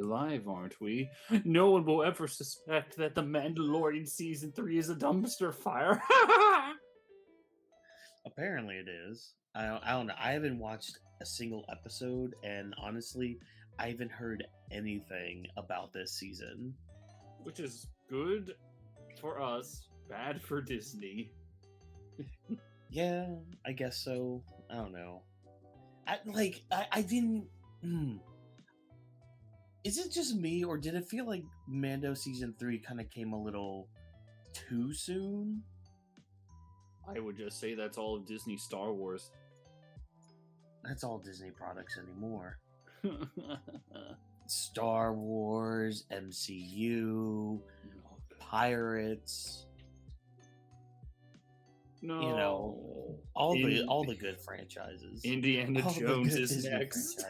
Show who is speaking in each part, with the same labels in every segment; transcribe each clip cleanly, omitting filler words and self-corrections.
Speaker 1: live, aren't we? No one will ever suspect that The Mandalorian Season 3 is a dumpster fire.
Speaker 2: Apparently it is. I don't know. I haven't watched a single episode, and honestly, I haven't heard anything about this season.
Speaker 1: Which is good for us, bad for Disney.
Speaker 2: Yeah, I guess so. I don't know. I didn't... Is it just me, or did it feel like Mando Season 3 kind of came a little too soon?
Speaker 1: I would just say that's all of Disney Star Wars.
Speaker 2: That's all Disney products anymore. Star Wars, MCU, Pirates.
Speaker 1: No.
Speaker 2: You know, all the good franchises.
Speaker 1: Indiana Jones is next.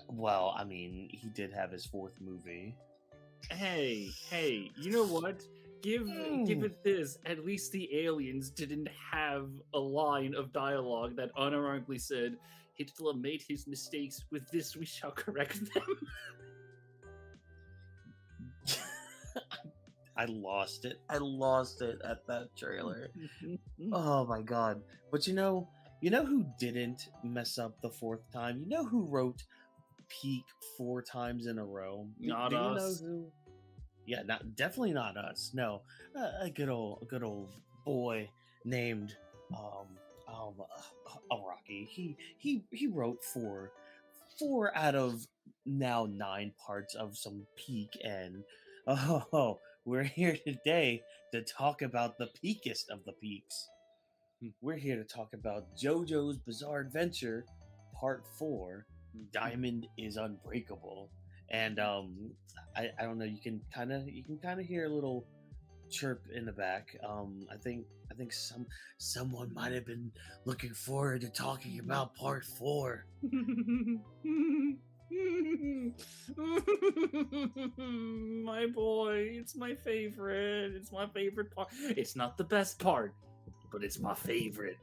Speaker 2: Well, I mean, he did have his 4th movie.
Speaker 1: Hey, you know what? Give it this. At least the aliens didn't have a line of dialogue that unironically said, Hitler made his mistakes, with this we shall correct them.
Speaker 2: I lost it at that trailer. Oh my god. But you know who didn't mess up the 4th time? You know who wrote Peak 4 times in a row?
Speaker 1: Not
Speaker 2: do you
Speaker 1: us.
Speaker 2: know who? Yeah, definitely not us. No, a good old boy named Rocky. He wrote 4 out of now 9 parts of some Peak, and we're here today to talk about the peakest of the peaks. We're here to talk about JoJo's Bizarre Adventure Part 4. Diamond is Unbreakable. And I don't know, you can kind of hear a little chirp in the back. I think someone might have been looking forward to talking about Part 4.
Speaker 1: My boy, it's my favorite. It's my favorite part. It's not the best part, but it's my favorite.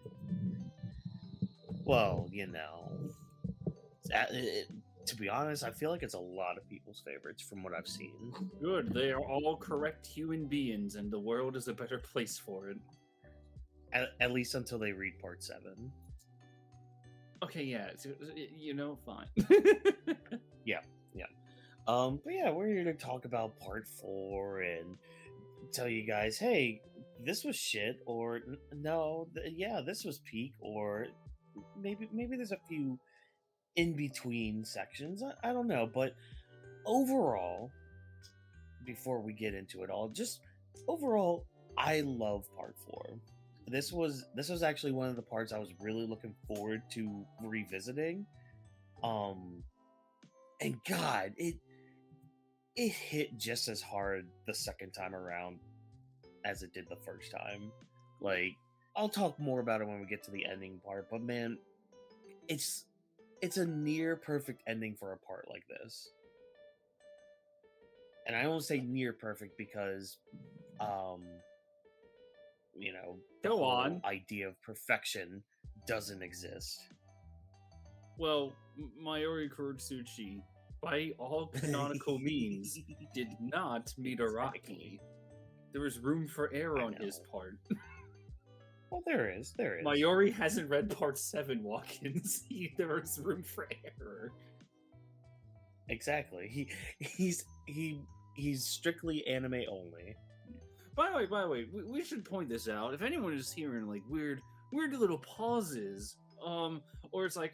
Speaker 2: Well, you know, to be honest, I feel like it's a lot of people's favorites from what I've seen.
Speaker 1: Good. They are all correct human beings, and the world is a better place for it.
Speaker 2: At least until they read Part 7.
Speaker 1: Okay, yeah. You know, fine.
Speaker 2: Yeah. But yeah, we're here to talk about Part 4 and tell you guys, hey, this was shit, or no, this was peak, or maybe there's a few in between sections. I don't know, but overall, before we get into it all, just overall, I love Part 4. This was actually one of the parts I was really looking forward to revisiting. And God, it hit just as hard the second time around as it did the first time. Like, I'll talk more about it when we get to the ending part, but man, it's a near perfect ending for a part like this. And I don't say near perfect because you know, the whole idea of perfection doesn't exist.
Speaker 1: Well, Mayuri Kurotsuchi, by all canonical means, did not meet Araki. There was room for error on his part.
Speaker 2: Well, there is.
Speaker 1: Mayuri hasn't read Part 7, Watkins. There is room for error.
Speaker 2: Exactly. He's strictly anime only.
Speaker 1: By the way, we should point this out. If anyone is hearing like weird little pauses, or it's like,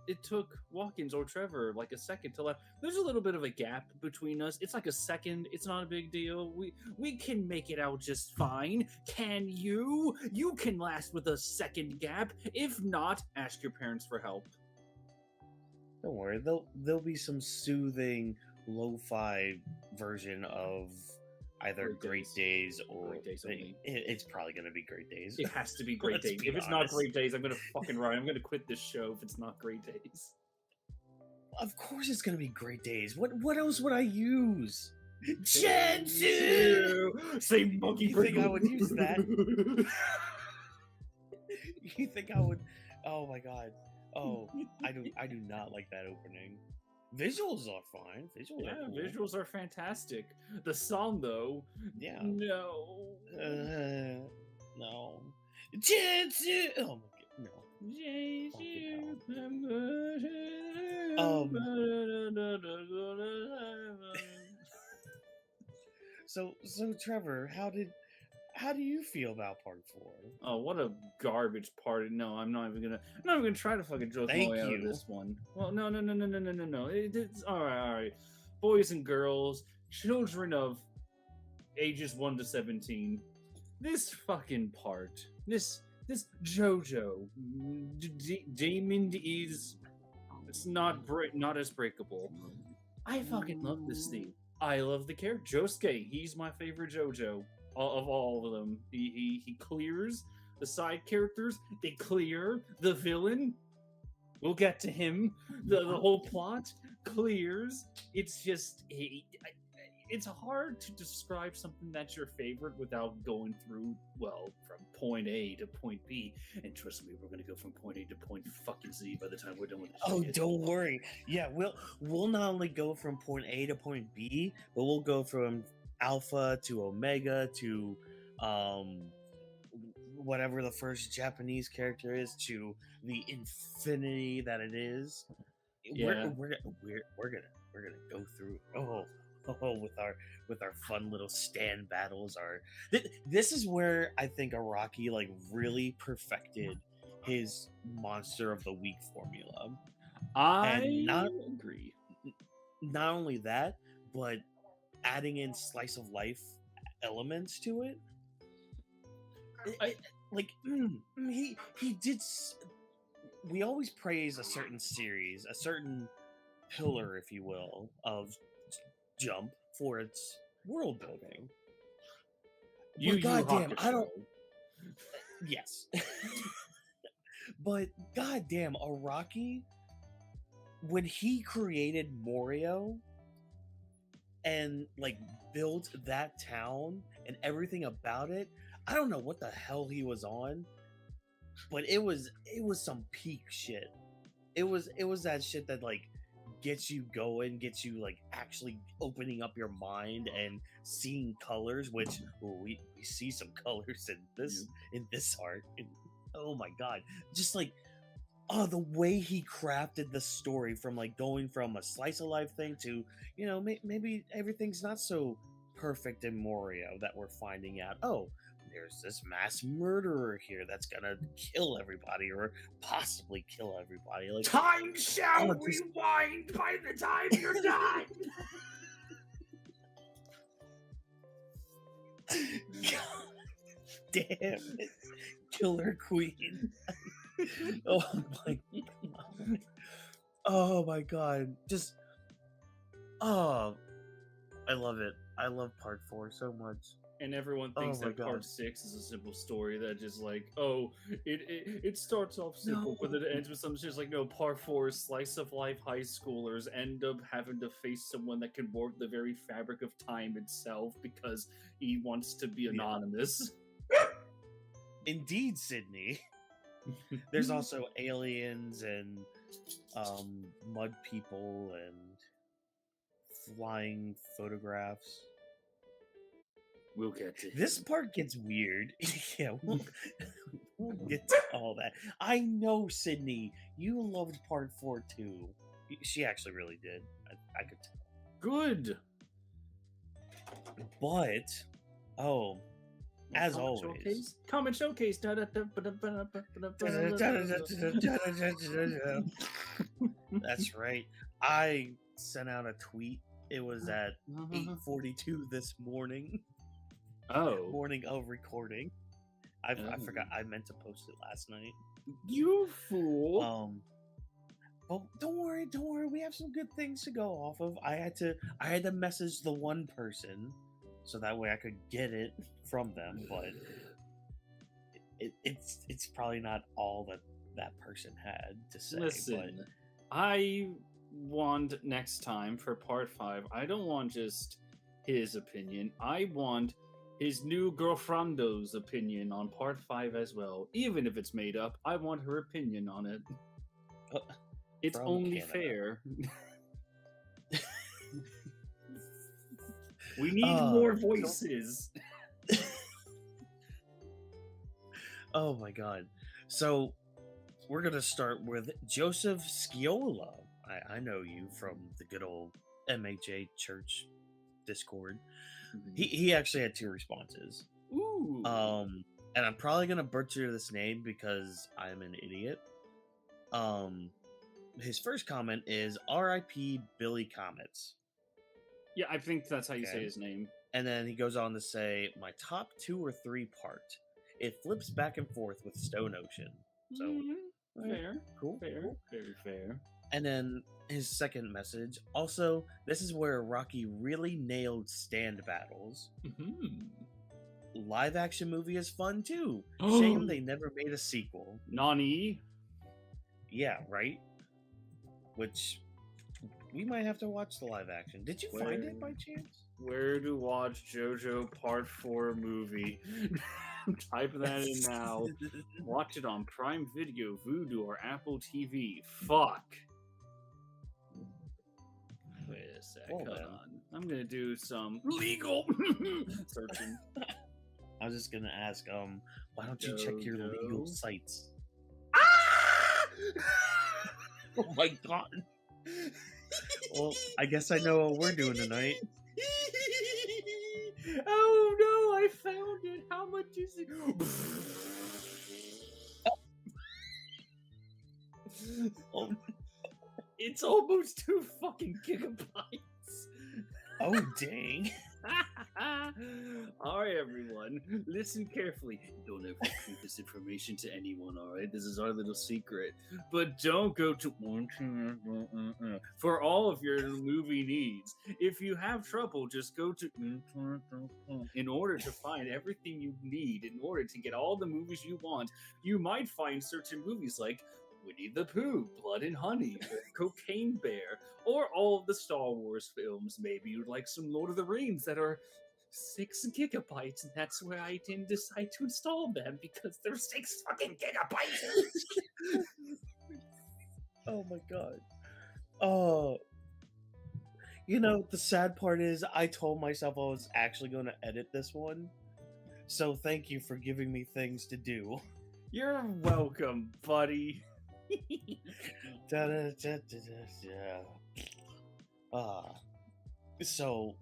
Speaker 1: it took Watkins or Trevor like a second to laugh. There's a little bit of a gap between us. It's like a second. It's not a big deal. We can make it out just fine. Can you? You can last with a second gap. If not, ask your parents for help.
Speaker 2: Don't worry. There'll be some soothing lo-fi version of either Great Days or
Speaker 1: Great Days only.
Speaker 2: It's probably going to be Great Days.
Speaker 1: It has to be Great Days. If it's not Great Days, I'm going to fucking run. I'm going to quit this show if it's not Great Days.
Speaker 2: Of course it's going to be Great Days. What else would I use? Jensen!
Speaker 1: Say monkey.
Speaker 2: You think I would use that? You think I would? Oh my god. Oh, I do not like that opening. Visuals are fine. Visuals
Speaker 1: Yeah,
Speaker 2: are cool.
Speaker 1: visuals are fantastic. The song, though,
Speaker 2: Yeah.
Speaker 1: no.
Speaker 2: No. Oh my god, no. So Trevor, how do you feel about part 4?
Speaker 1: Oh, what a garbage party! No, I'm not even gonna try to fucking joke my
Speaker 2: Thank
Speaker 1: way out of
Speaker 2: you.
Speaker 1: this one. Well, no. It's all right. Boys and girls, children of ages 1 to 17. This fucking part, this JoJo, Demon is it's not as breakable. I fucking love this theme. I love the character Josuke. He's my favorite JoJo of all of them. He clears the side characters. They clear the villain. We'll get to him. The whole plot clears. It's just it's hard to describe something that's your favorite without going through, well, from point A to point B. And trust me, we're gonna go from point A to point fucking Z by the time we're done with this.
Speaker 2: Oh, don't worry. Yeah, we'll not only go from point A to point B, but we'll go from Alpha to Omega to whatever the first Japanese character is to the infinity that it is.
Speaker 1: Yeah.
Speaker 2: We're gonna go through with our fun little stand battles. This is where I think Araki like really perfected his monster of the week formula.
Speaker 1: I
Speaker 2: agree. Not only that, but adding in slice of life elements to it. He did. We always praise a certain series, a certain pillar, if you will, of Jump for its world building. Goddamn, I don't. Yes, but goddamn, Araki, when he created Morio and like built that town and everything about it, I don't know what the hell he was on, but it was some peak shit. It was that shit that like gets you going, gets you like actually opening up your mind and seeing colors, which we see some colors in this art. And, oh my god, just like the way he crafted the story from like going from a slice of life thing to, you know, maybe everything's not so perfect in Morio that we're finding out. Oh, there's this mass murderer here that's gonna kill everybody or possibly kill everybody. Like,
Speaker 1: time shall rewind by the time you're done.
Speaker 2: Damn it. Killer Queen. Oh my god. Oh my god. Just I love it. I love part 4 so much.
Speaker 1: And everyone thinks that part 6 is a simple story that just like, oh, it starts off simple, but then it ends with something just like, no, part 4 is slice of life high schoolers end up having to face someone that can warp the very fabric of time itself because he wants to be anonymous.
Speaker 2: Indeed, Sydney. There's also aliens and mud people and flying photographs.
Speaker 1: We'll get to
Speaker 2: this part gets weird. Yeah, we'll get to all that. I know, Sydney, you loved part 4 too. She actually really did. I could tell.
Speaker 1: Good.
Speaker 2: But as always,
Speaker 1: comment showcase.
Speaker 2: That's right. I sent out a tweet. It was at 8:42 this morning. Morning of recording. I forgot. I meant to post it last night.
Speaker 1: You fool.
Speaker 2: Well, don't worry. We have some good things to go off of. I had to message the one person so that way I could get it from them, but it's probably not all that person had to say.
Speaker 1: Listen, but I want next time for part 5. I don't want just his opinion. I want his new girlfriendo's opinion on part 5 as well. Even if it's made up, I want her opinion on it. It's only
Speaker 2: Canada.
Speaker 1: fair. We need more voices.
Speaker 2: Oh my god. So we're gonna start with Joseph Sciola. I know you from the good old MHA Church Discord. He actually had 2 responses.
Speaker 1: Ooh.
Speaker 2: And I'm probably gonna butcher this name because I'm an idiot. His first comment is R.I.P. Billy Comets.
Speaker 1: Yeah, I think that's how you say his name.
Speaker 2: And then he goes on to say, my top 2 or 3 part. It flips back and forth with Stone Ocean. So
Speaker 1: fair,
Speaker 2: cool,
Speaker 1: fair,
Speaker 2: cool.
Speaker 1: Very fair.
Speaker 2: And then his second message. Also, this is where Rocky really nailed stand battles. Live action movie is fun too. Shame they never made a sequel.
Speaker 1: Nani?
Speaker 2: Yeah, right? Which we might have to watch the live action. Did you find it by chance?
Speaker 1: Where to watch JoJo Part 4 movie? Type that in now. Watch it on Prime Video, Vudu, or Apple TV. Fuck. Wait a sec. Hold on. I'm gonna do some legal searching.
Speaker 2: I was just gonna ask, why don't you check your legal sites?
Speaker 1: Ah!
Speaker 2: Oh my god. Well, I guess I know what we're doing tonight.
Speaker 1: Oh no, I found it. How much is it? Oh, it's almost 2 fucking gigabytes.
Speaker 2: Oh, dang.
Speaker 1: Alright, everyone, listen carefully. Don't ever feed this information to anyone, alright? This is our little secret. But don't go to for all of your movie needs. If you have trouble, just go to in order to find everything you need, in order to get all the movies you want. You might find certain movies like Winnie the Pooh, Blood and Honey, or Cocaine Bear, or all of the Star Wars films. Maybe you'd like some Lord of the Rings that are 6 gigabytes, and that's where I didn't decide to install them, because they're 6 fucking gigabytes!
Speaker 2: Oh my god. Oh. You know, the sad part is I told myself I was actually going to edit this one. So thank you for giving me things to do.
Speaker 1: You're welcome, buddy.
Speaker 2: So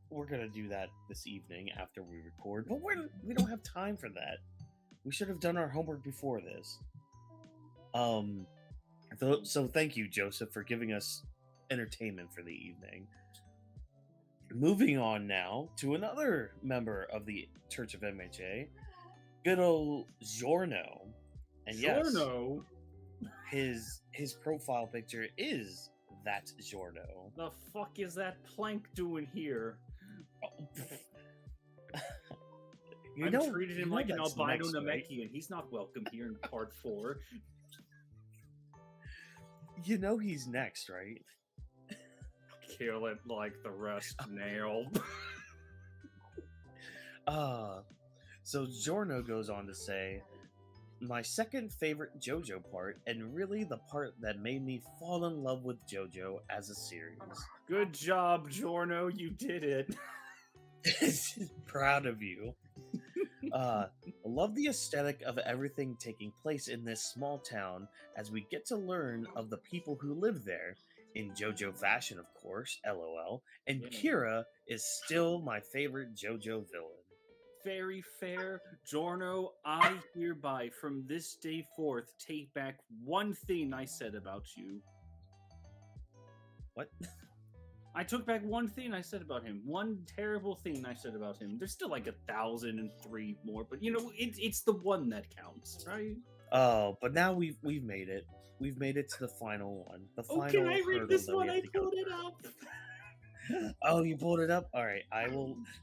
Speaker 2: we're gonna do that this evening after we record, but we don't have time for that. We should have done our homework before this. So thank you, Joseph, for giving us entertainment for the evening. Moving on now to another member of the Church of MHA, good old Giorno. And
Speaker 1: Giorno?
Speaker 2: Yes, his profile picture is that Giorno.
Speaker 1: The fuck is that plank doing here? I'm treated him like an albino Namekian. Right? He's not welcome here in part 4.
Speaker 2: You know he's next, right?
Speaker 1: Kill it like the rest nailed.
Speaker 2: So Giorno goes on to say, my second favorite JoJo part, and really the part that made me fall in love with JoJo as a series.
Speaker 1: Good job, Giorno. You did it.
Speaker 2: Proud of you. I love the aesthetic of everything taking place in this small town as we get to learn of the people who live there. In JoJo fashion, of course, LOL. And Kira is still my favorite JoJo villain.
Speaker 1: Very fair. Giorno, I hereby, from this day forth, take back one thing I said about you.
Speaker 2: What?
Speaker 1: I took back one thing I said about him. One terrible thing I said about him. There's still like 1,003 more, but you know, it's the one that counts, right?
Speaker 2: Oh, but now we've made it. We've made it to the final one. The final
Speaker 1: can I read this one? I pulled it up.
Speaker 2: Oh, you pulled it up? Alright,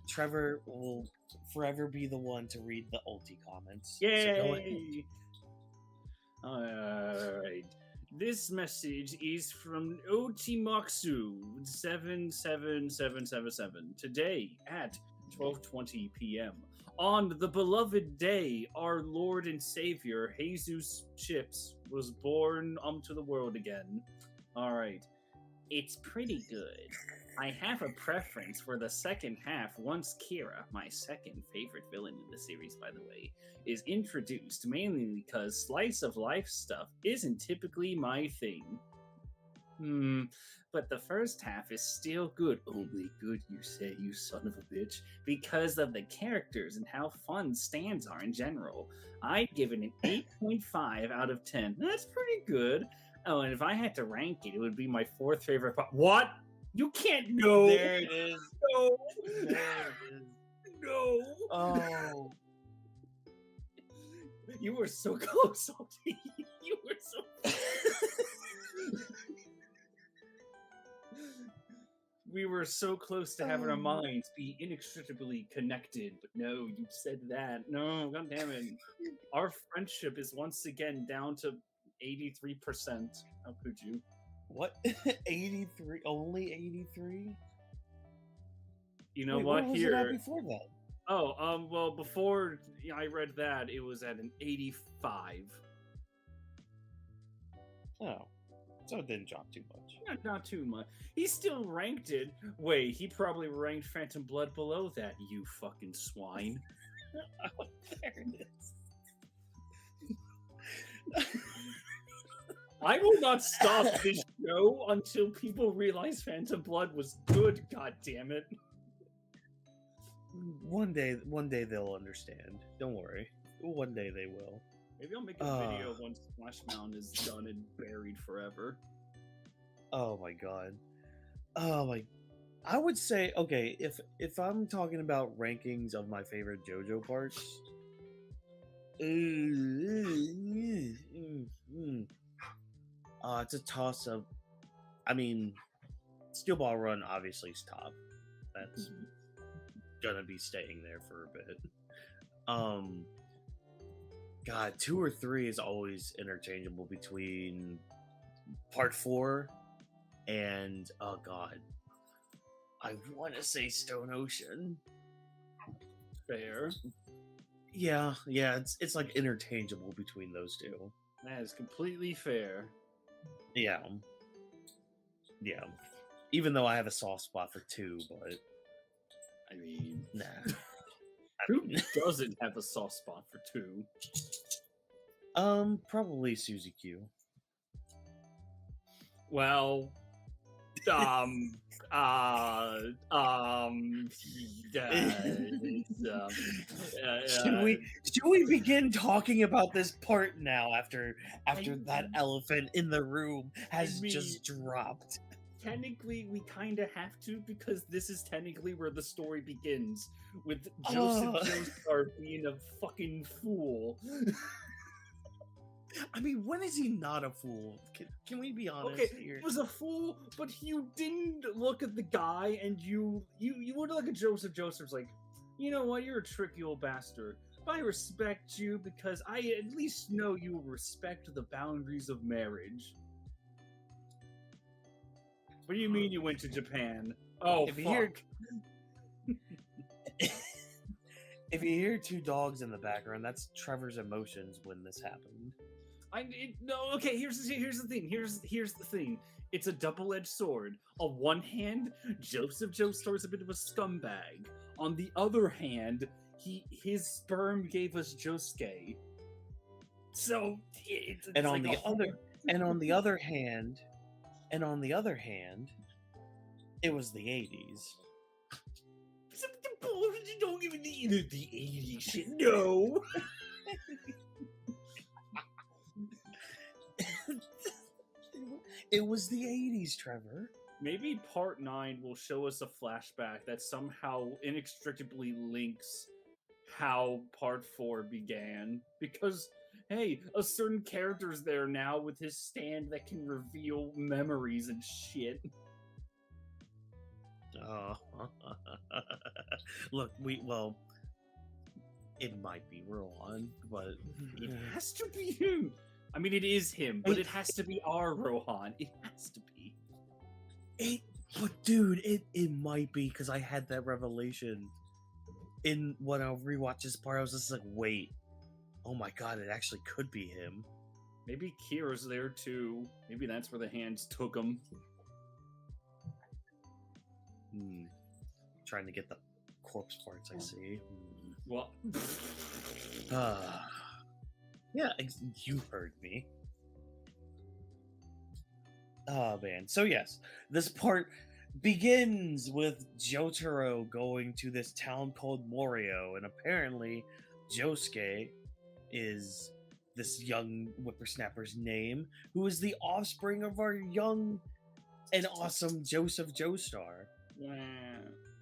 Speaker 2: Trevor will forever be the one to read the ulti comments.
Speaker 1: Yay! So alright. This message is from Otimaksu 77777 today at 12:20 p.m. On the beloved day, our Lord and Savior, Jesus Chips, was born onto the world again. Alright. It's pretty good. I have a preference for the second half once Kira, my second favorite villain in the series, by the way, is introduced, mainly because slice of life stuff isn't typically my thing. But the first half is still good. Only good, you say, you son of a bitch, because of the characters and how fun stands are in general. I'd give it an 8.5 out of 10. That's pretty good. Oh, and if I had to rank it, it would be my fourth favorite part. What? You can't know.
Speaker 2: There it is.
Speaker 1: No.
Speaker 2: There it is.
Speaker 1: No.
Speaker 2: Oh.
Speaker 1: You were so close, Salty. You were so We were so close to having our minds be inextricably connected, but no, you said that. No, god damn it. Our friendship is once again down to 83%. How could you?
Speaker 2: What? 83? Only 83?
Speaker 1: You know
Speaker 2: Wait,
Speaker 1: what?
Speaker 2: was
Speaker 1: Here.
Speaker 2: it at before that?
Speaker 1: Oh, well, before I read that, it was at an 85.
Speaker 2: Oh. So it didn't drop too much.
Speaker 1: Not too much. He still ranked it. Wait, he probably ranked Phantom Blood below that, you fucking swine.
Speaker 2: There it is.
Speaker 1: I will not stop this show until people realize Phantom Blood was good, god damn it.
Speaker 2: One day they'll understand. Don't worry. One day they will.
Speaker 1: Maybe I'll make a video once Splash Mountain is done and buried forever.
Speaker 2: Oh my god. Oh my. I would say, okay, if I'm talking about rankings of my favorite JoJo parts, it's a toss up. I mean, Steel Ball Run obviously is top. That's gonna be staying there for a bit. God, 2 or 3 is always interchangeable between part 4 and oh god, I want to say Stone Ocean.
Speaker 1: Fair.
Speaker 2: Yeah, it's like interchangeable between those two.
Speaker 1: That is completely fair.
Speaker 2: Yeah. Even though I have a soft spot for 2, but
Speaker 1: I mean,
Speaker 2: nah.
Speaker 1: Who doesn't have a soft spot for 2?
Speaker 2: Probably Suzy Q.
Speaker 1: Well, should
Speaker 2: we begin talking about this part now after that elephant in the room has just dropped?
Speaker 1: Technically, we kind of have to, because this is technically where the story begins, with Joseph Joestar being a fucking fool. I
Speaker 2: mean, when is he not a fool? Can we be honest here?
Speaker 1: He was a fool, but you didn't look at the guy, and you would look at Joseph. Joseph's like, you know what, you're a tricky old bastard. But I respect you because I at least know you respect the boundaries of marriage. What do you mean you went to Japan? Oh,
Speaker 2: if
Speaker 1: fuck.
Speaker 2: If you hear 2 dogs in the background, that's Trevor's emotions when this happened.
Speaker 1: Okay, here's the thing. Here's the thing. It's a double-edged sword. On one hand, Joseph Joestar is a bit of a scumbag. On the other hand, his sperm gave us Josuke. So
Speaker 2: on the other hand, it was the 80s.
Speaker 1: Don't even need the 80s shit. No.
Speaker 2: It was the 80s, Trevor.
Speaker 1: Maybe part 9 will show us a flashback that somehow inextricably links how part 4 began. Because, hey, a certain character's there now with his stand that can reveal memories and shit.
Speaker 2: Oh. Look, it might be Rohan, but
Speaker 1: it has to be him. I mean, it is him, but it has to be our Rohan. It has to be.
Speaker 2: But dude, it might be, because I had that revelation when I rewatched this part. I was just like, wait, oh my god, it actually could be him.
Speaker 1: Maybe Kira's there too. Maybe that's where the hands took him.
Speaker 2: Trying to get the corpse parts, I see.
Speaker 1: Well,
Speaker 2: Yeah, you heard me. Oh man. So yes, this part begins with Jotaro going to this town called Morio, and apparently Josuke is this young whippersnapper's name, who is the offspring of our young and awesome Joseph Joestar.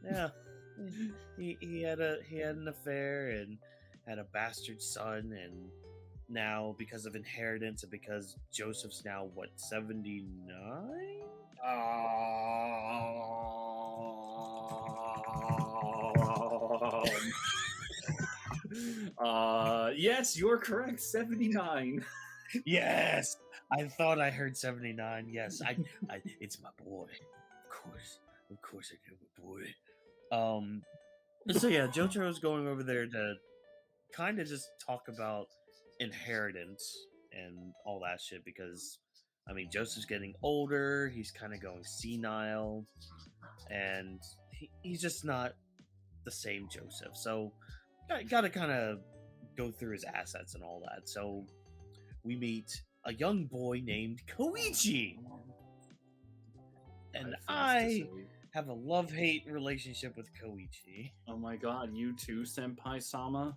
Speaker 2: Yeah. He had an affair and had a bastard son, and now because of inheritance and because Joseph's now what, 79?
Speaker 1: Yes, you're correct. 79.
Speaker 2: Yes, I thought I heard 79. Yes, I it's my boy. Of course, I do, my boy. So yeah, Jotaro's going over there to kind of just talk about inheritance and all that shit because, I mean, Joseph's getting older. He's kind of going senile, and he's just not the same Joseph. So, got to kind of go through his assets and all that. So, we meet a young boy named Koichi, and I have a love-hate relationship with Koichi.
Speaker 1: Oh my god, you too, Senpai Sama?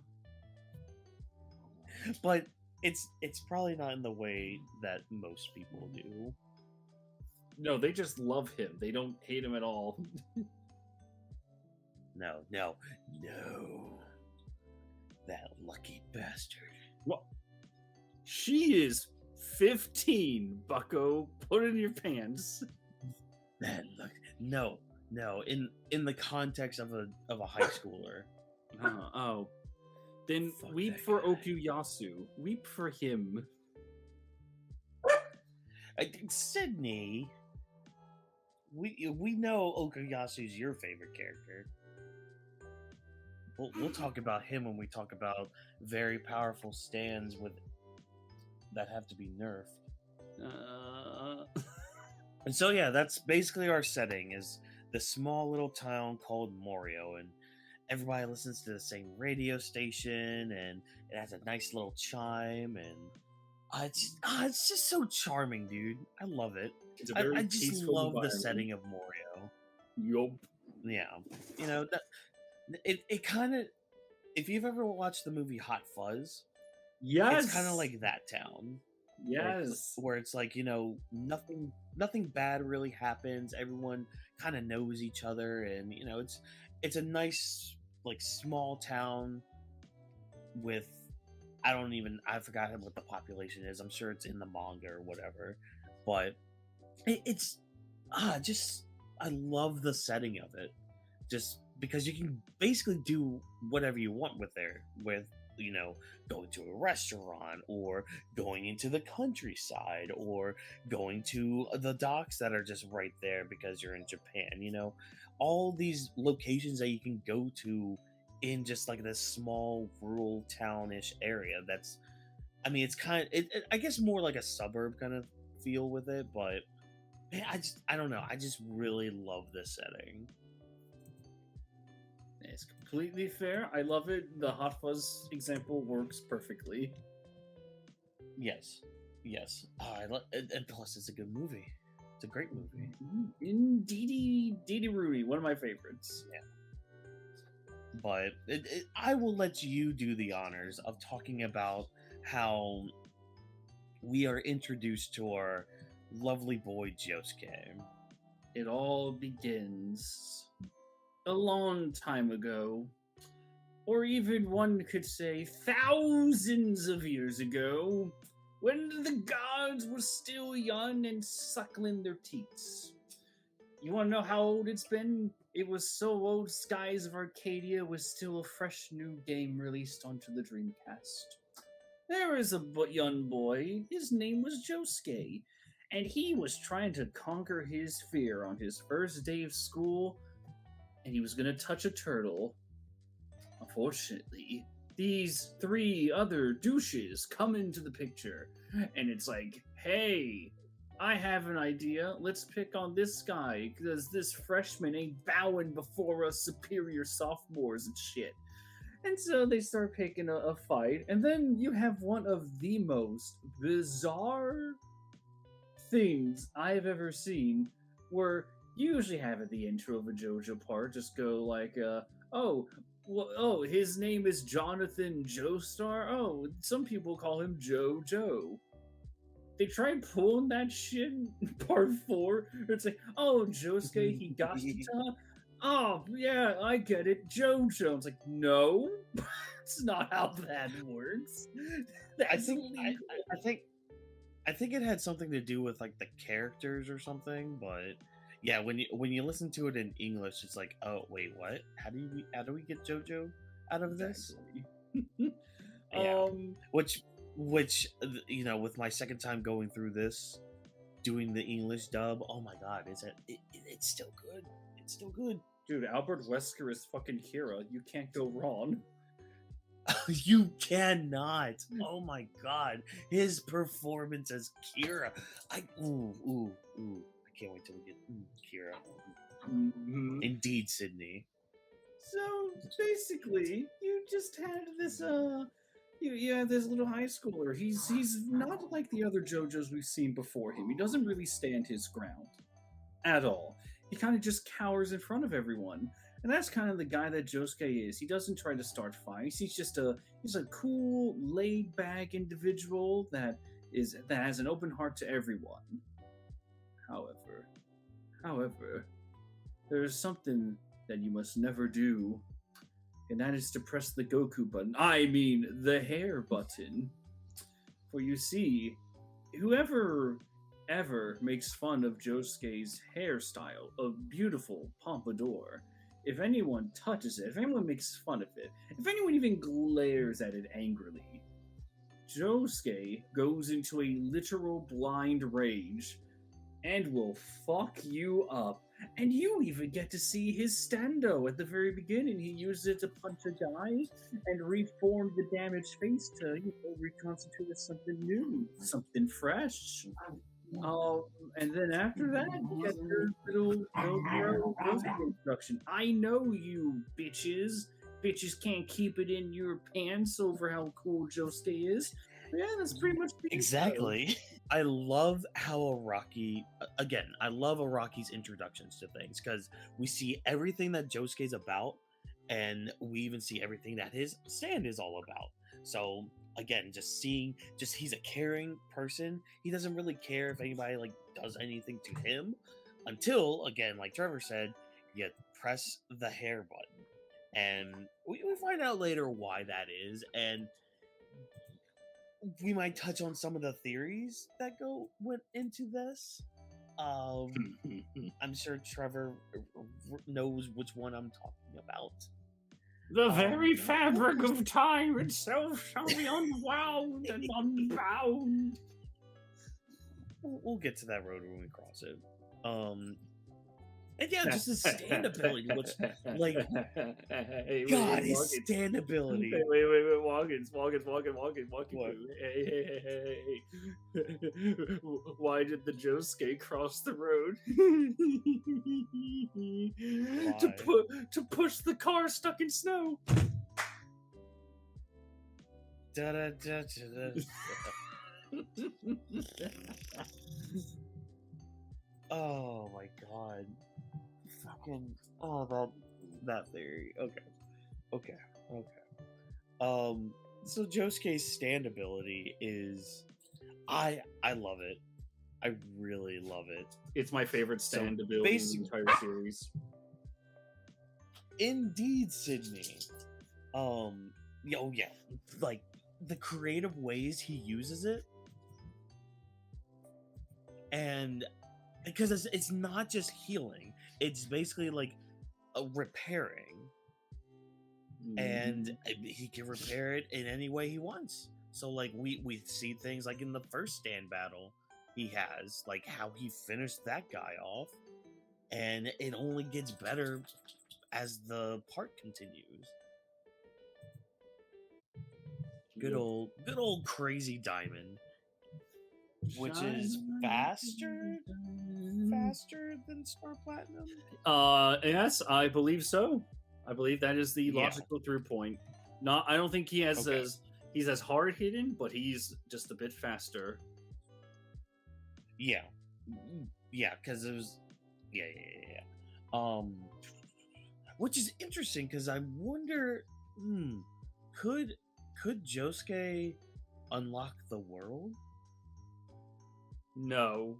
Speaker 2: But it's probably not in the way that most people do.
Speaker 1: No, they just love him. They don't hate him at all.
Speaker 2: No. That lucky bastard.
Speaker 1: What? She is 15, bucko. Put it in your pants.
Speaker 2: That luck. No. In the context of a high schooler.
Speaker 1: Oh. Then
Speaker 2: Fuck
Speaker 1: weep
Speaker 2: that
Speaker 1: for
Speaker 2: guy.
Speaker 1: Okuyasu. Weep for him.
Speaker 2: Sydney, we know Okuyasu's your favorite character. We'll talk about him when we talk about very powerful stands that have to be nerfed. And so yeah, that's basically our setting, is this small little town called Morio, and everybody listens to the same radio station, and it has a nice little chime, and it's just so charming, dude. I love it.
Speaker 1: It's a very
Speaker 2: I just
Speaker 1: peaceful
Speaker 2: love the
Speaker 1: environment.
Speaker 2: setting of Morio.
Speaker 1: Yup.
Speaker 2: Yeah, you know that it kind of. If you've ever watched the movie Hot Fuzz,
Speaker 1: Yes.
Speaker 2: it's kind of like that town.
Speaker 1: Yes.
Speaker 2: Where it's like, you know, nothing bad really happens. Everyone kind of knows each other, and you know, it's a nice, like, small town with I forgot what the population is. I'm sure it's in the manga or whatever, but it's I love the setting of it, just because you can basically do whatever you want with you know, going to a restaurant, or going into the countryside, or going to the docks that are just right there because you're in Japan. You know, all these locations that you can go to in just like this small rural townish area. That's, I mean, it's kind of, I guess, more like a suburb kind of feel with it, but man, I don't know. I just really love this setting.
Speaker 1: It's completely fair. I love it. The Hot Fuzz example works perfectly.
Speaker 2: Yes. And plus, it's a good movie. It's a great movie.
Speaker 1: Indeedy Rudy, one of my favorites.
Speaker 2: Yeah. But I will let you do the honors of talking about how we are introduced to our lovely boy Josuke.
Speaker 1: It all begins a long time ago, or even one could say thousands of years ago, when the gods were still young and suckling their teats. You want to know how old it's been? It was so old, Skies of Arcadia was still a fresh new game released onto the Dreamcast. There is a young boy, his name was Josuke, and he was trying to conquer his fear on his first day of school, and he was going to touch a turtle. Unfortunately, these three other douches come into the picture, and it's like, hey, I have an idea. Let's pick on this guy because this freshman ain't bowing before us superior sophomores and shit. And so they start picking a fight, and then you have one of the most bizarre things I have ever seen, where you usually have at the intro of a JoJo part just go like, "Oh, well, oh, his name is Jonathan Joestar. Oh, some people call him JoJo." They tried pulling that shit in part four. It's like, "Oh, Josuke Higashita. Oh, yeah, I get it. JoJo." It's like, no, that's not how that works.
Speaker 2: I
Speaker 1: That's
Speaker 2: think
Speaker 1: illegal.
Speaker 2: I think it had something to do with like the characters or something, but yeah, when you listen to it in English, it's like, oh wait, what? How do we get JoJo out of this?
Speaker 1: Exactly.
Speaker 2: Yeah, which you know, with my second time going through this, doing the English dub, oh my god, it's still good. It's still good.
Speaker 1: Dude, Albert Wesker is fucking Kira. You can't go wrong.
Speaker 2: You cannot. Oh my god, his performance as Kira. I can't wait till we get Kira.
Speaker 1: Mhm.
Speaker 2: Indeed, Sydney.
Speaker 1: So basically, you just had this you had this little high schooler. He's not like the other JoJos we've seen before him. He doesn't really stand his ground at all. He kind of just cowers in front of everyone. And that's kind of the guy that Josuke is. He doesn't try to start fights. He's a cool, laid back individual that has an open heart to everyone. However, there is something that you must never do, and that is to press the Goku button. I mean, the hair button. For you see, whoever ever makes fun of Josuke's hairstyle, a beautiful pompadour, if anyone touches it, if anyone makes fun of it, if anyone even glares at it angrily, Josuke goes into a literal blind rage and will fuck you up. And you even get to see his stando at the very beginning. He used it to punch a guy and reform the damaged face to reconstitute as something new, something fresh. And then after that, you get your little Josuke introduction. I know you bitches. Bitches can't keep it in your pants over how cool Josuke is. Yeah, that's pretty much the
Speaker 2: Exactly. I love how I love Araki's introductions to things because we see everything that Josuke's about, and we even see everything that his stand is all about. So again, just he's a caring person. He doesn't really care if anybody like does anything to him until, again, like Trevor said, you press the hair button, and we find out later why that is, and we might touch on some of the theories that went into this. I'm sure Trevor knows which one I'm talking about.
Speaker 1: The very fabric of time itself shall be unwound and unbound.
Speaker 2: We'll get to that road when we cross it. And yeah, just his stand ability, which, like, God, his stand ability.
Speaker 1: Wait, Watkins. What? Hey. Why did the Josuke cross the road? to push the car stuck in snow.
Speaker 2: Oh my god. Fucking that theory. Okay. So Josuke's stand ability is I love it. I really love it.
Speaker 1: It's my favorite stand ability in the entire series.
Speaker 2: Indeed, Sydney. Yeah. Like the creative ways he uses it. And because it's not just healing, it's basically like a repairing. And he can repair it in any way he wants. So like we see things like in the first stand battle he has, like how he finished that guy off, and it only gets better as the part continues. Good old crazy Diamond. which is faster than Star Platinum.
Speaker 1: Yes, I believe so. I believe that is the
Speaker 2: Yeah.
Speaker 1: logical through point. Not, I don't think he has
Speaker 2: Okay.
Speaker 1: he's as hard hitting, but he's just a bit faster.
Speaker 2: Yeah, yeah, because it was, yeah. Which is interesting because I wonder, could could Josuke unlock the world?
Speaker 1: No.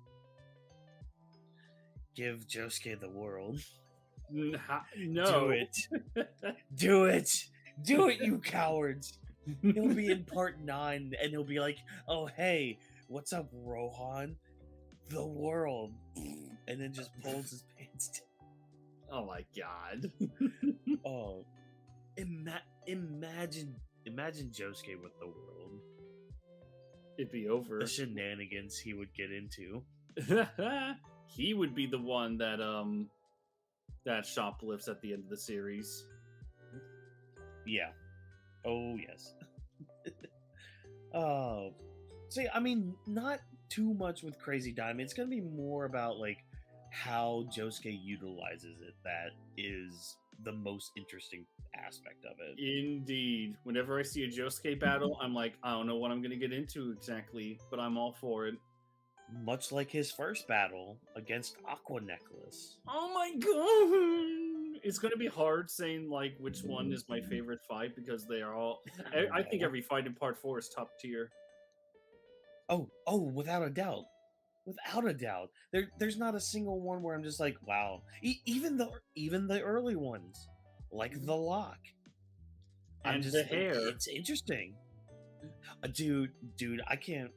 Speaker 2: Give Josuke the world.
Speaker 1: No.
Speaker 2: Do it. Do it. Do it, you cowards. He'll be in part 9 and he'll be like, oh, hey, what's up, Rohan? The world. And then just pulls his pants down.
Speaker 1: Oh my god.
Speaker 2: Oh, imagine Josuke with the world.
Speaker 1: It'd be over.
Speaker 2: The shenanigans he would get into.
Speaker 1: He would be the one that that shoplifts at the end of the series.
Speaker 2: Yeah. Oh yes. Oh, see, I mean, not too much with Crazy Diamond. It's gonna be more about like how Josuke utilizes it. That is the most interesting aspect of it.
Speaker 1: Indeed. Whenever I see a Josuke battle, I'm like, I don't know what I'm gonna get into exactly, but I'm all for it.
Speaker 2: Much like his first battle against Aqua Necklace.
Speaker 1: Oh my god! It's gonna be hard saying like which one is my favorite fight because they are all. I think every fight in Part 4 is top tier.
Speaker 2: Oh, without a doubt. Without a doubt. There's not a single one where I'm just like, wow. Even the early ones, like the lock.
Speaker 1: And the hair.
Speaker 2: It's interesting. Dude, I can't.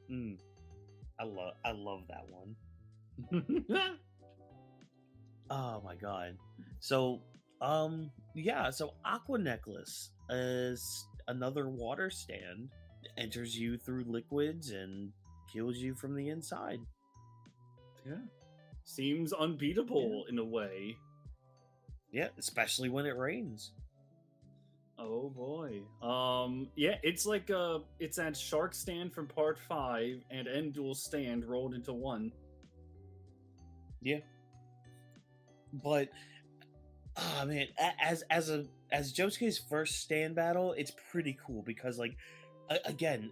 Speaker 2: I love that one. Oh my god. So, so Aqua Necklace is another water stand. Enters you through liquids and kills you from the inside.
Speaker 1: Yeah. Seems unbeatable in a way.
Speaker 2: Yeah, especially when it rains.
Speaker 1: Oh boy. Yeah, it's like it's that shark stand from Part 5 and End Duel stand rolled into one.
Speaker 2: Yeah. But man, as Josuke's first stand battle, it's pretty cool because like again,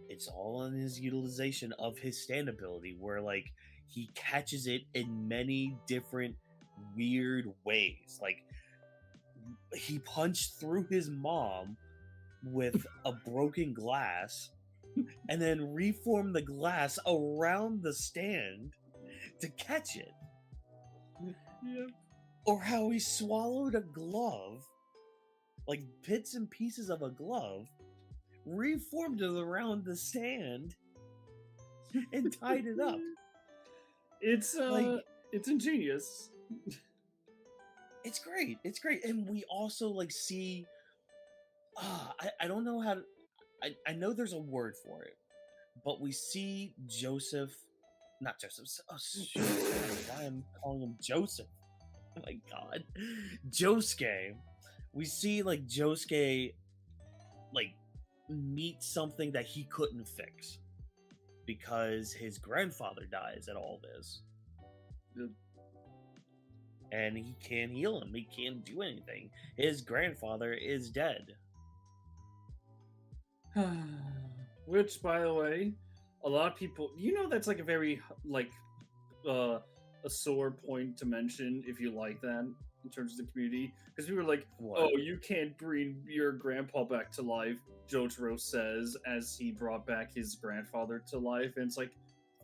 Speaker 2: it's all on his utilization of his stand ability where like he catches it in many different weird ways. Like he punched through his mom with a broken glass and then reformed the glass around the stand to catch it.
Speaker 1: Yeah.
Speaker 2: Or how he swallowed a glove, like bits and pieces of a glove, reformed it around the stand, and tied it up.
Speaker 1: It's it's ingenious.
Speaker 2: It's great. It's great. And we also like see I don't know how to I know there's a word for it, but we see not Joseph. Oh, shoot, why am I calling him Joseph? Oh my god. Josuke. We see like Josuke like meet something that he couldn't fix because his grandfather dies at all this. And he can't heal him. He can't do anything. His grandfather is dead.
Speaker 1: Which, by the way, a lot of people, that's like a very like a sore point to mention if you like that in terms of the community, because we were like,
Speaker 2: What?
Speaker 1: oh, you can't bring your grandpa back to life, JoJo says as he brought back his grandfather to life, and it's like,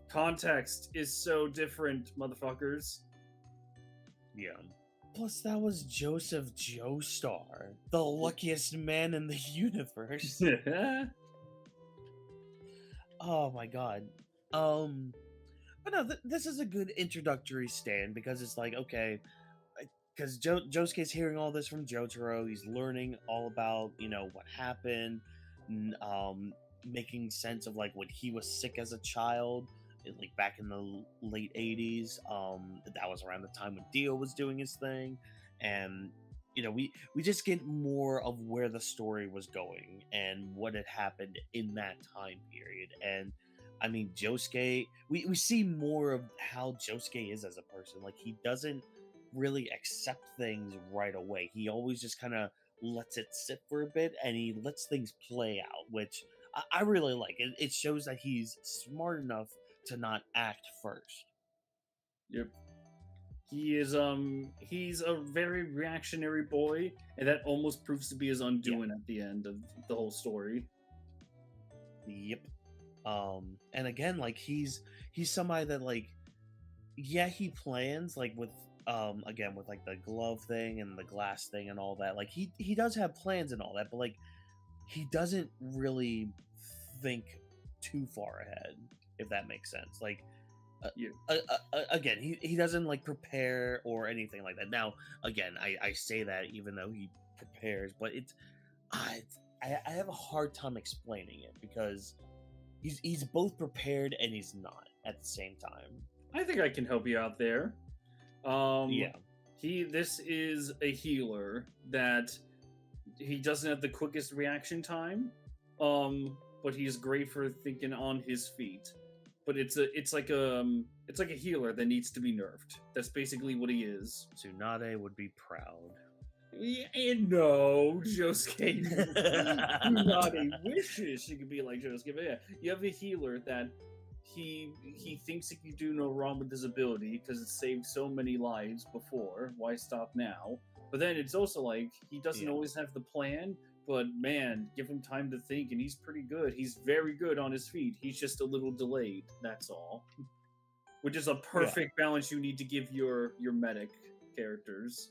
Speaker 1: context is so different, motherfuckers.
Speaker 2: Yeah. Plus, that was Joseph Joestar, the luckiest man in the universe. Oh my god. But no, this is a good introductory stand because it's like, okay, because Josuke's hearing all this from Jotaro. He's learning all about, what happened, making sense of like when he was sick as a child, like back in the late 80s. That was around the time when Dio was doing his thing. And, we just get more of where the story was going and what had happened in that time period. And I mean, Josuke, we see more of how Josuke is as a person. Like, he doesn't really accept things right away. He always just kind of lets it sit for a bit and he lets things play out, which I really like. It shows that he's smart enough to not act first.
Speaker 1: Yep. He's a very reactionary boy, and that almost proves to be his undoing at the end of the whole story.
Speaker 2: Yep. And again, like he's somebody that, like, yeah, he plans, like, with again with like the glove thing and the glass thing and all that. Like, he does have plans and all that, but like he doesn't really think too far ahead, if that makes sense. Like, again, he doesn't like prepare or anything like that. Now, again, I say that even though he prepares, but I have a hard time explaining it because he's both prepared and he's not at the same time.
Speaker 1: I think I can help you out there.
Speaker 2: Yeah.
Speaker 1: This is a healer that he doesn't have the quickest reaction time, but he's great for thinking on his feet. But it's like a healer that needs to be nerfed. That's basically what he is.
Speaker 2: Tsunade would be proud.
Speaker 1: Yeah, no, Josuke. Tsunade wishes she could be like Josuke. But yeah, you have a healer that he thinks he can do no wrong with his ability because it saved so many lives before. Why stop now? But then it's also like he doesn't always have the plan. But man, give him time to think, and he's pretty good. He's very good on his feet. He's just a little delayed. That's all. Which is a perfect balance you need to give your medic characters.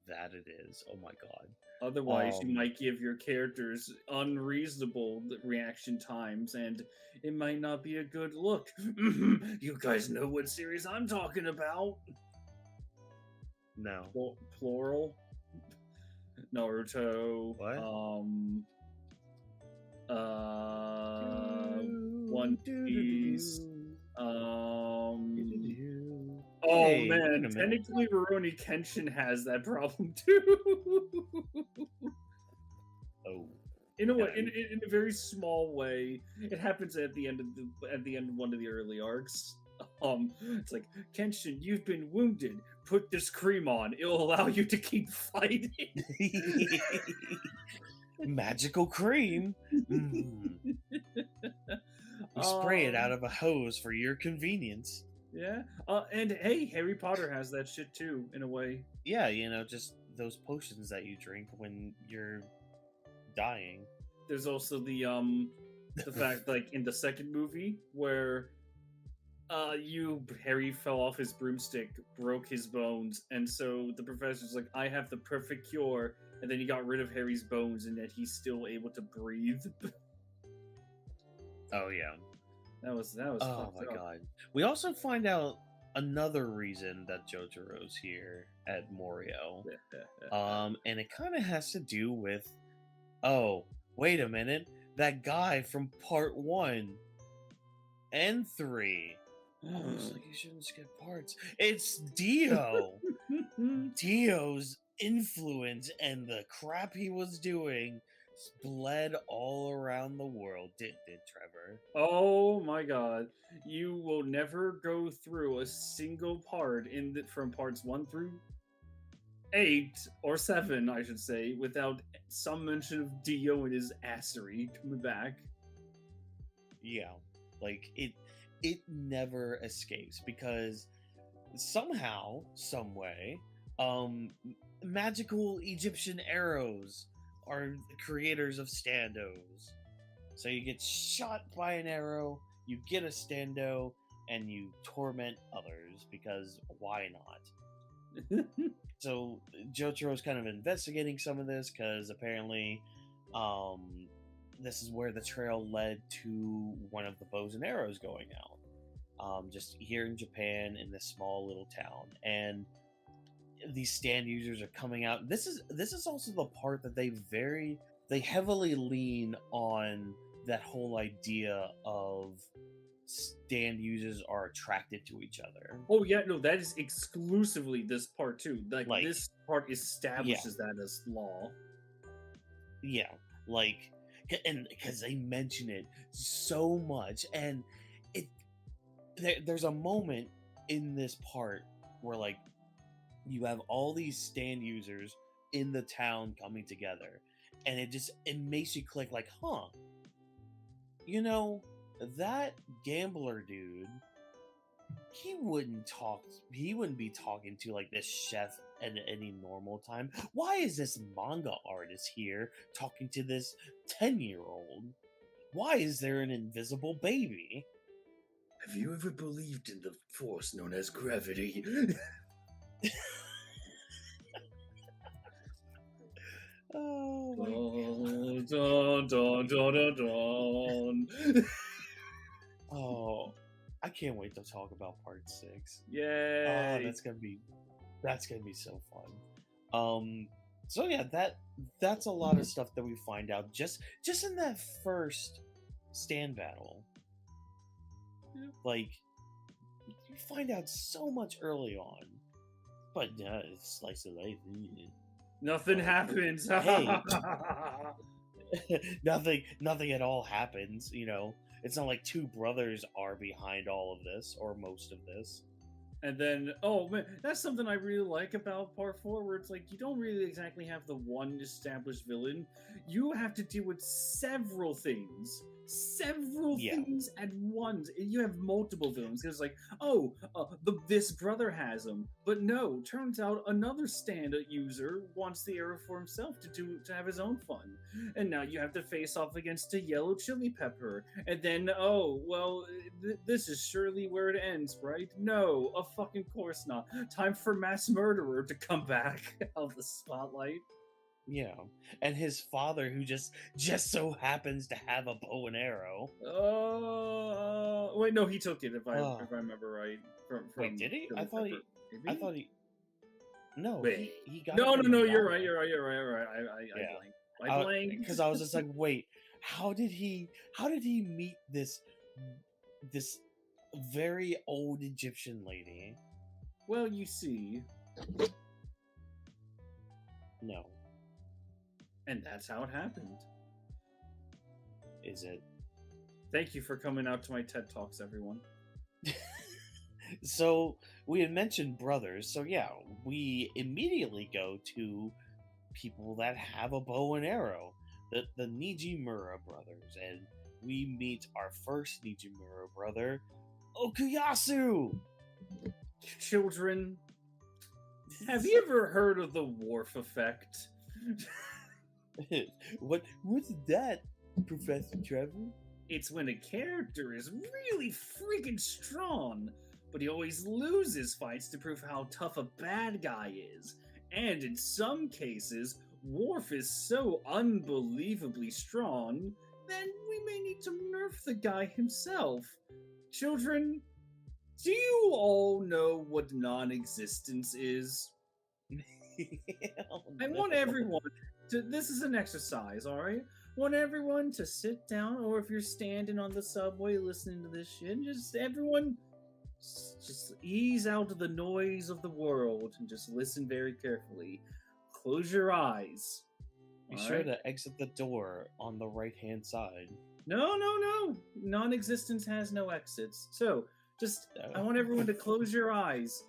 Speaker 2: That it is. Oh my god.
Speaker 1: Otherwise, you might give your characters unreasonable reaction times, and it might not be a good look. You guys know what series I'm talking about?
Speaker 2: No.
Speaker 1: Plural. Naruto.
Speaker 2: What?
Speaker 1: One Piece.
Speaker 2: Hey,
Speaker 1: man, technically Rurouni Kenshin has that problem too.
Speaker 2: Oh.
Speaker 1: In a way, in a very small way, it happens at the end of one of the early arcs. It's like, Kenshin, you've been wounded. Put this cream on. It'll allow you to keep fighting.
Speaker 2: Magical cream. You spray it out of a hose for your convenience.
Speaker 1: Yeah. And hey, Harry Potter has that shit too, in a way.
Speaker 2: Yeah, just those potions that you drink when you're dying.
Speaker 1: There's also the fact, like, in the second movie where Harry fell off his broomstick, broke his bones, and so the professor's like, I have the perfect cure, and then he got rid of Harry's bones, and yet he's still able to breathe.
Speaker 2: Oh yeah.
Speaker 1: That was
Speaker 2: Oh my god. We also find out another reason that JoJo's here at Morio. And it kind of has to do with, oh, wait a minute, that guy from part 1 and 3. Looks like you shouldn't skip parts. It's Dio. Dio's influence and the crap he was doing bled all around the world, didn't it, Trevor?
Speaker 1: Oh my god. You will never go through a single part from parts 1 through 8, or 7, I should say, without some mention of Dio and his assery coming back.
Speaker 2: Yeah. Like, it never escapes because somehow, some way, magical Egyptian arrows are the creators of standos. So you get shot by an arrow, you get a stando, and you torment others because why not? So Jotaro's kind of investigating some of this because apparently this is where the trail led to one of the bows and arrows going out. Just here in Japan in this small little town. And these stand users are coming out. This is also the part that they heavily lean on that whole idea of stand users are attracted to each other.
Speaker 1: Oh yeah, no, that is exclusively this part too. Like this part establishes that as law.
Speaker 2: Yeah, like and because they mention it so much, and there's a moment in this part where like you have all these stand users in the town coming together, and it makes you click like, huh, you know, that gambler dude, he wouldn't be talking to like this chef at any normal time. Why is this manga artist here talking to this 10-year-old? Why is there an invisible baby?
Speaker 1: Have you ever believed in the force known as gravity?
Speaker 2: Oh,
Speaker 1: Dun, dun, dun, dun, dun.
Speaker 2: oh, I can't wait to talk about part 6.
Speaker 1: Yay!
Speaker 2: Oh, that's gonna be so fun. So yeah, that's a lot of stuff that we find out just in that first stand battle.
Speaker 1: Yeah.
Speaker 2: Like, you find out so much early on, but it's slice of life.
Speaker 1: Nothing happens.
Speaker 2: Hey. nothing at all happens. You know, it's not like two brothers are behind all of this or most of this.
Speaker 1: And then, oh man, that's something I really like about part 4, where it's like you don't really exactly have the one established villain. You have to deal with several things at once. And you have multiple villains. It's like, this brother has him, but no, turns out another stand-up user wants the arrow for himself to have his own fun. And now you have to face off against a yellow chili pepper. And then, this is surely where it ends, right? No, of fucking course not. Time for mass murderer to come back out of the spotlight.
Speaker 2: Yeah, and his father, who just so happens to have a bow and arrow.
Speaker 1: Wait, no, he took it. If I remember right.
Speaker 2: Wait, did he? I thought he. No,
Speaker 1: wait.
Speaker 2: He got.
Speaker 1: No. You're right. I blanked.
Speaker 2: Because I was just like, wait, how did he meet this very old Egyptian lady?
Speaker 1: Well, you see.
Speaker 2: No.
Speaker 1: And that's how it happened.
Speaker 2: Is it?
Speaker 1: Thank you for coming out to my TED Talks, everyone.
Speaker 2: So, we had mentioned brothers, so yeah, we immediately go to people that have a bow and arrow. The Nijimura brothers, and we meet our first Nijimura brother, Okuyasu!
Speaker 1: Children, have you ever heard of the Worf effect?
Speaker 2: What's that, Professor Trevor?
Speaker 1: It's when a character is really freaking strong, but he always loses fights to prove how tough a bad guy is. And in some cases, Worf is so unbelievably strong that we may need to nerf the guy himself. Children, do you all know what non-existence is? I want everyone to, this is an exercise, alright? I want everyone to sit down, or if you're standing on the subway listening to this shit, just everyone just ease out of the noise of the world and just listen very carefully. Close your eyes.
Speaker 2: Be sure to exit the door on the right-hand side.
Speaker 1: No. Non-existence has no exits. So, I want everyone to close your eyes.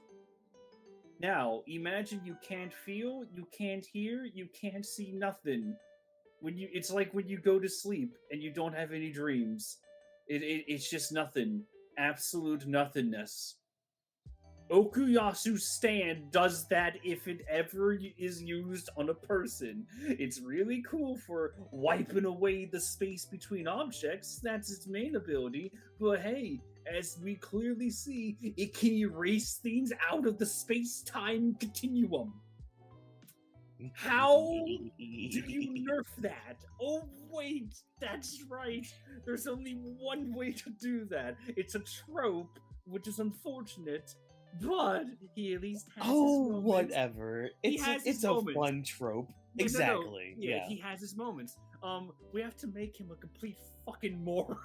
Speaker 1: Now, imagine you can't feel, you can't hear, you can't see nothing. It's like when you go to sleep and you don't have any dreams. It's just nothing. Absolute nothingness. Okuyasu's stand does that if it ever is used on a person. It's really cool for wiping away the space between objects. That's its main ability. But hey, as we clearly see, it can erase things out of the space-time continuum. How do you nerf that? Oh wait, that's right. There's only one way to do that. It's a trope, which is unfortunate, but he at least has his moments.
Speaker 2: Whatever. It's a fun trope. Exactly.
Speaker 1: No. Yeah, he has his moments. We have to make him a complete fucking moron.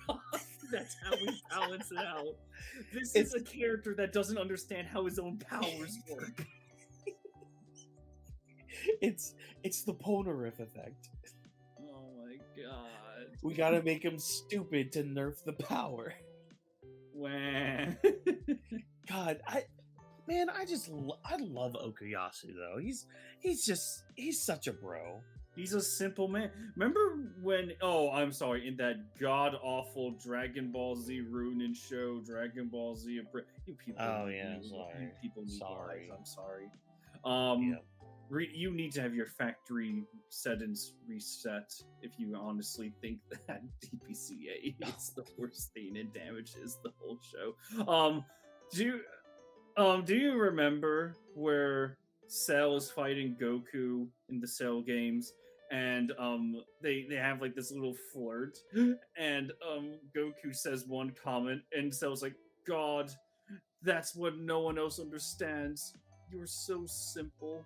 Speaker 1: That's how we balance it out. This is a character that doesn't understand how his own powers work.
Speaker 2: It's the Polnareff effect.
Speaker 1: Oh my god.
Speaker 2: We gotta make him stupid to nerf the power.
Speaker 1: Wah.
Speaker 2: God, I love Okuyasu though. He's such a bro.
Speaker 1: He's a simple man. Remember when? Oh, I'm sorry. In that god awful Dragon Ball Z Runin show, Dragon Ball Z. You people.
Speaker 2: Oh yeah,
Speaker 1: you
Speaker 2: sorry.
Speaker 1: people need
Speaker 2: Sorry.
Speaker 1: lives. I'm sorry.
Speaker 2: Yeah.
Speaker 1: You need to have your factory settings reset if you honestly think that DPCA is the worst thing and damages the whole show. Do you remember where Cell is fighting Goku in the Cell games, and they have like this little flirt, and Goku says one comment, and Cell's like, "God, that's what no one else understands. You're so simple."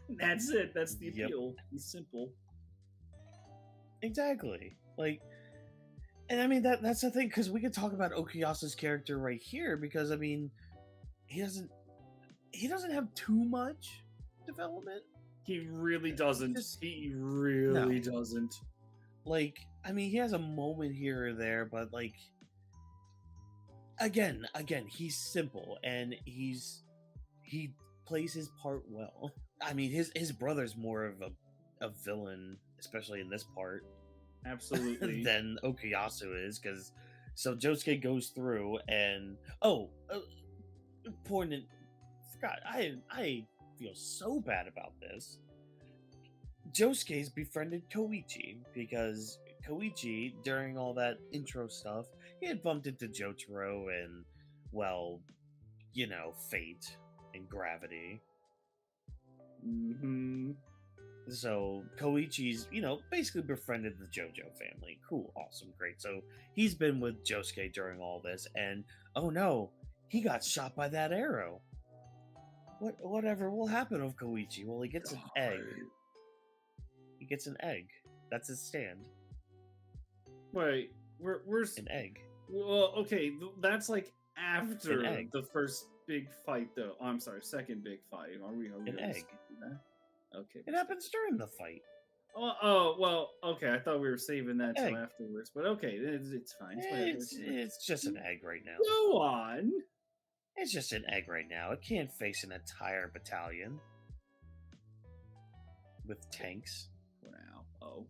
Speaker 1: That's it. That's the appeal. He's simple.
Speaker 2: Exactly. Like, and I mean that's the thing, because we could talk about Okuyasu's character right here, because I mean he doesn't have too much development.
Speaker 1: He really doesn't. Doesn't.
Speaker 2: Like, I mean, he has a moment here or there, but like, again, he's simple and he plays his part well. I mean, his brother's more of a villain, especially in this part.
Speaker 1: Absolutely.
Speaker 2: Than Okuyasu is, because so Josuke goes through and important. Forgot. I feel so bad about this. Josuke's befriended Koichi because Koichi, during all that intro stuff, he had bumped into Jotaro and, well, you know, fate and gravity.
Speaker 1: Mm-hmm.
Speaker 2: So Koichi's, you know, basically befriended the JoJo family. Cool, awesome, great. So he's been with Josuke during all this, and oh no, he got shot by that arrow. Whatever will happen of Koichi? Well, he gets an egg. He gets an egg. That's his stand.
Speaker 1: Wait, where's
Speaker 2: an egg?
Speaker 1: Well, okay, that's like after the first big fight, though. Oh, I'm sorry, second big fight. Are we
Speaker 2: an egg?
Speaker 1: Okay.
Speaker 2: It happens during the fight.
Speaker 1: Oh, well, okay. I thought we were saving that till afterwards, but okay, it's fine.
Speaker 2: It's just an egg right now.
Speaker 1: Go on.
Speaker 2: It's just an egg right now. It can't face an entire battalion with tanks.
Speaker 1: Wow. Oh.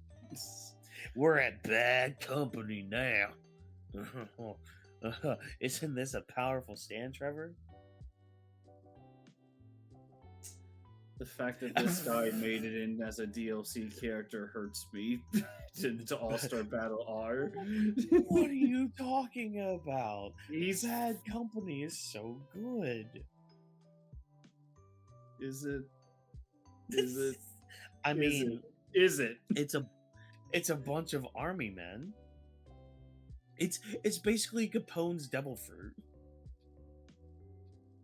Speaker 2: We're at bad company now. Isn't this a powerful stand, Trevor?
Speaker 1: The fact that this guy made it in as a DLC character hurts me. to All-Star Battle R.
Speaker 2: What are you talking about? Bad Company is so good.
Speaker 1: Is it? Is it?
Speaker 2: I mean,
Speaker 1: is it?
Speaker 2: It's a bunch of army men. It's basically Capone's Devil Fruit.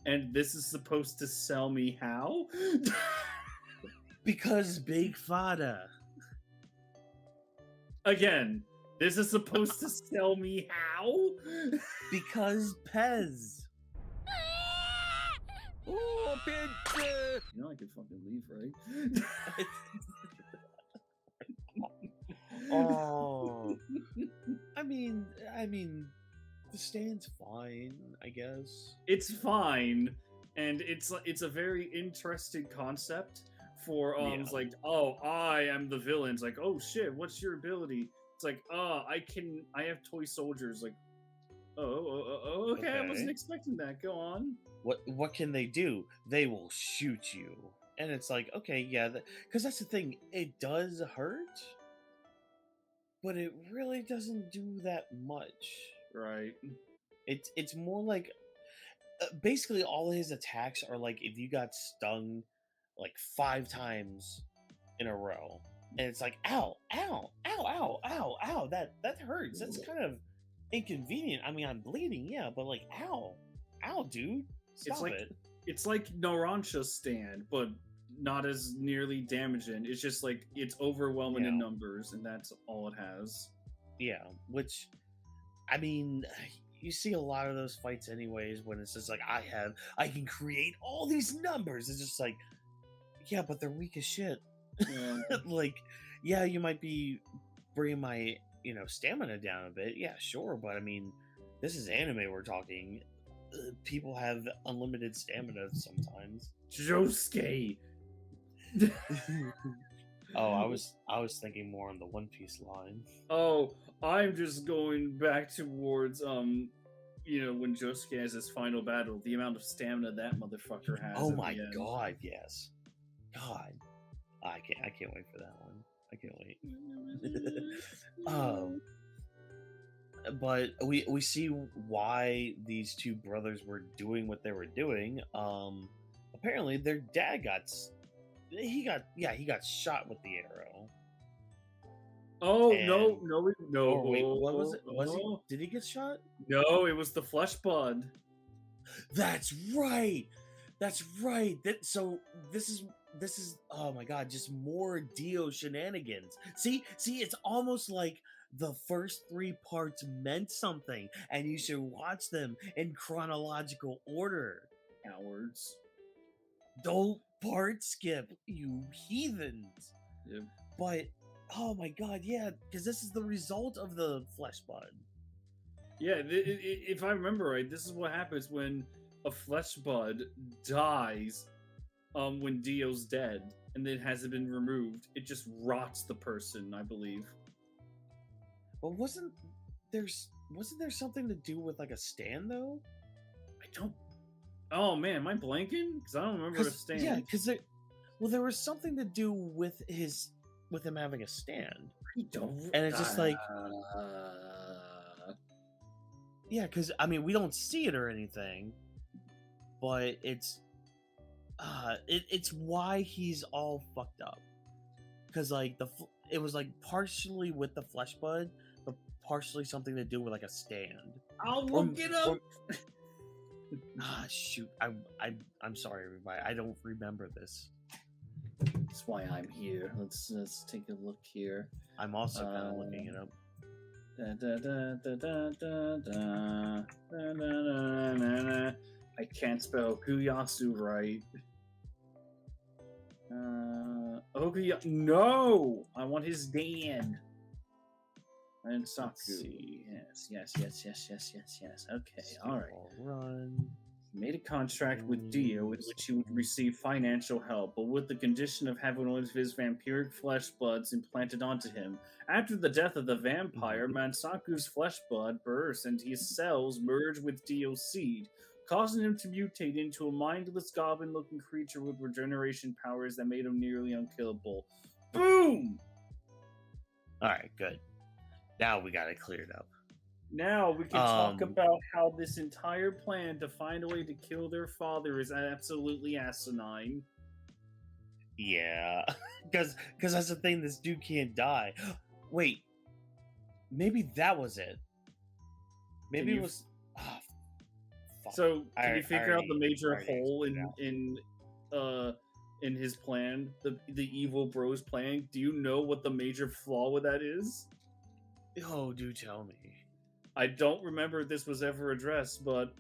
Speaker 1: And this is supposed to sell me how?
Speaker 2: Because Big Fada.
Speaker 1: Again, this is supposed to sell me how?
Speaker 2: Because Pez.
Speaker 1: Oh, bitch! You know I could fucking leave, right?
Speaker 2: Oh. I mean, the stand's fine, I guess.
Speaker 1: It's fine, and it's a very interesting concept for like, oh, I am the villain. It's like, oh shit, what's your ability? It's like, I have toy soldiers. Like, okay, I wasn't expecting that. Go on.
Speaker 2: What can they do? They will shoot you, and it's like, okay, yeah, because that's the thing. It does hurt, but it really doesn't do that much.
Speaker 1: Right.
Speaker 2: It's more like basically all his attacks are like if you got stung like 5 times in a row, and it's like ow, ow, ow, ow, ow, ow. That hurts. That's kind of inconvenient. I mean, I'm bleeding, yeah, but like ow, dude, stop it.
Speaker 1: It's like Narancia's stand, but not as nearly damaging. It's just like it's overwhelming in numbers, and that's all it has.
Speaker 2: Yeah, which. I mean, you see a lot of those fights anyways when it's just like, I can create all these numbers. It's just like, yeah, but they're weak as shit.
Speaker 1: Yeah.
Speaker 2: Like, yeah, you might be bringing my stamina down a bit. Yeah, sure, but I mean, this is anime. We're talking. People have unlimited stamina sometimes.
Speaker 1: Josuke.
Speaker 2: Oh, I was thinking more on the One Piece line.
Speaker 1: Oh, I'm just going back towards when Josuke has his final battle, the amount of stamina that motherfucker has.
Speaker 2: Oh my god, yes. God. I can't wait for that one. I can't wait. But we see why these two brothers were doing what they were doing. Apparently their dad got shot with the arrow.
Speaker 1: Oh,
Speaker 2: And-
Speaker 1: no.
Speaker 2: Oh, wait, what was it? Did he get shot?
Speaker 1: No, it was the flesh bud.
Speaker 2: That's right. So this is oh my god, just more Dio shenanigans. See, it's almost like the first 3 parts meant something, and you should watch them in chronological order.
Speaker 1: Cowards.
Speaker 2: Don't part skip, you heathens.
Speaker 1: Yep.
Speaker 2: But oh my god, yeah, because this is the result of the flesh bud.
Speaker 1: Yeah, if I remember right, this is what happens when a flesh bud dies when Dio's dead and it hasn't been removed. It just rots the person, I believe.
Speaker 2: But wasn't there something to do with like a stand though?
Speaker 1: I don't. Oh man, am I blanking? Because I don't remember a stand.
Speaker 2: Yeah, because there was something to do with him having a stand.
Speaker 1: I don't.
Speaker 2: And it's just like, yeah, because I mean we don't see it or anything, but it's why he's all fucked up. Because like it was like partially with the flesh bud, but partially something to do with like a stand.
Speaker 1: I'll look it up.
Speaker 2: Shoot, I'm sorry, everybody. I don't remember this.
Speaker 1: That's why I'm here. Let's take a look here.
Speaker 2: I'm also kind of looking it up.
Speaker 1: I can't spell Okuyasu right. Okuyasu. No, I want his Dan. And Saku. Yes. Okay, all right.
Speaker 2: Run.
Speaker 1: He made a contract with Dio in which he would receive financial help, but with the condition of having one of his vampiric flesh buds implanted onto him. After the death of the vampire, Mansaku's flesh bud bursts and his cells merge with Dio's seed, causing him to mutate into a mindless goblin-looking creature with regeneration powers that made him nearly unkillable. Boom!
Speaker 2: Alright, good. Now we got it cleared up.
Speaker 1: Now we can talk about how this entire plan to find a way to kill their father is absolutely asinine.
Speaker 2: Yeah, because that's the thing. This dude can't die. Wait, maybe that was it. Maybe it was. Oh, fuck.
Speaker 1: So can you figure out the major hole in his plan, the evil bro's plan? Do you know what the major flaw with that is?
Speaker 2: Oh, do tell me.
Speaker 1: I don't remember if this was ever addressed, but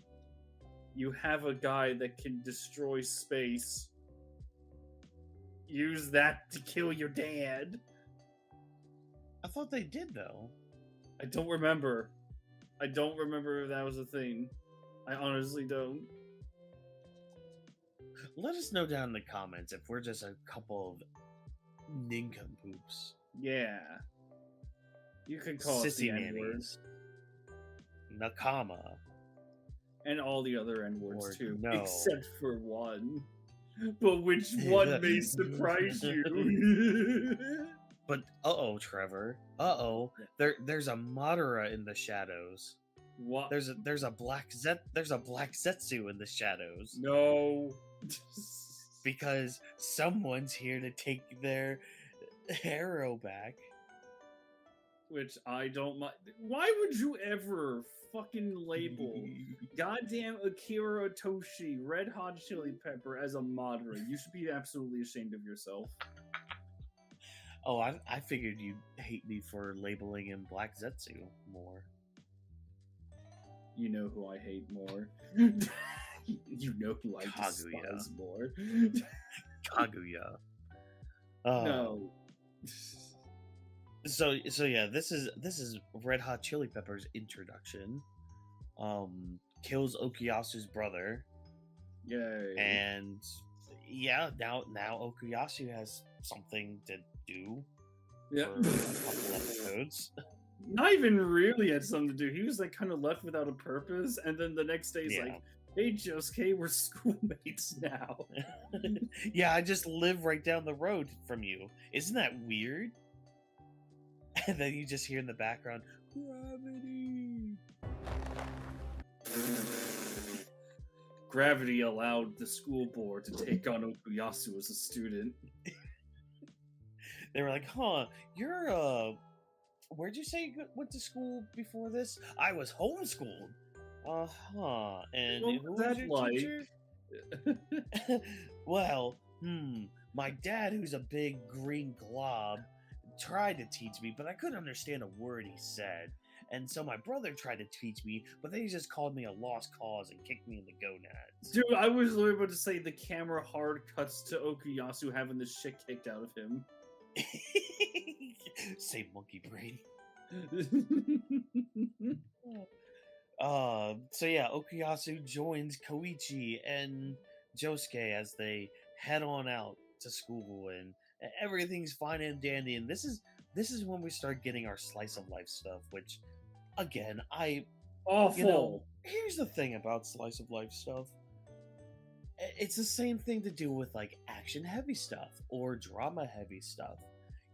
Speaker 1: you have a guy that can destroy space. Use that to kill your dad.
Speaker 2: I thought they did, though.
Speaker 1: I don't remember. I don't remember if that was a thing. I honestly don't.
Speaker 2: Let us know down in the comments if we're just a couple of nincompoops.
Speaker 1: Yeah. You can call us the N-words.
Speaker 2: Nakama.
Speaker 1: And all the other N-words, too.
Speaker 2: No.
Speaker 1: Except for one. But which one may surprise you?
Speaker 2: But Trevor. There's a Madara in the shadows.
Speaker 1: What?
Speaker 2: There's a black Zetsu in the shadows.
Speaker 1: No.
Speaker 2: Because someone's here to take their arrow back.
Speaker 1: Which I don't mind. Why would you ever fucking label goddamn Akira Otoshi, Red Hot Chili Pepper as a Madara? You should be absolutely ashamed of yourself.
Speaker 2: Oh, I figured you'd hate me for labeling him Black Zetsu more.
Speaker 1: You know who I hate more. You know who I despise more.
Speaker 2: Kaguya.
Speaker 1: No.
Speaker 2: So yeah, this is Red Hot Chili Peppers introduction. Kills Okuyasu's brother,
Speaker 1: Yay.
Speaker 2: and yeah, now Okuyasu has something to do
Speaker 1: Yeah.
Speaker 2: for a couple episodes.
Speaker 1: Not even really had something to do. He was like kind of left without a purpose, and then the next day he's
Speaker 2: Yeah.
Speaker 1: like, "Hey, Josuke, we're schoolmates now."
Speaker 2: Yeah, I just live right down the road from you. Isn't that weird? And then you just hear in the background, gravity.
Speaker 1: Gravity allowed the school board to take on Okuyasu as a student.
Speaker 2: They were like, "Huh, you're where'd you say you went to school before this?" "I was homeschooled." "Uh-huh. And
Speaker 1: What
Speaker 2: who
Speaker 1: was
Speaker 2: was
Speaker 1: that
Speaker 2: your
Speaker 1: like?
Speaker 2: teacher?" Well, my dad, who's a big green glob, tried to teach me, but I couldn't understand a word he said. And so my brother tried to teach me, but then he just called me a lost cause and kicked me in the gonads.
Speaker 1: Dude, I was literally about to say the camera hard cuts to Okuyasu having the shit kicked out of him.
Speaker 2: Say monkey brain. So yeah, Okuyasu joins Koichi and Josuke as they head on out to school, and everything's fine and dandy. And this is when we start getting our slice of life stuff, which, again,
Speaker 1: Awful.
Speaker 2: here's the thing about slice of life stuff. It's the same thing to do with like action heavy stuff or drama heavy stuff.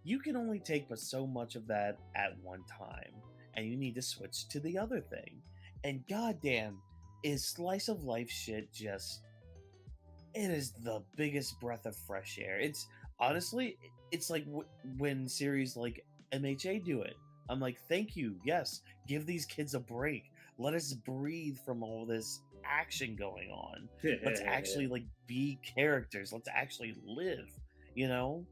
Speaker 2: You can only take but so much of that at one time, and you need to switch to the other thing. And goddamn, is slice of life shit just, it is the biggest breath of fresh air. It's honestly, it's like when series like MHA do it. I'm like, thank you. Yes, give these kids a break. Let us breathe from all this action going on. Let's actually like be characters. Let's actually live. You know.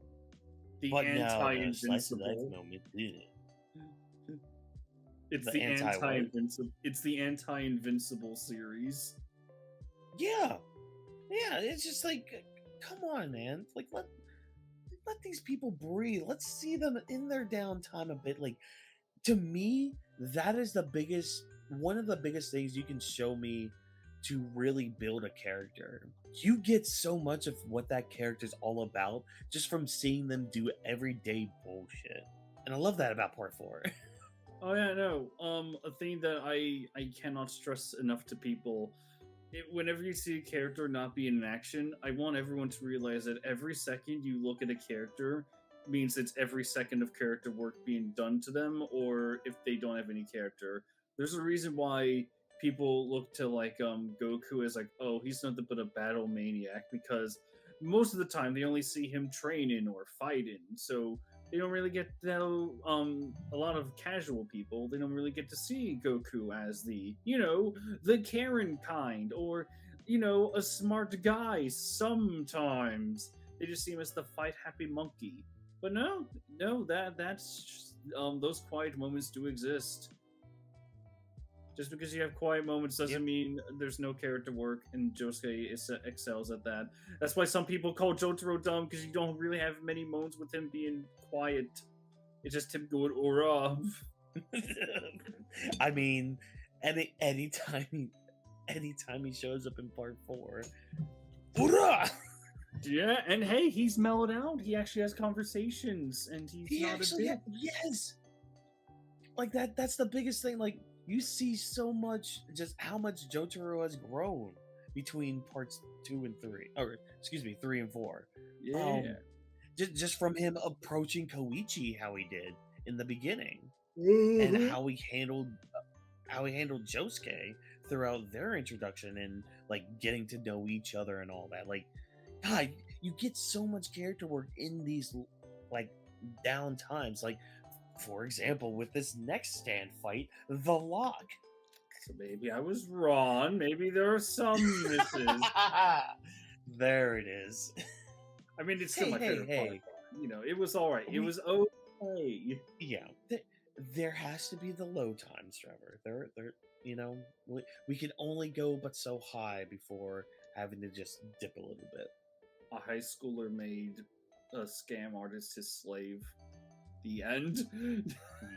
Speaker 1: The
Speaker 2: But no, the slice of life
Speaker 1: anti-invincible.
Speaker 2: moment. Ugh.
Speaker 1: It's
Speaker 2: The
Speaker 1: the
Speaker 2: anti-what?
Speaker 1: anti-invincible. It's the anti-invincible series.
Speaker 2: Yeah, yeah. It's just like, come on, man. Like let these people breathe. Let's see them in their downtime a bit. Like, to me, that is one of the biggest things you can show me to really build a character. You get so much of what that character's all about just from seeing them do everyday bullshit. And I love that about part 4.
Speaker 1: Oh yeah, no. A thing that I cannot stress enough to people. Whenever you see a character not be in action, I want everyone to realize that every second you look at a character means it's every second of character work being done to them, or if they don't have any character. There's a reason why people look to like Goku as like, oh, he's nothing but a battle maniac, because most of the time they only see him training or fighting, so they don't really get to know a lot of casual people. They don't really get to see Goku as the Karen kind, or a smart guy. Sometimes they just see him as the fight happy monkey. But no, that's those quiet moments do exist. Just because you have quiet moments doesn't mean there's no character work, and Josuke excels at that. That's why some people call Jotaro dumb, because you don't really have many moments with him being quiet. It's just him going "Ora."
Speaker 2: I mean, anytime he shows up in part 4, Ura!
Speaker 1: Yeah, and hey, he's mellowed out. He actually has conversations, and he's not a dick.
Speaker 2: Yes, like that's the biggest thing. Like, you see so much, just how much Jotaro has grown between parts 2 and 3, or excuse me, 3 and 4.
Speaker 1: Yeah.
Speaker 2: Just from him approaching Koichi how he did in the beginning,
Speaker 1: Mm-hmm.
Speaker 2: and how he handled Josuke throughout their introduction, and like getting to know each other and all that. Like, God, you get so much character work in these like down times. Like, for example, with this next stand fight, the lock.
Speaker 1: So maybe I was wrong. Maybe there are some misses.
Speaker 2: There it is.
Speaker 1: I mean, it's still my favorite part. It was all right. It was okay.
Speaker 2: Yeah, there has to be the low times, Trevor. There, we can only go but so high before having to just dip a little bit.
Speaker 1: A high schooler made a scam artist his slave. The end.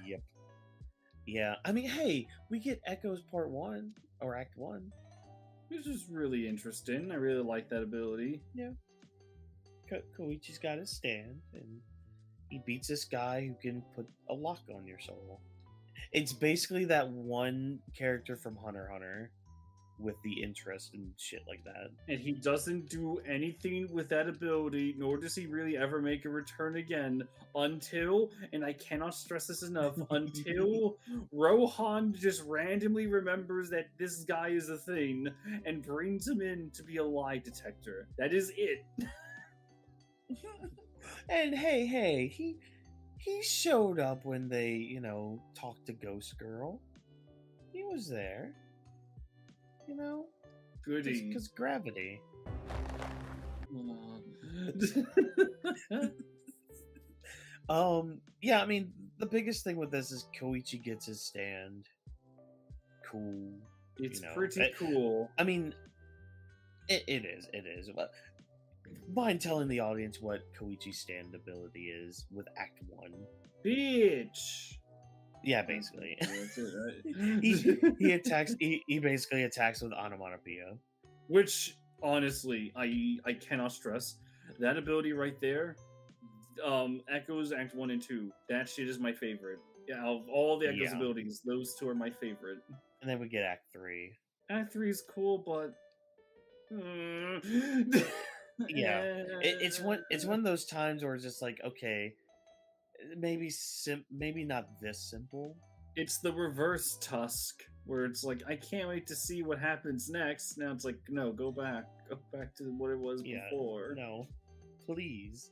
Speaker 2: Yep. Yeah, I mean, hey, we get Echoes Part 1 or Act 1.
Speaker 1: This is really interesting. I really like that ability.
Speaker 2: Yeah. Koichi's got his stand, and he beats this guy who can put a lock on your soul. It's basically that one character from Hunter x Hunter with the interest and shit like that.
Speaker 1: And he doesn't do anything with that ability, nor does he really ever make a return again until, and I cannot stress this enough, until Rohan just randomly remembers that this guy is a thing and brings him in to be a lie detector. That is it.
Speaker 2: And hey, he showed up when they, talked to Ghost Girl. He was there.
Speaker 1: Goody.
Speaker 2: Because gravity. Yeah, I mean, the biggest thing with this is Koichi gets his stand. Cool.
Speaker 1: It's pretty cool.
Speaker 2: I mean, it is. But mind telling the audience what Koichi's stand ability is with Act 1?
Speaker 1: Bitch!
Speaker 2: Yeah, basically.
Speaker 1: That's it, right?
Speaker 2: he attacks. He basically attacks with onomatopoeia.
Speaker 1: Which, honestly, I cannot stress that ability right there. Echoes Act 1 and 2. That shit is my favorite. Yeah, of all the Echoes abilities, those two are my favorite.
Speaker 2: And then we get Act 3.
Speaker 1: Act 3 is cool, but
Speaker 2: yeah, it's one of those times where it's just like, okay, maybe not this simple.
Speaker 1: It's the reverse Tusk, where it's like, I can't wait to see what happens next. Now it's like, no, go back to what it was before.
Speaker 2: No, please.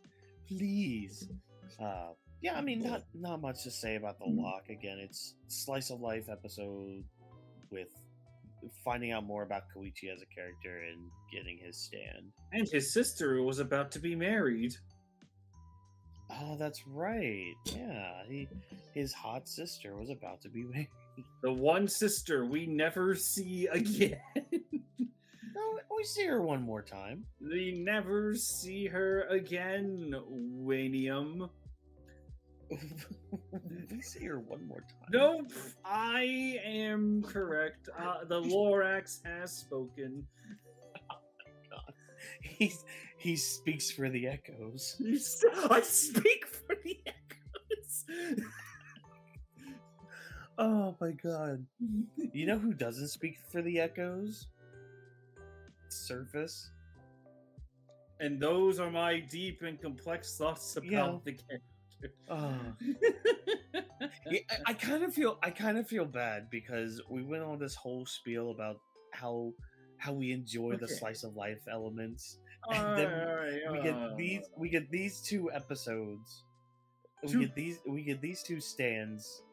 Speaker 2: Yeah, I mean, not much to say about the lock. Again, it's slice of life episode with finding out more about Koichi as a character and getting his stand.
Speaker 1: And his sister was about to be married.
Speaker 2: Oh, that's right. Yeah, his hot sister was about to be married.
Speaker 1: The one sister we never see again.
Speaker 2: No, we see her one more time.
Speaker 1: We never see her again, Wanium.
Speaker 2: We see her one more time.
Speaker 1: Nope, I am correct. The Lorax has spoken.
Speaker 2: Oh my god. He speaks for the echoes.
Speaker 1: I speak for the echoes.
Speaker 2: Oh my god. You know who doesn't speak for the echoes? Surface.
Speaker 1: And those are my deep and complex thoughts about the character.
Speaker 2: Yeah, I kind of feel bad because we went on this whole spiel about how we enjoy the slice of life elements, and then we get these two episodes. We get these two stands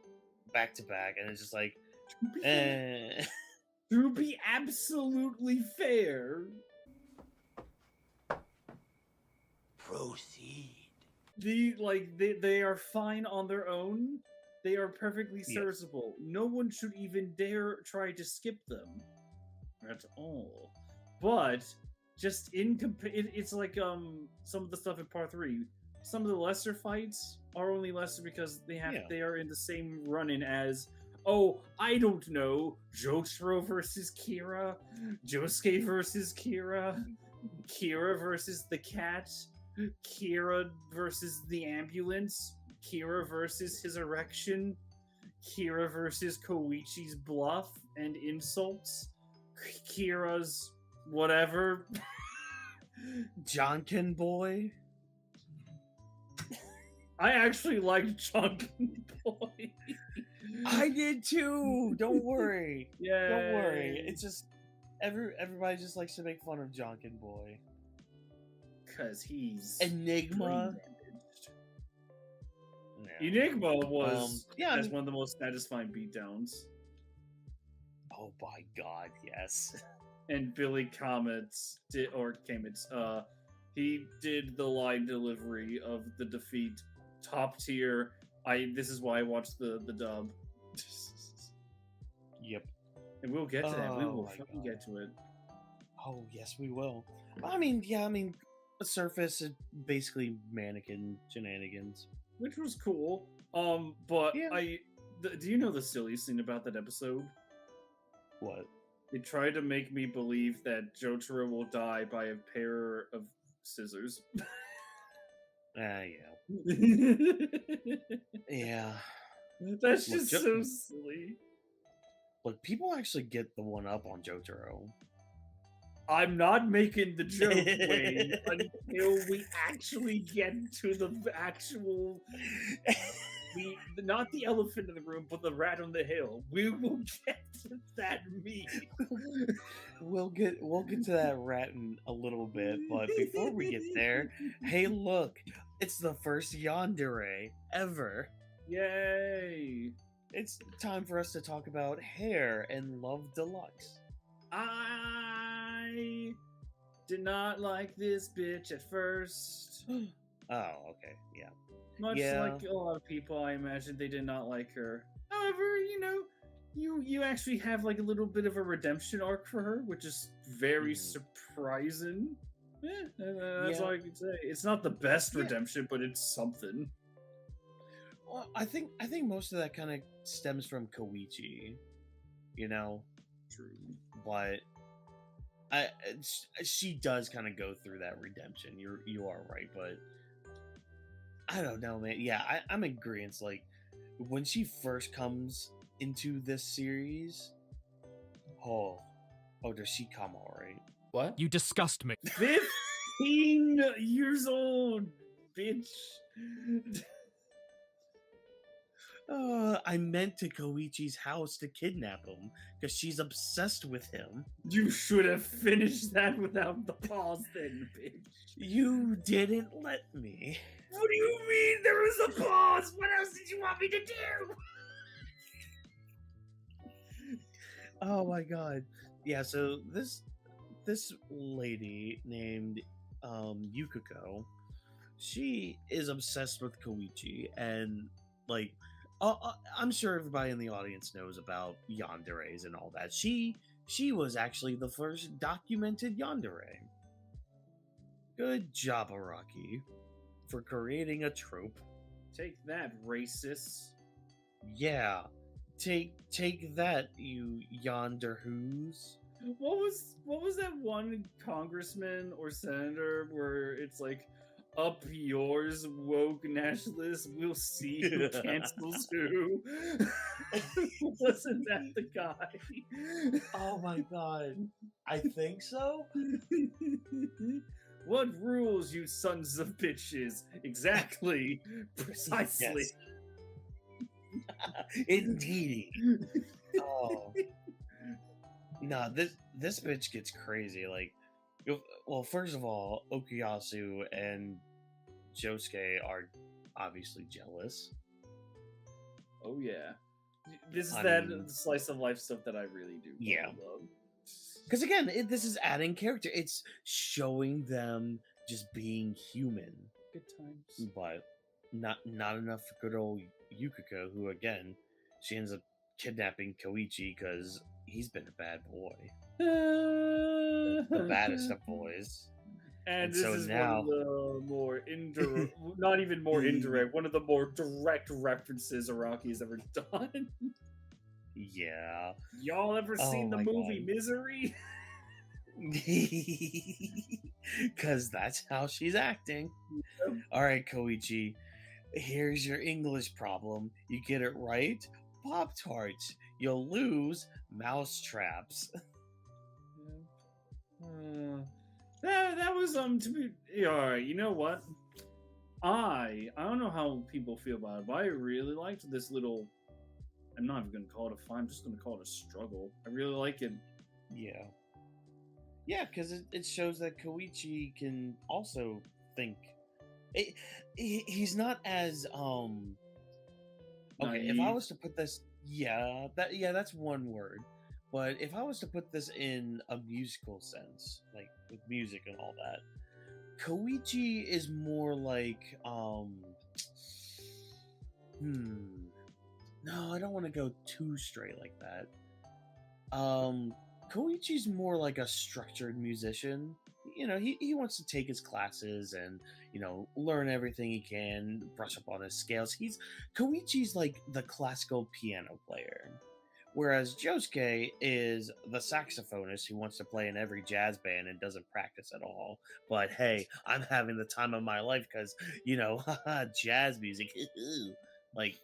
Speaker 2: back to back, and it's just like,
Speaker 1: to be absolutely fair,
Speaker 3: proceed.
Speaker 1: They are fine on their own. They are perfectly serviceable. No one should even dare try to skip them at all. But just it's like some of the stuff in Part 3. Some of the lesser fights are only lesser because they are in the same run-in as, oh, I don't know, Jotaro versus Kira, Josuke versus Kira, Kira versus the cat, Kira versus the ambulance, Kira versus his erection, Kira versus Koichi's bluff and insults, Kira's whatever.
Speaker 2: Janken Boy.
Speaker 1: I actually liked Janken Boy.
Speaker 2: I did too. Don't worry.
Speaker 1: Yeah.
Speaker 2: Don't worry. It's just everybody just likes to make fun of Janken Boy.
Speaker 1: Because he's
Speaker 2: Enigma.
Speaker 1: Yeah. Enigma was one of the most satisfying beatdowns.
Speaker 2: Oh my god, yes.
Speaker 1: And Billy he did the line delivery of the defeat, top tier. This is why I watched the dub.
Speaker 2: Yep.
Speaker 1: And we'll get to that. We will fucking get to it.
Speaker 2: Oh yes, we will. I mean, the surface is basically mannequin shenanigans.
Speaker 1: which was cool. But
Speaker 2: Yeah.
Speaker 1: do you know the silliest thing about that episode?
Speaker 2: What?
Speaker 1: They tried to make me believe that Jotaro will die by a pair of scissors.
Speaker 2: Yeah. Yeah.
Speaker 1: That's
Speaker 2: Look,
Speaker 1: just so silly.
Speaker 2: Look, people actually get the one up on Jotaro.
Speaker 1: I'm not making the joke, Wayne, until we actually get to the actual, not the elephant in the room, but the rat on the hill. We will get to that meme.
Speaker 2: We'll get to that rat in a little bit, but before we get there, hey, look, it's the first yandere ever.
Speaker 1: Yay!
Speaker 2: It's time for us to talk about Hair and Love Deluxe.
Speaker 1: I did not like this bitch at first.
Speaker 2: Oh, okay, yeah.
Speaker 1: Much like a lot of people, I imagine they did not like her. However, you actually have like a little bit of a redemption arc for her, which is very surprising. That's all I can say. It's not the best redemption, but it's something.
Speaker 2: Well, I think most of that kind of stems from Koichi,
Speaker 1: True.
Speaker 2: But she does kind of go through that redemption. You are right, but I don't know, man. Yeah, I'm in agreement. Like when she first comes into this series, does she come all right?
Speaker 1: What?
Speaker 3: You disgust me.
Speaker 1: 15 years old, bitch.
Speaker 2: I meant to Koichi's house to kidnap him because she's obsessed with him.
Speaker 1: You should have finished that without the pause then, bitch.
Speaker 2: You didn't let me.
Speaker 1: What do you mean there was a pause? What else did you want me to do?
Speaker 2: Oh my god. Yeah, so this lady named Yukako, she is obsessed with Koichi, and like I'm sure everybody in the audience knows about yanderes and all that. She was actually the first documented yandere. Good job, Araki, for creating a trope.
Speaker 1: Take that, racist.
Speaker 2: Yeah. Take that, you yonder who's.
Speaker 1: What was that one congressman or senator where it's like, up yours, woke nationalists, we'll see who cancels who? Wasn't that the guy?
Speaker 2: Oh my god. I think so?
Speaker 1: What rules, you sons of bitches? Exactly. Precisely.
Speaker 2: Yes. Indeed. Oh. Nah, this bitch gets crazy. Like, well, first of all, Okuyasu and Josuke are obviously jealous.
Speaker 1: Oh yeah, this is slice of life stuff that I really do.
Speaker 2: Yeah.
Speaker 1: Love.
Speaker 2: Because again, this is adding character. It's showing them just being human.
Speaker 1: Good times.
Speaker 2: But not enough for good old Yukako, who again, she ends up kidnapping Koichi because he's been a bad boy. The baddest of boys.
Speaker 1: And this
Speaker 2: so
Speaker 1: is
Speaker 2: now,
Speaker 1: one of the more indirect, not even more indirect, one of the more direct references Araki's ever done.
Speaker 2: Yeah.
Speaker 1: Y'all ever seen the movie
Speaker 2: God.
Speaker 1: Misery?
Speaker 2: Because that's how she's acting. Yep. Alright, Koichi. Here's your English problem. You get it right, Pop-Tarts. You'll lose, mouse traps.
Speaker 1: That was to be alright. You know what? I don't know how people feel about it, but I really liked this little. I'm not even gonna call it a fight. I'm just gonna call it a struggle. I really like it.
Speaker 2: Yeah. Yeah, because it shows that Koichi can also think. He's not as Okay, if I was to put this, that's one word. But if I was to put this in a musical sense, like with music and all that, Koichi is more like no, I don't want to go too straight like that. Koichi's more like a structured musician. he wants to take his classes and learn everything he can, brush up on his scales. Koichi's like the classical piano player, whereas Josuke is the saxophonist who wants to play in every jazz band and doesn't practice at all. But hey, I'm having the time of my life because jazz music. Like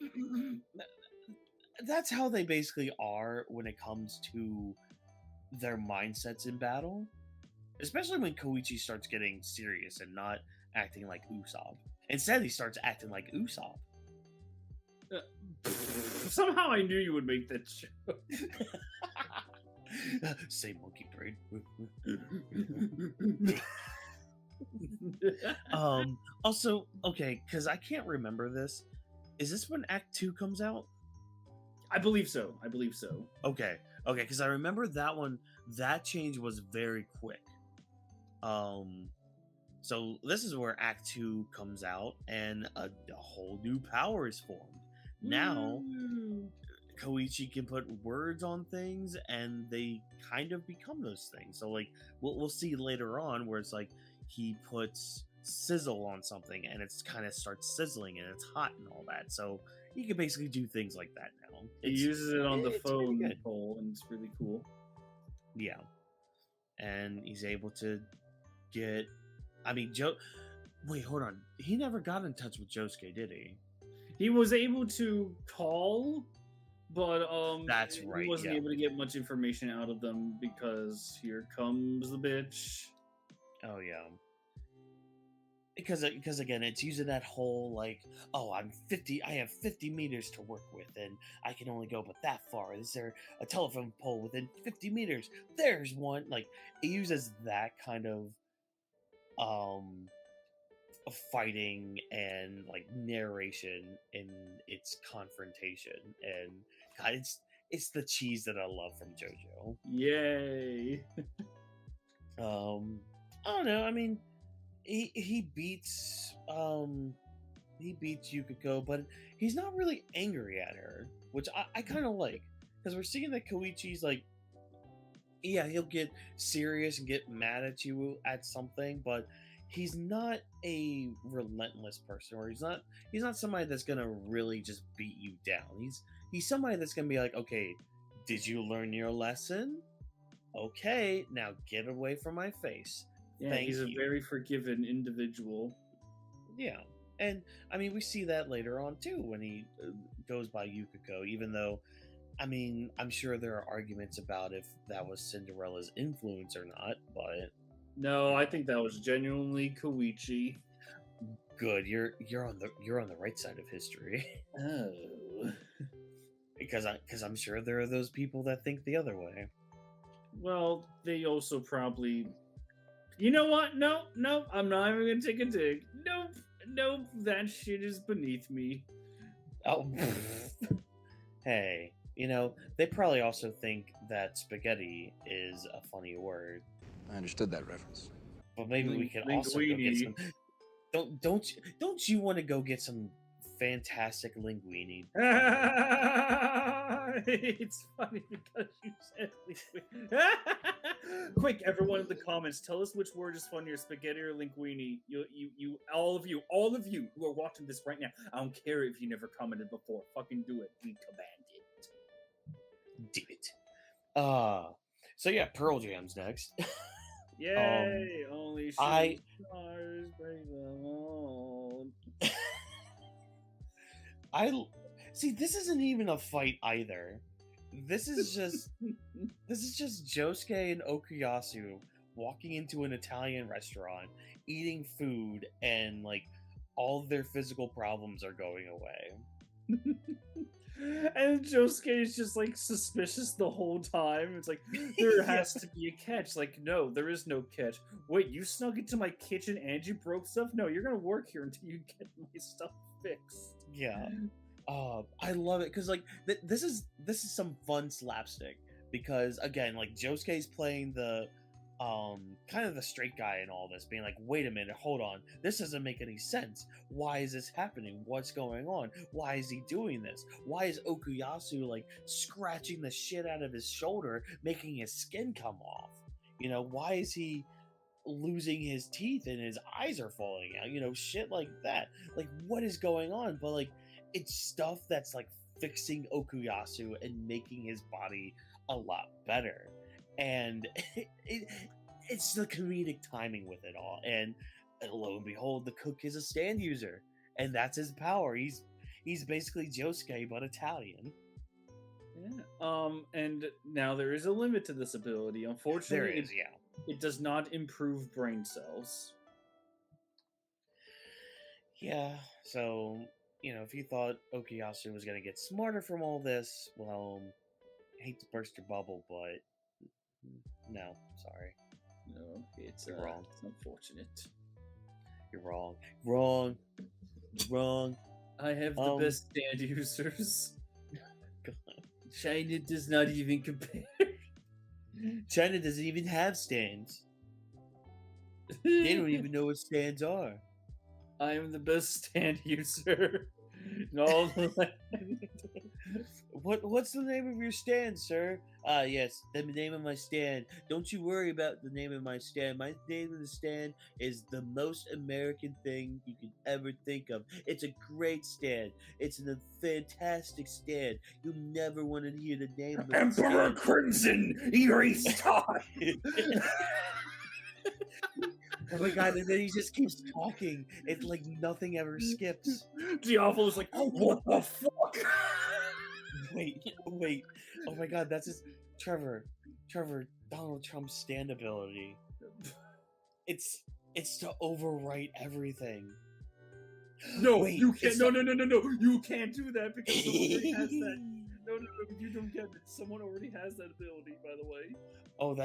Speaker 2: that's how they basically are when it comes to their mindsets in battle. Especially when Koichi starts getting serious and not acting like Usopp. Instead, he starts acting like Usopp.
Speaker 1: Somehow I knew you would make that joke.
Speaker 2: Say monkey brain. Also, okay, because I can't remember this. Is this when Act 2 comes out?
Speaker 1: I believe so.
Speaker 2: Okay, because I remember that one. That change was very quick. So this is where Act 2 comes out, and a whole new power is formed. Now, Koichi can put words on things, and they kind of become those things. So, like, we'll see later on where it's like he puts sizzle on something, and it's kind of starts sizzling, and it's hot and all that. So he can basically do things like that now.
Speaker 1: He uses it on the phone pole, and it's really cool.
Speaker 2: Yeah, and he's able to get. I mean, Wait, hold on. He never got in touch with Josuke, did he?
Speaker 1: He was able to call, but
Speaker 2: that's right.
Speaker 1: He wasn't able to get much information out of them because here comes the bitch.
Speaker 2: Oh yeah. Because again, it's using that whole like, oh, I have 50 meters to work with, and I can only go but that far. Is there a telephone pole within 50 meters? There's one. Like, it uses that kind of fighting and like narration in its confrontation, and God, it's the cheese that I love from JoJo.
Speaker 1: Yay.
Speaker 2: I don't know. I mean, he beats Yukako, but he's not really angry at her, which I kind of like, because we're seeing that Koichi's like, yeah, he'll get serious and get mad at you at something, but he's not a relentless person, or he's not somebody that's gonna really just beat you down. He's somebody that's gonna be like, okay, did you learn your lesson? Okay, now get away from my face.
Speaker 1: Yeah, he's a very forgiving individual.
Speaker 2: Yeah, and I mean, we see that later on too when he goes by Yukako, even though, I mean, I'm sure there are arguments about if that was Cinderella's influence or not, but
Speaker 1: no, I think that was genuinely Koichi.
Speaker 2: Good, you're on the right side of history.
Speaker 1: Oh,
Speaker 2: because I'm sure there are those people that think the other way.
Speaker 1: Well, they also probably. You know what? No, I'm not even gonna take a dig. Nope, that shit is beneath me.
Speaker 2: Oh, hey, they probably also think that spaghetti is a funny word.
Speaker 3: I understood that reference.
Speaker 2: But maybe we can also go get some. Don't you want to go get some fantastic linguine?
Speaker 1: It's funny because you said linguine. Quick, everyone in the comments, tell us which word is funnier, spaghetti or linguine. You, all of you who are watching this right now. I don't care if you never commented before. Fucking do it. We command it.
Speaker 2: Did it. So yeah, Pearl Jam's next.
Speaker 1: Yay! Only stars break the mold.
Speaker 2: See. This isn't even a fight either. This is just Josuke and Okuyasu walking into an Italian restaurant, eating food, and like all of their physical problems are going away.
Speaker 1: And Josuke is just like suspicious the whole time. It's like, there has to be a catch. Like, no, there is no catch. Wait, you snuck into my kitchen and you broke stuff? No, you're gonna work here until you get my stuff fixed.
Speaker 2: Yeah. I love it because like this is some fun slapstick, because again, like, Josuke's playing the kind of the straight guy in all this, being like, wait a minute, hold on, this doesn't make any sense. Why is this happening? What's going on? Why is he doing this? Why is Okuyasu like scratching the shit out of his shoulder, making his skin come off? Why is he losing his teeth and his eyes are falling out, shit like that. Like, what is going on? But like, it's stuff that's like fixing Okuyasu and making his body a lot better. And it's the comedic timing with it all. And lo and behold, the cook is a stand user, and that's his power. He's basically Josuke but Italian.
Speaker 1: Yeah. And now there is a limit to this ability. Unfortunately,
Speaker 2: There is,
Speaker 1: it does not improve brain cells.
Speaker 2: Yeah, so, if you thought Okuyasu was going to get smarter from all this, well, I hate to burst your bubble, but no, sorry.
Speaker 1: No, it's
Speaker 2: You're wrong.
Speaker 1: It's unfortunate.
Speaker 2: You're wrong. Wrong. Wrong.
Speaker 1: I have the best stand users.
Speaker 2: God.
Speaker 1: China does not even compare.
Speaker 2: China doesn't even have stands. They don't even know what stands are.
Speaker 1: I am the best stand user in all the land.
Speaker 2: What's the name of your stand, sir? Yes, the name of my stand. Don't you worry about the name of my stand. My name of the stand is the most American thing you could ever think of. It's a great stand. It's a fantastic stand. You'll never want to hear the name of
Speaker 1: Emperor Crimson Erase Time.
Speaker 2: Oh my god, and then he just keeps talking. It's like nothing ever skips.
Speaker 1: Diavolo is like, oh, what the fuck?
Speaker 2: Wait. Oh my god, that's his Trevor, Donald Trump's stand ability. It's to overwrite everything.
Speaker 1: No,
Speaker 2: Wait,
Speaker 1: you can't. No. You can't do that because someone already has that. No, you don't get it. Someone already has that ability, by the way.
Speaker 2: Oh,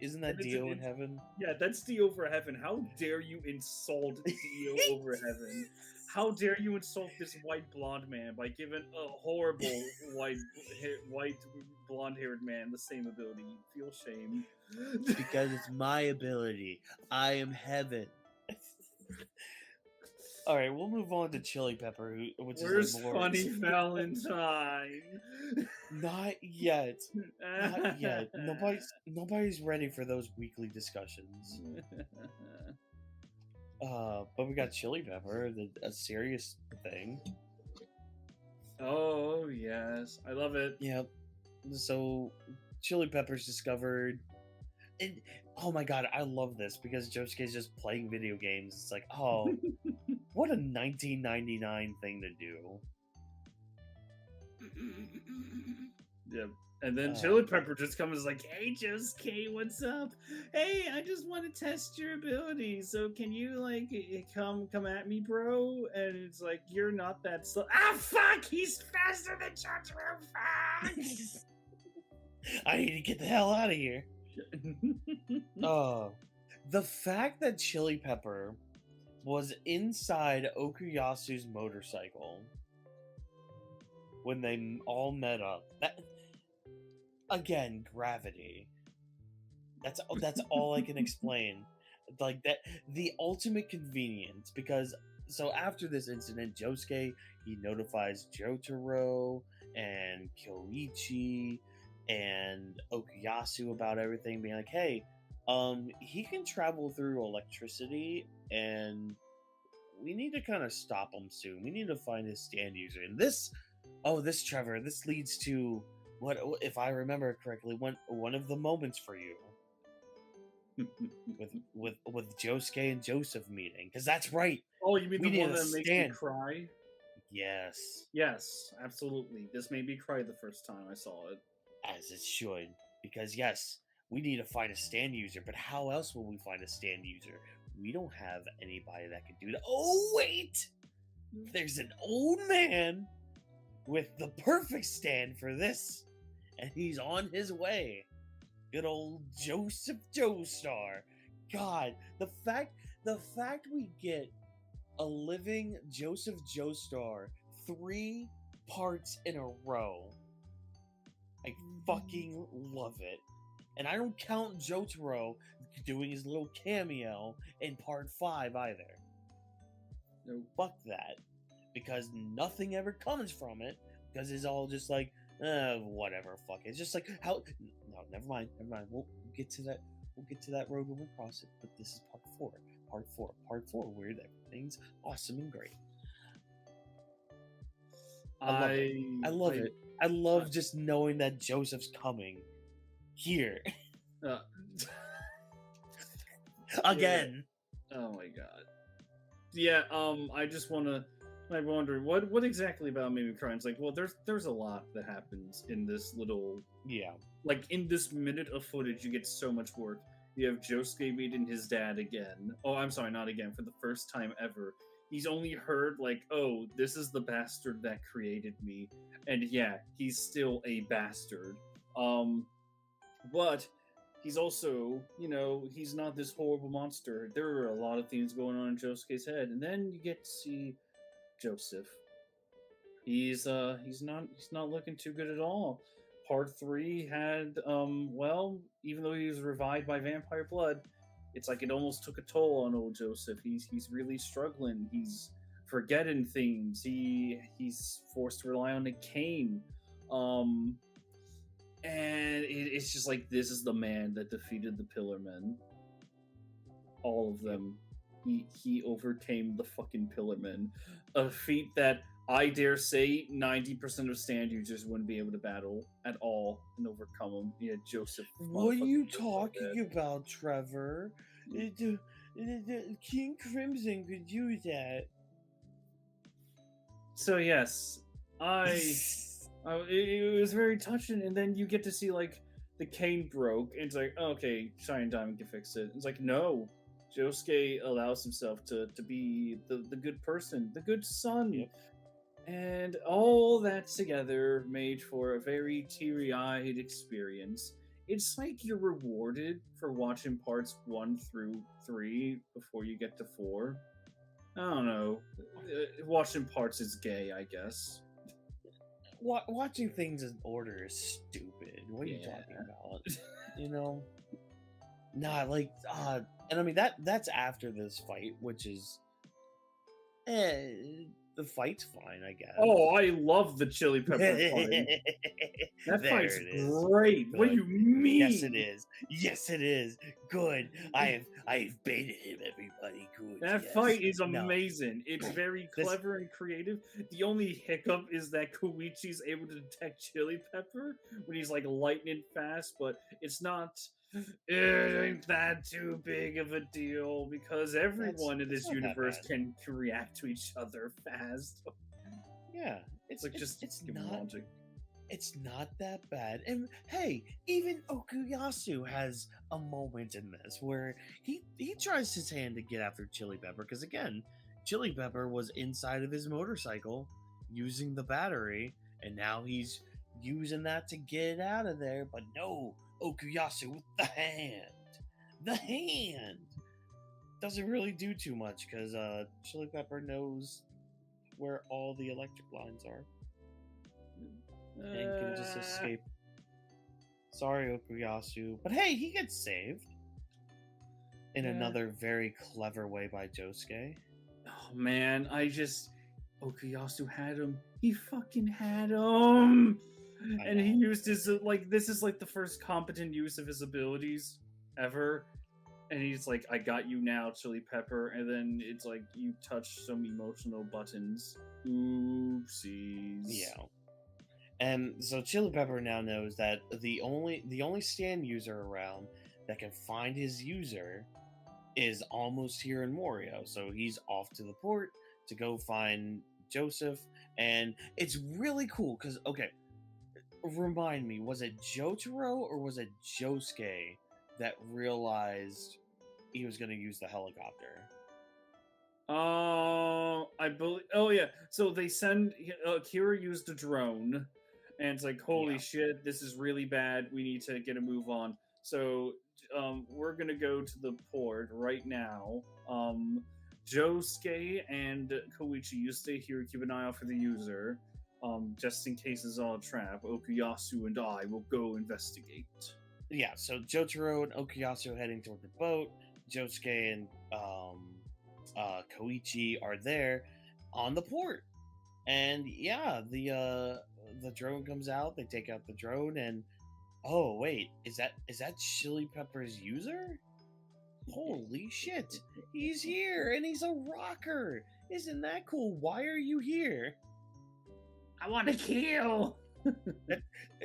Speaker 2: isn't that Dio in heaven?
Speaker 1: Yeah, that's Dio over heaven. How dare you insult Dio over heaven? How dare you insult this white blonde man by giving a horrible white blonde-haired man the same ability? Feel shame.
Speaker 2: Because it's my ability. I am heaven. All right, we'll move on to Chili Pepper.
Speaker 1: Where's Funny Valentine?
Speaker 2: Not yet. Not yet. Nobody's ready for those weekly discussions. But we got Chili Pepper, a serious thing.
Speaker 1: Oh yes, I love it.
Speaker 2: Yep. So Chili Pepper's discovered, and oh my god, I love this because Josuke's just playing video games. It's like, oh, what a 1999 thing to do.
Speaker 1: Yep. And then Chili Pepper just comes like, hey, Josuke, what's up? Hey, I just want to test your ability. So can you, like, come at me, bro? And it's like, you're not that slow. Ah, fuck! He's faster than Jotaro! Fuck!
Speaker 2: I need to get the hell out of here. The fact that Chili Pepper was inside Okuyasu's motorcycle when they all met up, that... Again, gravity. That's all I can explain. Like that, the ultimate convenience. Because so after this incident, Josuke, he notifies Jotaro and Kyoichi and Okuyasu about everything, being like, "Hey, he can travel through electricity, and we need to kind of stop him soon. We need to find his stand user." And this Trevor, this leads to. What, if I remember correctly, one of the moments for you with Josuke and Joseph meeting, because that's right.
Speaker 1: Oh, you mean the one that makes me cry?
Speaker 2: Yes.
Speaker 1: Yes, absolutely. This made me cry the first time I saw it.
Speaker 2: As it should, because yes, we need to find a stand user, but how else will we find a stand user? We don't have anybody that can do that. Oh wait, there's an old man with the perfect stand for this. And he's on his way. Good old Joseph Joestar. God, the fact we get a living Joseph Joestar 3 parts in a row. I fucking love it. And I don't count Jotaro doing his little cameo in part 5 either. No, fuck that. Because nothing ever comes from it. Because it's all just like, whatever, fuck it. It's just like, how... No, never mind. We'll get to that. We'll get to that road when we cross it, but this is part 4. Part 4, where everything's awesome and great. I love it. I love just knowing that Joseph's coming here. Again.
Speaker 1: Yeah. Oh my god. Yeah, I just wanna I'm wondering what exactly about Maybe Crying? It's like, well, there's a lot that happens in this little like in this minute of footage. You get so much work. You have Josuke meeting his dad again. Oh, I'm sorry, not again, for the first time ever. He's only heard like, oh, this is the bastard that created me, and yeah, he's still a bastard. But he's also, he's not this horrible monster. There are a lot of things going on in Josuke's head, and then you get to see Joseph. He's not looking too good at all. Part 3 had well, even though he was revived by vampire blood, it's like it almost took a toll on old Joseph. He's really struggling. He's forgetting things. He's forced to rely on a cane. And it's just like, this is the man that defeated the Pillarmen. All of them. He overcame the fucking Pillarmen. A feat that I dare say 90% of stand users wouldn't be able to battle at all and overcome them. Yeah, Joseph.
Speaker 2: What are you talking about, Trevor? King Crimson could do that.
Speaker 1: So yes, it was very touching, and then you get to see like the cane broke, and it's like, okay, Shine Diamond can fix it. It's like, no, Josuke allows himself to be the good person, the good son.
Speaker 2: Yep.
Speaker 1: And all that together made for a very teary-eyed experience. It's like you're rewarded for watching parts 1 through 3 before you get to 4. I don't know. Watching parts is gay, I guess.
Speaker 2: Watching things in order is stupid. What are you talking about? Nah, like, and I mean that's after this fight, which is, the fight's fine, I guess.
Speaker 1: Oh, I love the chili pepper fight. That fight's great. Good. What do you mean?
Speaker 2: Yes, it is. Yes, it is. Good. I've baited him, everybody. Good.
Speaker 1: That fight is amazing. It's very clever and creative. The only hiccup is that Koichi's able to detect chili pepper when he's like lightning fast, but it's not. It ain't that too big of a deal because everyone in this universe can react to each other fast.
Speaker 2: Yeah,
Speaker 1: it's logic.
Speaker 2: It's not that bad. And hey, even Okuyasu has a moment in this where he tries his hand to get after Chili Pepper because again, Chili Pepper was inside of his motorcycle using the battery, and now he's using that to get out of there. But no. Okuyasu with the hand. The hand doesn't really do too much because Chili Pepper knows where all the electric lines are and can just escape. Sorry, Okuyasu, but hey, he gets saved in another very clever way by Josuke.
Speaker 1: Oh man, Okuyasu had him. He fucking had him. And he used his, this is like the first competent use of his abilities ever. And he's like, I got you now, Chili Pepper. And then it's like, you touch some emotional buttons. Oopsies.
Speaker 2: Yeah. And so Chili Pepper now knows that the only stand user around that can find his user is almost here in Morio. So he's off to the port to go find Joseph. And it's really cool because, okay, remind me, was it Jotaro or was it Josuke that realized he was going to use the helicopter?
Speaker 1: I believe. Oh yeah. So they send Kira used a drone, and it's like, holy shit, this is really bad. We need to get a move on. So we're gonna go to the port right now. Josuke and Koichi, you stay here, keep an eye out for the user. Just in case it's all a trap, Okuyasu and I will go investigate.
Speaker 2: Yeah, so Jotaro and Okuyasu heading toward the boat. Josuke and Koichi are there on the port. And yeah, the drone comes out. They take out the drone, and Oh wait, is that Chili Pepper's user? Holy shit! He's here and he's a rocker. Isn't that cool? Why are you here?
Speaker 1: I want to kill.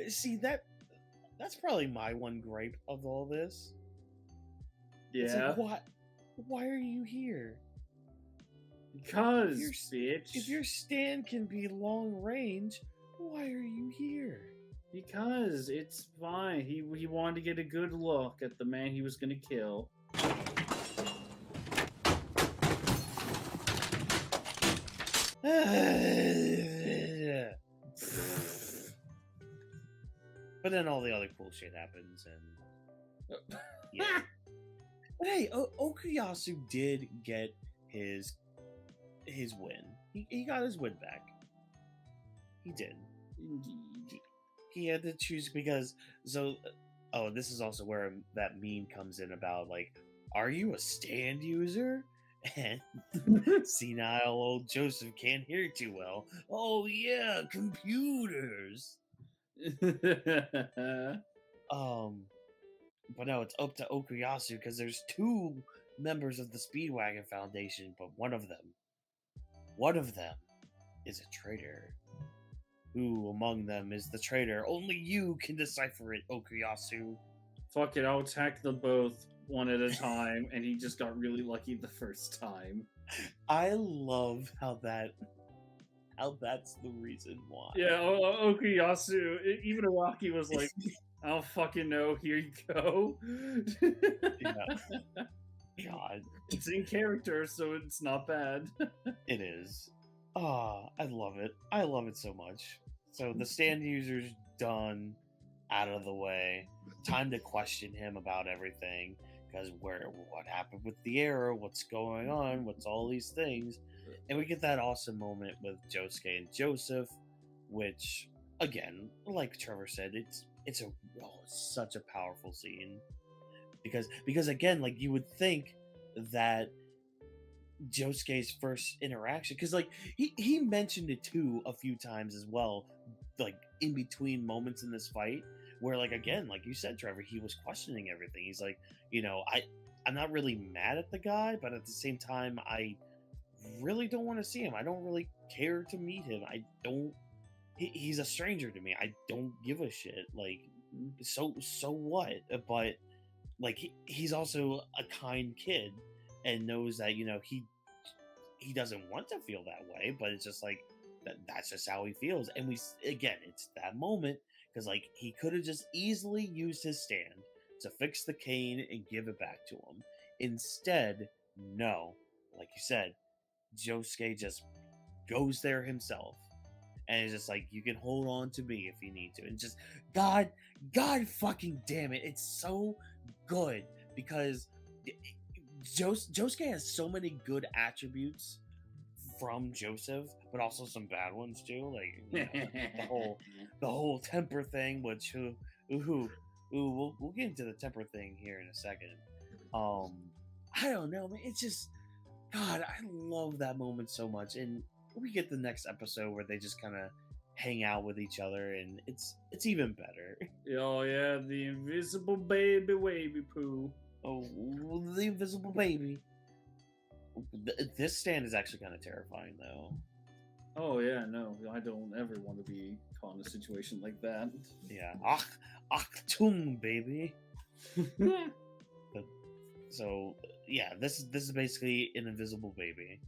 Speaker 2: See that's probably my one gripe of all this. It's
Speaker 1: Yeah,
Speaker 2: like why are you here?
Speaker 1: because
Speaker 2: If
Speaker 1: bitch.
Speaker 2: your stand can be long range, why are you here?
Speaker 1: Because it's fine. He wanted to get a good look at the man he was gonna kill.
Speaker 2: But then all the other cool shit happens, and yeah. But hey, Okuyasu did get his win. He got his win back. He did.
Speaker 1: Indeed.
Speaker 2: He had to choose because this is also where that meme comes in about like, are you a stand user? And senile old Joseph can't hear too well. Oh yeah, computers. But no, it's up to Okuyasu because there's two members of the Speedwagon Foundation, but one of them is a traitor. Who among them is the traitor? Only you can decipher it, Okuyasu.
Speaker 1: Fuck it, I'll attack them both one at a time, and he just got really lucky the first time.
Speaker 2: I love how that's the reason why.
Speaker 1: Yeah, Okuyasu, even Araki was like, I don't fucking know, here you go.
Speaker 2: Yeah. God.
Speaker 1: It's in character, so it's not bad.
Speaker 2: It is. I love it. I love it so much. So the stand user's done, out of the way. Time to question him about everything. Because what happened with the error? What's going on? What's all these things? And we get that awesome moment with Josuke and Joseph, which, again, like Trevor said, it's such a powerful scene. Because again, like you would think that Josuke's first interaction, because like he mentioned it too a few times as well, like in between moments in this fight, where like again, like you said, Trevor, he was questioning everything. He's like, I'm not really mad at the guy, but at the same time, I really don't want to see him. I don't really care to meet him. He's a stranger to me. I don't give a shit. Like, so what? But like he's also a kind kid and knows that he doesn't want to feel that way, but it's just like that's just how he feels. And it's that moment because like he could have just easily used his stand to fix the cane and give it back to him. Instead, no, like you said, Josuke just goes there himself and it's just like, you can hold on to me if you need to. And just God fucking damn it, it's so good because Josuke has so many good attributes from Joseph, but also some bad ones too. Like the whole temper thing, which we'll get into the temper thing here in a second. I don't know, man. It's just God, I love that moment so much, and we get the next episode where they just kind of hang out with each other, and it's even better.
Speaker 1: Oh yeah, the invisible baby wavy poo.
Speaker 2: Oh, the invisible baby. This stand is actually kind of terrifying, though.
Speaker 1: Oh yeah, no, I don't ever want to be caught in a situation like that.
Speaker 2: Yeah, Achtung, baby. So yeah, this is basically an invisible baby,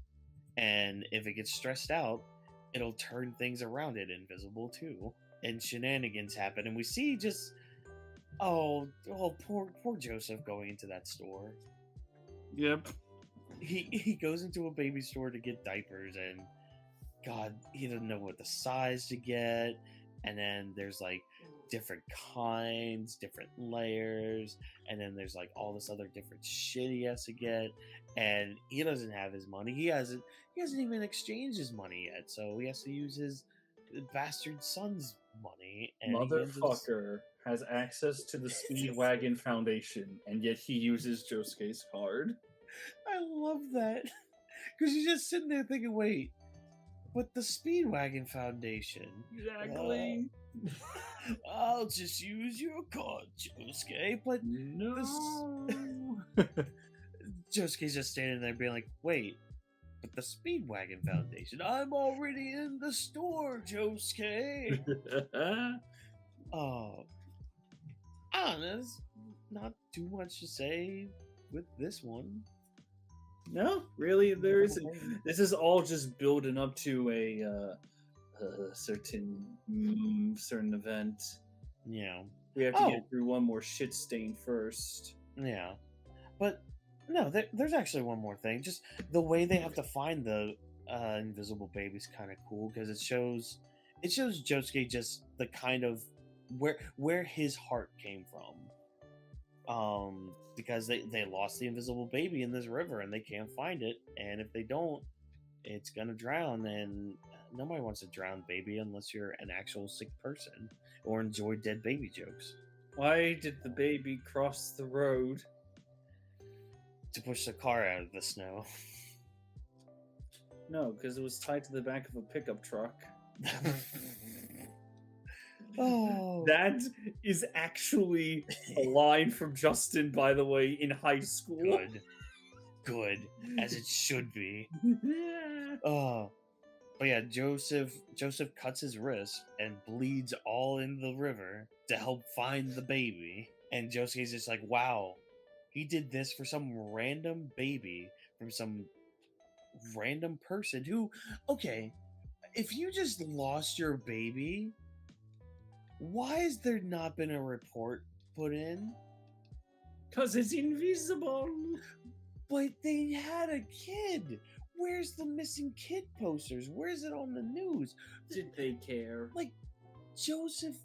Speaker 2: and if it gets stressed out, it'll turn things around it invisible too, and shenanigans happen, and we see just poor Joseph going into that store.
Speaker 1: Yep.
Speaker 2: He goes into a baby store to get diapers, and God, he doesn't know what the size to get, and then there's like different kinds, different layers, and then there's like all this other different shit he has to get, and he doesn't have his money. He hasn't even exchanged his money yet, so he has to use his bastard son's money. And
Speaker 1: Motherfucker has access to the Speedwagon Foundation, and yet he uses Josuke's card.
Speaker 2: I love that because you're just sitting there thinking, wait, but the Speedwagon Foundation.
Speaker 1: Exactly.
Speaker 2: I'll just use your card, Josuke. But
Speaker 1: No.
Speaker 2: Josuke's just standing there being like, wait, but the Speedwagon Foundation? I'm already in the store, Josuke. Oh, I don't know. There's not too much to say with this one.
Speaker 1: No, really, there isn't. This is all just building up to a certain event.
Speaker 2: Yeah.
Speaker 1: We have to get through one more shit stain first.
Speaker 2: Yeah. But no, there's actually one more thing. Just the way they have to find the invisible baby is kind of cool because it shows Josuke just the kind of where his heart came from. Because they lost the invisible baby in this river and they can't find it, and if they don't, it's gonna drown, and nobody wants to drown baby unless you're an actual sick person or enjoy dead baby jokes.
Speaker 1: Why did the baby cross the road?
Speaker 2: To push the car out of the snow.
Speaker 1: No, because it was tied to the back of a pickup truck.
Speaker 2: Oh,
Speaker 1: that is actually a line from Justin, by the way, in high school.
Speaker 2: Good, as it should be. Oh, but yeah, Joseph cuts his wrist and bleeds all in the river to help find the baby. And Josuke's just like, wow, he did this for some random baby from some random person who, okay, if you just lost your baby, why has there not been a report put in?
Speaker 1: Because it's invisible.
Speaker 2: But they had a kid. Where's the missing kid posters? Where's it on the news?
Speaker 1: Did they care?
Speaker 2: Like, Joseph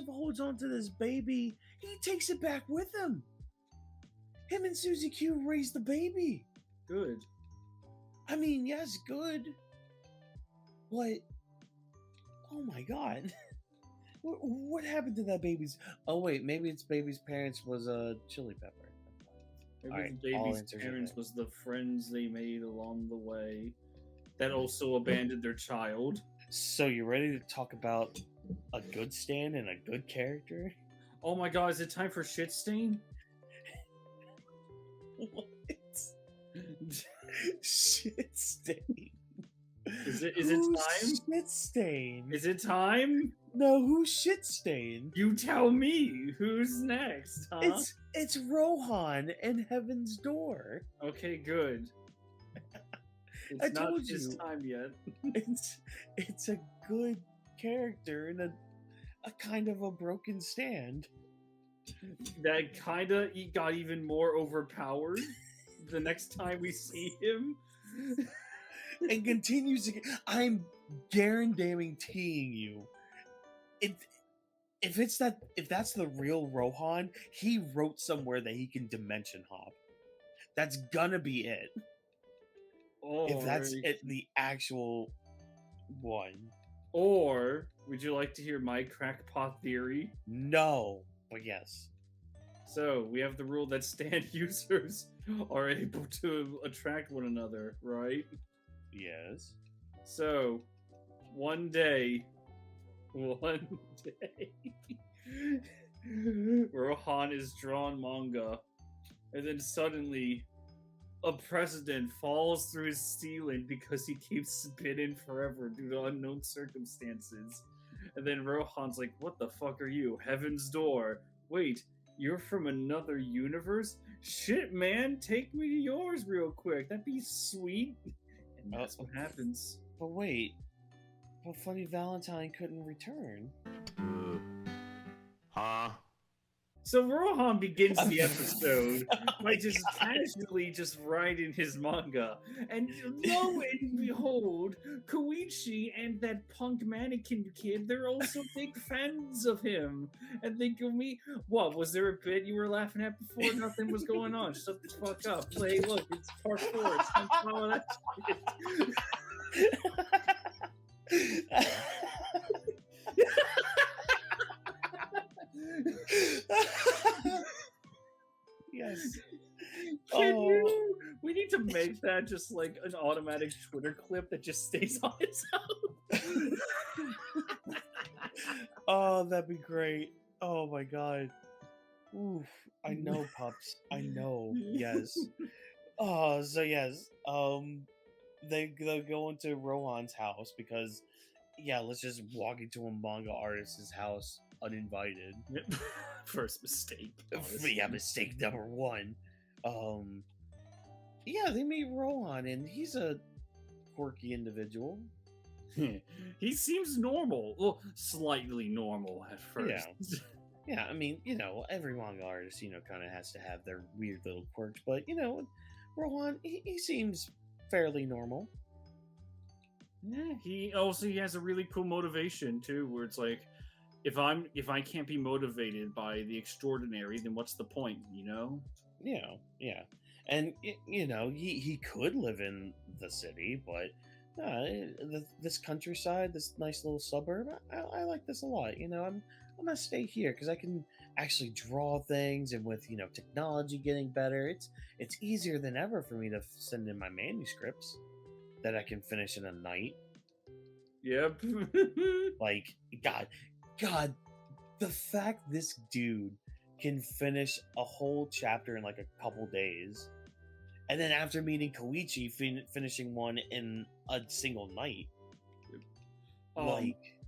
Speaker 2: holds on to this baby. He takes it back with him. Him and Susie Q raised the baby.
Speaker 1: Good.
Speaker 2: I mean, yes, good. But, oh my god. What happened to that baby's... Oh, wait, maybe its baby's parents was a chili pepper.
Speaker 1: Maybe the baby's parents was the friends they made along the way that also abandoned their child.
Speaker 2: So you ready to talk about a good stand and a good character?
Speaker 1: Oh my god, is it time for shit stain?
Speaker 2: What? Shit stain.
Speaker 1: Is it time?
Speaker 2: Shit stain.
Speaker 1: Is it time?
Speaker 2: No, who's shit stain?
Speaker 1: You tell me. Who's next, huh?
Speaker 2: It's Rohan and Heaven's Door.
Speaker 1: Okay, good. It's
Speaker 2: I
Speaker 1: not
Speaker 2: told
Speaker 1: his
Speaker 2: you.
Speaker 1: time yet.
Speaker 2: It's a good character and a kind of a broken stand.
Speaker 1: That kinda got even more overpowered the next time we see him.
Speaker 2: And continues to get, I'm guaranteeing you. If that's the real Rohan, he wrote somewhere that he can dimension hop. That's gonna be it. If that's the actual one.
Speaker 1: Or would you like to hear my crackpot theory?
Speaker 2: No, but yes.
Speaker 1: So we have the rule that stand users are able to attract one another, right?
Speaker 2: Yes.
Speaker 1: So one day Rohan is drawing manga, and then suddenly a president falls through his ceiling because he keeps spinning forever due to unknown circumstances. And then Rohan's like, what the fuck are you? Heaven's Door. Wait, you're from another universe? Shit, man, take me to yours real quick. That'd be sweet. And that's what happens.
Speaker 2: But wait, but Funny Valentine couldn't return.
Speaker 3: Huh?
Speaker 1: So Rohan begins the episode by just casually just writing his manga. And lo and behold, Koichi and that punk mannequin kid, they're also big fans of him. And they go, me, what, was there a bit you were laughing at before? Nothing was going on. Shut the fuck up. Play, look, it's part 4. It's time to follow that shit.
Speaker 2: Yes.
Speaker 1: Can you? We need to make that just like an automatic Twitter clip that just stays on its own.
Speaker 2: Oh, that'd be great. Oh my god. Oof. I know, pups. I know. Yes. Oh, so yes. They go into Rohan's house because, yeah, let's just walk into a manga artist's house uninvited.
Speaker 1: First mistake. Honestly.
Speaker 2: Yeah, mistake number one. Yeah, they meet Rohan, and he's a quirky individual.
Speaker 1: He seems normal. Well, slightly normal at first.
Speaker 2: Yeah. Yeah, I mean, every manga artist, kind of has to have their weird little quirks, but, Rohan, he seems fairly normal.
Speaker 1: Yeah, he has a really cool motivation too, where it's like, if I can't be motivated by the extraordinary, then what's the point,
Speaker 2: Yeah. And, he could live in the city, but this countryside, this nice little suburb, I like this a lot. I'm gonna stay here because I can actually draw things, and with technology getting better, it's easier than ever for me to send in my manuscripts that I can finish in a night.
Speaker 1: Yep.
Speaker 2: Like, God, the fact this dude can finish a whole chapter in like a couple days, and then after meeting Koichi, finishing one in a single night.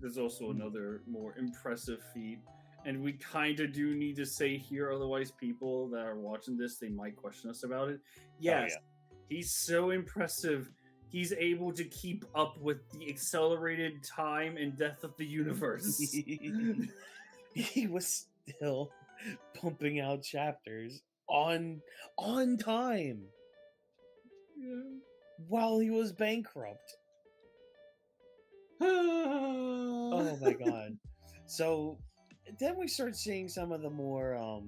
Speaker 1: There's also another more impressive feat, and we kind of do need to say here, otherwise people that are watching this, they might question us about it. Yes, He's so impressive. He's able to keep up with the accelerated time and death of the universe.
Speaker 2: He was still pumping out chapters on time.
Speaker 1: Yeah.
Speaker 2: While he was bankrupt. Oh my god. So then we start seeing some of the more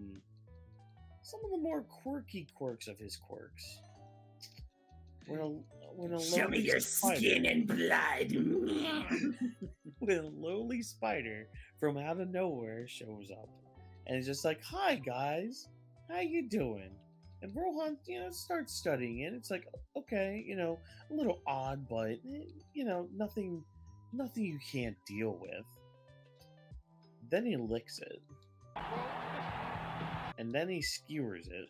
Speaker 2: quirky quirks of his quirks. When a
Speaker 1: Show me your skin and blood.
Speaker 2: When a lowly spider from out of nowhere shows up and is just like, "Hi guys, how you doing?" And Rohan, starts studying it. It's like, okay, a little odd, but nothing you can't deal with. Then he licks it. And then he skewers it.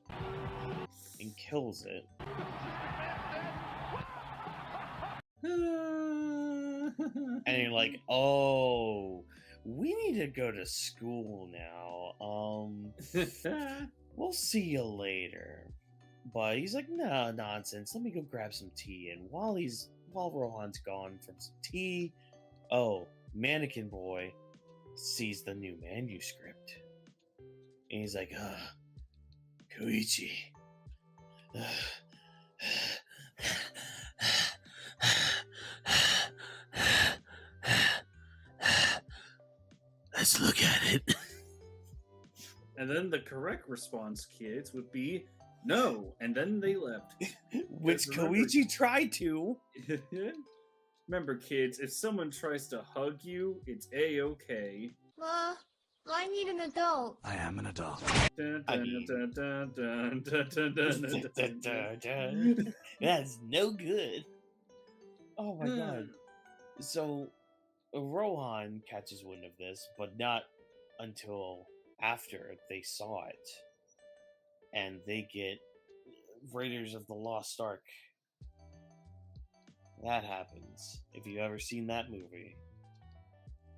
Speaker 2: And kills it. And you're like, oh, we need to go to school now. We'll see you later. But he's like, no, nonsense. Let me go grab some tea. And while Rohan's gone from some tea, Mannequin Boy sees the new manuscript. And he's like, Koichi. Let's look at it.
Speaker 1: And then the correct response, kids, would be no. And then they left.
Speaker 2: Which Koichi tried to.
Speaker 1: Remember, kids, if someone tries to hug you, it's A-okay.
Speaker 3: I need an adult.
Speaker 4: I am an adult.
Speaker 2: That's no good. Oh my god. So Rohan catches wind of this, but not until after they saw it. And they get Raiders of the Lost Ark. That happens. If you've ever seen that movie,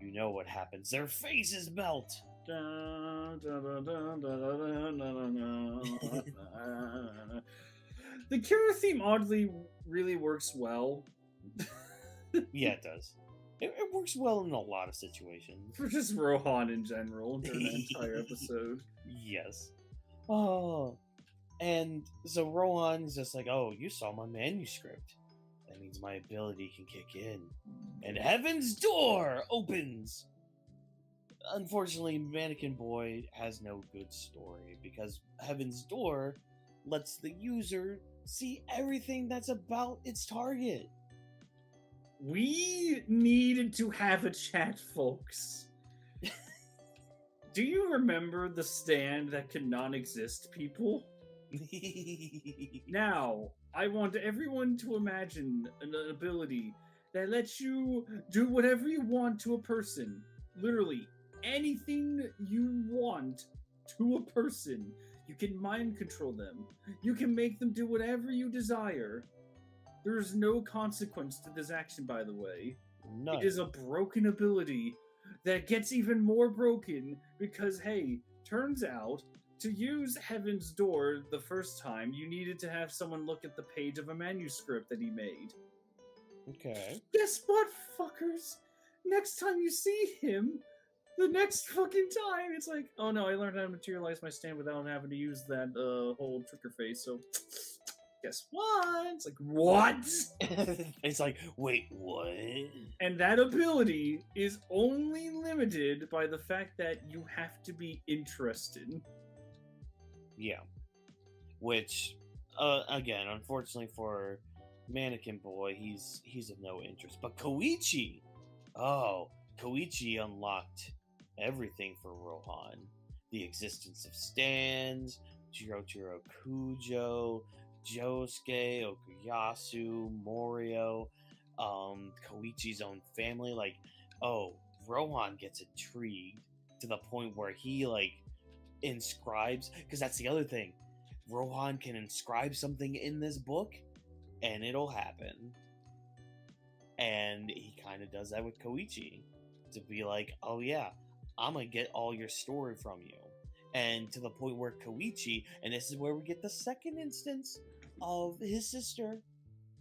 Speaker 2: you know what happens. Their faces melt.
Speaker 1: The Kira theme oddly really works well.
Speaker 2: Yeah, it does. It works well in a lot of situations.
Speaker 1: For just Rohan in general during the entire episode.
Speaker 2: Yes. Oh. And so Rohan's just like, oh, you saw my manuscript. That means my ability can kick in. And Heaven's Door opens! Unfortunately, Mannequin Boy has no good story, because Heaven's Door lets the user see everything that's about its target.
Speaker 1: We needed to have a chat, folks. Do you remember the stand that could not exist, people? Now, I want everyone to imagine an ability that lets you do whatever you want to a person. Literally, anything you want to a person. You can mind control them. You can make them do whatever you desire. There's no consequence to this action, by the way.
Speaker 2: None.
Speaker 1: It is a broken ability that gets even more broken because, hey, turns out to use Heaven's Door the first time, you needed to have someone look at the page of a manuscript that he made.
Speaker 2: Okay.
Speaker 1: Guess what, fuckers? Next time you see him, the next fucking time, it's like, oh no, I learned how to materialize my stand without having to use that whole trigger face, so guess what? It's like, what?
Speaker 2: It's like, wait, what?
Speaker 1: And that ability is only limited by the fact that you have to be interested.
Speaker 2: Yeah. Which, again, unfortunately for Mannequin Boy, he's of no interest. But Koichi! Oh, Koichi unlocked everything for Rohan. The existence of stands, Jirochiro Kujo, Josuke, Okuyasu, Morio, Koichi's own family. Like, oh, Rohan gets intrigued to the point where he, like, inscribes, because that's the other thing. Rohan can inscribe something in this book, and it'll happen. And he kind of does that with Koichi, to be like, oh yeah, I'm gonna get all your story from you. And to the point where Koichi, and this is where we get the second instance of his sister,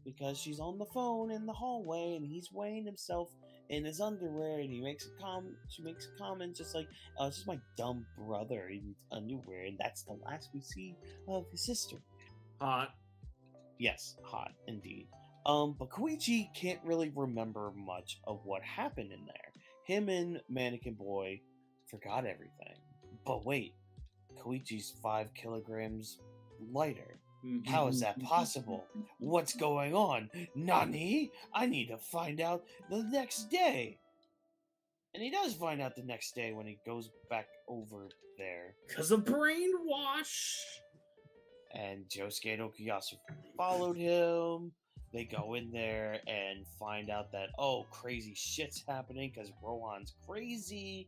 Speaker 2: because she's on the phone in the hallway and he's weighing himself in his underwear, and he makes a she makes a comment just like, oh, it's just my dumb brother in underwear, and that's the last we see of his sister.
Speaker 1: Hot.
Speaker 2: Yes, hot indeed. But Koichi can't really remember much of what happened in there. Him and Mannequin Boy forgot everything. But wait, Koichi's 5 kilograms lighter. How is that possible? What's going on? Nani? I need to find out the next day. And he does find out the next day when he goes back over there.
Speaker 1: Because of brainwash!
Speaker 2: And Josuke and Okuyasu followed him. They go in there and find out that, oh, crazy shit's happening because Rohan's crazy.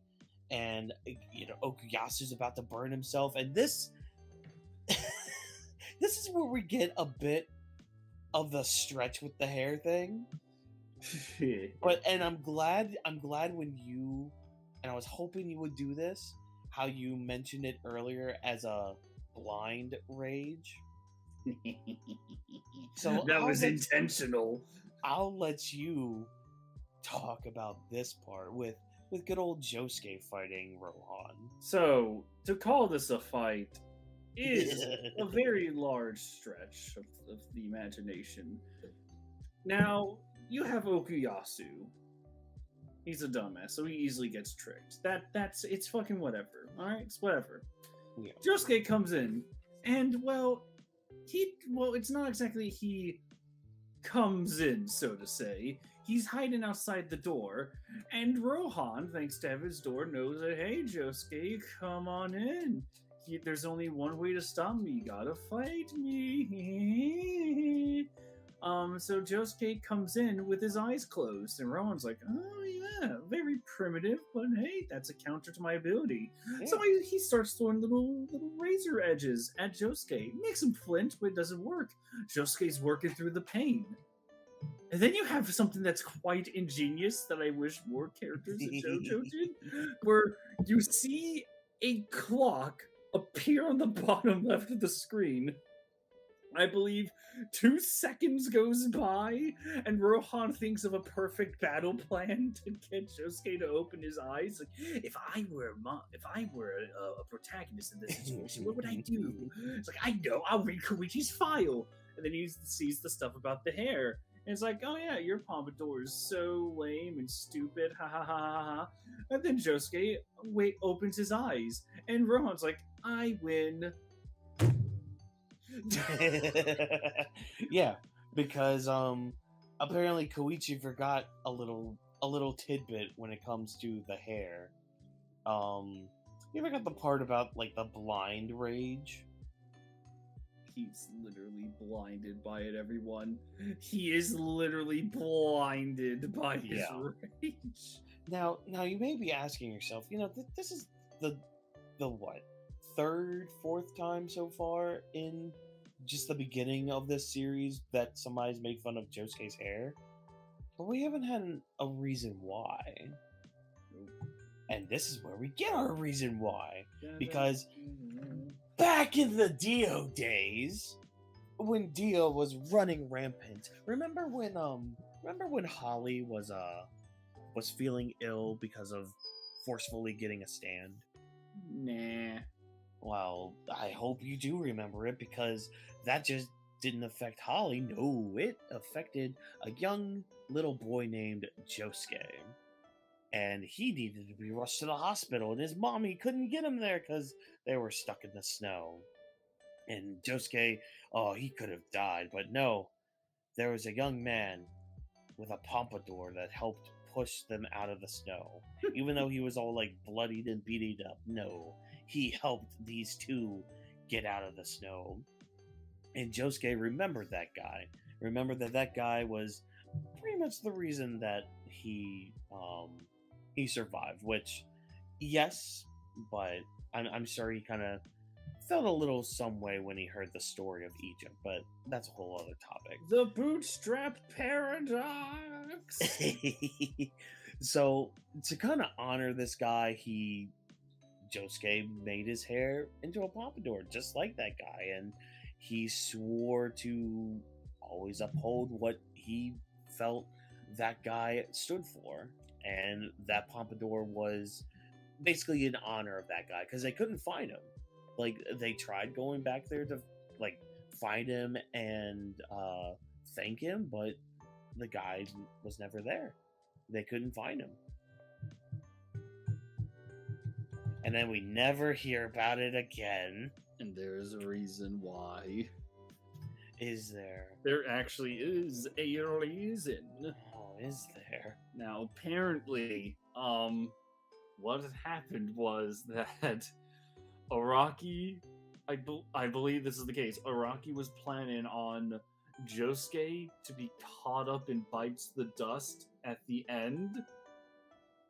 Speaker 2: And, you know, Okuyasu's about to burn himself. And this... this is where we get a bit of the stretch with the hair thing. And I'm glad when you, and I was hoping you would do this, how you mentioned it earlier as a blind rage. So
Speaker 1: that was intentional.
Speaker 2: I'll let you talk about this part with good old Josuke fighting Rohan.
Speaker 1: So, to call this a fight is a very large stretch of the imagination. Now, you have Okuyasu. He's a dumbass, so he easily gets tricked. It's fucking whatever. Alright? It's whatever.
Speaker 2: Yeah.
Speaker 1: Josuke comes in, and it's not exactly he comes in, so to say. He's hiding outside the door, and Rohan, thanks to Heaven's Door, knows that, hey, Josuke, come on in. There's only one way to stop me. You gotta fight me. So Josuke comes in with his eyes closed, and Rohan's like, oh yeah, very primitive, but hey, that's a counter to my ability. Yeah. So he starts throwing little razor edges at Josuke. Makes him flinch, but it doesn't work. Josuke's working through the pain. And then you have something that's quite ingenious that I wish more characters in JoJo did, where you see a clock appear on the bottom left of the screen. I believe 2 seconds goes by, and Rohan thinks of a perfect battle plan to get Josuke to open his eyes. Like, if I were a protagonist in this situation, what would I do? It's like, I know, I'll read Koichi's file. And then he sees the stuff about the hair. And it's like, oh yeah, your pompadour is so lame and stupid, ha ha ha ha ha. And then Josuke opens his eyes, and Rohan's like, I win.
Speaker 2: Yeah, because apparently Koichi forgot a little tidbit when it comes to the hair. You ever got the part about like the blind rage?
Speaker 1: He's literally blinded by it, everyone. He is literally blinded by his rage.
Speaker 2: Now you may be asking yourself, this is the what, third, fourth time so far in just the beginning of this series that somebody's made fun of Josuke's hair, but we haven't had a reason why. And this is where we get our reason why. Because back in the Dio days, when Dio was running rampant, remember when Holly was feeling ill because of forcefully getting a stand?
Speaker 1: Nah.
Speaker 2: Well, I hope you do remember it, because that just didn't affect Holly. No, it affected a young little boy named Josuke. And he needed to be rushed to the hospital, and his mommy couldn't get him there because they were stuck in the snow. And Josuke, he could have died, but no. There was a young man with a pompadour that helped push them out of the snow. Even though he was all like bloodied and beaten up, no. He helped these two get out of the snow. And Josuke remembered that guy. Remembered that guy was pretty much the reason that he survived, which, yes, but I'm sure he kind of felt a little some way when he heard the story of Egypt, but that's a whole other topic.
Speaker 1: The bootstrap paradox!
Speaker 2: So, to kind of honor this guy, Josuke made his hair into a pompadour, just like that guy, and he swore to always uphold what he felt that guy stood for. And that pompadour was basically in honor of that guy, because they couldn't find him. Like, they tried going back there to like find him and thank him, but the guy was never there. They couldn't find him. And then we never hear about it again.
Speaker 1: And there's a reason why.
Speaker 2: Is there?
Speaker 1: There actually is a reason.
Speaker 2: Oh, is there?
Speaker 1: Now, apparently, what had happened was that Araki, I believe this is the case, Araki was planning on Josuke to be caught up in Bites the Dust at the end,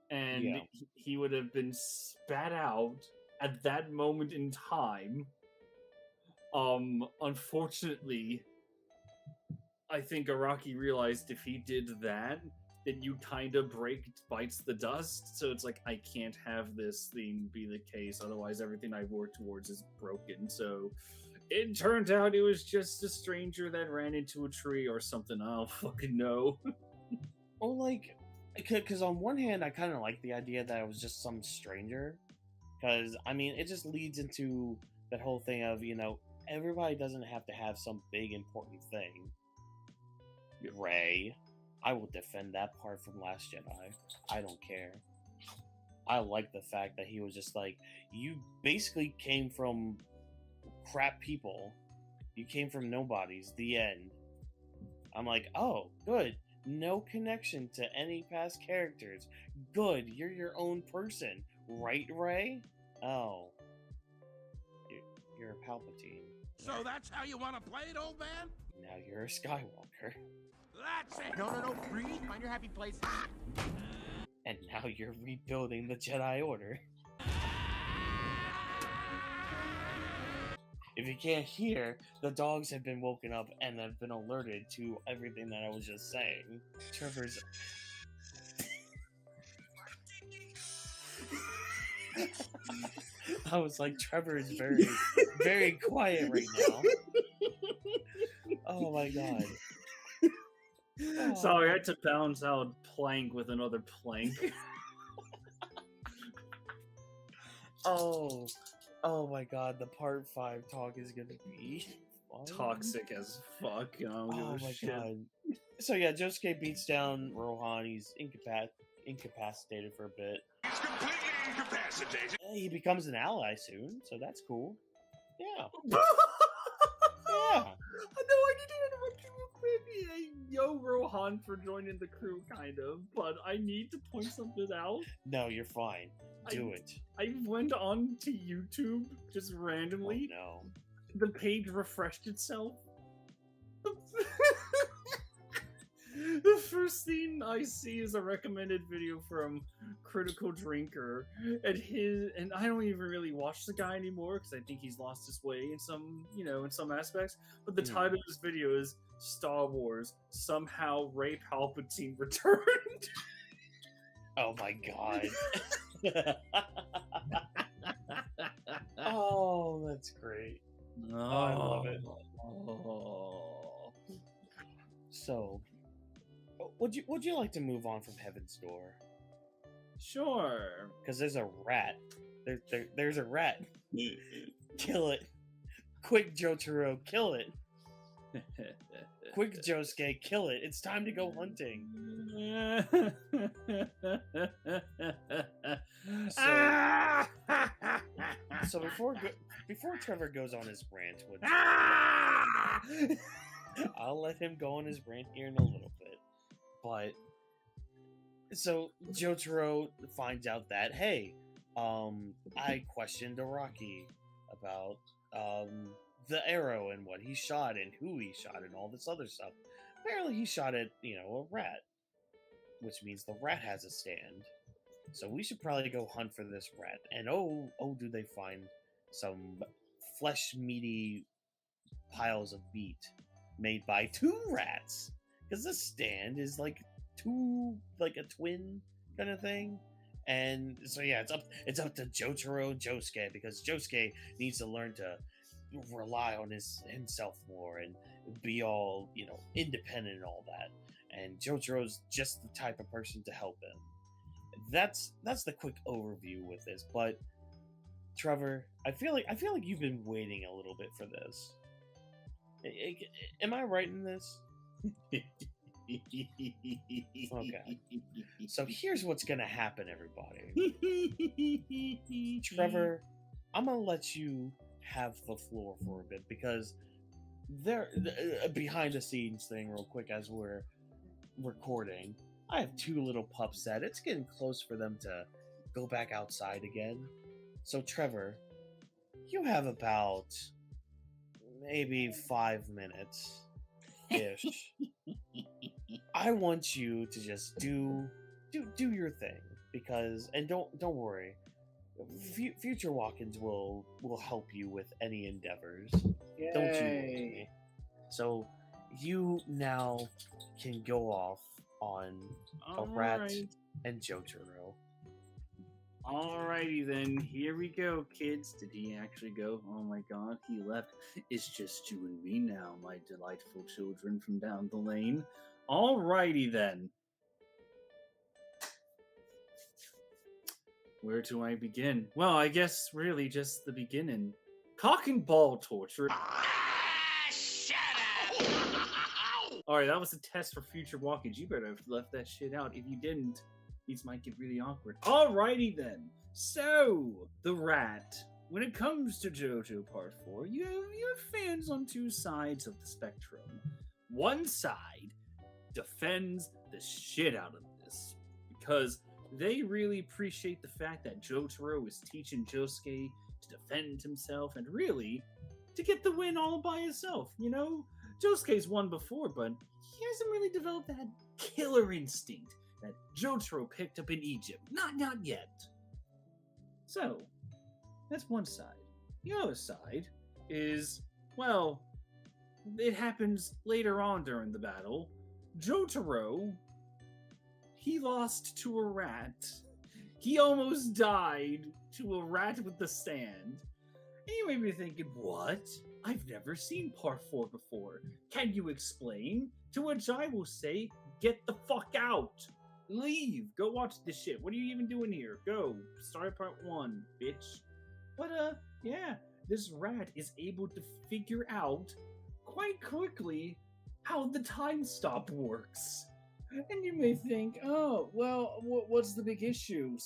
Speaker 1: and he would have been spat out at that moment in time. Unfortunately, I think Araki realized if he did that, then you kind of Bites the Dust, so it's like, I can't have this thing be the case, otherwise everything I work towards is broken. So it turned out it was just a stranger that ran into a tree or something. I don't fucking know.
Speaker 2: Or like, because on one hand, I kind of like the idea that it was just some stranger, because I mean, it just leads into that whole thing of, everybody doesn't have to have some big important thing. Rey, I will defend that part from Last Jedi. I don't care. I like the fact that he was just like, you basically came from crap people. You came from nobodies. The end. I'm like, oh, good. No connection to any past characters. Good. You're your own person. Right, Rey? Oh. You're a Palpatine.
Speaker 4: So that's how you want to play it, old man?
Speaker 2: Now you're a Skywalker.
Speaker 4: That's it! No, breathe, find your happy place.
Speaker 2: And now you're rebuilding the Jedi Order. If you can't hear, the dogs have been woken up and have been alerted to everything that I was just saying. Trevor's... I was like, Trevor is very, very quiet right now. Oh my god.
Speaker 1: Oh. Sorry, I had to balance out plank with another plank.
Speaker 2: Oh my god, the part 5 talk is gonna be fun.
Speaker 1: Toxic as fuck.
Speaker 2: Oh my god. So yeah, Josuke beats down Rohan. He's incapacitated for a bit.
Speaker 4: He's completely incapacitated.
Speaker 2: He becomes an ally soon, so that's cool. Yeah.
Speaker 1: Yeah.
Speaker 2: Yeah.
Speaker 1: No, I need to interrupt you real quick. Yo, Rohan, for joining the crew, kind of, but I need to point something out.
Speaker 2: No, you're fine. Do it.
Speaker 1: I went on to YouTube just randomly.
Speaker 2: Oh, no.
Speaker 1: the page refreshed itself. The first thing I see is a recommended video from Critical Drinker, and I don't even really watch the guy anymore because I think he's lost his way in some, in some aspects. But the title of this video is Star Wars: Somehow Rey Palpatine Returned.
Speaker 2: Oh my god. Oh, that's great.
Speaker 1: Oh,
Speaker 2: I love it.
Speaker 1: Oh.
Speaker 2: So, would you like to move on from Heaven's Door?
Speaker 1: Sure.
Speaker 2: Because there's a rat. There's a rat. Kill it. Quick, Jotaro, kill it. Quick, Josuke, kill it. It's time to go hunting. So before Trevor goes on his rant, I'll let him go on his rant here in a little bit. But so Jotaro finds out that, hey, I questioned Araki about the arrow and what he shot and who he shot and all this other stuff. Apparently he shot at, a rat, which means the rat has a stand. So we should probably go hunt for this rat. And oh, do they find some flesh meaty piles of meat made by two rats. Because the stand is like a twin kind of thing. And so yeah, it's up to Jotaro and Josuke, because Josuke needs to learn to rely on himself more and be all, independent and all that. And Jotaro's just the type of person to help him. That's the quick overview with this. But Trevor, I feel like you've been waiting a little bit for this. Am I right in this? Okay. So here's what's gonna happen, everybody. Trevor, I'm gonna let you have the floor for a bit, because behind the scenes thing real quick as we're recording, I have two little pups that it's getting close for them to go back outside again. So Trevor, you have about maybe 5 minutes ish. I want you to just do your thing, because, and don't worry, future walk-ins will help you with any endeavors.
Speaker 1: Yay.
Speaker 2: Don't you worry. So you now can go off on a rat
Speaker 1: Alright.
Speaker 2: and Jotaro.
Speaker 1: Alrighty then, here we go, kids. Did he actually go? Oh my god, he left. It's just you and me now, my delightful children from down the lane. Alrighty then. Where do I begin? Well, I guess really just the beginning. Cock and ball torture.
Speaker 4: Shut up!
Speaker 1: Alright, that was a test for future walk-ins. You better have left that shit out. If you didn't, these might get really awkward. Alrighty then. So, the rat. When it comes to JoJo Part 4, you have fans on two sides of the spectrum. One side defends the shit out of this, because they really appreciate the fact that Jotaro is teaching Josuke to defend himself and really to get the win all by himself. Josuke's won before, but he hasn't really developed that killer instinct that Jotaro picked up in Egypt. Not yet. So, that's one side. The other side is, well, it happens later on during the battle. Jotaro, he lost to a rat. He almost died to a rat with the stand. And you may be thinking, what? I've never seen Part 4 before. Can you explain? To which I will say, get the fuck out. Leave. Go watch this shit. What are you even doing here? Go. Start Part 1, bitch. But, yeah. This rat is able to figure out quite quickly how the time stop works. And you may think, oh, well, what's the big issue?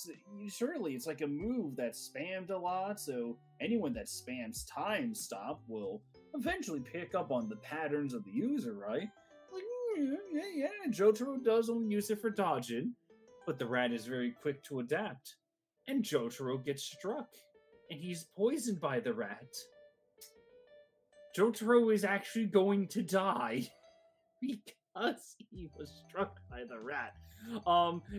Speaker 1: Surely it's like a move that's spammed a lot, so anyone that spams time stop will eventually pick up on the patterns of the user, right? Like, yeah, Jotaro does only use it for dodging, but the rat is very quick to adapt. And Jotaro gets struck, and he's poisoned by the rat. Jotaro is actually going to die because he was struck by the rat.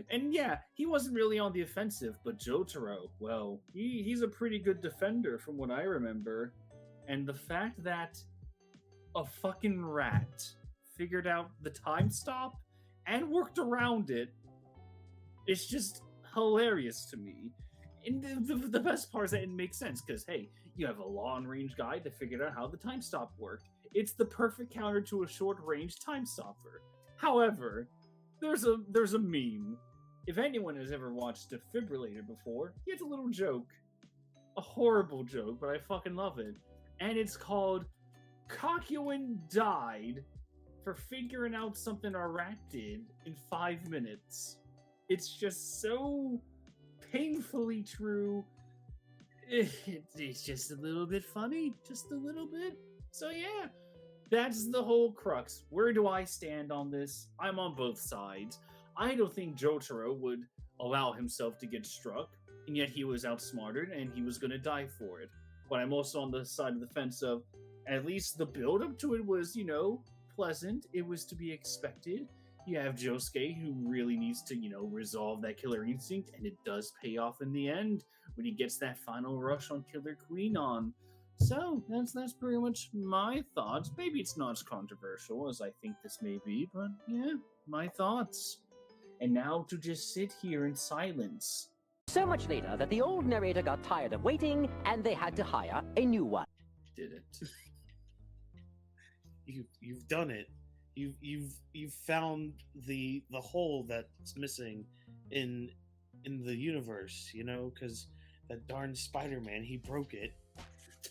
Speaker 1: And yeah, he wasn't really on the offensive, but Jotaro, well, he's a pretty good defender from what I remember. And the fact that a fucking rat figured out the time stop and worked around it, it's just hilarious to me. And the best part is that it makes sense, because, hey, you have a long-range guy that figured out how the time stop worked. It's the perfect counter to a short-range time stopper. However, there's a meme. If anyone has ever watched Defibrillator before, he has a little joke. A horrible joke, but I fucking love it. And it's called, Kakuin died for figuring out something a rat did in 5 minutes. It's just so painfully true. It's just a little bit funny. Just a little bit. So yeah, that's the whole crux. Where do I stand on this? I'm on both sides. I don't think Jotaro would allow himself to get struck, and yet he was outsmarted and he was going to die for it. But I'm also on the side of the fence of, at least the build-up to it was, pleasant. It was to be expected. You have Josuke, who really needs to, resolve that killer instinct, and it does pay off in the end when he gets that final rush on Killer Queen on. So, that's pretty much my thoughts. Maybe it's not as controversial as I think this may be, but yeah, my thoughts. And now to just sit here in silence.
Speaker 5: So much later that the old narrator got tired of waiting, and they had to hire a new one.
Speaker 1: Did it.
Speaker 2: You've done it. You've found the hole that's missing in the universe, because that darn Spider-Man, he broke it.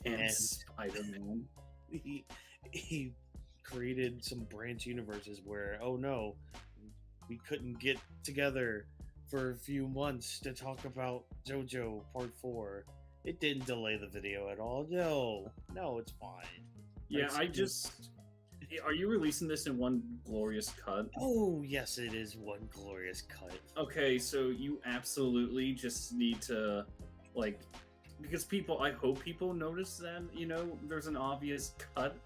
Speaker 1: Damn Spider-Man.
Speaker 2: He created some branch universes where, oh no, we couldn't get together for a few months to talk about JoJo Part 4. It didn't delay the video at all. No, it's fine.
Speaker 1: Yeah, Are you releasing this in one glorious cut?
Speaker 2: Oh, yes, it is one glorious cut.
Speaker 1: Okay, so you absolutely just need to, because I hope people notice that, there's an obvious cut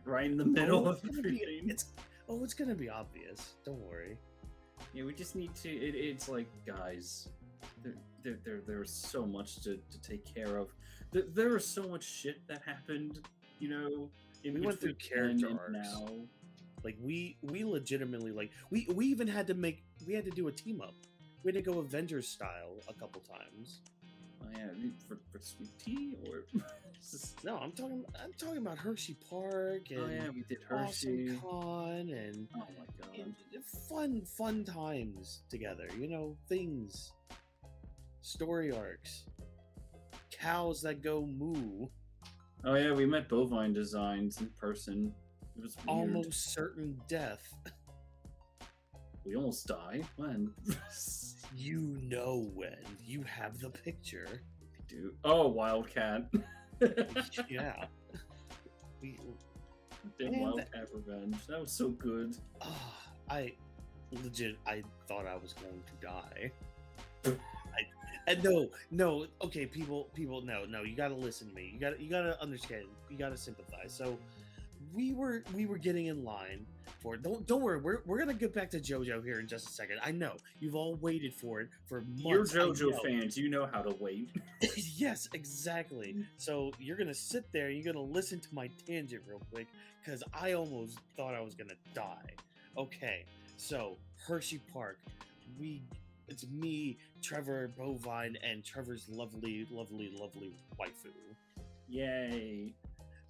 Speaker 1: right in the middle of everything.
Speaker 2: It's gonna be obvious. Don't worry.
Speaker 1: Yeah, we just need to, it's like, guys, there's so much to take care of. There is so much shit that happened,
Speaker 2: We went through character arcs. Now. We legitimately, we even had to do a team up. We had to go Avengers style a couple times.
Speaker 1: Oh yeah, for Sweet Tea or
Speaker 2: no, I'm talking about Hershey Park and
Speaker 1: oh yeah, we did Hershey
Speaker 2: Con and
Speaker 1: oh my god,
Speaker 2: and fun times together. Things, story arcs, cows that go moo.
Speaker 1: Oh yeah, we met Bovine Designs in person. It was weird.
Speaker 2: Almost certain death.
Speaker 1: We almost die. When?
Speaker 2: You know when. You have the picture.
Speaker 1: I do. Oh, Wildcat.
Speaker 2: Yeah.
Speaker 1: We did Wildcat Revenge. That was so good.
Speaker 2: I thought I was going to die. And no, okay, people, no, you gotta listen to me. You gotta understand. You gotta sympathize. So, we were getting in line for it. Don't worry. We're gonna get back to JoJo here in just a second. I know you've all waited for it for months.
Speaker 1: You're JoJo fans. You know how to wait.
Speaker 2: Yes, exactly. So you're gonna sit there. You're gonna listen to my tangent real quick because I almost thought I was gonna die. Okay, so Hershey Park. It's me, Trevor, Bovine, and Trevor's lovely waifu.
Speaker 1: Yay.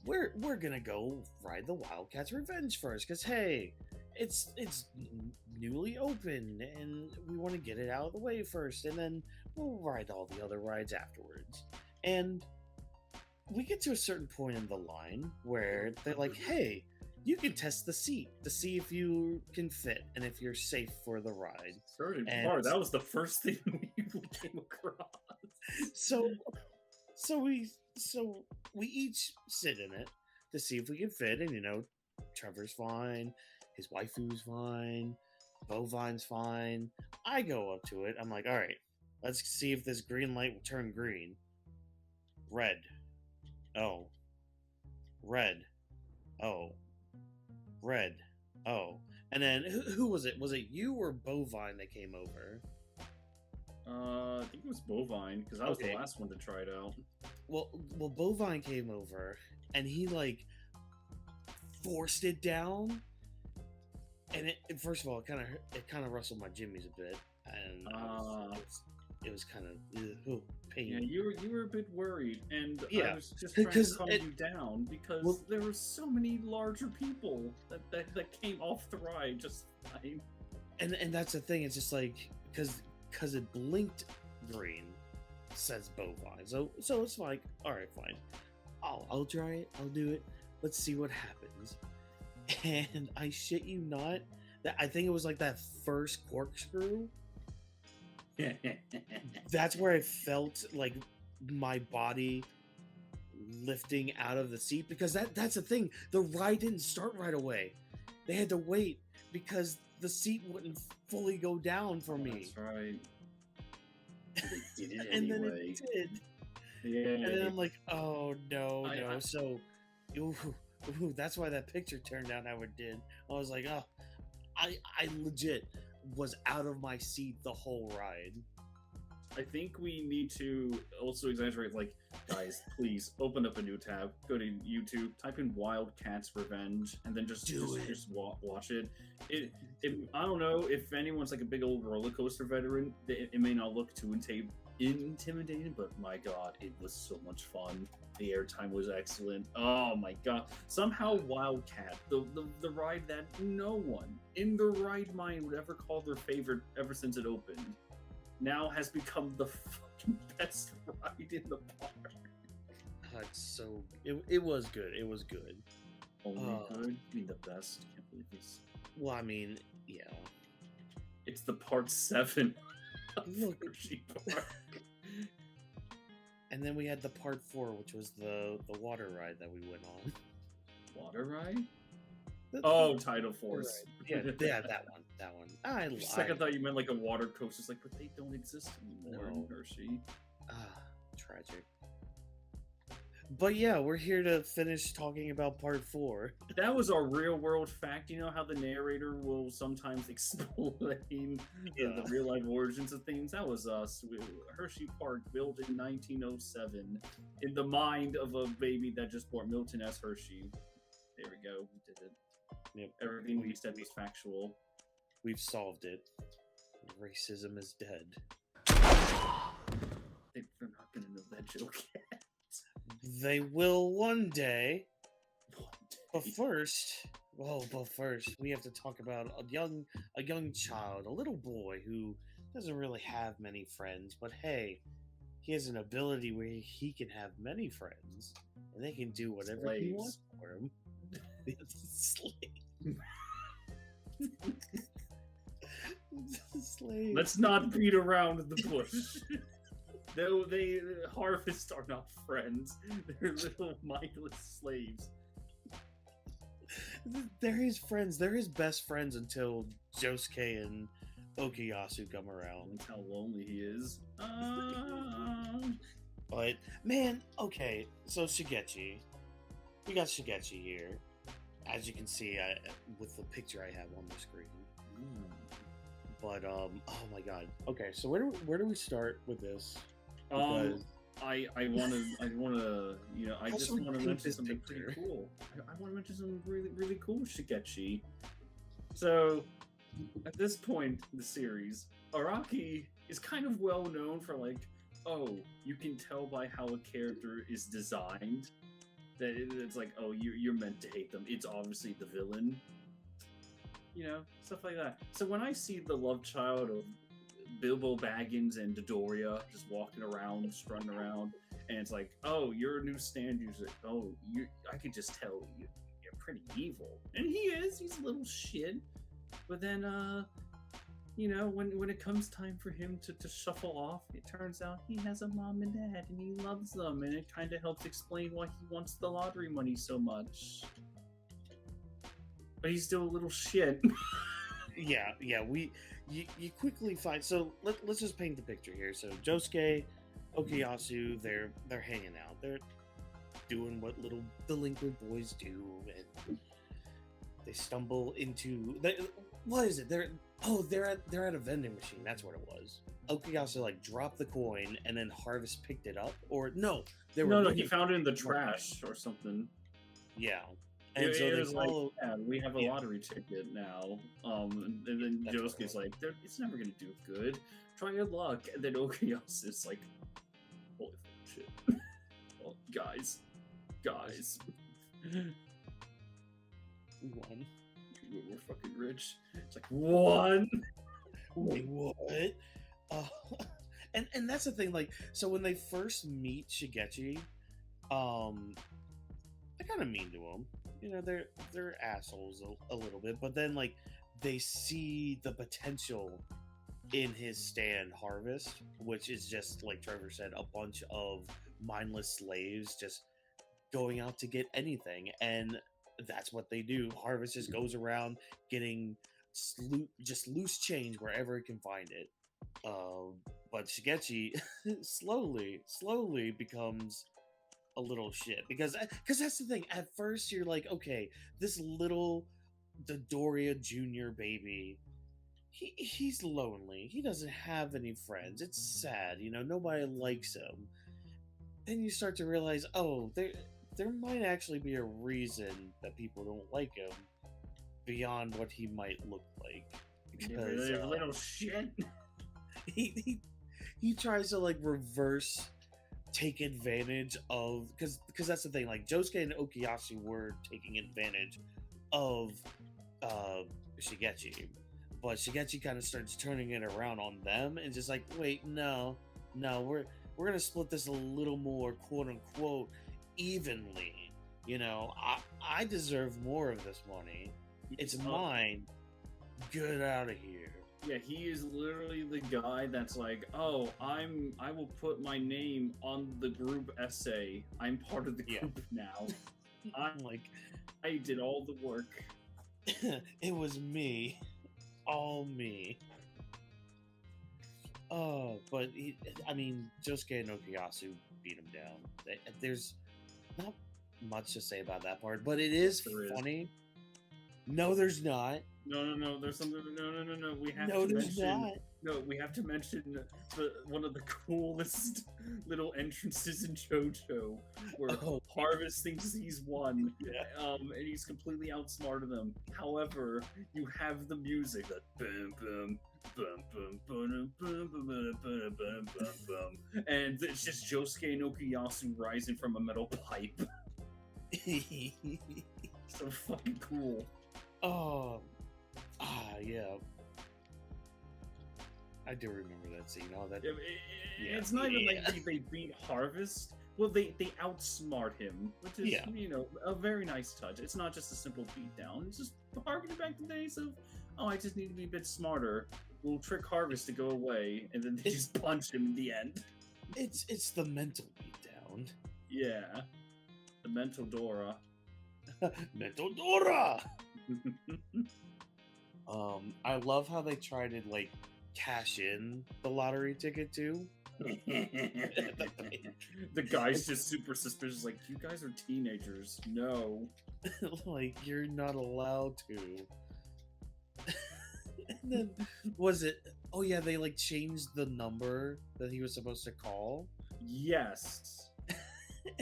Speaker 2: We're gonna go ride the Wildcat's Revenge first, because hey, it's newly open, and we want to get it out of the way first, and then we'll ride all the other rides afterwards. And we get to a certain point in the line where they're like, hey, you can test the seat to see if you can fit and if you're safe for the ride.
Speaker 1: That was the first thing we came across.
Speaker 2: So we each sit in it to see if we can fit, and Trevor's fine, his waifu's fine, Bovine's fine. I go up to it. I'm like, all right, let's see if this green light will turn green. Red. Oh. Red. Oh, red. Oh, and then who was it? Was it you or Bovine that came over?
Speaker 1: I think it was Bovine because I was
Speaker 2: Okay.
Speaker 1: the last one to try it out.
Speaker 2: Well, Bovine came over, and he like forced it down, and first of all, it kind of rustled my jimmies a bit, and it was kind of pain.
Speaker 1: Yeah, you were a bit worried, and
Speaker 2: Yeah,
Speaker 1: I was just trying to
Speaker 2: 'cause
Speaker 1: calm you down because
Speaker 2: Well-
Speaker 1: there were so many larger people that came off the ride just fine.
Speaker 2: And that's the thing. It's just like because it blinked green, says Bovine. So it's like, all right, fine. I'll try it. I'll do it. Let's see what happens. And I shit you not, that I think it was like that first corkscrew. That's where I felt like my body lifting out of the seat, because that's the thing. The ride didn't start right away. They had to wait because the seat wouldn't fully go down for me.
Speaker 1: That's right. They did it
Speaker 2: And then
Speaker 1: anyway.
Speaker 2: it did.
Speaker 1: Yeah.
Speaker 2: And then I'm like, oh no,
Speaker 1: I-
Speaker 2: no.
Speaker 1: I-
Speaker 2: So, ooh, that's why that picture turned out how it did. I was like, oh, I legit was out of my seat the whole ride.
Speaker 1: I think we need to also exaggerate, like, guys, please open up a new tab, go to YouTube, type in Wildcats Revenge, and then just watch it. It. I don't know if anyone's like a big old roller coaster veteran, it may not look too intimidating, but my god, it was so much fun. The airtime was excellent. Oh my god. Somehow Wildcat, the ride that no one in their right mind would ever call their favorite ever since it opened, now has become the fucking best ride in the park.
Speaker 2: It's so it was good. It was good.
Speaker 1: Only good? I mean, the best. Can't believe this.
Speaker 2: Well, I mean, yeah.
Speaker 1: It's the part 7 of
Speaker 2: Look.
Speaker 1: Hershey Park.
Speaker 2: And then we had the part 4, which was the water ride that we went on.
Speaker 1: Water ride?
Speaker 2: The-
Speaker 1: Oh, Tidal Force.
Speaker 2: yeah, that one. That one.
Speaker 1: For a second, I thought you meant like a water coaster. It's like, but they don't exist anymore in
Speaker 2: No.
Speaker 1: Hershey.
Speaker 2: Tragic. But yeah, we're here to finish talking about part 4.
Speaker 1: That was our real world fact. You know how the narrator will sometimes explain the real life origins of things? That was us. Hershey Park, built in 1907, in the mind of a baby that just bought Milton S. Hershey. There we go. We did it.
Speaker 2: Yep.
Speaker 1: Everything we said was factual.
Speaker 2: We've solved it. Racism is dead.
Speaker 1: They're not going to know that joke yet.
Speaker 2: They will one day. But
Speaker 1: day.
Speaker 2: first, we have to talk about a young child, a little boy who doesn't really have many friends, but hey, he has an ability where he can have many friends, and they can do whatever he
Speaker 1: Slaves.
Speaker 2: wants for him. Slave. Slave.
Speaker 1: Let's not beat around the bush. Though they harvest are not friends. They're little mindless slaves.
Speaker 2: They're his friends. They're his best friends until Josuke and Okuyasu come around.
Speaker 1: That's how lonely he is.
Speaker 2: But man, okay, so Shigechi. We got Shigechi here. As you can see with the picture I have on the screen. But oh my god. Okay, so where do we start with this? Because
Speaker 1: I want to, you know, I
Speaker 2: How
Speaker 1: just
Speaker 2: should we
Speaker 1: want to
Speaker 2: paint
Speaker 1: mention
Speaker 2: this
Speaker 1: something
Speaker 2: picture?
Speaker 1: pretty cool. I want to mention something really cool, Shigechi. So, at this point in the series, Araki is kind of well known for like, oh, you can tell by how a character is designed that it's like, oh, you're meant to hate them. It's obviously the villain. You know, stuff like that. So when I see the love child of Bilbo Baggins and Dodoria just walking around, strutting around, and it's like, oh, you're a new stand user. Oh, I could just tell you're pretty evil. And he is. He's a little shit. But then, you know, when it comes time for him to shuffle off, it turns out he has a mom and dad, and he loves them, and it kind of helps explain why he wants the lottery money so much. But he's still a little shit.
Speaker 2: yeah, you quickly find. So let's just paint the picture here. So Josuke, Okuyasu, they're hanging out. doing what little delinquent boys do, and they stumble into what is it? They're at a vending machine. That's what it was. Okuyasu like dropped the coin, and then Harvest picked it up, or no, they were
Speaker 1: No,
Speaker 2: looking
Speaker 1: he found
Speaker 2: for
Speaker 1: it in the trash or something.
Speaker 2: Yeah, and
Speaker 1: It
Speaker 2: so they
Speaker 1: was like,
Speaker 2: follow.
Speaker 1: yeah, we have a
Speaker 2: Yeah.
Speaker 1: lottery ticket now. And then
Speaker 2: That's what it
Speaker 1: Josuke's like, it's never gonna do good. Try your luck. And then Okuyasu is like, holy shit. Well, guys.
Speaker 2: We won.
Speaker 1: We're fucking rich. It's like, one.
Speaker 2: Wait, what? And that's the thing. Like, so when they first meet Shigechi, they're kind of mean to him. You know, they're assholes a little bit, but then like they see the potential in his stand Harvest, which is just like Trevor said, a bunch of mindless slaves just going out to get anything, and that's what they do. Harvest just goes around getting just loose change wherever he can find it. But Shigechi slowly becomes a little shit because that's the thing. At first, you're like, okay, this little Dodoria Jr. baby, he's lonely. He doesn't have any friends. It's sad, you know. Nobody likes him. Then you start to realize, oh, there might actually be a reason that people don't like him beyond what he might look like. Because
Speaker 1: little shit.
Speaker 2: He tries to like reverse take advantage of because that's the thing. Like Josuke and Okuyasu were taking advantage of Shigechi, but Shigechi kind of starts turning it around on them and just like, wait, no, we're gonna split this a little more, quote unquote, evenly. You know, I deserve more of this money. It's mine. Get out of here.
Speaker 1: Yeah, he is literally the guy that's like, oh, I will put my name on the group essay. I'm part of the group now. I'm like, I did all the work.
Speaker 2: It was me. All me. Oh, but Josuke and Okuyasu beat him down. There's not much to say about that part, but it is funny. No, there's not.
Speaker 1: No. There's something. No. We have
Speaker 2: no,
Speaker 1: to
Speaker 2: there's
Speaker 1: mention.
Speaker 2: not.
Speaker 1: No, we have to mention one of the coolest little entrances in JoJo, where Harvest thinks he's won, and he's completely outsmarted them. However, you have the music that boom boom. Boom, boom, boom, boom, boom, boom, boom, boom, boom, boom. And it's just Josuke and Okuyasu rising from a metal pipe. So fucking cool.
Speaker 2: Yeah. I do remember that scene.
Speaker 1: It's not even like they beat Harvest. Well, they outsmart him, which is, a very nice touch. It's not just a simple beatdown. It's just harkening back to the days of, I just need to be a bit smarter. We'll trick Harvest to go away, and then they just punch him in the end.
Speaker 2: It's the mental beatdown.
Speaker 1: Yeah. The mental Dora.
Speaker 2: Mental Dora! I love how they try to, like, cash in the lottery ticket, too.
Speaker 1: The guy's just super suspicious, like, you guys are teenagers. No.
Speaker 2: Like, you're not allowed to. And then, was it... Oh, yeah, they, like, changed the number that he was supposed to call?
Speaker 1: Yes.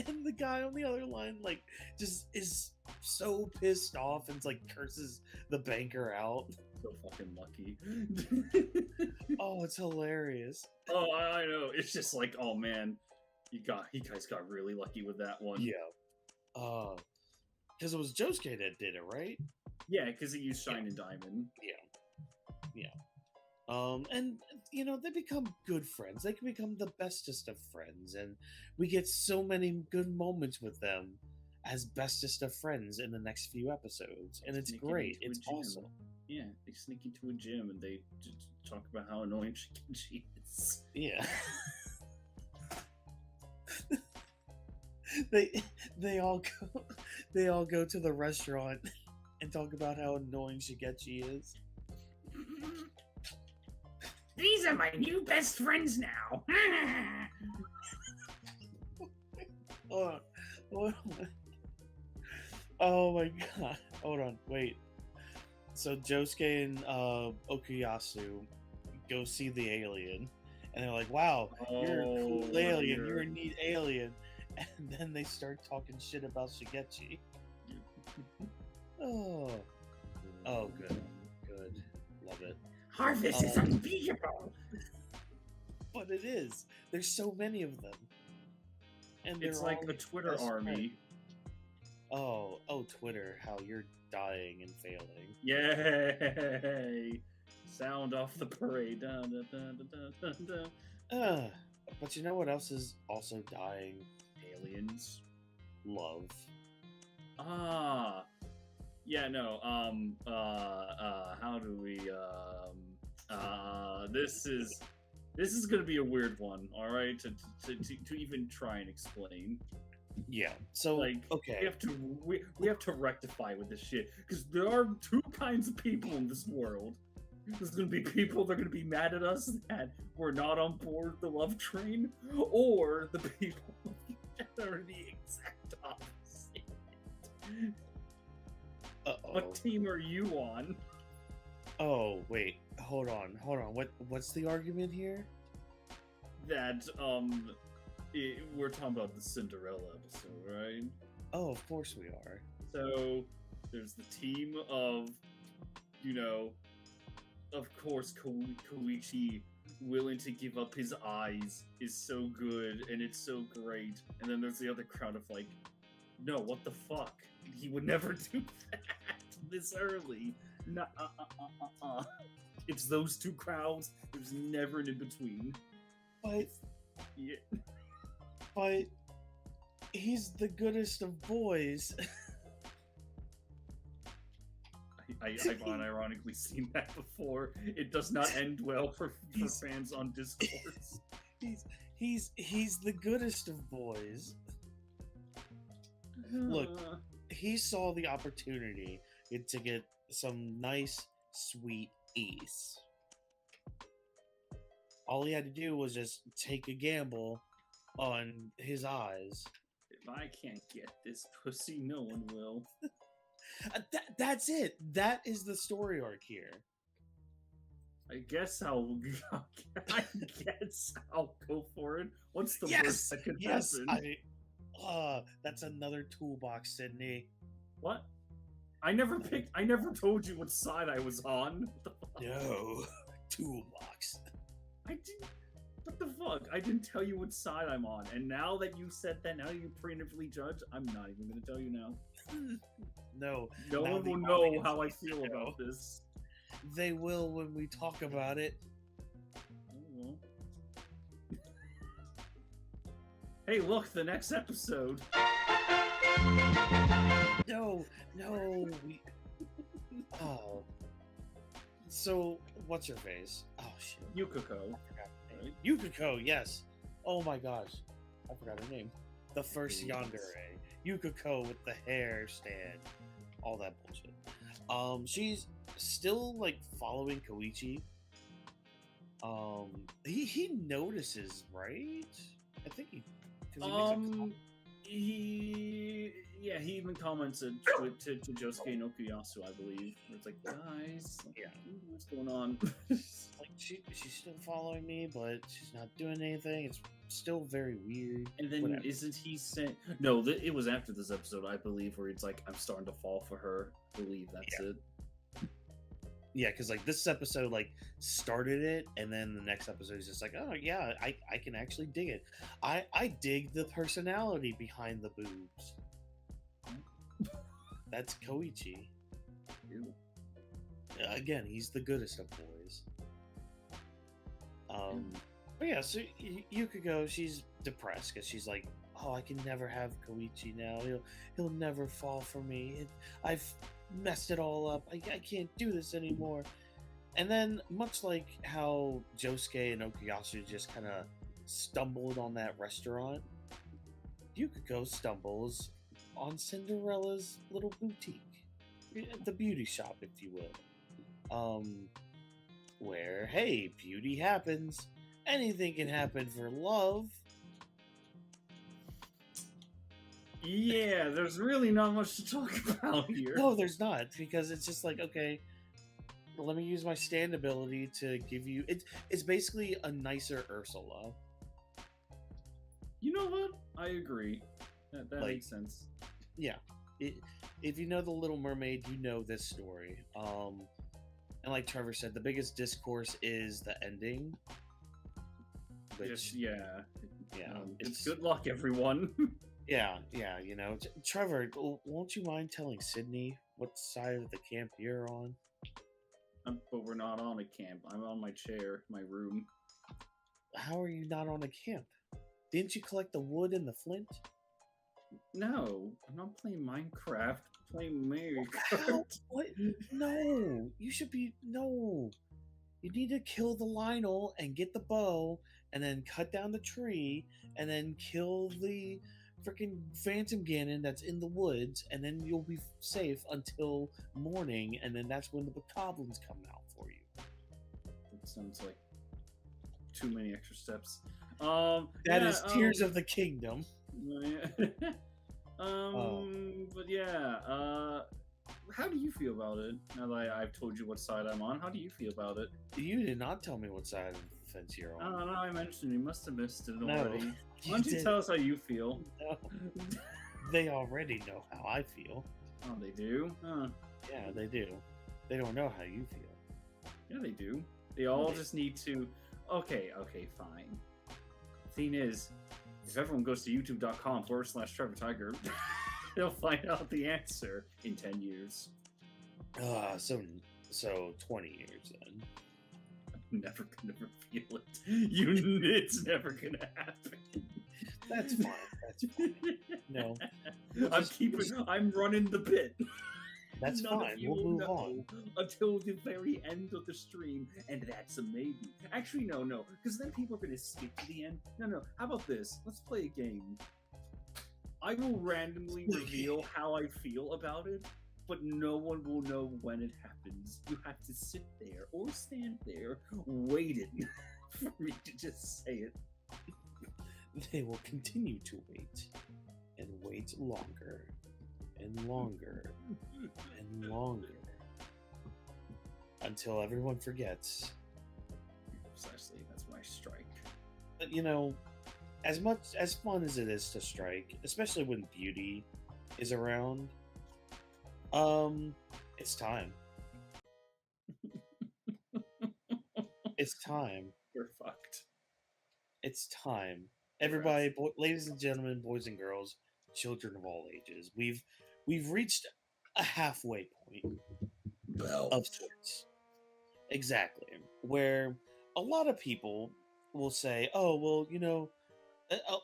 Speaker 2: And the guy on the other line, like, just is so pissed off and, like, curses the banker out.
Speaker 1: So fucking lucky.
Speaker 2: Oh, it's hilarious.
Speaker 1: Oh, I know. It's just like, oh, man. You guys got really lucky with that one.
Speaker 2: Yeah. Because it was Josuke that did it, right?
Speaker 1: Yeah, because he used Shine and Diamond.
Speaker 2: Yeah. And, they become good friends. They can become the bestest of friends. And we get so many good moments with them as bestest of friends in the next few episodes. And it's great. It's awesome.
Speaker 1: Yeah, they sneak into a gym and they just talk about how annoying Shigechi is.
Speaker 2: Yeah. They all go to the restaurant and talk about how annoying Shigechi is.
Speaker 4: These are my new best friends now.
Speaker 2: What? Oh my god. Hold on, wait. So Josuke and Okuyasu go see the alien, and they're like, "Wow, you're a cool alien. You're a neat alien." And then they start talking shit about Shigechi. Oh, good, love it.
Speaker 4: Harvest is unbeatable.
Speaker 2: But it is. There's so many of them, and
Speaker 1: It's like a Twitter army.
Speaker 2: Oh, Twitter! How you're dying and failing.
Speaker 1: Yay! Sound off the parade. Dun, dun, dun, dun, dun, dun, dun.
Speaker 2: But you know what else is also dying?
Speaker 1: Aliens.
Speaker 2: Love.
Speaker 1: Ah. Yeah, no. How do we this is gonna be a weird one, alright, to even try and explain.
Speaker 2: Yeah. So
Speaker 1: Like,
Speaker 2: okay.
Speaker 1: we have to rectify with this shit, because there are two kinds of people in this world. There's gonna be people that are gonna be mad at us that we're not on board the love train, or the people that are the exact opposite. What team are you on?
Speaker 2: Oh wait, hold on. What's the argument here?
Speaker 1: That we're talking about the Cinderella episode, right?
Speaker 2: Oh, of course we are.
Speaker 1: So there's the team of, of course, Koichi willing to give up his eyes is so good and it's so great, and then there's the other crowd of like, no, what the fuck? He would never do that this early. Nah, It's those two crowds. There's never an in between.
Speaker 2: But
Speaker 1: Yeah.
Speaker 2: But he's the goodest of boys.
Speaker 1: I've unironically seen that before. It does not end well for fans on Discourse.
Speaker 2: He's the goodest of boys. Look, he saw the opportunity to get some nice, sweet ace. All he had to do was just take a gamble on his eyes.
Speaker 1: If I can't get this pussy, no one will.
Speaker 2: That's it. That is the story arc here.
Speaker 1: I guess I'll go for it. What's the worst that could happen?
Speaker 2: That's another toolbox, Sydney.
Speaker 1: What? I never told you what side I was on. What the fuck?
Speaker 2: No, toolbox.
Speaker 1: I didn't. What the fuck? I didn't tell you what side I'm on, and now that you said that, now you preemptively judge. I'm not even gonna tell you now.
Speaker 2: No
Speaker 1: one will know how I feel about this.
Speaker 2: They will when we talk about it.
Speaker 1: Oh, well. Hey, look, the next episode.
Speaker 2: No. Oh. So, what's her face? Oh shit.
Speaker 1: Yukako.
Speaker 2: Right? Yukako, yes. Oh my gosh, I forgot her name. The first yandere. Yukako with the hair stand, all that bullshit. She's still like following Koichi. He notices, right? I think he. 'Cause he makes a comment.
Speaker 1: He even comments to Josuke and Okuyasu, I believe. Where it's like, guys, what's going on?
Speaker 2: Like she's still following me, but she's not doing anything. It's still very weird.
Speaker 1: And then isn't he saying? No, it was after this episode, I believe, where it's like, I'm starting to fall for her. I believe that's it.
Speaker 2: Yeah, because like this episode like started it, and then the next episode is just like, oh yeah, I can actually dig it. I dig the personality behind the boobs. That's Koichi.
Speaker 1: Ew.
Speaker 2: Again, he's the goodest of boys. But yeah, so Yukiko, she's depressed because she's like, oh, I can never have Koichi now. He'll never fall for me. I've messed it all up. I can't do this anymore. And then, much like how Josuke and Okuyasu just kind of stumbled on that restaurant, Yukiko stumbles on Cinderella's little boutique, the beauty shop, if you will. Where, hey, beauty happens. Anything can happen for love.
Speaker 1: Yeah, there's really not much to talk about here.
Speaker 2: No, there's not, because it's just like, okay, well, let me use my stand ability to give you. It's basically a nicer Ursula.
Speaker 1: You know what? I agree. That
Speaker 2: Like-
Speaker 1: makes sense.
Speaker 2: Yeah, if you know the Little Mermaid, you know this story. And like Trevor said, the biggest discourse is the ending. Which,
Speaker 1: Yeah.
Speaker 2: it's
Speaker 1: Good luck, everyone.
Speaker 2: yeah. You know, Trevor, won't you mind telling Sydney what side of the camp you're on?
Speaker 1: But we're not on a camp. I'm on my chair, my room.
Speaker 2: How are you not on a camp? Didn't you collect the wood and the flint?
Speaker 1: No, I'm not playing Minecraft. I'm playing Mario
Speaker 2: How?
Speaker 1: Kart.
Speaker 2: What? No, you should be. No, you need to kill the Lionel and get the bow, and then cut down the tree, and then kill the freaking Phantom Ganon that's in the woods, and then you'll be safe until morning, and then that's when the goblins come out for you.
Speaker 1: It sounds like too many extra steps.
Speaker 2: That is Tears of the Kingdom.
Speaker 1: But yeah, how do you feel about it? Now that I've told you what side I'm on, how do you feel about it?
Speaker 2: You did not tell me what side of the fence you're
Speaker 1: I
Speaker 2: on.
Speaker 1: don't know, I mentioned you must have missed it
Speaker 2: No,
Speaker 1: already. Why don't you
Speaker 2: did.
Speaker 1: tell us how you feel?
Speaker 2: No. They already know how I feel.
Speaker 1: Oh, they do? Huh.
Speaker 2: Yeah, they do. They don't know how you feel.
Speaker 1: Yeah, they do. They all
Speaker 2: They-
Speaker 1: just need to... Okay, fine. Thing is, if everyone goes to youtube.com/TrevorTiger, they'll find out the answer in 10 years.
Speaker 2: So 20 years then.
Speaker 1: I'm never gonna reveal it. It's never gonna happen.
Speaker 2: That's fine. That's fine. No,
Speaker 1: I'm running the bit.
Speaker 2: that's
Speaker 1: None of
Speaker 2: fine.
Speaker 1: you
Speaker 2: We'll
Speaker 1: will
Speaker 2: move
Speaker 1: know
Speaker 2: on.
Speaker 1: until the very end of the stream, and that's a maybe. Actually, no, because then people are gonna skip to the end. No. How about this? Let's play a game. I will randomly reveal how I feel about it, but no one will know when it happens. You have to sit there or stand there waiting for me to just say it.
Speaker 2: They will continue to wait and wait longer and longer and longer until everyone forgets.
Speaker 1: Precisely, that's my strike.
Speaker 2: But you know, as much as fun as it is to strike, especially when Beauty is around, it's time. It's time.
Speaker 1: You're fucked.
Speaker 2: It's time. Everybody, ladies and gentlemen, boys and girls, children of all ages, we've reached a halfway point of sorts. Exactly. Where a lot of people will say, "Oh, well, you know,"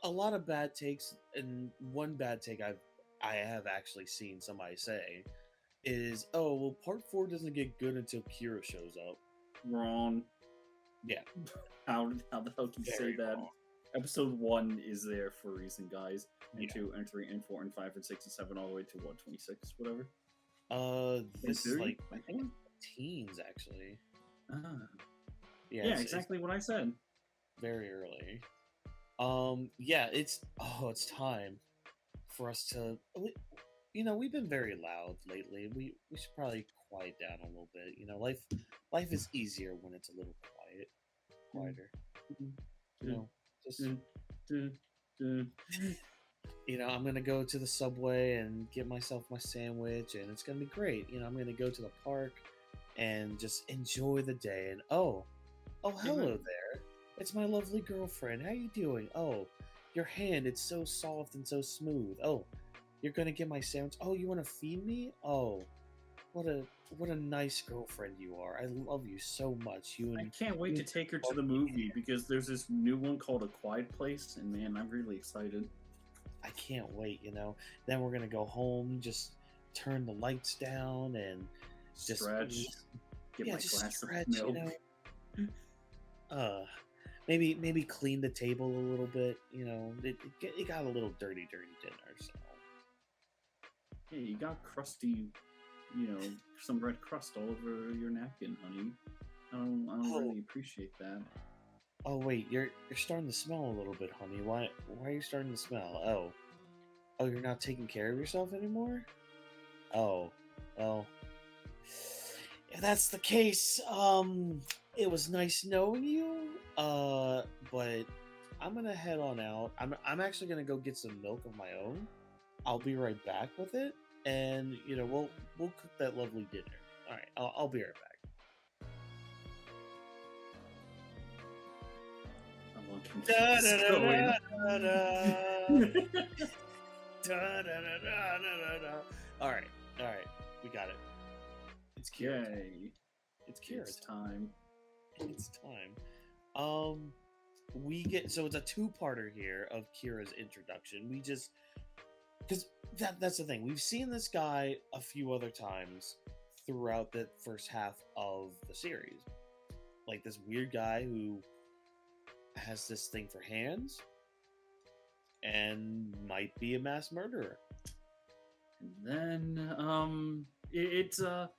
Speaker 2: a lot of bad takes, and one bad take I have actually seen somebody say is, "Oh, well, part 4 doesn't get good until Kira shows up."
Speaker 1: Wrong.
Speaker 2: Yeah.
Speaker 1: How the hell can you say
Speaker 2: Very
Speaker 1: that?
Speaker 2: wrong.
Speaker 1: Episode 1 is there for a reason, guys. And
Speaker 2: Yeah.
Speaker 1: 2, and 3, and 4, and 5, and 6, and 7, all the way to what, 26, whatever?
Speaker 2: This is
Speaker 1: 30,
Speaker 2: like
Speaker 1: I think.
Speaker 2: teens actually.
Speaker 1: Ah.
Speaker 2: Yeah,
Speaker 1: Yeah,
Speaker 2: it's
Speaker 1: exactly what I said.
Speaker 2: very early. Yeah, it's time for us to. You know, we've been very loud lately. We should probably quiet down a little bit. You know, life is easier when it's a little quieter. You know, just you know, I'm gonna go to the subway and get myself my sandwich, and it's gonna be great. You know, I'm gonna go to the park and just enjoy the day. And oh, hello there. It's my lovely girlfriend. How you doing? Oh, your hand, it's so soft and so smooth. Oh, you're gonna get my sandwich. Oh, you wanna feed me? Oh, what a nice girlfriend you are. I love you so much. You
Speaker 1: I
Speaker 2: and
Speaker 1: can't wait to take her to the movie because there's this new one called A Quiet Place, and man, I'm really excited.
Speaker 2: I can't wait, you know. Then we're gonna go home, just turn the lights down and just
Speaker 1: Stretch, get my
Speaker 2: just
Speaker 1: glass
Speaker 2: stretch,
Speaker 1: of milk.
Speaker 2: you know. Maybe clean the table a little bit. You know, it got a little dirty dinner. So
Speaker 1: Hey, you got crusty, you know, some red crust all over your napkin, honey. I don't really appreciate that.
Speaker 2: oh wait, you're starting to smell a little bit, honey. Why are you starting to smell? Oh, Oh, you're not taking care of yourself anymore? Oh, well, if that's the case, it was nice knowing you. But I'm gonna head on out. I'm actually gonna go get some milk of my own. I'll be right back with it, and we'll cook that lovely dinner. All right, I'll be right back.
Speaker 1: I'm on confused.
Speaker 2: All right, we got it. It's Kira.
Speaker 1: Yay.
Speaker 2: It's Kira
Speaker 1: It's time.
Speaker 2: It's time. We get so it's a two-parter here of Kira's introduction. We just because that's the thing. We've seen this guy a few other times throughout the first half of the series. Like this weird guy who has this thing for hands and might be a mass murderer.
Speaker 1: And then, it's how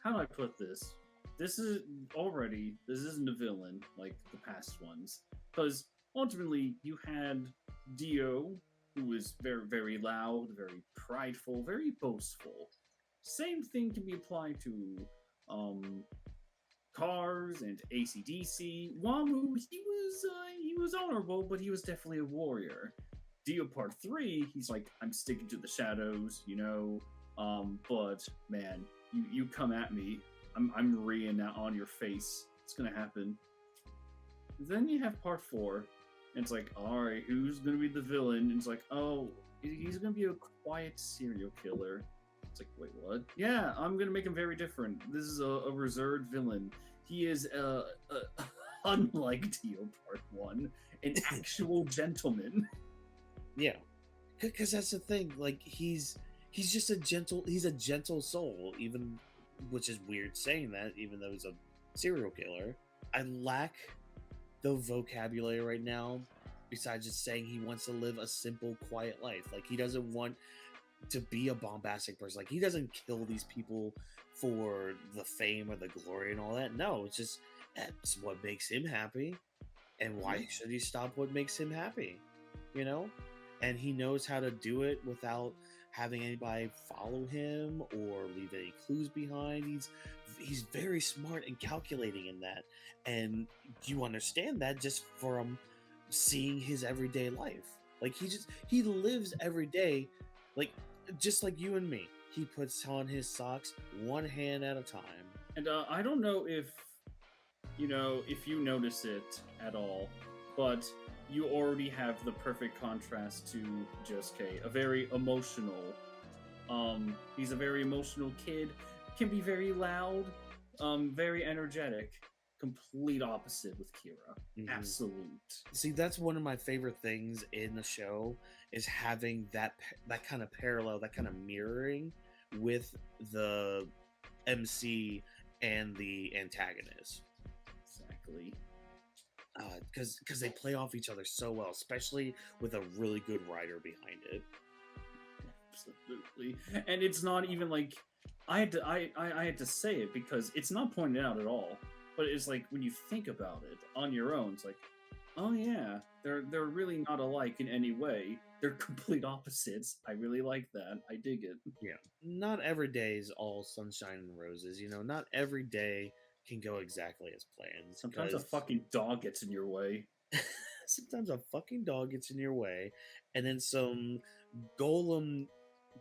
Speaker 1: do I put this? This isn't a villain like the past ones, because ultimately you had Dio, who is very, very loud, very prideful, very boastful. Same thing can be applied to Cars and AC/DC. Wamu, he was honorable, but he was definitely a warrior. Dio Part 3, he's like, I'm sticking to the shadows, but man, you come at me, I'm reeing out on your face. It's gonna happen. Then you have Part 4, and it's like, alright, who's gonna be the villain? And it's like, oh, he's gonna be a quiet serial killer. It's like, wait, what? Yeah, I'm gonna make him very different. This is a reserved villain. He is unlike Dio Part 1, an actual gentleman.
Speaker 2: Yeah, because that's the thing. Like he's just a gentle soul, even, which is weird saying that, even though he's a serial killer. I lack the vocabulary right now, besides just saying he wants to live a simple, quiet life. Like he doesn't want to be a bombastic person. Like he doesn't kill these people for the fame or the glory and all that. No, it's just that's what makes him happy, and why should he stop what makes him happy? And he knows how to do it without having anybody follow him or leave any clues behind. He's very smart and calculating in that, and you understand that just from seeing his everyday life. Like he lives every day, like just like you and me. He puts on his socks one hand at a time.
Speaker 1: And I don't know if you notice it at all, but you already have the perfect contrast to Josuke, a very emotional. He's a very emotional kid, can be very loud, very energetic. Complete opposite with Kira.
Speaker 2: Mhm.
Speaker 1: Absolute.
Speaker 2: See, that's one of my favorite things in the show is having that kind of parallel, that kind of mirroring with the MC and the antagonist.
Speaker 1: Exactly.
Speaker 2: Because they play off each other so well, especially with a really good writer behind it.
Speaker 1: Absolutely. And it's not even like I had to say it because it's not pointed out at all. But it's like when you think about it on your own, it's like, oh yeah, they're really not alike in any way. They're complete opposites. I really like that. I dig it.
Speaker 2: Yeah. Not every day is all sunshine and roses. Not every day can go exactly as planned.
Speaker 1: Sometimes a fucking dog gets in your way.
Speaker 2: Sometimes a fucking dog gets in your way, and then some golem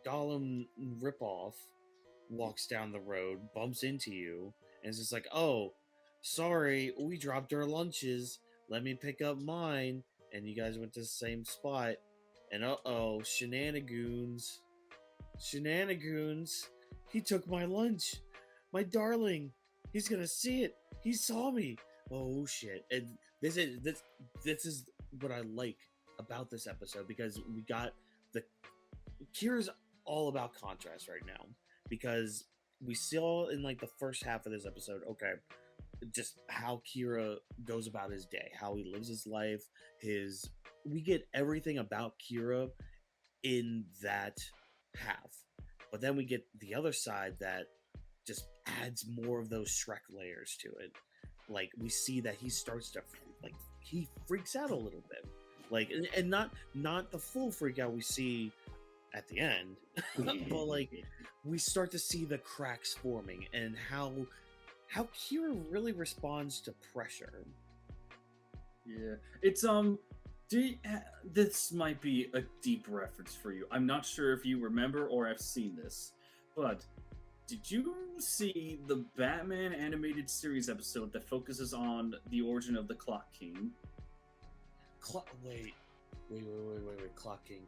Speaker 2: ripoff walks down the road, bumps into you, and it's just like, oh, sorry, we dropped our lunches. Let me pick up mine. And you guys went to the same spot. And shenanigans. He took my lunch. My darling. He's gonna see it. He saw me. Oh shit. And this is what I like about this episode, because we got Kira's all about contrast right now, because we saw in like the first half of this episode, okay, just how Kira goes about his day, how he lives his life, we get everything about Kira in that half. But then we get the other side that just adds more of those Shrek layers to it. Like we see that he starts to he freaks out a little bit. Like and not the full freak out we see at the end, but like we start to see the cracks forming and how Kira really responds to pressure.
Speaker 1: Yeah, it's this might be a deep reference for you. I'm not sure if you remember or have seen this, but did you see the Batman animated series episode that focuses on the origin of the Clock King?
Speaker 2: Wait. Clock King.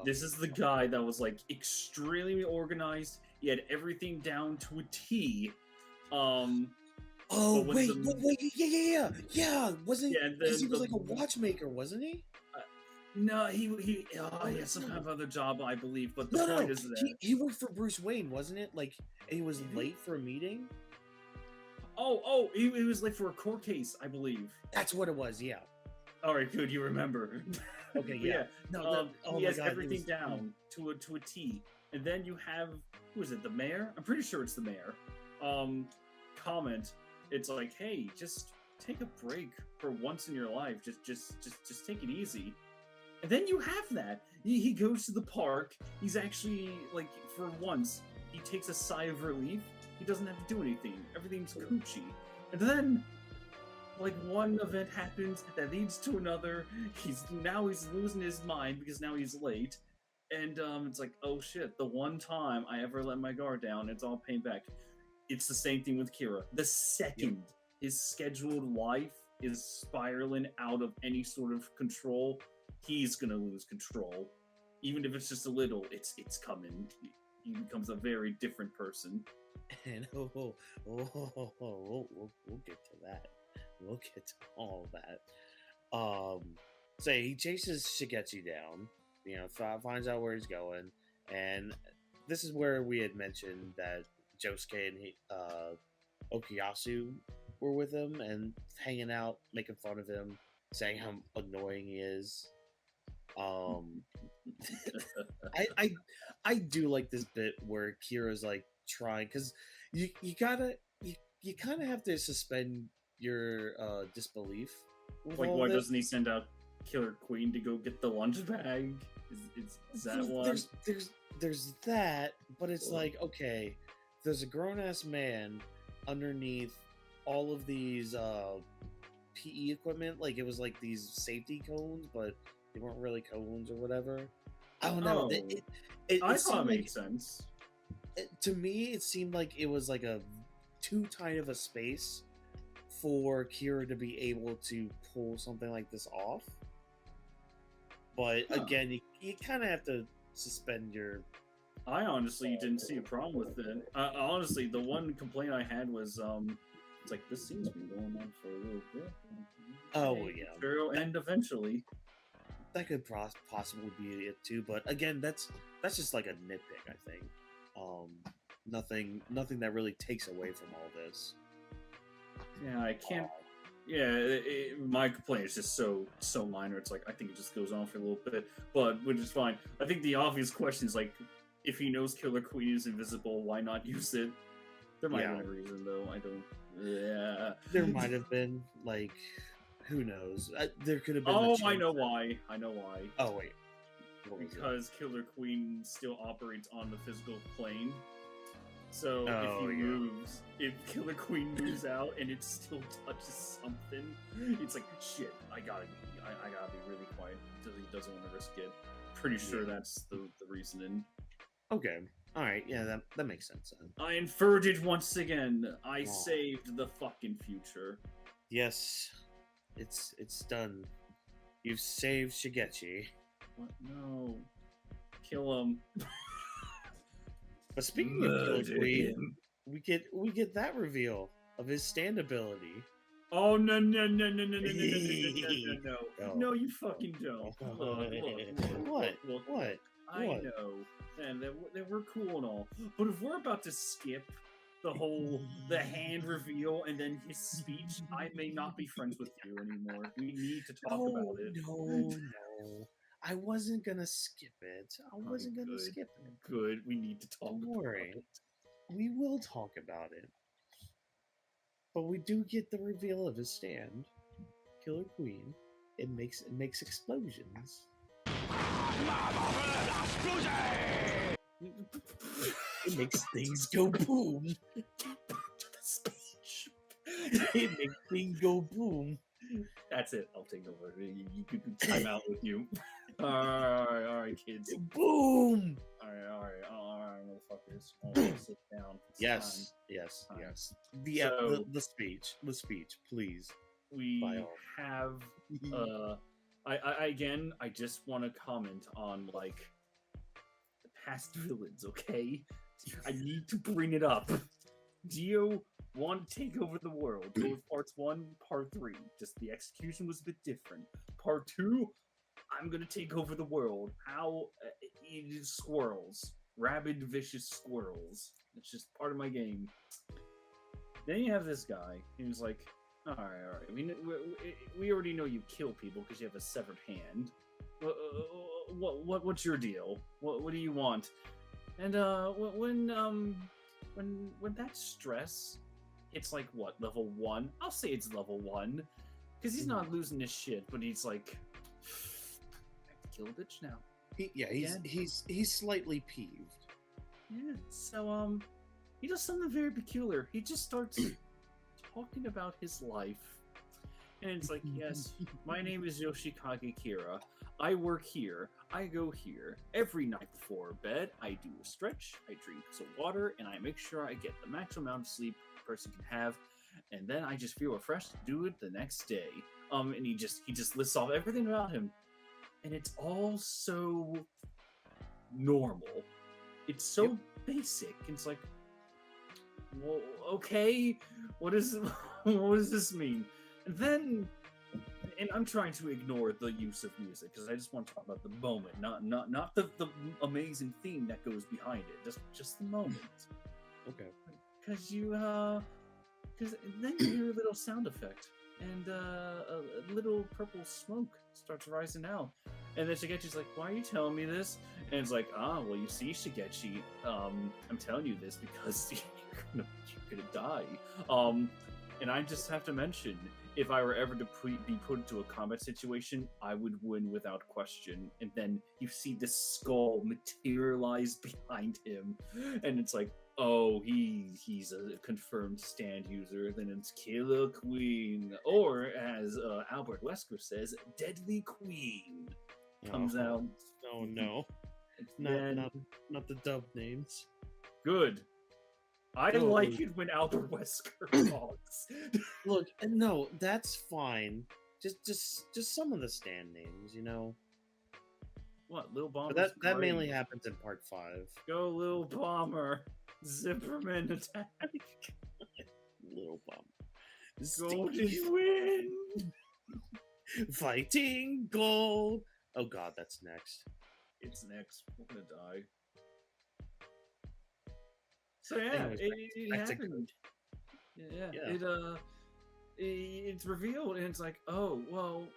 Speaker 1: This is the guy that was like extremely organized. He had everything down to a T.
Speaker 2: Oh wait, yeah. Wasn't because he was like a
Speaker 1: the
Speaker 2: watchmaker, wasn't he?
Speaker 1: No, he had some kind of other job, I believe. But the point is that
Speaker 2: he worked for Bruce Wayne, wasn't it? Like, and he was late for a meeting.
Speaker 1: He was late for a court case, I believe.
Speaker 2: That's what it was. Yeah.
Speaker 1: All right, good. You remember.
Speaker 2: Okay, yeah.
Speaker 1: No, he has everything down to a T. And then you have, who is it? The mayor? I'm pretty sure it's the mayor. Comment. It's like, hey, just take a break for once in your life. Just take it easy. And then you have that. He goes to the park. He's actually like, for once, he takes a sigh of relief. He doesn't have to do anything. Everything's Gucci. And then, like, one event happens that leads to another. He's losing his mind because now he's late. And it's like, oh shit, the one time I ever let my guard down, it's all paid back. It's the same thing with Kira. The second his scheduled life is spiraling out of any sort of control, he's gonna lose control. Even if it's just a little, it's coming. He becomes a very different person.
Speaker 2: And we'll get to that. We'll get to all that. So he chases Shigechi down, finds out where he's going, and this is where we had mentioned that Josuke and Okuyasu were with him and hanging out, making fun of him, saying how annoying he is. I do like this bit where Kira's like trying, because you kind of have to suspend your disbelief.
Speaker 1: Like, why doesn't he send out Killer Queen to go get the lunch bag? Is that one?
Speaker 2: There's that, but it's like, okay, there's a grown-ass man underneath all of these PE equipment. Like, it was like these safety cones, but they weren't really cones or whatever. I don't know.
Speaker 1: I thought it made sense.
Speaker 2: To me, it seemed like it was like a too tight of a space for Kira to be able to pull something like this off. But again, you kind of have to suspend your...
Speaker 1: I honestly didn't see a problem with it. Honestly, the one complaint I had was, it's like, this scene's been going on for a little bit.
Speaker 2: Oh, well, yeah.
Speaker 1: It'll end eventually.
Speaker 2: That could possibly be it too, but again, that's just like a nitpick, I think. Nothing that really takes away from all this.
Speaker 1: Yeah, I can't. Yeah, my complaint is just so minor. It's like, I think it just goes on for a little bit, but which is fine. I think the obvious question is like, if he knows Killer Queen is invisible, why not use it? There might have been a reason, though. I don't. Yeah.
Speaker 2: There might have been, like, who knows? There could have been.
Speaker 1: Oh, I know why.
Speaker 2: Oh wait.
Speaker 1: Because Killer Queen still operates on the physical plane. So if Killer Queen moves out and it still touches something, it's like, shit, I gotta be really quiet because he doesn't want to risk it. Pretty sure that's the reasoning.
Speaker 2: Okay. Alright, yeah, that makes sense then.
Speaker 1: I inferred it once again. I saved the fucking future.
Speaker 2: Yes. It's done. You've saved Shigechi.
Speaker 1: What? No. Kill him.
Speaker 2: But speaking of Killer Queen, we get that reveal of his stand ability.
Speaker 1: Oh no! No, you fucking don't.
Speaker 2: What?
Speaker 1: I know, and they were cool and all, but if we're about to skip the hand reveal and then his speech, I may not be friends with you anymore. We need to talk about it.
Speaker 2: No. I wasn't gonna skip it.
Speaker 1: Good. We need to talk about it.
Speaker 2: We will talk about it. But we do get the reveal of his stand, Killer Queen. It makes explosions. It makes things go boom.
Speaker 1: Get back to the speech.
Speaker 2: It makes things go boom.
Speaker 1: That's it. I'll take over. You could time out with you. All right, kids.
Speaker 2: Boom.
Speaker 1: All right, motherfuckers. All sit down. It's
Speaker 2: Yes,
Speaker 1: time.
Speaker 2: yes,
Speaker 1: Time.
Speaker 2: yes.
Speaker 1: So-
Speaker 2: The speech, please.
Speaker 1: We
Speaker 2: By all.
Speaker 1: have. I just want to comment on like the past villains. Okay, I need to bring it up. Dio want to take over the world. Go with parts 1, part 3. Just the execution was a bit different. Part 2, I'm gonna take over the world. How? It is squirrels, rabid, vicious squirrels. It's just part of my game. Then you have this guy. He was like, "All right. We already know you kill people because you have a severed hand. What's your deal? What do you want?" And when that stress, it's like what, level 1? I'll say it's level 1 because he's not losing his shit, but he's like, I have to kill a bitch now.
Speaker 2: He's slightly peeved.
Speaker 1: Yeah. So he does something very peculiar. He just starts talking about his life, and it's like, yes, my name is Yoshikage Kira. I work here. I go here every night before bed. I do a stretch. I drink some water, and I make sure I get the maximum amount of sleep a person can have. And then I just feel refreshed to do it the next day. And he just lists off everything about him, and it's all so normal. It's so basic. It's like, well, okay, what does this mean? And then, and I'm trying to ignore the use of music because I just want to talk about the moment, not the amazing theme that goes behind it. Just the moment.
Speaker 2: Okay.
Speaker 1: Because then you hear a little sound effect, and a little purple smoke starts rising out. And then Shigechi's like, "Why are you telling me this?" And it's like, well, you see, Shigechi, I'm telling you this because you're gonna die. And I just have to mention, if I were ever to be put into a combat situation, I would win without question. And then you see this skull materialize behind him, and it's like, oh, he's a confirmed stand user. Then it's Killer Queen, or as Albert Wesker says, Deadly Queen comes out.
Speaker 2: Oh no, not the dub names.
Speaker 1: Good. I
Speaker 2: No.
Speaker 1: like it when Albert Wesker talks.
Speaker 2: Look, no, that's fine. Just some of the stand names, you know.
Speaker 1: What, Lil Bomber?
Speaker 2: But that mainly happens in part 5.
Speaker 1: Go, Lil Bomber. Zipperman attack.
Speaker 2: Little Bomber.
Speaker 1: Golden win.
Speaker 2: Fighting gold. Oh god, that's next.
Speaker 1: It's next. We're gonna die. So yeah,
Speaker 2: Anyways,
Speaker 1: it
Speaker 2: back to
Speaker 1: happened. Yeah.
Speaker 2: Yeah.
Speaker 1: It's revealed, and it's like, oh well,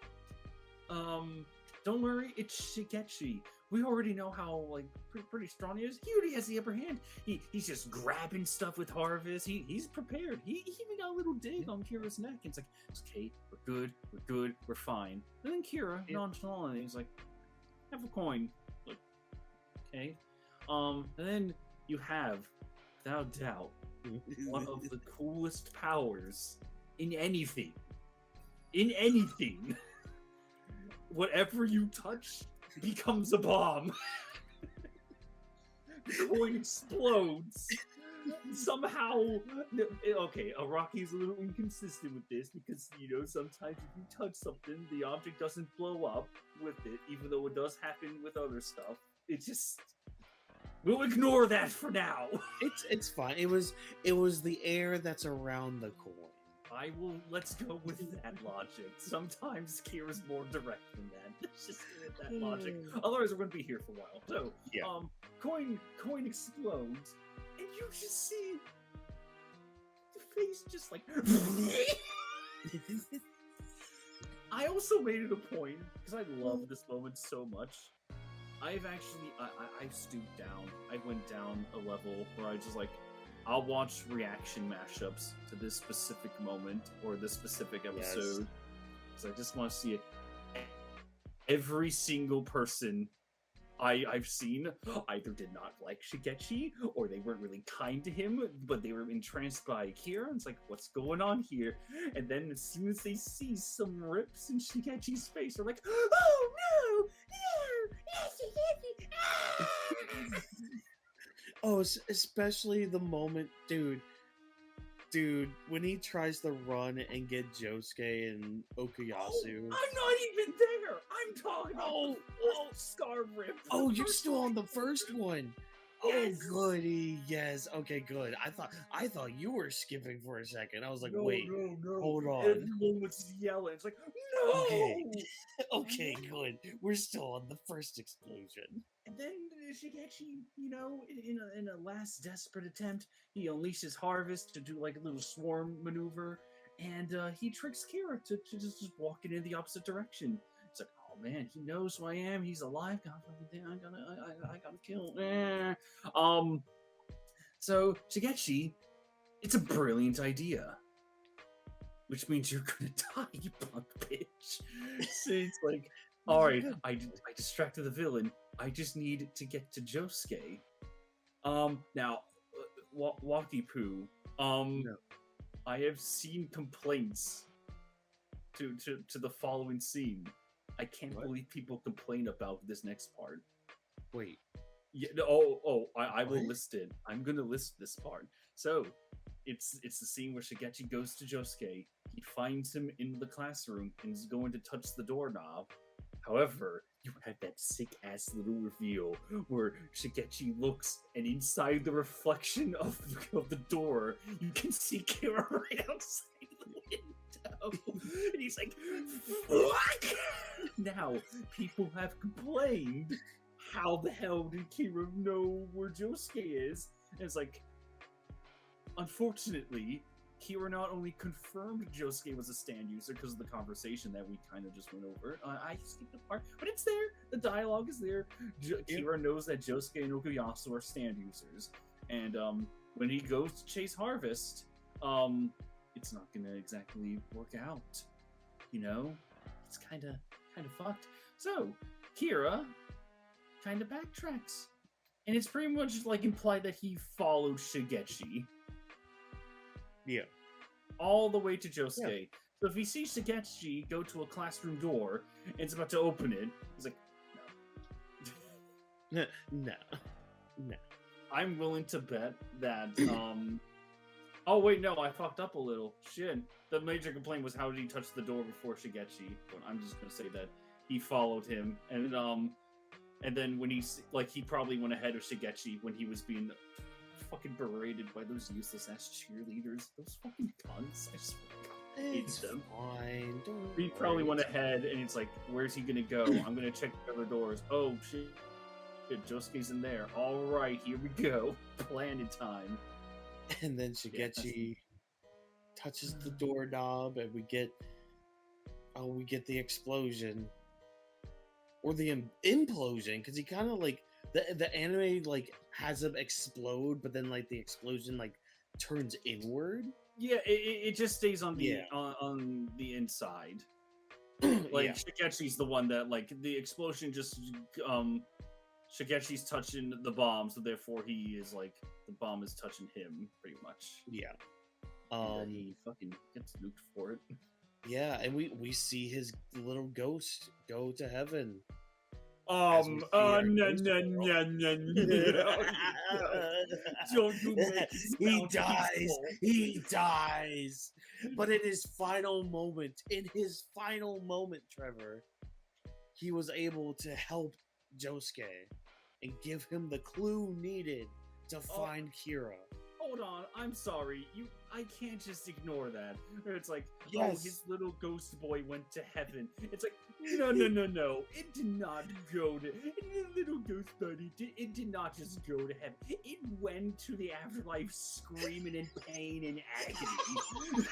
Speaker 1: don't worry, it's Shigechi. We already know how like pretty strong he is. He already has the upper hand. He's just grabbing stuff with Harvest. He's prepared. He even got a little dig on Kira's neck. It's like, it's okay, we're good, we're fine. And then Kira nonchalantly, he's like, have a coin. Like, okay. And then you have, without doubt, one of the coolest powers in anything. Whatever you touch becomes a bomb. The coin explodes. Somehow, okay, Araki's a little inconsistent with this because, sometimes if you touch something, the object doesn't blow up with it, even though it does happen with other stuff. It just... We'll ignore that for now.
Speaker 2: It's fine. It was the air that's around the coin.
Speaker 1: Let's go with that logic. Sometimes Kira's more direct than that. Let's just go with that logic. Otherwise, we're going to be here for a while. So,
Speaker 2: yeah.
Speaker 1: Coin explodes, and you just see the face just like... I also made it a point, because I love this moment so much. I've actually, I stooped down. I went down a level where I just like, I'll watch reaction mashups to this specific moment or this specific episode. Because I just want to see it. Every single person I've seen either did not like Shigechi or they weren't really kind to him, but they were entranced by Kira. And it's like, what's going on here? And then as soon as they see some rips in Shigechi's face, they're like, oh no, no,
Speaker 2: Oh, especially the moment, dude, when he tries to run and get Josuke and Okuyasu.
Speaker 1: I'm not even there. I'm talking about scar rip.
Speaker 2: Oh, you're still on the first one.
Speaker 1: Yes.
Speaker 2: Oh, goody. Yes. Okay, good. I thought you were skipping for a second. I was like, wait, hold on.
Speaker 1: Everyone was yelling. It's like, no.
Speaker 2: Okay. Okay, good. We're still on the first explosion.
Speaker 1: And then Shigechi, you know, in a last desperate attempt, he unleashes Harvest to do like a little swarm maneuver, and he tricks Kira to just walk in the opposite direction. It's like, oh man, he knows who I am. He's alive. God fucking damn, I gotta kill. So Shigechi, it's a brilliant idea. Which means you're gonna die, you punk bitch. So it's like, alright, I distracted the villain. I just need to get to Josuke. Now, Walkie Poo,
Speaker 2: No.
Speaker 1: I have seen complaints to the following scene. I can't believe people complain about this next part.
Speaker 2: Wait.
Speaker 1: Yeah, I will list it. I'm gonna list this part. So, it's the scene where Shigechi goes to Josuke. He finds him in the classroom and is going to touch the doorknob. However, you have that sick-ass little reveal where Shigechi looks, and inside the reflection of the door, you can see Kira right outside the window. And he's like, fuck! Now, people have complained, how the hell did Kira know where Josuke is? And it's like, unfortunately, Kira not only confirmed Josuke was a stand user because of the conversation that we kind of just went over. I skipped the part, but it's there. The dialogue is there. Kira knows that Josuke and Okuyasu are stand users, and when he goes to chase Harvest, it's not gonna exactly work out. You know, it's kind of fucked. So Kira kind of backtracks, and it's pretty much like implied that he followed Shigechi.
Speaker 2: Yeah.
Speaker 1: All the way to Josuke. Yeah. So if he sees Shigechi go to a classroom door and it's about to open it, he's like, no. No. I'm willing to bet that, oh wait, no, I fucked up a little. Shit. The major complaint was how did he touch the door before Shigechi? But I'm just gonna say that he followed him, and then when he probably went ahead of Shigechi when he was being fucking berated by those useless ass cheerleaders. Those fucking cunts. I just
Speaker 2: it's them. Fine.
Speaker 1: He probably went ahead and it's like, where's he gonna go? I'm gonna check the other doors. Oh shit. Josuke's in there. Alright, here we go. Planning time.
Speaker 2: And then Shigechi touches the doorknob and we get the explosion. Or the implosion, because he kind of like the anime like has him explode, but then like the explosion like turns inward.
Speaker 1: Yeah, it just stays on the on the inside. Like Shigechi's the one that like the explosion just Shigechi's touching the bomb, so therefore he is like the bomb is touching him pretty much.
Speaker 2: Yeah.
Speaker 1: He fucking gets nuked for it.
Speaker 2: Yeah, and we see his little ghost go to heaven.
Speaker 1: No. Don't you make it
Speaker 2: He dies. But in his final moment, Trevor, he was able to help Josuke and give him the clue needed to find Kira.
Speaker 1: Hold on, I'm sorry. I can't just ignore that. It's like, his little ghost boy went to heaven. It's like, no. It did not go to... The little ghost buddy, it did not just go to heaven. It went to the afterlife screaming in pain and agony.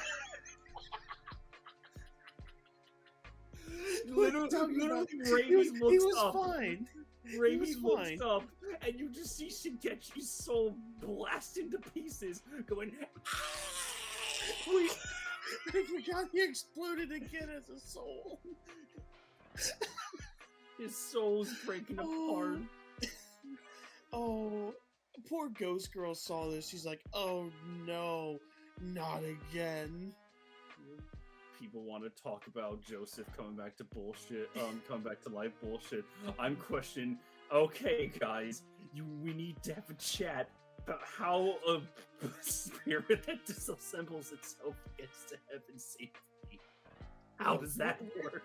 Speaker 1: Literally, Raven looks up.
Speaker 2: Fine.
Speaker 1: Raven looks up, and you just see Shigechi's soul blast into pieces, going.
Speaker 2: Wait, I forgot he exploded again as a soul.
Speaker 1: His soul's breaking apart.
Speaker 2: Oh, poor Ghost Girl saw this. She's like, oh no, not again.
Speaker 1: People want to talk about Joseph coming back to bullshit, coming back to life bullshit. I'm questioning, okay, guys, we need to have a chat about how a spirit that disassembles itself gets to heaven safely. How does that work?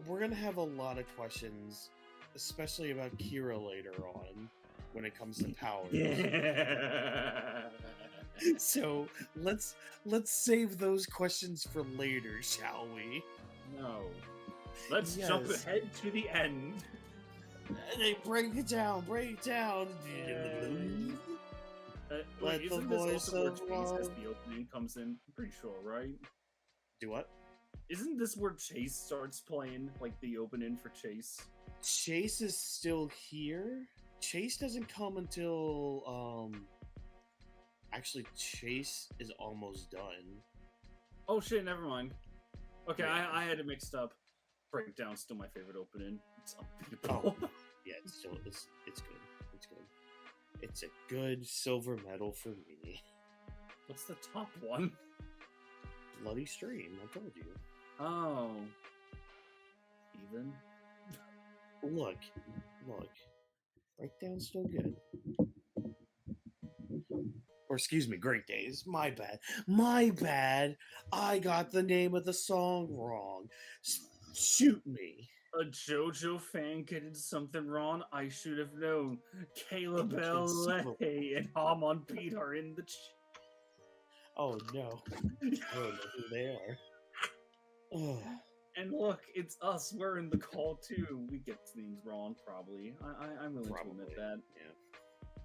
Speaker 2: We're gonna have a lot of questions, especially about Kira later on, when it comes to powers.
Speaker 1: Yeah.
Speaker 2: So let's save those questions for later, shall we?
Speaker 1: No. Let's jump
Speaker 2: Yes.
Speaker 1: ahead to the end.
Speaker 2: They break it down, break it down. Let the
Speaker 1: isn't this
Speaker 2: voice
Speaker 1: also where
Speaker 2: of
Speaker 1: Chase
Speaker 2: love-
Speaker 1: as the opening comes in? I'm pretty sure, right?
Speaker 2: Do what?
Speaker 1: Isn't this where Chase starts playing, like the opening for Chase?
Speaker 2: Chase is still here. Chase doesn't come until actually Chase is almost done.
Speaker 1: Oh shit, never mind. Okay,
Speaker 2: Yeah.
Speaker 1: I had it mixed up. Breakdown's still my favorite opening. It's unbeatable.
Speaker 2: Oh. Yeah, it's still it's good. It's good. It's a good silver medal for me.
Speaker 1: What's the top one?
Speaker 2: Bloody Stream, I told you.
Speaker 1: Oh. Even?
Speaker 2: Look. Breakdown's still good. Or excuse me, Great Days. My bad. I got the name of the song wrong. Shoot me.
Speaker 1: A JoJo fan getting something wrong? I should have known. Caleb
Speaker 2: It's
Speaker 1: LA
Speaker 2: super-
Speaker 1: and Hamon Pete are in the
Speaker 2: Oh no. I don't know who they are. Oh,
Speaker 1: And look, it's us. We're in the call too. We get things wrong, probably. I'm willing to admit
Speaker 2: Probably.
Speaker 1: that.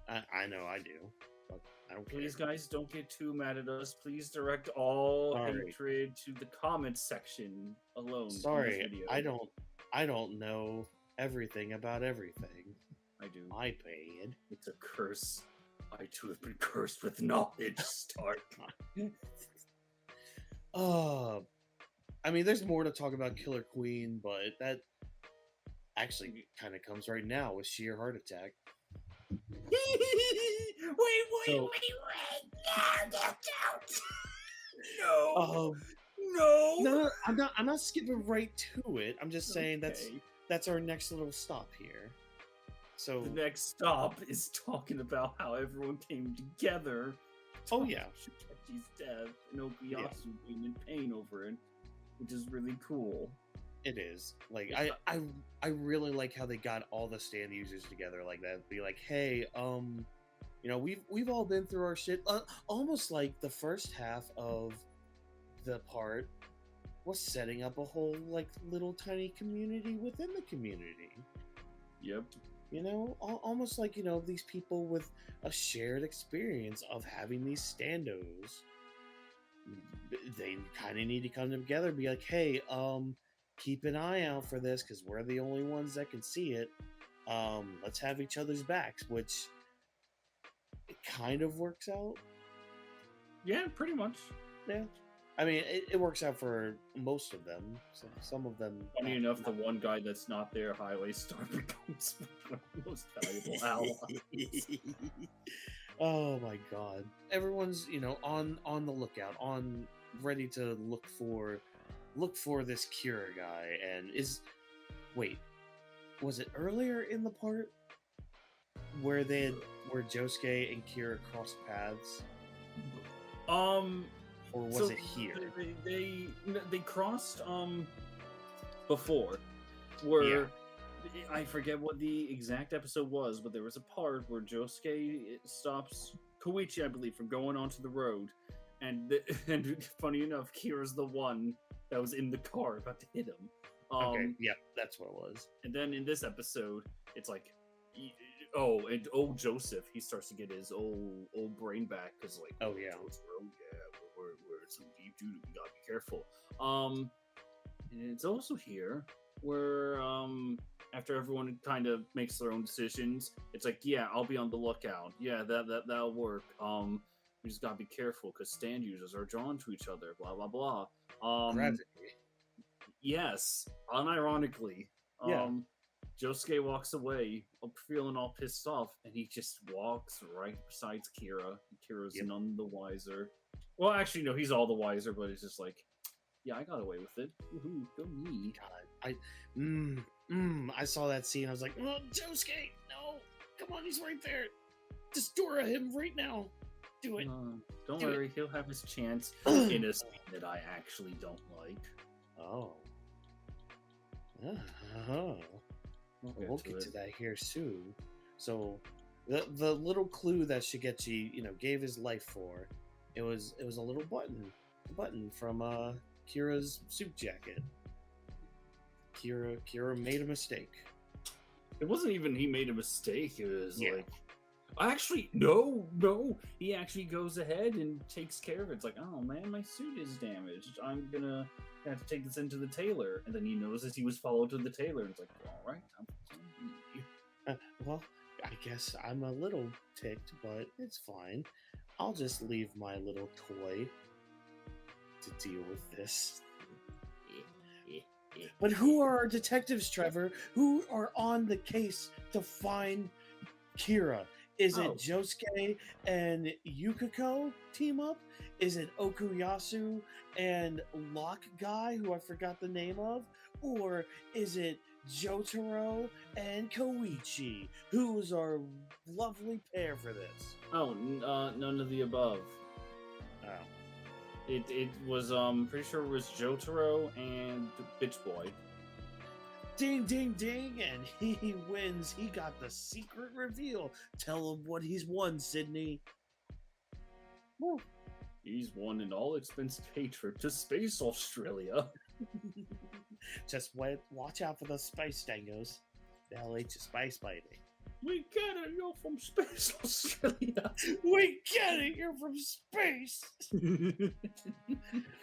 Speaker 2: yeah. I know I do. But I don't care.
Speaker 1: Please, guys, don't get too mad at us. Please direct all
Speaker 2: Sorry.
Speaker 1: hatred to the comments section alone. in this
Speaker 2: Sorry,
Speaker 1: video.
Speaker 2: I don't know everything about everything.
Speaker 1: I do.
Speaker 2: I paid.
Speaker 1: It's a curse. I too have been cursed with knowledge, Stark.
Speaker 2: I mean, there's more to talk about Killer Queen, but that actually kind of comes right now with Sheer Heart Attack.
Speaker 4: wait!
Speaker 2: So-
Speaker 4: No, get out! No!
Speaker 1: No.
Speaker 2: No, I'm not skipping right to it. I'm just saying
Speaker 1: Okay.
Speaker 2: that's our next little stop here. So,
Speaker 1: The next stop is talking about how everyone came together. to
Speaker 2: Oh,
Speaker 1: talk
Speaker 2: yeah.
Speaker 1: about Shukachi's death and Okuyasu being in pain over it, which is really cool.
Speaker 2: it is like
Speaker 1: It's
Speaker 2: I really like how they got all the stand users together like that. Be like, hey, you know, we've all been through our shit. Almost like the first half of the part was setting up a whole like little tiny community within the community.
Speaker 1: Yep.
Speaker 2: You know, almost like, you know, these people with a shared experience of having these standos. They kind of need to come together and be like, hey, keep an eye out for this because we're the only ones that can see it. Let's have each other's backs, which it kind of works out.
Speaker 1: Yeah, pretty much.
Speaker 2: Yeah. I mean, it works out for most of them. Some of them.
Speaker 1: Funny enough, the one guy that's not there, Highway Star, becomes one of the most valuable allies.
Speaker 2: Oh my god. Everyone's, you know, on the lookout, ready to look for this Kira guy. And was it earlier in the part where Josuke and Kira crossed paths? Or was
Speaker 1: So
Speaker 2: it here?
Speaker 1: They crossed before, where I forget what the exact episode was, but there was a part where Josuke stops Koichi, I believe, from going onto the road, and funny enough, Kira's the one that was in the car about to hit him.
Speaker 2: Okay, yeah, that's what it was.
Speaker 1: And then in this episode, it's like, Joseph, he starts to get his old brain back because like,
Speaker 2: Oh, yeah.
Speaker 1: we're some deep doo. We gotta be careful. And it's also here where after everyone kind of makes their own decisions, it's like, yeah, I'll be on the lookout. Yeah, that'll work. We just gotta be careful because stand users are drawn to each other. Blah blah blah.
Speaker 2: Gravity.
Speaker 1: Yes, unironically.
Speaker 2: Yeah.
Speaker 1: Josuke walks away, feeling all pissed off, and he just walks right beside Kira. Kira's none the wiser. Well, actually, no, he's all the wiser, but it's just like, yeah, I got away with it. Woohoo, go me.
Speaker 2: God, I saw that scene. I was like, oh, Josuke, no, come on, he's right there. Destroy him right now. Do it.
Speaker 1: Don't worry, he'll have his chance in a scene that I actually don't like.
Speaker 2: Oh. We'll get to that here soon. So, the little clue that Shigechi, gave his life for, it was a little button from Kira's suit jacket. Kira made a mistake.
Speaker 1: It wasn't even he made a mistake. It was like, actually, no. He actually goes ahead and takes care of it. It's like, oh man, my suit is damaged. I'm gonna have to take this into the tailor. And then he notices he was followed to the tailor. And it's like, all right,
Speaker 2: well, I guess I'm a little ticked, but it's fine. I'll just leave my little toy to deal with this. But who are our detectives, Trevor? Who are on the case to find Kira? Is it Josuke and Yukako team up? Is it Okuyasu and Lock Guy, who I forgot the name of? Or is it Jotaro and Koichi, who's our lovely pair for this?
Speaker 1: Oh, none of the above.
Speaker 2: Oh.
Speaker 1: It was, pretty sure it was Jotaro and the Bitch Boy.
Speaker 2: Ding, ding, ding, and he wins. He got the secret reveal. Tell him what he's won, Sydney.
Speaker 1: Woo. He's won an all-expense paid trip to Space Australia.
Speaker 2: Just watch out for the space dangos. They'll eat your space, baby.
Speaker 1: We get it, you're from Space Australia.
Speaker 2: We get it, you're from space.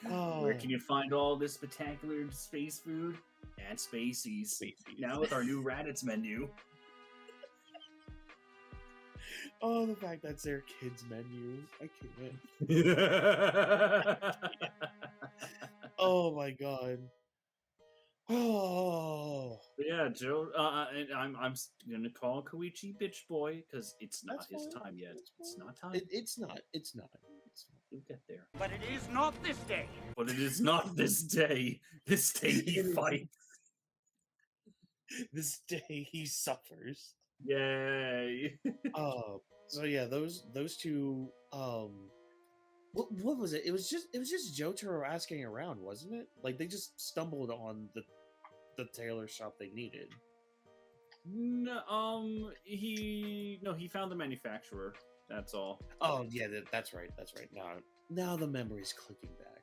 Speaker 1: Where can you find all this spectacular space food? At Spaceys. Now with our new Raditz menu.
Speaker 2: Oh, the fact that's their kids menu. I can't. Oh my god. Oh.
Speaker 1: But yeah, Joe. And I'm gonna call Koichi Bitch Boy because it's not his time yet. It's not time.
Speaker 2: It's not.
Speaker 1: You'll get there.
Speaker 4: But it is not this day.
Speaker 1: But it is not this day. This day he fights.
Speaker 2: This day he suffers.
Speaker 1: Yay.
Speaker 2: So yeah, those two. What was it? It was just Jotaro asking around, wasn't it? Like they just stumbled on the tailor shop they needed.
Speaker 1: No, he found the manufacturer. That's all.
Speaker 2: Oh yeah, that's right. Now the memory's clicking back.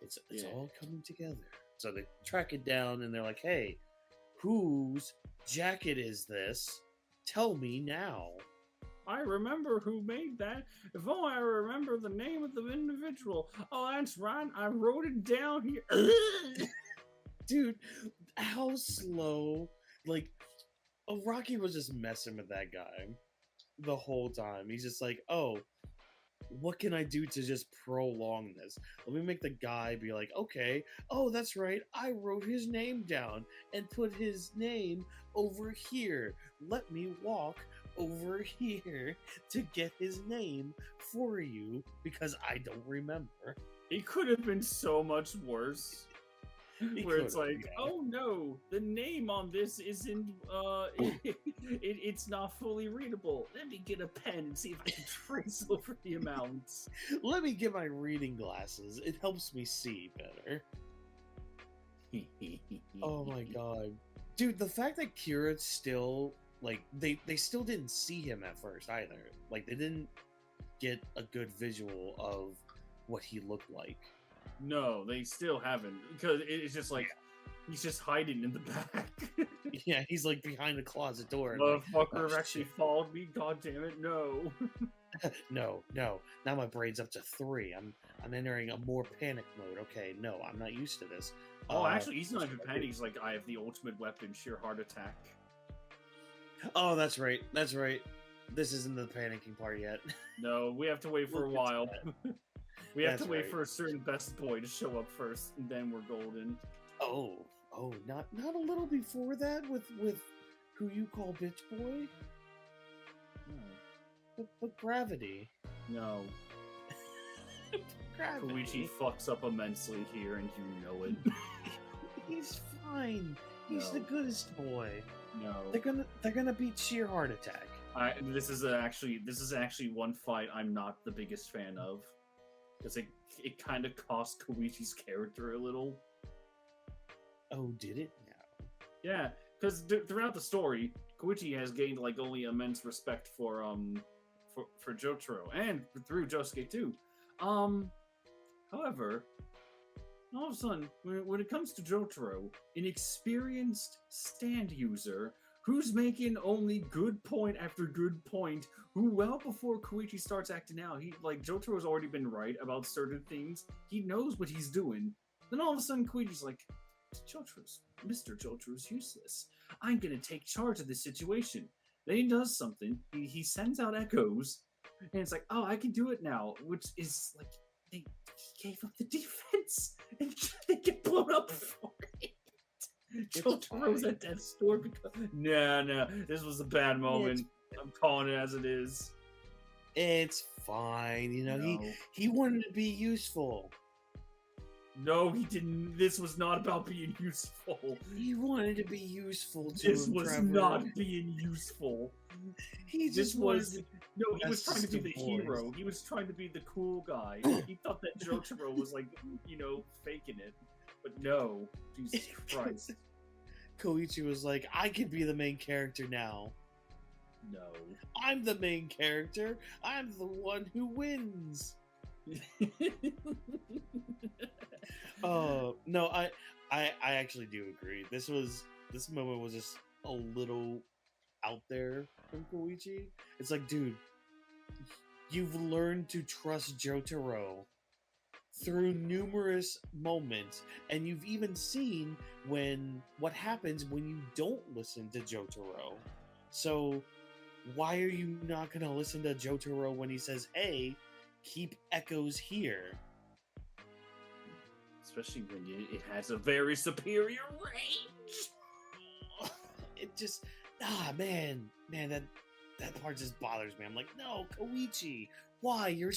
Speaker 2: It's all coming together. So they track it down and they're like, "Hey, whose jacket is this? Tell me now."
Speaker 1: I remember who made that. If only I remember the name of the individual. Oh, that's right. I wrote it down here.
Speaker 2: Dude, how slow. Like, Rocky was just messing with that guy the whole time. He's just like, oh, what can I do to just prolong this? Let me make the guy be like, okay, oh, that's right. I wrote his name down and put his name over here. Let me walk over here to get his name for you because I don't remember.
Speaker 1: It could have been so much worse. Where it's like, oh no, the name on this isn't, it's not fully readable. Let me get a pen and see if I can trace over the amounts.
Speaker 2: Let me get my reading glasses. It helps me see better. Oh my god. Dude, the fact that Kira still, like, they still didn't see him at first either. Like, they didn't get a good visual of what he looked like.
Speaker 1: No, they still haven't, because it's just like he's just hiding in the back.
Speaker 2: Yeah, he's like behind the closet door.
Speaker 1: Motherfucker actually followed me. God damn it, no.
Speaker 2: No. Now my brain's up to 3. I'm entering a more panic mode. Okay, no, I'm not used to this.
Speaker 1: Oh, actually, he's not even panic. He's like, I have the ultimate weapon, sheer heart attack.
Speaker 2: Oh, that's right. This isn't the panicking part yet.
Speaker 1: No, we have to wait for a while. We have to wait for a certain best boy to show up first, and then we're golden.
Speaker 2: Oh, not a little before that with who you call bitch boy? But gravity.
Speaker 1: No.
Speaker 2: Gravity.
Speaker 1: Koichi fucks up immensely here, and you know it.
Speaker 2: He's fine. He's the
Speaker 1: No.
Speaker 2: goodest boy.
Speaker 1: No.
Speaker 2: They're gonna beat sheer heart attack.
Speaker 1: This is actually one fight I'm not the biggest fan of, because it kind of cost Koichi's character a little.
Speaker 2: Oh, did it? No.
Speaker 1: Yeah, because throughout the story, Koichi has gained like only immense respect for Jotaro and through Josuke too. However, all of a sudden, when it comes to Jotaro, an experienced stand user who's making only good point after good point, who well before Koichi starts acting out, Jotaro's already been right about certain things. He knows what he's doing. Then all of a sudden, Koichi's like, Mr. Jotaro's useless. I'm gonna take charge of this situation. Then he does something. He sends out echoes, and it's like, oh, I can do it now, which is like, he gave up the defense, and they get blown up for it. Jotaro's at death's door because no, this was a bad moment. I'm calling it as it is.
Speaker 2: It's fine, you know.
Speaker 1: No.
Speaker 2: He wanted to be useful.
Speaker 1: No, he didn't. This was not about being useful.
Speaker 2: He wanted to be useful to
Speaker 1: This
Speaker 2: him,
Speaker 1: was
Speaker 2: Trevor.
Speaker 1: not being useful.
Speaker 2: He
Speaker 1: This
Speaker 2: just
Speaker 1: was
Speaker 2: wanted
Speaker 1: no. He was
Speaker 2: That's
Speaker 1: trying to be
Speaker 2: just
Speaker 1: the
Speaker 2: the voice.
Speaker 1: hero. He was trying to be the cool guy. He thought that Jotaro was like, faking it. But no, Jesus Christ,
Speaker 2: Koichi was like, I could be the main character now.
Speaker 1: no.
Speaker 2: I'm the main character. I'm the one who wins. Oh no, I actually do agree. This moment was just a little out there from Koichi. It's like, dude, you've learned to trust Jotaro through numerous moments, and you've even seen what happens when you don't listen to Jotaro. So why are you not gonna listen to Jotaro when he says, hey, keep echoes here?
Speaker 1: Especially when it has a very superior range.
Speaker 2: It just, man, that part just bothers me. I'm like, no, Koichi, why? You're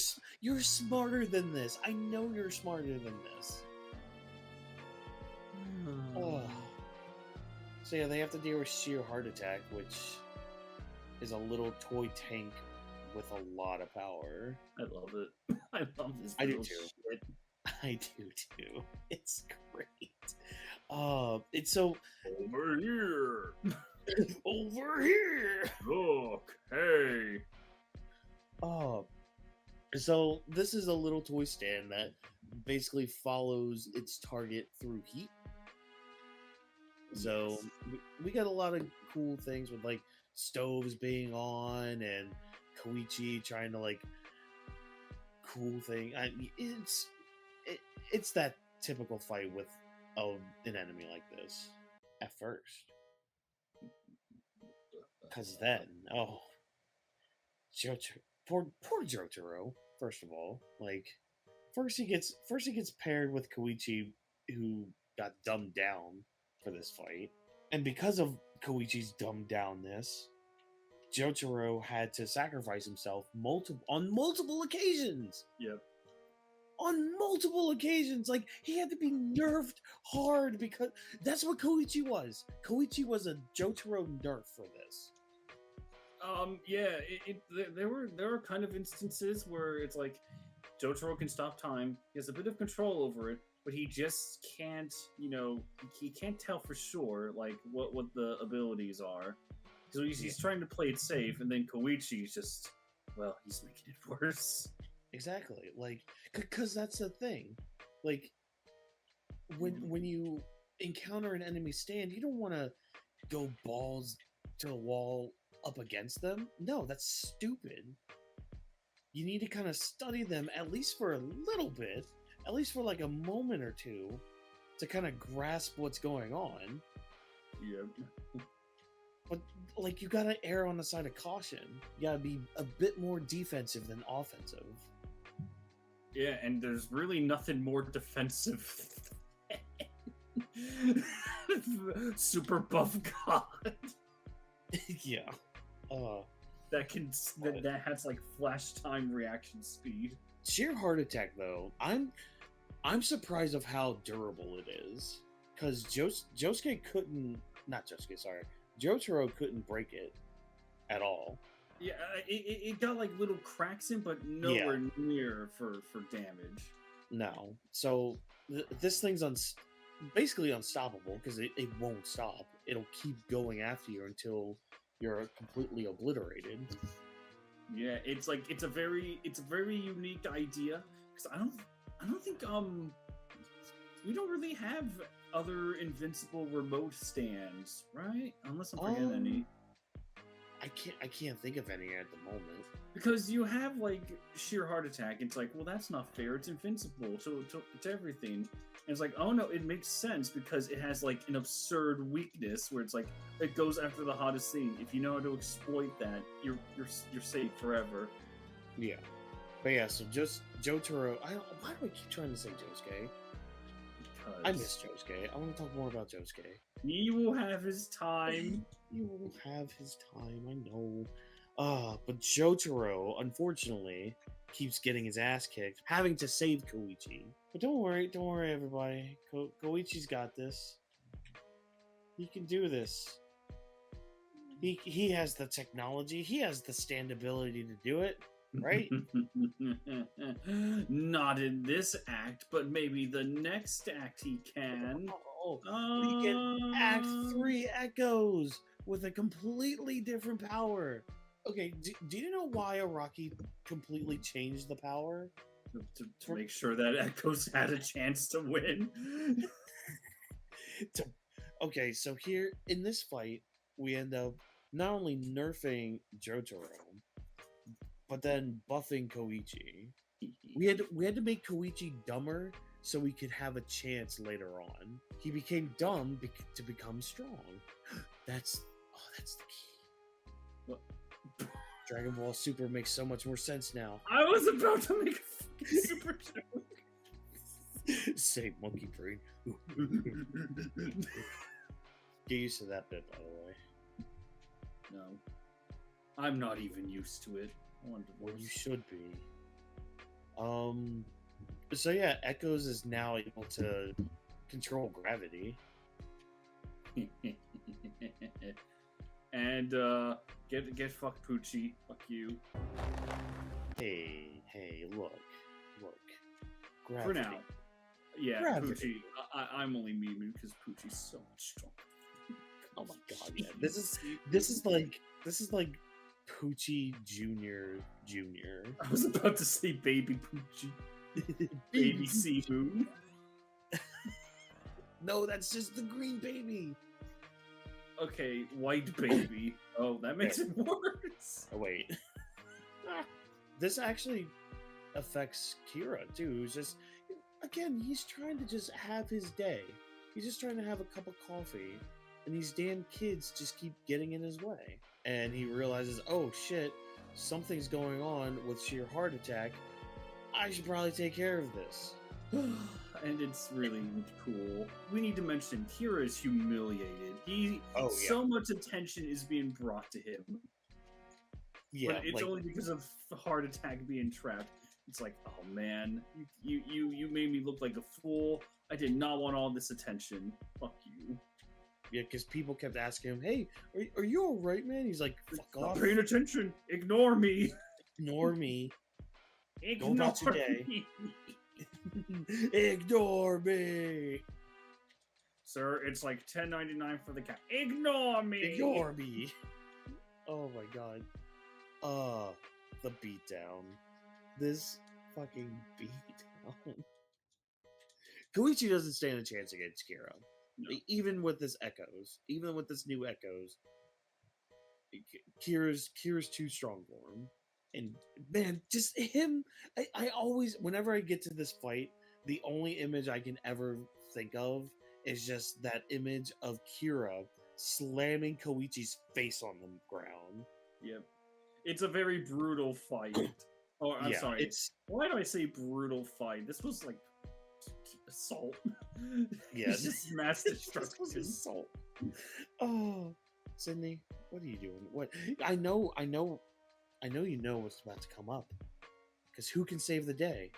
Speaker 2: smarter than this. I know you're smarter than this. Oh. So yeah, they have to deal with sheer heart attack, which is a little toy tank with a lot of power.
Speaker 1: I love it. I love this.
Speaker 2: I do
Speaker 1: little
Speaker 2: too.
Speaker 1: shit.
Speaker 2: I do too. It's great. It's so
Speaker 1: Over here.
Speaker 2: over here.
Speaker 1: Look, hey.
Speaker 2: So this is a little toy stand that basically follows its target through heat. So we got a lot of cool things with like stoves being on and Koichi trying to like cool thing. It's that typical fight with an enemy like this at first. Cause then, Jotaro, poor Jotaro. First of all, like first he gets paired with Koichi, who got dumbed down for this fight, and because of Koichi's dumbed downness, Jotaro had to sacrifice himself on multiple occasions.
Speaker 1: Yep.
Speaker 2: On multiple occasions, like he had to be nerfed hard because that's what Koichi was. Koichi was a Jotaro nerf for this.
Speaker 1: Yeah, there were kind of instances where it's like Jotaro can stop time. He has a bit of control over it, but he just can't, he can't tell for sure like what the abilities are. So he's trying to play it safe, and then Koichi's just, he's making it worse.
Speaker 2: Exactly, like because that's the thing. Like when you encounter an enemy stand, you don't want to go balls to the wall up against them. No, that's stupid. You need to kind of study them at least for a little bit, at least for like a moment or two, to kind of grasp what's going on.
Speaker 1: Yep.
Speaker 2: But like you gotta err on the side of caution. You gotta be a bit more defensive than offensive.
Speaker 1: Yeah, and there's really nothing more defensive. Super buff god.
Speaker 2: Yeah.
Speaker 1: That that has like flash time reaction speed.
Speaker 2: Sheer heart attack though. I'm surprised of how durable it is. Because Josuke couldn't, not Josuke, sorry, Jotaro couldn't break it at all.
Speaker 1: Yeah, it got like little cracks in, but nowhere near for damage.
Speaker 2: No. So this thing's basically unstoppable because it won't stop. It'll keep going after you until you're completely obliterated.
Speaker 1: Yeah, it's a very unique idea because I don't think we don't really have other invincible remote stands, right? Unless I'm forgetting any.
Speaker 2: I can't think of any at the moment.
Speaker 1: Because you have like sheer heart attack. It's like, well, that's not fair. It's invincible to everything. And it's like, oh no, it makes sense because it has like an absurd weakness where it's like it goes after the hottest thing. If you know how to exploit that, you're safe forever.
Speaker 2: Yeah, but yeah. So just Jotaro. Why do I keep trying to say Josuke?
Speaker 1: Because
Speaker 2: I miss Josuke. I want to talk more about Josuke.
Speaker 1: He will have his time.
Speaker 2: He will have his time. I know. But Jotaro, unfortunately, keeps getting his ass kicked, having to save Koichi. But don't worry, everybody. Koichi's got this. He can do this. He has the technology. He has the standability to do it, right?
Speaker 1: Not in this act, but maybe the next act he can.
Speaker 2: We get Act 3 Echoes with a completely different power. Okay, do you know why Araki completely changed the power?
Speaker 1: To make sure that Echoes had a chance to win.
Speaker 2: Okay, so here in this fight, we end up not only nerfing Jotaro, but then buffing Koichi. We had to make Koichi dumber so we could have a chance later on. He became dumb to become strong. That's the key.
Speaker 1: What?
Speaker 2: Dragon Ball Super makes so much more sense now.
Speaker 1: I was about to make a fucking super joke.
Speaker 2: Say monkey brain. Get used to that bit, by the way.
Speaker 1: No. I'm not even used to it.
Speaker 2: Well, you should be. So yeah, Echoes is now able to control gravity.
Speaker 1: And get fucked, Poochie. Fuck you.
Speaker 2: Hey, look. Gravity.
Speaker 1: For now. Yeah,
Speaker 2: Gravity.
Speaker 1: Poochie. I'm only memeing because Poochie's so much stronger.
Speaker 2: Oh my god, yeah. This is like Poochie Junior.
Speaker 1: I was about to say baby Poochie. Baby Sea Moon.
Speaker 2: No, that's just the green baby.
Speaker 1: Okay, white baby. Oh, that makes it worse.
Speaker 2: Oh wait. This actually affects Kira too, who's just he's trying to just have his day. He's just trying to have a cup of coffee, and these damn kids just keep getting in his way. And he realizes, oh shit, something's going on with sheer heart attack. I should probably take care of this.
Speaker 1: And it's really cool. We need to mention Kira is humiliated. So much attention is being brought to him.
Speaker 2: Yeah,
Speaker 1: but it's only because of the heart attack being trapped. It's like, oh man, you made me look like a fool. I did not want all this attention. Fuck you.
Speaker 2: Yeah, because people kept asking him, hey, are you alright, man? He's like, fuck off.
Speaker 1: Not paying attention. Ignore me.
Speaker 2: Ignore me.
Speaker 1: Ignore
Speaker 2: Go about your day.
Speaker 1: me.
Speaker 2: Ignore me.
Speaker 1: Sir, it's like $10.99 for the cat. Ignore me.
Speaker 2: Ignore me. Oh my god. The beatdown. This fucking beatdown. Koichi doesn't stand a chance against Kira. No. Even with this Echoes. Even with this new Echoes. Kira's too strong for him. And man, just him, I always, whenever I get to this fight, the only image I can ever think of is just that image of Kira slamming Koichi's face on the ground.
Speaker 1: Yep. It's a very brutal fight. Oh, I'm sorry. Why do I say brutal fight? This was like assault.
Speaker 2: Yeah.
Speaker 1: It's just mass destruction.
Speaker 2: This was assault. Oh, Sydney, What are you doing? What? I know you know what's about to come up. Because who can save the day?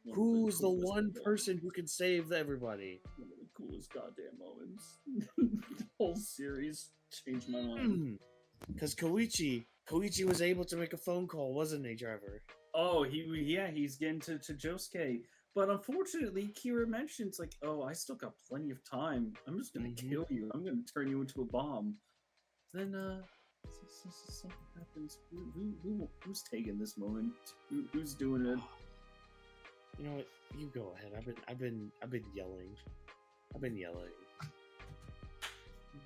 Speaker 1: One of
Speaker 2: Who's the
Speaker 1: coolest
Speaker 2: one
Speaker 1: moments.
Speaker 2: person who can save everybody?
Speaker 1: One of the coolest goddamn moments. The whole series changed my mind.
Speaker 2: Because Koichi was able to make a phone call, wasn't he, Trevor?
Speaker 1: Oh, he's getting to Josuke. But unfortunately, Kira mentions, like, oh, I still got plenty of time. I'm just gonna kill you. I'm gonna turn you into a bomb. Then, something happens. Who's taking this moment? Who's doing it?
Speaker 2: You know what? You go ahead. I've been yelling. I've been yelling.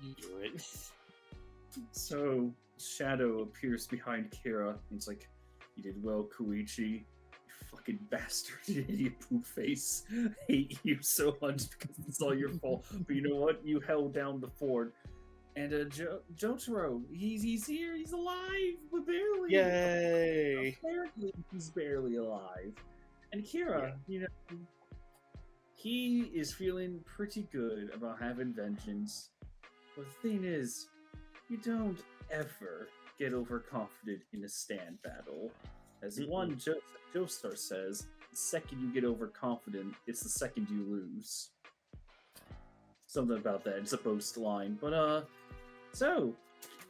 Speaker 2: You do it.
Speaker 1: So, Shadow appears behind Kira. And it's like, you did well, Koichi. You fucking bastard, you idiot poop face. I hate you so much because it's all your fault. But you know what? You held down the fort. And Jotaro, he's here, he's alive, but barely.
Speaker 2: Yay!
Speaker 1: Apparently, he's barely alive. And Kira, you know, he is feeling pretty good about having vengeance. But the thing is, you don't ever get overconfident in a stand battle. As one Joestar says, the second you get overconfident, it's the second you lose. Something about that, it's a boast line. But, so,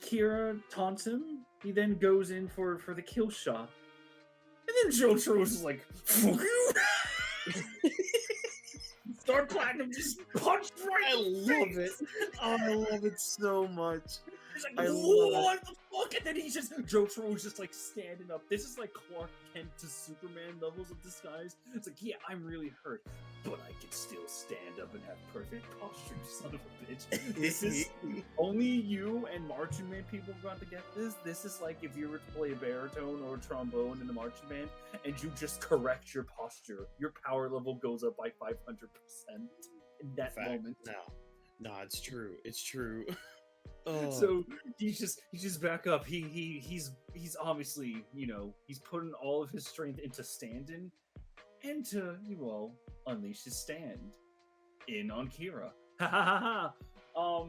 Speaker 1: Kira taunts him, he then goes in for the kill shot. And then Jotaro's just like, fuck you! Star Platinum just punched right
Speaker 2: I
Speaker 1: in the
Speaker 2: love
Speaker 1: face.
Speaker 2: it. Oh, I love it so much.
Speaker 1: He's like,
Speaker 2: I love
Speaker 1: what the fuck? And then Jotaro's just like standing up. This is like Clark Kent to Superman levels of disguise. It's like, yeah, I'm really hurt, but I can still stand up and have perfect posture, you son of a bitch. This is only you and marching band people are about to get this. This is like if you were to play a baritone or a trombone in the marching band and you just correct your posture, your power level goes up by 500% in that moment.
Speaker 2: No, it's true. It's true.
Speaker 1: So he's just back up. He's obviously, you know, he's putting all of his strength into standing and to, well, unleash his stand in on Kira. Ha ha ha ha.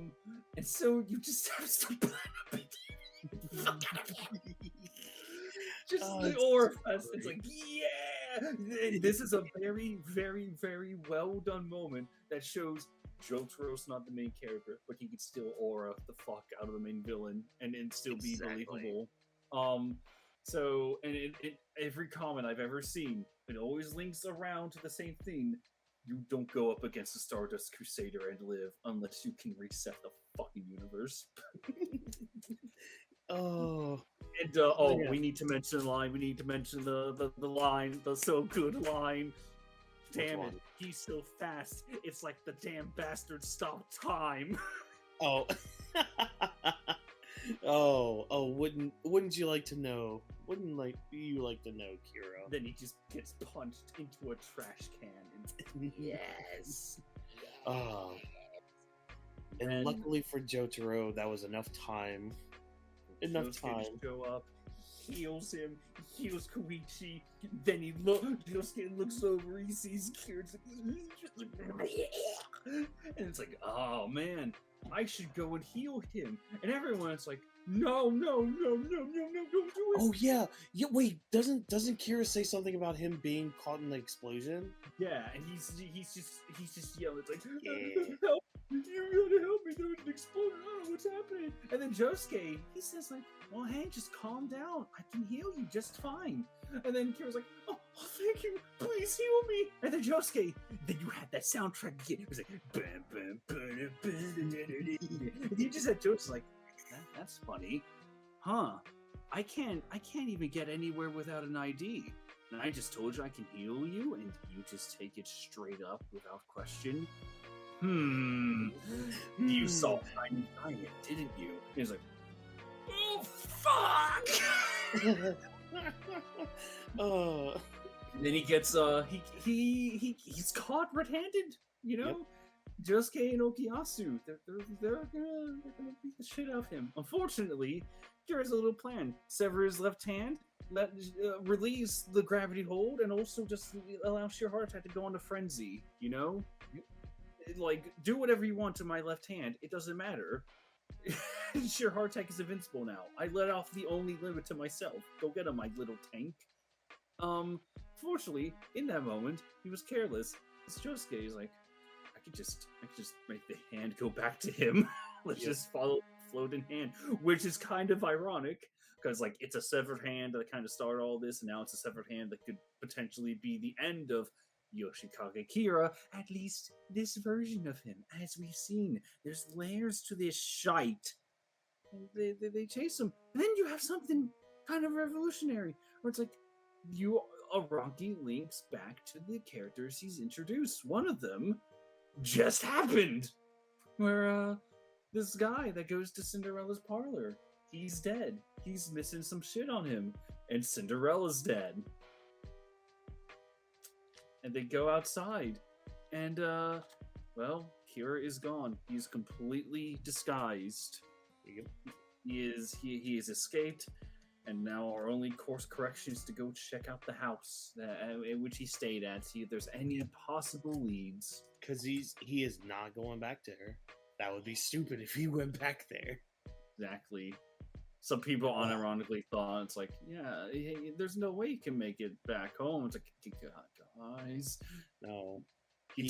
Speaker 1: And so you just have some just the orifice. It's like, yeah. This is a very, very, very well done moment that shows Jotaro's not the main character, but he could still aura the fuck out of the main villain and still be believable. So, and every comment I've ever seen, it always links around to the same thing. You don't go up against the Stardust Crusader and live unless you can reset the fucking universe. We need to mention the line. We need to mention the line, the so good line. Damn it, he's so fast. It's like the damn bastard stopped time.
Speaker 2: Wouldn't you like to know? Wouldn't you like to know, Kira?
Speaker 1: Then he just gets punched into a trash can. Yes.
Speaker 2: And luckily for Jotaro, that was enough time.
Speaker 1: Josuke show up, heals him, heals Koichi, then Josuke looks over, he sees Kira, and it's like, oh man, I should go and heal him. And everyone's like, no, don't do it.
Speaker 2: Oh yeah. Wait, doesn't Kira say something about him being caught in the explosion?
Speaker 1: Yeah, and he's just yelling, it's like, help! You gotta help me, there's an explosion, I don't know what's happening. And then Josuke, he says like, well, hey, just calm down, I can heal you just fine. And then Kira's like, oh thank you, please heal me. And then Josuke, then you had that soundtrack again. It was like, bam, bam, bam, bam. And you just had Josuke like, that's funny, huh? I can't even get anywhere without an ID. And I just told you I can heal you, and you just take it straight up without question. You saw Tiny Giant, didn't you? He was like, oh fuck! Then he gets he's caught red-handed, you know. Yep. Josuke and Okuyasu, they're gonna beat the shit out of him. Unfortunately, Kira's a little plan: sever his left hand, release the gravity hold, and also just allow Sheer Heart Attack to go into frenzy. You know, like do whatever you want to my left hand. It doesn't matter. Your hard tank is invincible now. I let off the only limit to myself. Go get him, my little tank. Fortunately, in that moment, he was careless. It's Josuke. He's like, I could just make the hand go back to him. Let's just follow the floating hand, which is kind of ironic because like it's a severed hand that kind of started all this, and now it's a severed hand that could potentially be the end of Yoshikage Kira, at least this version of him. As we've seen, there's layers to this shite. And they chase him. And then you have something kind of revolutionary, where it's like, Araki links back to the characters he's introduced. One of them just happened, where this guy that goes to Cinderella's parlor, he's dead. He's missing some shit on him, and Cinderella's dead. And they go outside, and well, Kira is gone. He's completely disguised. He is escaped, and now our only course correction is to go check out the house in which he stayed at, see if there's any possible leads.
Speaker 2: Because he is not going back to her. That would be stupid if he went back there.
Speaker 1: Exactly. Some people unironically thought it's like, yeah, there's no way he can make it back home. It's like, guys,
Speaker 2: no.
Speaker 1: He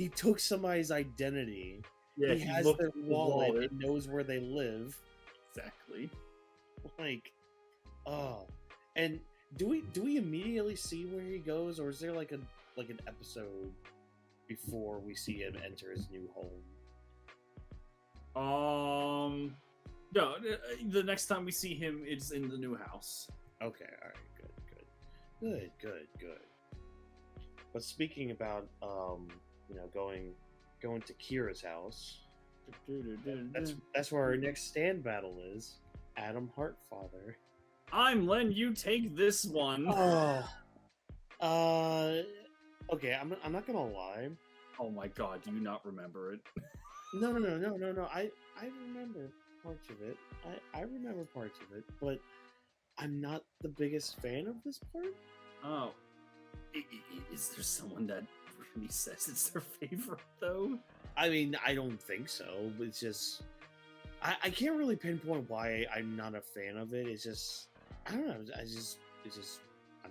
Speaker 2: took somebody's identity.
Speaker 1: Yeah,
Speaker 2: he has their wallet. He knows where they live.
Speaker 1: Exactly.
Speaker 2: Like, and do we immediately see where he goes, or is there like an episode before we see him enter his new home?
Speaker 1: No. The next time we see him, it's in the new house.
Speaker 2: Okay, all right, good. But speaking about going to Kira's house, that's where our next stand battle is. Adam Heartfather.
Speaker 1: I'm letting you take this one.
Speaker 2: Okay, I'm not gonna lie.
Speaker 1: Oh my god, do you not remember it?
Speaker 2: No. I remember parts of it. I remember parts of it, but I'm not the biggest fan of this part.
Speaker 1: Oh. Is there someone that really says it's their favorite, though?
Speaker 2: I mean, I don't think so. It's just... I can't really pinpoint why I'm not a fan of it. It's just... I don't know.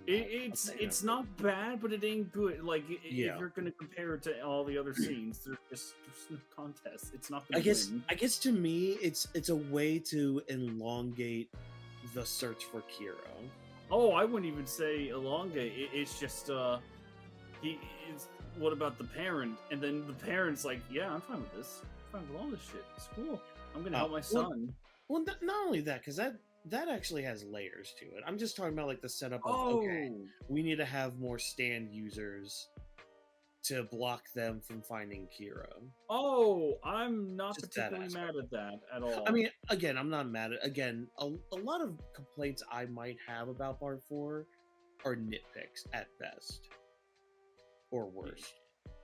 Speaker 1: It's not bad, but it ain't good. Like, if you're gonna compare it to all the other scenes, there's no contest. It's not gonna win.
Speaker 2: I guess to me, it's a way to elongate the search for Kira.
Speaker 1: Oh, I wouldn't even say elongate. It's just what about the parent? And then the parent's like, yeah, I'm fine with this. I'm fine with all this shit. It's cool. I'm gonna help my son.
Speaker 2: Well, not only that, because that actually has layers to it. I'm just talking about like the setup of okay, we need to have more stand users to block them from finding Kira.
Speaker 1: Oh, I'm not just particularly mad at that at all.
Speaker 2: I mean, again, I'm not mad at a lot of complaints I might have about Part 4 are nitpicks at best. Or worse.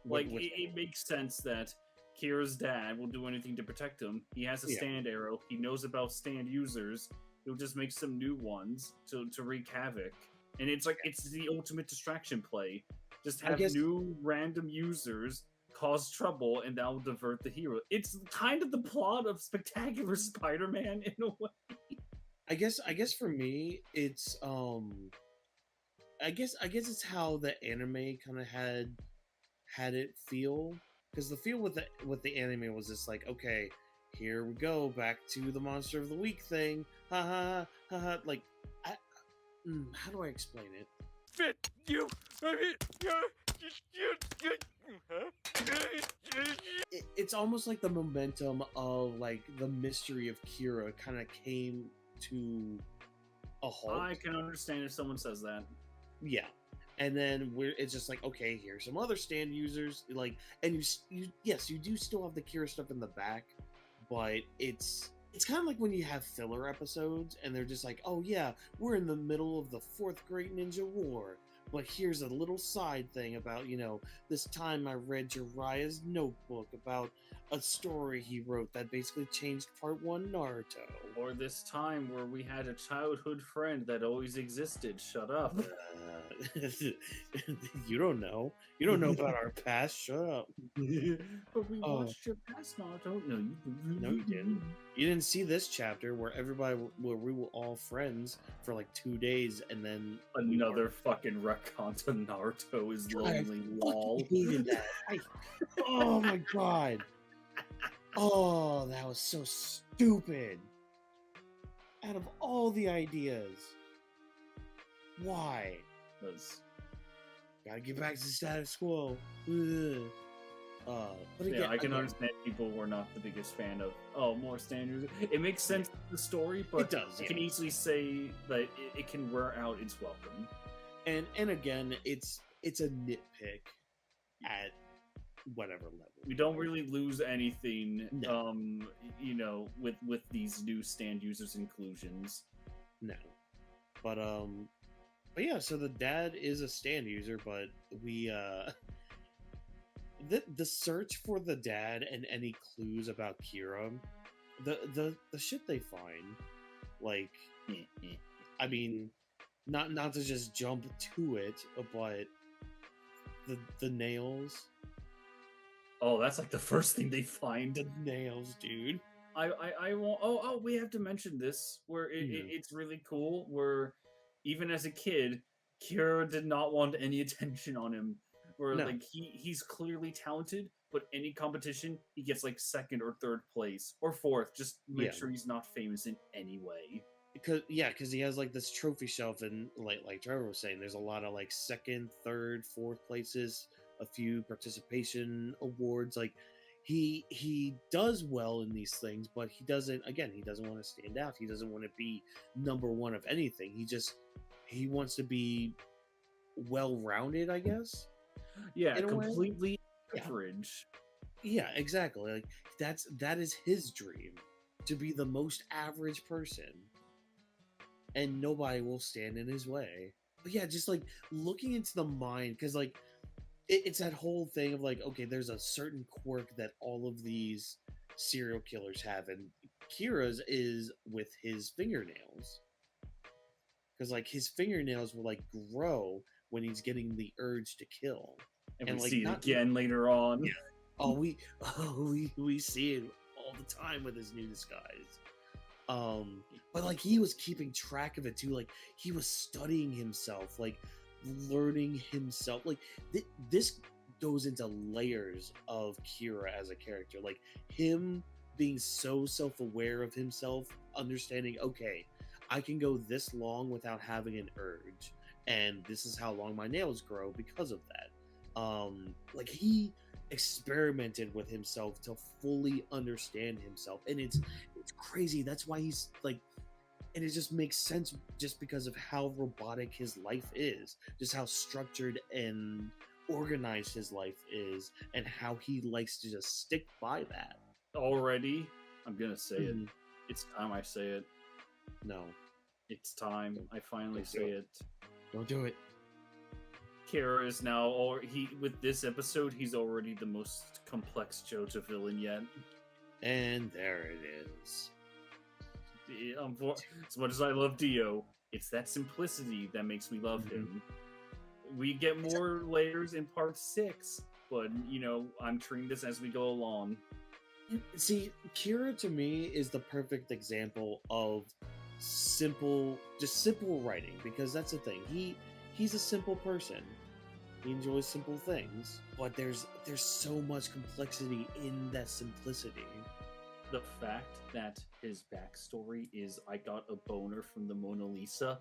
Speaker 1: Like, it makes sense that Kira's dad will do anything to protect him. He has a stand arrow. He knows about stand users. He'll just make some new ones to wreak havoc. And it's like, it's the ultimate distraction play. Just have new random users cause trouble, and that will divert the hero. It's kind of the plot of Spectacular Spider-Man in a way.
Speaker 2: I guess for me, it's I guess it's how the anime kind of had it feel, because the feel with the anime was just like, okay, here we go back to the monster of the week thing, ha ha ha ha. Like, how do I explain it?
Speaker 6: Fit you.
Speaker 2: It's almost like the momentum of like the mystery of Kira kind of came to a halt.
Speaker 1: I can understand if someone says that.
Speaker 2: Yeah, and then it's just like, okay, here's some other stand users, like, and you do still have the Kira stuff in the back, but it's kind of like when you have filler episodes and they're just like, oh yeah, we're in the middle of the 4th Great Ninja War, but here's a little side thing about, this time I read Jiraiya's notebook about a story he wrote that basically changed Part 1 Naruto.
Speaker 1: Or this time where we had a childhood friend that always existed. Shut up.
Speaker 2: You don't know. You don't know about our past. Shut up.
Speaker 1: But we
Speaker 2: Oh.
Speaker 1: watched your past, Naruto. No, you didn't.
Speaker 2: No, you didn't. You didn't see this chapter where where we were all friends for like 2 days, and then
Speaker 1: Another fucking retcon to Naruto is lonely wall.
Speaker 2: hated that. Oh my god. Oh, that was so stupid. Out of all the ideas, why?
Speaker 1: Because
Speaker 2: Gotta get back to status quo. Ugh. But again,
Speaker 1: yeah, I can understand people were not the biggest fan of more standards. It makes sense to the story, but
Speaker 2: It does,
Speaker 1: I
Speaker 2: yeah.
Speaker 1: can easily say that it can wear out its welcome.
Speaker 2: And again, it's a nitpick at whatever level.
Speaker 1: We don't really lose anything,
Speaker 2: No.
Speaker 1: with these new stand users inclusions.
Speaker 2: No. But yeah, so the dad is a stand user, but we the search for the dad and any clues about Kira, the shit they find, like, I mean, not to just jump to it, but the nails,
Speaker 1: Oh, that's like the first thing they find.
Speaker 2: the nails, dude.
Speaker 1: I won't. Oh, we have to mention this where it's really cool. Where even as a kid, Kira did not want any attention on him. Where
Speaker 2: No.
Speaker 1: like he's clearly talented, but any competition he gets like second or third place or fourth. Just make
Speaker 2: Yeah.
Speaker 1: sure he's not famous in any way.
Speaker 2: Because he has like this trophy shelf, and like Trevor was saying, there's a lot of like second, third, fourth places, a few participation awards. Like he does well in these things, but he doesn't want to stand out. He doesn't want to be number one of anything. He wants to be well-rounded, I guess.
Speaker 1: Yeah,
Speaker 2: In a way.
Speaker 1: completely
Speaker 2: Yeah.
Speaker 1: average.
Speaker 2: Yeah, exactly. Like that is his dream, to be the most average person, and nobody will stand in his way. But yeah, just like looking into the mind, because like it's that whole thing of like, okay, there's a certain quirk that all of these serial killers have, and Kira's is with his fingernails, because like his fingernails will like grow when he's getting the urge to kill.
Speaker 1: And,
Speaker 2: And,
Speaker 1: we
Speaker 2: like,
Speaker 1: see it
Speaker 2: not-
Speaker 1: again later on.
Speaker 2: Yeah. We see it all the time with his new disguise. But like he was keeping track of it too. Like he was studying himself, like learning himself. Like this goes into layers of Kira as a character. Like him being so self-aware of himself, understanding, okay, I can go this long without having an urge, and this is how long my nails grow because of that. Like he experimented with himself to fully understand himself, and it's crazy. That's why he's like, and it just makes sense just because of how robotic his life is, just how structured and organized his life is, and how he likes to just stick by that.
Speaker 1: Already, I'm gonna say it.
Speaker 2: Mhm.
Speaker 1: It's time I say it.
Speaker 2: No,
Speaker 1: It's time I finally
Speaker 2: Don't do
Speaker 1: say
Speaker 2: it.
Speaker 1: it.
Speaker 2: don't do it.
Speaker 1: Kira is now, or he with this episode, he's already the most complex JoJo villain yet.
Speaker 2: And there it is.
Speaker 1: As much as I love Dio, it's that simplicity that makes me love him. We get more layers in part 6, but I'm treating this as we go along.
Speaker 2: See, Kira to me is the perfect example of simple writing, because that's the thing. He's a simple person. He enjoys simple things, but there's so much complexity in that simplicity.
Speaker 1: The fact that his backstory is I got a boner from the Mona Lisa,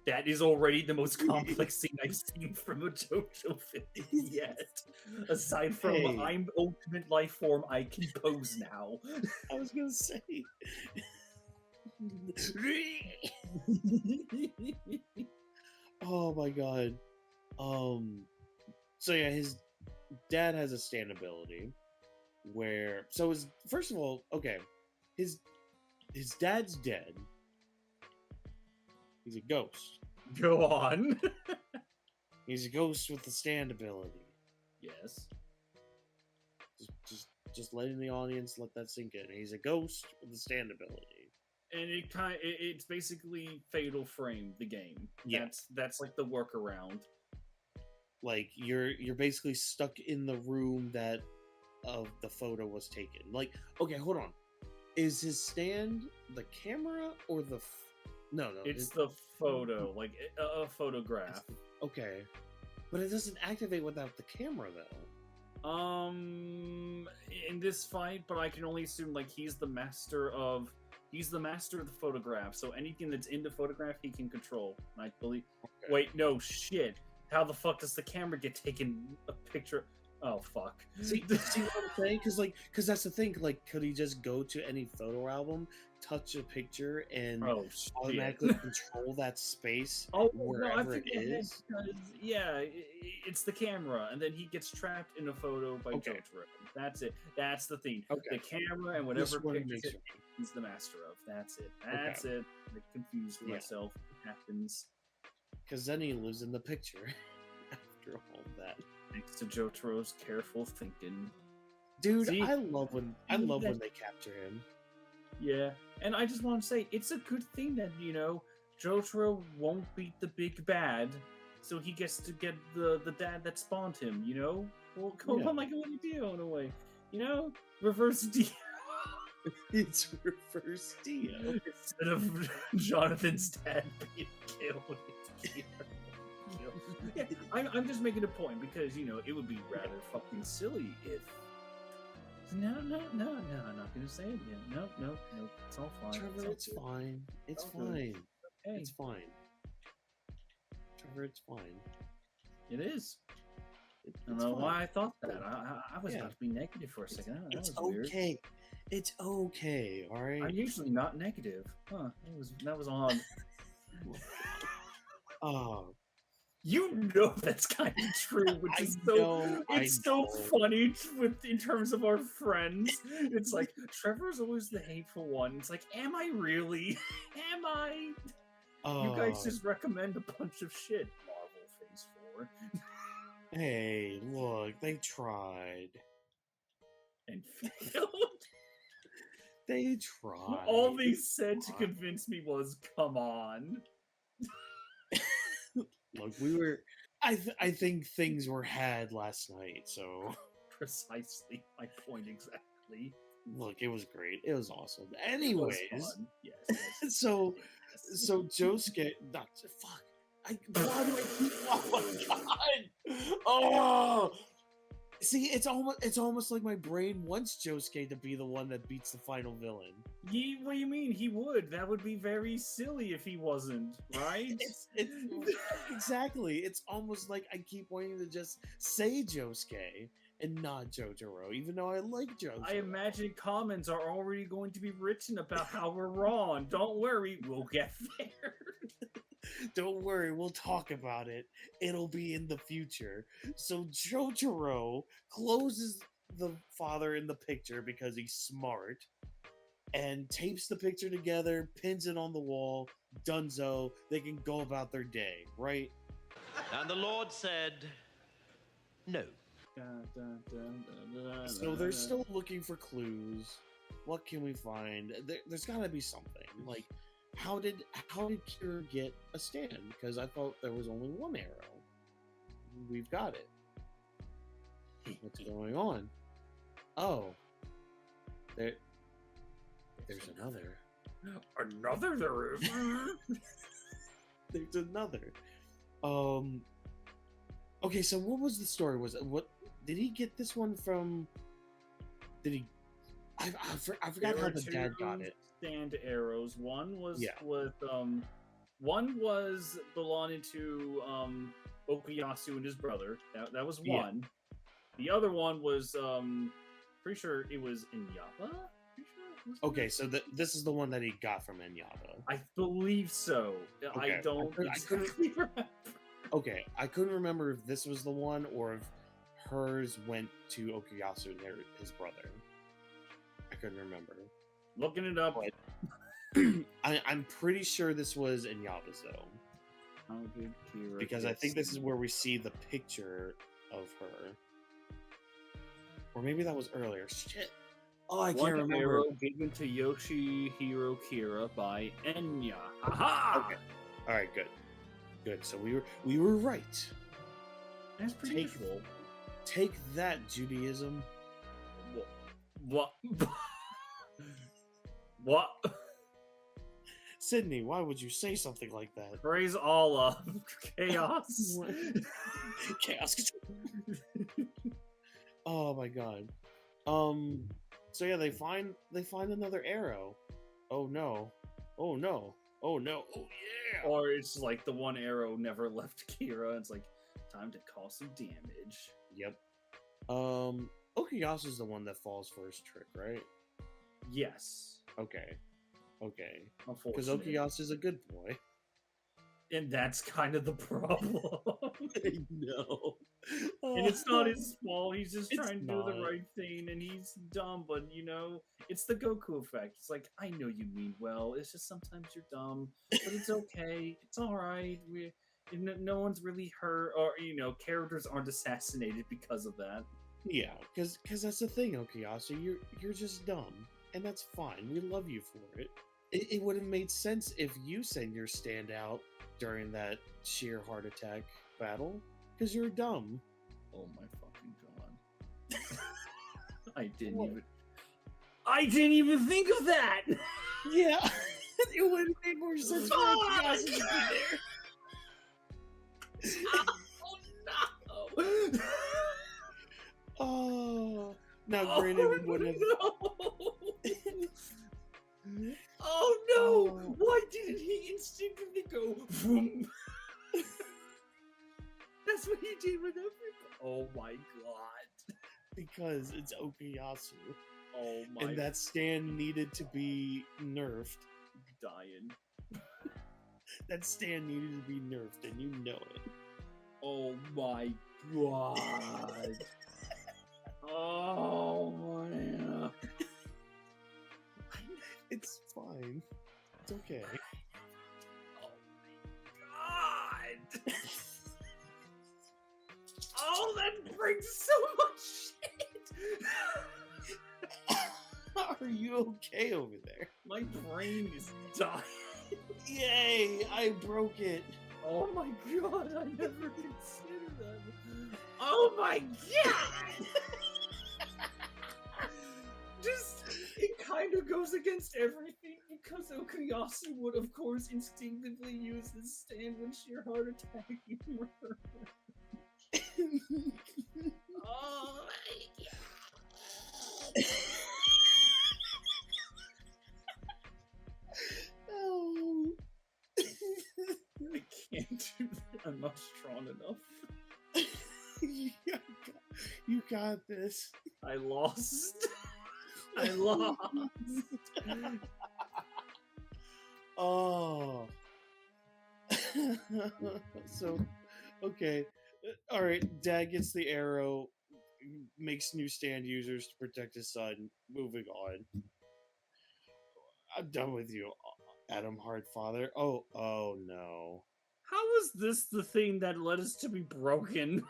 Speaker 1: that is already the most complex thing I've seen from a JoJo film yet. Aside from
Speaker 2: Hey.
Speaker 1: I'm ultimate life form, I can pose now.
Speaker 2: I was gonna say. Oh my god. So yeah, his dad has a stand ability where first of all, okay, his dad's dead. He's a ghost.
Speaker 1: Go on.
Speaker 2: He's a ghost with the stand ability.
Speaker 1: Yes.
Speaker 2: Just letting the audience let that sink in. He's a ghost with the stand ability.
Speaker 1: And it's basically Fatal Frame the game.
Speaker 2: Yeah.
Speaker 1: That's like the workaround.
Speaker 2: Like you're basically stuck in the room that the photo was taken. Like, okay, hold on. Is his stand the camera or the no?
Speaker 1: It's the photo, like a photograph.
Speaker 2: Okay, but it doesn't activate without the camera though.
Speaker 1: In this fight, but I can only assume like he's the master of the photograph. So anything that's in the photograph, he can control. I believe. Okay. Wait, no shit. How the fuck does the camera get taken a picture? Oh fuck!
Speaker 2: See what I'm saying? Because that's the thing. Like, could he just go to any photo album, touch a picture, and automatically control that space wherever it is?
Speaker 1: Yeah, it's the camera, and then he gets trapped in a photo by JoJo. That's it. That's the thing. The camera and whatever picture he's the master of. That's it. That's it. I confused myself. It happens.
Speaker 2: Because then he lives in the picture after all that.
Speaker 1: Thanks to Jotaro's careful thinking.
Speaker 2: Dude, see, I love when they capture him.
Speaker 1: Yeah, and I just want to say, it's a good thing that, Jotaro won't beat the big bad, so he gets to get the dad that spawned him, Well, come on, like a little deal in a way. Reverse Dio.
Speaker 2: It's reverse Dio.
Speaker 1: Instead of Jonathan's dad being killed. Yeah, I'm just making a point because it would be rather fucking silly if. No, I'm not gonna say it again. No, it's all fine.
Speaker 2: Trevor, it's fine. It's fine. Okay. It's fine. Trevor, it's fine.
Speaker 1: It is. I don't know why I thought that. I was about to be negative for a second.
Speaker 2: It's okay. Weird. It's okay. All right.
Speaker 1: I'm usually not negative. Huh? That was odd.
Speaker 2: Oh.
Speaker 1: That's kind of true, which is so funny in terms of our friends. It's like Trevor's always the hateful one. It's like, am I really? Am I? You guys just recommend a bunch of shit. Marvel Phase 4.
Speaker 2: Hey, look, they tried
Speaker 1: and failed.
Speaker 2: They tried.
Speaker 1: All they said to convince me was, "Come on."
Speaker 2: Look, I think things were had last night, so...
Speaker 1: Precisely my point exactly.
Speaker 2: Look, it was great. It was awesome. Anyways...
Speaker 1: Yes.
Speaker 2: So Josuke... Fuck. Why do I keep... Oh my god! Oh! See, it's almost like my brain wants Josuke to be the one that beats the final villain.
Speaker 1: What do you mean? He would. That would be very silly if he wasn't, right?
Speaker 2: Exactly. It's almost like I keep wanting to just say Josuke and not Jotaro, even though I like Jotaro.
Speaker 1: I imagine comments are already going to be written about how we're wrong. Don't worry, we'll get there.
Speaker 2: Don't worry, we'll talk about it. It'll be in the future. So Jotaro closes the father in the picture because he's smart and tapes the picture together, pins it on the wall. Dunzo, they can go about their day, right?
Speaker 6: And the Lord said, no.
Speaker 2: So they're still looking for clues. What can we find? There's got to be something. Like, how did Kira get a stand? Because I thought there was only one arrow. We've got it. What's going on? Oh, there's another.
Speaker 1: Another there is.
Speaker 2: There's another. Okay, so what was the story? Was it what? Did he get this one from? Did he? I forgot how the dad got it.
Speaker 1: Stand arrows. One was with one was belonging to Okuyasu and his brother. That was one. The other one was pretty sure it was Enigma.
Speaker 2: Okay, so this is the one that he got from Enigma.
Speaker 1: I believe so. Okay. I don't exactly remember.
Speaker 2: Okay, I couldn't remember if this was the one or if hers went to Okuyasu and his brother. I couldn't remember.
Speaker 1: Looking it up.
Speaker 2: I'm pretty sure this was Enigma's though.
Speaker 1: How did Kira
Speaker 2: because I think this is where we see the picture of her. Or maybe that was earlier. Shit. Oh, I
Speaker 1: One
Speaker 2: can't remember.
Speaker 1: arrow given to Yoshihiro Kira by Enya. Aha!
Speaker 2: Okay. All right, good. Good. So we were right.
Speaker 1: That's pretty cool.
Speaker 2: Take that, Judaism.
Speaker 1: What? What?
Speaker 2: Sydney, why would you say something like that?
Speaker 1: Praise Allah. Chaos.
Speaker 2: Chaos. Oh my god. So yeah, they find another arrow. Oh no. Oh no. Oh no. Oh yeah.
Speaker 1: Or it's like the one arrow never left Kira. It's like time to cause some damage.
Speaker 2: Yep. Okuyasu's the one that falls first trick, right?
Speaker 1: Yes.
Speaker 2: Okay. Because
Speaker 1: Unfortunately.
Speaker 2: Okuyasu's a good boy.
Speaker 1: And that's kind of the problem.
Speaker 2: I know.
Speaker 1: And it's not his fault. He's just
Speaker 2: It's
Speaker 1: trying to do the
Speaker 2: not.
Speaker 1: right thing, and he's dumb. But you know, it's the Goku effect. It's like, I know you mean well. It's just sometimes you're dumb, but it's okay. It's all right. No one's really hurt, or you know, characters aren't assassinated because of that.
Speaker 2: Yeah, because that's the thing, Okuyasu. You're just dumb, and that's fine. We love you for it. It would have made sense if you sent your standout during that sheer heart attack battle, because you're dumb.
Speaker 1: Oh my fucking god! I didn't
Speaker 2: What?
Speaker 1: even think of that.
Speaker 2: Yeah, it would have made more sense for Okuyasu to be there.
Speaker 1: Oh no!
Speaker 2: Oh, now granted, would have.
Speaker 1: No. Oh no!
Speaker 2: Oh.
Speaker 1: Why didn't he instinctively go? Vroom? That's what he did with everybody. Oh my god!
Speaker 2: Because it's Okuyasu,
Speaker 1: Oh my!
Speaker 2: and that stand needed to be nerfed.
Speaker 1: dying.
Speaker 2: That stand needed to be nerfed, and you know it.
Speaker 1: Oh my god! Oh my!
Speaker 2: It's fine. It's okay.
Speaker 1: Oh my god! Oh, that brings so much shit!
Speaker 2: Are you okay over there?
Speaker 1: My brain is dying.
Speaker 2: Yay! I broke it.
Speaker 1: Oh my god, I never considered that. Oh my god! Just, it kind of goes against everything because Okuyasu would, of course, instinctively use this stand when sheer heart attacking her. Oh my god!
Speaker 2: Oh.
Speaker 1: I can't do that. I'm not strong enough.
Speaker 2: You got this.
Speaker 1: I lost. I lost.
Speaker 2: Oh. So, okay. All right. Dad gets the arrow, makes new stand users to protect his son. Moving on. I'm done with you, Adam Hardfather. Oh no.
Speaker 1: How was this the thing that led us to be broken?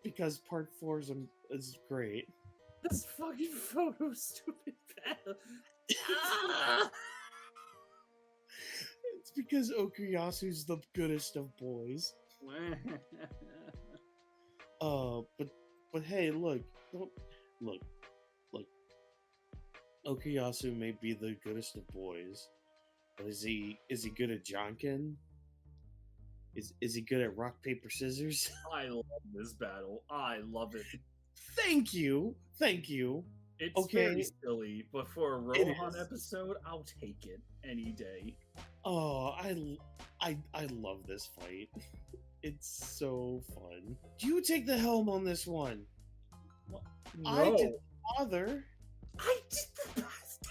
Speaker 2: Because part 4 is great.
Speaker 1: This fucking photo stupid bad. Ah!
Speaker 2: It's because Okuyasu's the goodest of boys. But hey, look. Look. Okuyasu may be the goodest of boys, but is he good at Janken? Is he good at rock, paper, scissors?
Speaker 1: I love this battle. I love it.
Speaker 2: Thank you.
Speaker 1: It's
Speaker 2: Okay.
Speaker 1: very silly, but for a
Speaker 2: It
Speaker 1: Rohan
Speaker 2: is.
Speaker 1: episode, I'll take it any day.
Speaker 2: Oh, I love this fight. It's so fun. You take the helm on this one.
Speaker 1: No.
Speaker 2: I didn't bother.
Speaker 1: I did the best.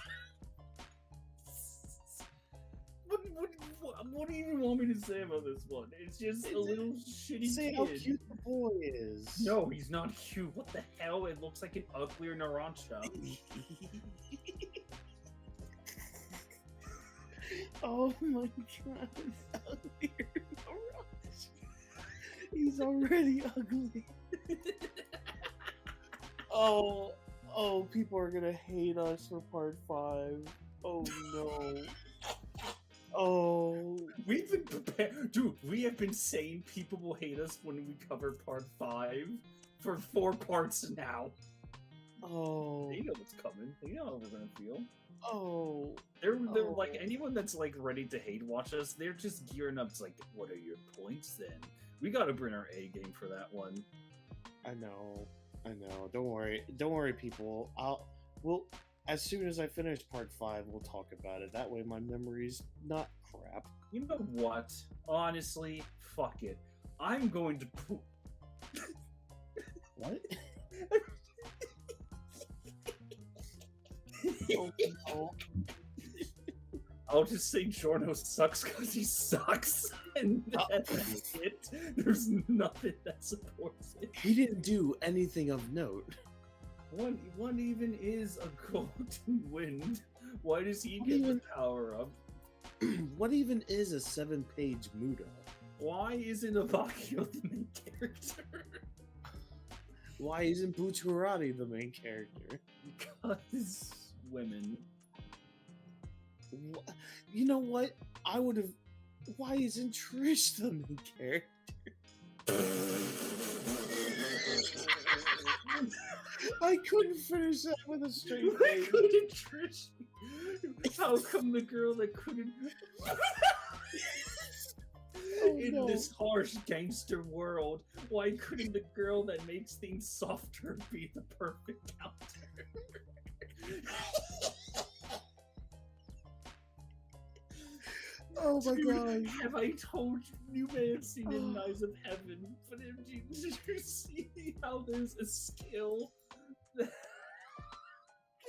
Speaker 1: What do you even want me to say about this one? It's just a little shitty
Speaker 2: Say
Speaker 1: kid.
Speaker 2: how cute the boy is.
Speaker 1: No, he's not cute. What the hell? It looks like an uglier Narancia.
Speaker 2: Oh my god. He's already ugly. Oh Oh, people are gonna hate us for part 5. Oh no. Oh.
Speaker 1: We've been prepared, dude. We have been saying people will hate us when we cover part 5 for 4 parts now.
Speaker 2: Oh.
Speaker 1: They know what's coming. They know how we're gonna feel.
Speaker 2: Oh.
Speaker 1: They're like anyone that's like ready to hate watch us. They're just gearing up. It's like, what are your points then? We gotta bring our A game for that one.
Speaker 2: I know. Don't worry, people. We'll as soon as I finish part 5, we'll talk about it. That way, my memory's not crap.
Speaker 1: You know what? Honestly, fuck it. I'm going to poop.
Speaker 2: What? Oh, no.
Speaker 1: I'll just say Giorno sucks because he sucks, and that's it. There's nothing that supports it.
Speaker 2: He didn't do anything of note.
Speaker 1: One even is a golden wind. Why does he get the power up?
Speaker 2: What even is a 7-page Muda?
Speaker 1: Why isn't Avakio the main character?
Speaker 2: Why isn't Butcherati the main character?
Speaker 1: Because women.
Speaker 2: You know what? I would have. Why isn't Trish the main character? I couldn't finish that with a straight
Speaker 1: Why
Speaker 2: face.
Speaker 1: couldn't Trish? How come the girl that couldn't? In
Speaker 2: no.
Speaker 1: this harsh gangster world, why couldn't the girl that makes things softer be the perfect counter?
Speaker 2: Oh my god.
Speaker 1: Have I told you may have seen in Eyes of Heaven, but did you see how there's a skill?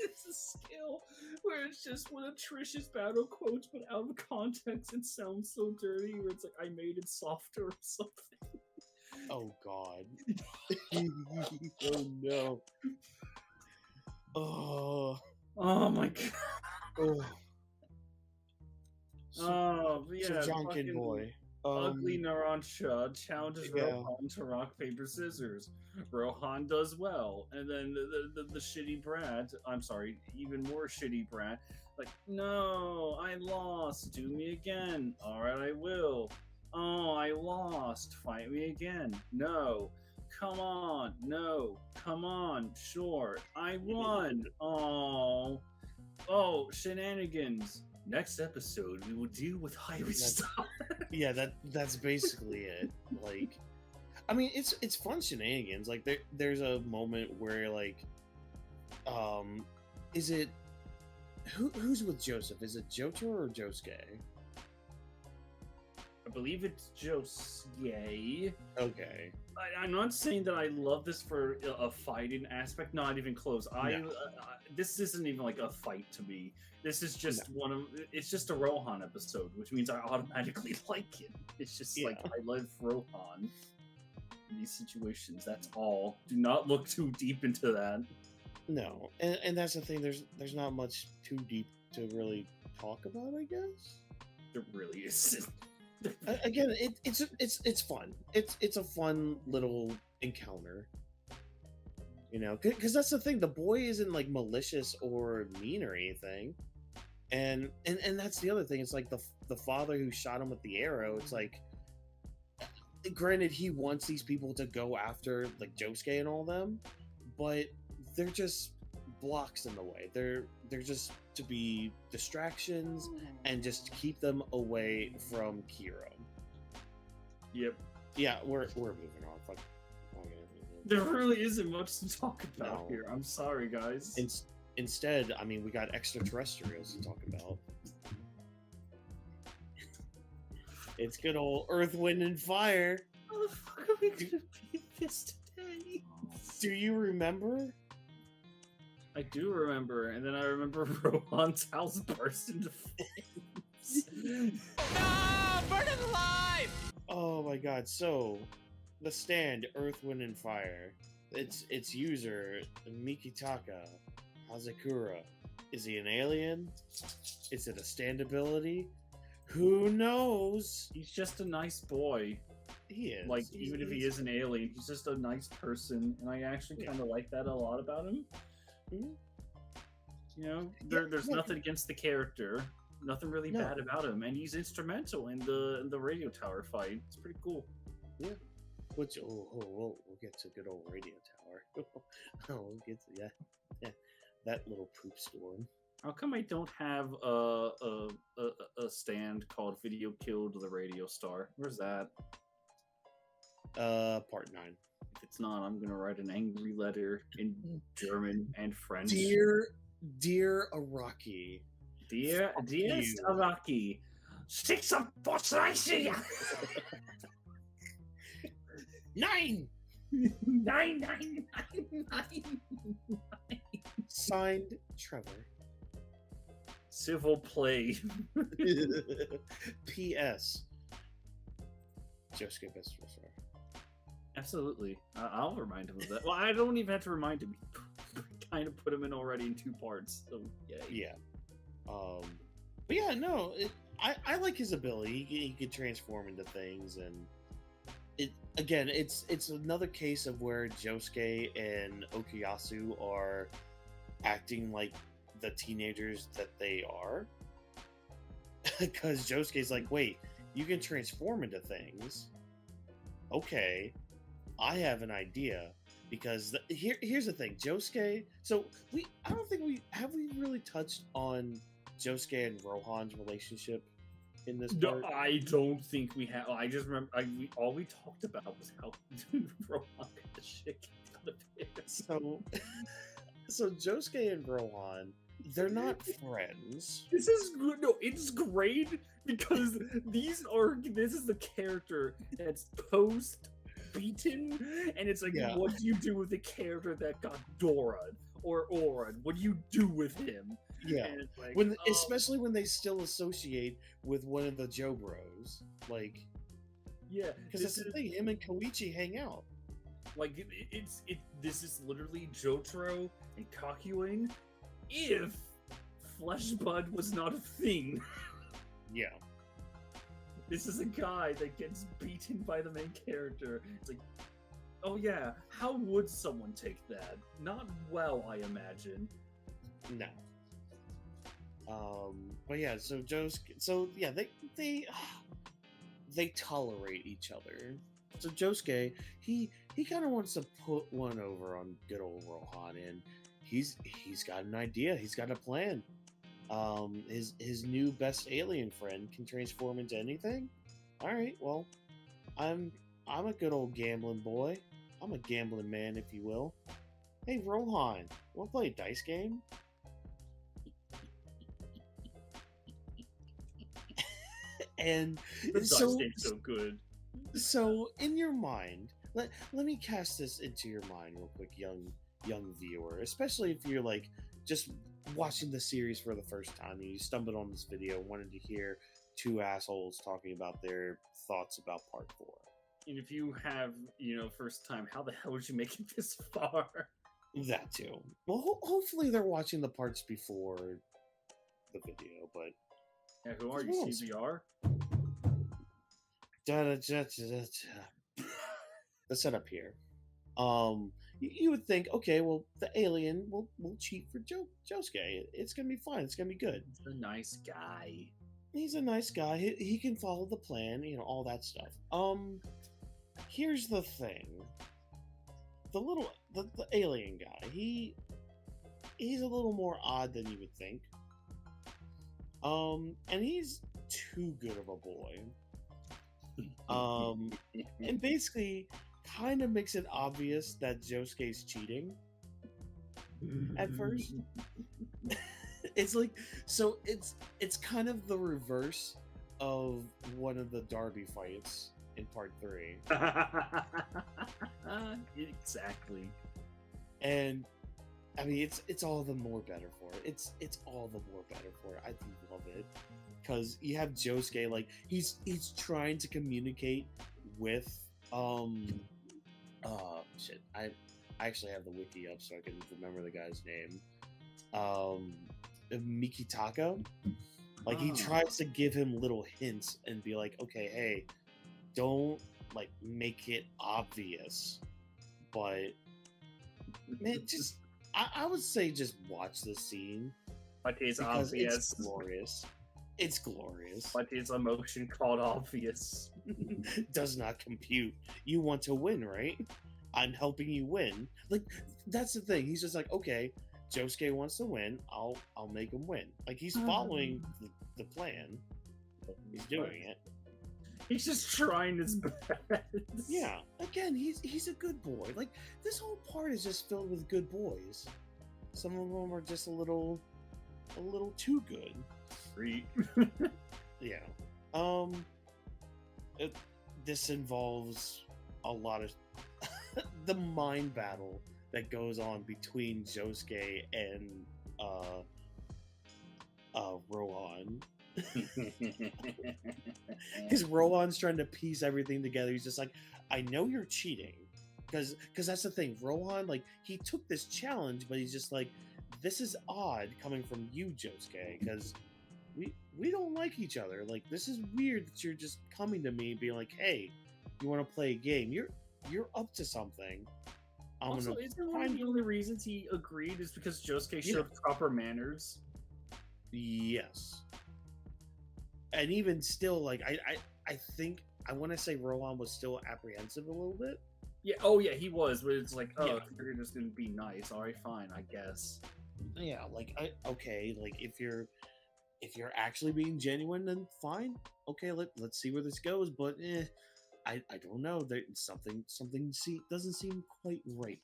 Speaker 1: It's a skill where it's just one of Trish's battle quotes, but out of context it sounds so dirty, where it's like, I made it softer or something.
Speaker 2: Oh god. Oh no.
Speaker 1: Oh my god.
Speaker 2: Oh.
Speaker 1: Oh, yeah.
Speaker 2: So Janken
Speaker 1: fucking
Speaker 2: Boy.
Speaker 1: Ugly Narancia challenges
Speaker 2: yeah.
Speaker 1: Rohan to rock, paper, scissors. Rohan does well. And then the shitty brat, I'm sorry, even more shitty brat, like, no, I lost. Do me again. Alright, I will. Oh, I lost. Fight me again. No. Come on. No. Come on. Sure. I won. Oh. Oh, shenanigans. Next episode, we will deal with Highway Star.
Speaker 2: Yeah, that's basically it. Like, I mean, it's fun shenanigans. Like, there's a moment where, like, is it who's with Joseph? Is it Jojo or Josuke?
Speaker 1: I believe it's Josuke.
Speaker 2: Okay.
Speaker 1: I'm not saying that I love this for a fighting aspect. Not even close. This isn't even like a fight to me. This is just it's just a Rohan episode, which means I automatically like it. It's just like I love Rohan in these situations. That's all. Do not look too deep into that.
Speaker 2: No, and that's the thing. There's not much too deep to really talk about, I guess.
Speaker 1: There really isn't.
Speaker 2: Again, it's fun. It's a fun little encounter. You know, because that's the thing. The boy isn't like malicious or mean or anything, and that's the other thing. It's like the father who shot him with the arrow. It's like, granted, he wants these people to go after like Josuke and all them, but they're just blocks in the way. They're just to be distractions and just keep them away from Kiro.
Speaker 1: Yep.
Speaker 2: Yeah, we're moving on. Fuck.
Speaker 1: There really isn't much to talk about
Speaker 2: No.
Speaker 1: here. I'm sorry, guys.
Speaker 2: Instead, I mean, we got extraterrestrials to talk about. It's good old Earth, Wind, and Fire.
Speaker 1: How the fuck are we gonna beat this today?
Speaker 2: Do you remember?
Speaker 1: I do remember, and then I remember Rohan's house burst into flames.
Speaker 6: No! Burn it alive!
Speaker 2: Oh my god, so the stand, Earth, Wind, and Fire. Its user, Mikitaka Hazakura. Is he an alien? Is it a stand ability? Who knows?
Speaker 1: He's just a nice boy.
Speaker 2: He is.
Speaker 1: Like, even if he is an alien, he's just a nice person, and I actually kind of like that a lot about him.
Speaker 2: Mhm.
Speaker 1: You know,
Speaker 2: Yeah,
Speaker 1: there's
Speaker 2: yeah.
Speaker 1: nothing against the character, nothing really
Speaker 2: No.
Speaker 1: bad about him, and he's instrumental in the radio tower fight. It's pretty cool.
Speaker 2: Yeah. Which we'll get to good old radio tower. We'll get to that little poop storm.
Speaker 1: How come I don't have a stand called "Video Killed the Radio Star"? Where's that?
Speaker 2: Part 9.
Speaker 1: If it's not, I'm gonna write an angry letter in German and French.
Speaker 2: Dear Araki.
Speaker 1: Dear
Speaker 2: you.
Speaker 1: Araki, six up for slicing.
Speaker 2: 9!
Speaker 1: 9.
Speaker 2: Signed, Trevor.
Speaker 1: Civil play.
Speaker 2: P.S. Josuke best wrestler.
Speaker 1: Absolutely. I'll remind him of that. Well, I don't even have to remind him. Kind of put him in already in 2 parts. So yay.
Speaker 2: Yeah. But yeah, no, I like his ability. He could transform into things, and it's another case of where Josuke and Okuyasu are acting like the teenagers that they are. Because Josuke's like, wait, you can transform into things. Okay, I have an idea. Because here's the thing, Josuke. So I don't think we really touched on Josuke and Rohan's relationship in this part.
Speaker 1: No, I don't think we have. I just remember all we talked about was how Rohan got the shit kicked out of him.
Speaker 2: So Josuke and Rohan, they're not friends.
Speaker 1: This is good. No, it's great because this is the character that's post beaten, and it's like,
Speaker 2: Yeah.
Speaker 1: what do you do with the character that got Dora or Oran? What do you do with him?
Speaker 2: Yeah,
Speaker 1: And it's like,
Speaker 2: especially when they still associate with one of the Joe Bros, like,
Speaker 1: yeah,
Speaker 2: because that's the thing. Him and Koichi hang out.
Speaker 1: Like this is literally Jotaro and Kakyoin if Flesh Bud was not a thing.
Speaker 2: Yeah.
Speaker 1: This is a guy that gets beaten by the main character. It's like, oh yeah, how would someone take that? Not well, I imagine.
Speaker 2: No. But yeah, so they tolerate each other. So Josuke, he kind of wants to put one over on good old Rohan, and he's got an idea. He's got a plan. His new best alien friend can transform into anything. All right, well, I'm a good old gambling boy. I'm a gambling man, if you will. Hey, Rohan, want to play a dice game? And
Speaker 1: The dice game's so good.
Speaker 2: So in your mind, let me cast this into your mind real quick, young viewer, especially if you're like just watching the series for the first time and you stumbled on this video and wanted to hear 2 assholes talking about their thoughts about part 4.
Speaker 1: And if you have, first time, how the hell would you make it this far?
Speaker 2: That too. Well, hopefully they're watching the parts before the video, but
Speaker 1: Yeah, who are you, CBR?
Speaker 2: The setup here. You would think, okay, well, the alien will cheat for Josuke. It's gonna be fine. It's gonna be good.
Speaker 1: He's a nice guy.
Speaker 2: He's a nice guy. He can follow the plan. All that stuff. Here's the thing. The alien guy. He's a little more odd than you would think. And he's too good of a boy. And basically kind of makes it obvious that Josuke's cheating at first. It's like, so it's kind of the reverse of one of the Derby fights in part 3.
Speaker 1: Exactly.
Speaker 2: And I mean, it's all the more better for it. It's all the more better for it. I do love it because you have Josuke, like he's trying to communicate with shit. I actually have the wiki up so I can remember the guy's name. Mikitaka. Like he tries to give him little hints and be like, okay, hey, don't like make it obvious, but man, I would say just watch the scene
Speaker 1: But it's
Speaker 2: because
Speaker 1: obvious.
Speaker 2: it's glorious. It's glorious.
Speaker 1: But it's emotion called obvious.
Speaker 2: Does not compute. You want to win, right? I'm helping you win. Like that's the thing. He's just like, okay, Josuke wants to win. I'll make him win. Like he's following the plan. He's doing it.
Speaker 1: He's just trying his best.
Speaker 2: Yeah. Again, he's a good boy. Like this whole part is just filled with good boys. Some of them are just a little too good.
Speaker 1: Freak.
Speaker 2: Yeah. This involves a lot of the mind battle that goes on between Josuke and Rohan. Because Rohan's trying to piece everything together. He's just like, I know you're cheating. Because that's the thing. Rohan, like, he took this challenge, but he's just like, this is odd coming from you, Josuke, because we don't like each other. Like, this is weird that you're just coming to me and being like, hey, you want to play a game? You're up to something.
Speaker 1: Also, isn't one of the only reasons he agreed is because Josuke
Speaker 2: Yeah.
Speaker 1: showed proper manners?
Speaker 2: Yes. And even still, like, I think, I want to say Rohan was still apprehensive a little bit.
Speaker 1: Yeah, oh yeah, he was, but it's like, oh,
Speaker 2: Yeah.
Speaker 1: you're just gonna be nice. Alright, fine, I guess.
Speaker 2: Yeah, like, okay, like, if you're actually being genuine, then fine. Okay, let's see where this goes, but I don't know. There something doesn't seem quite right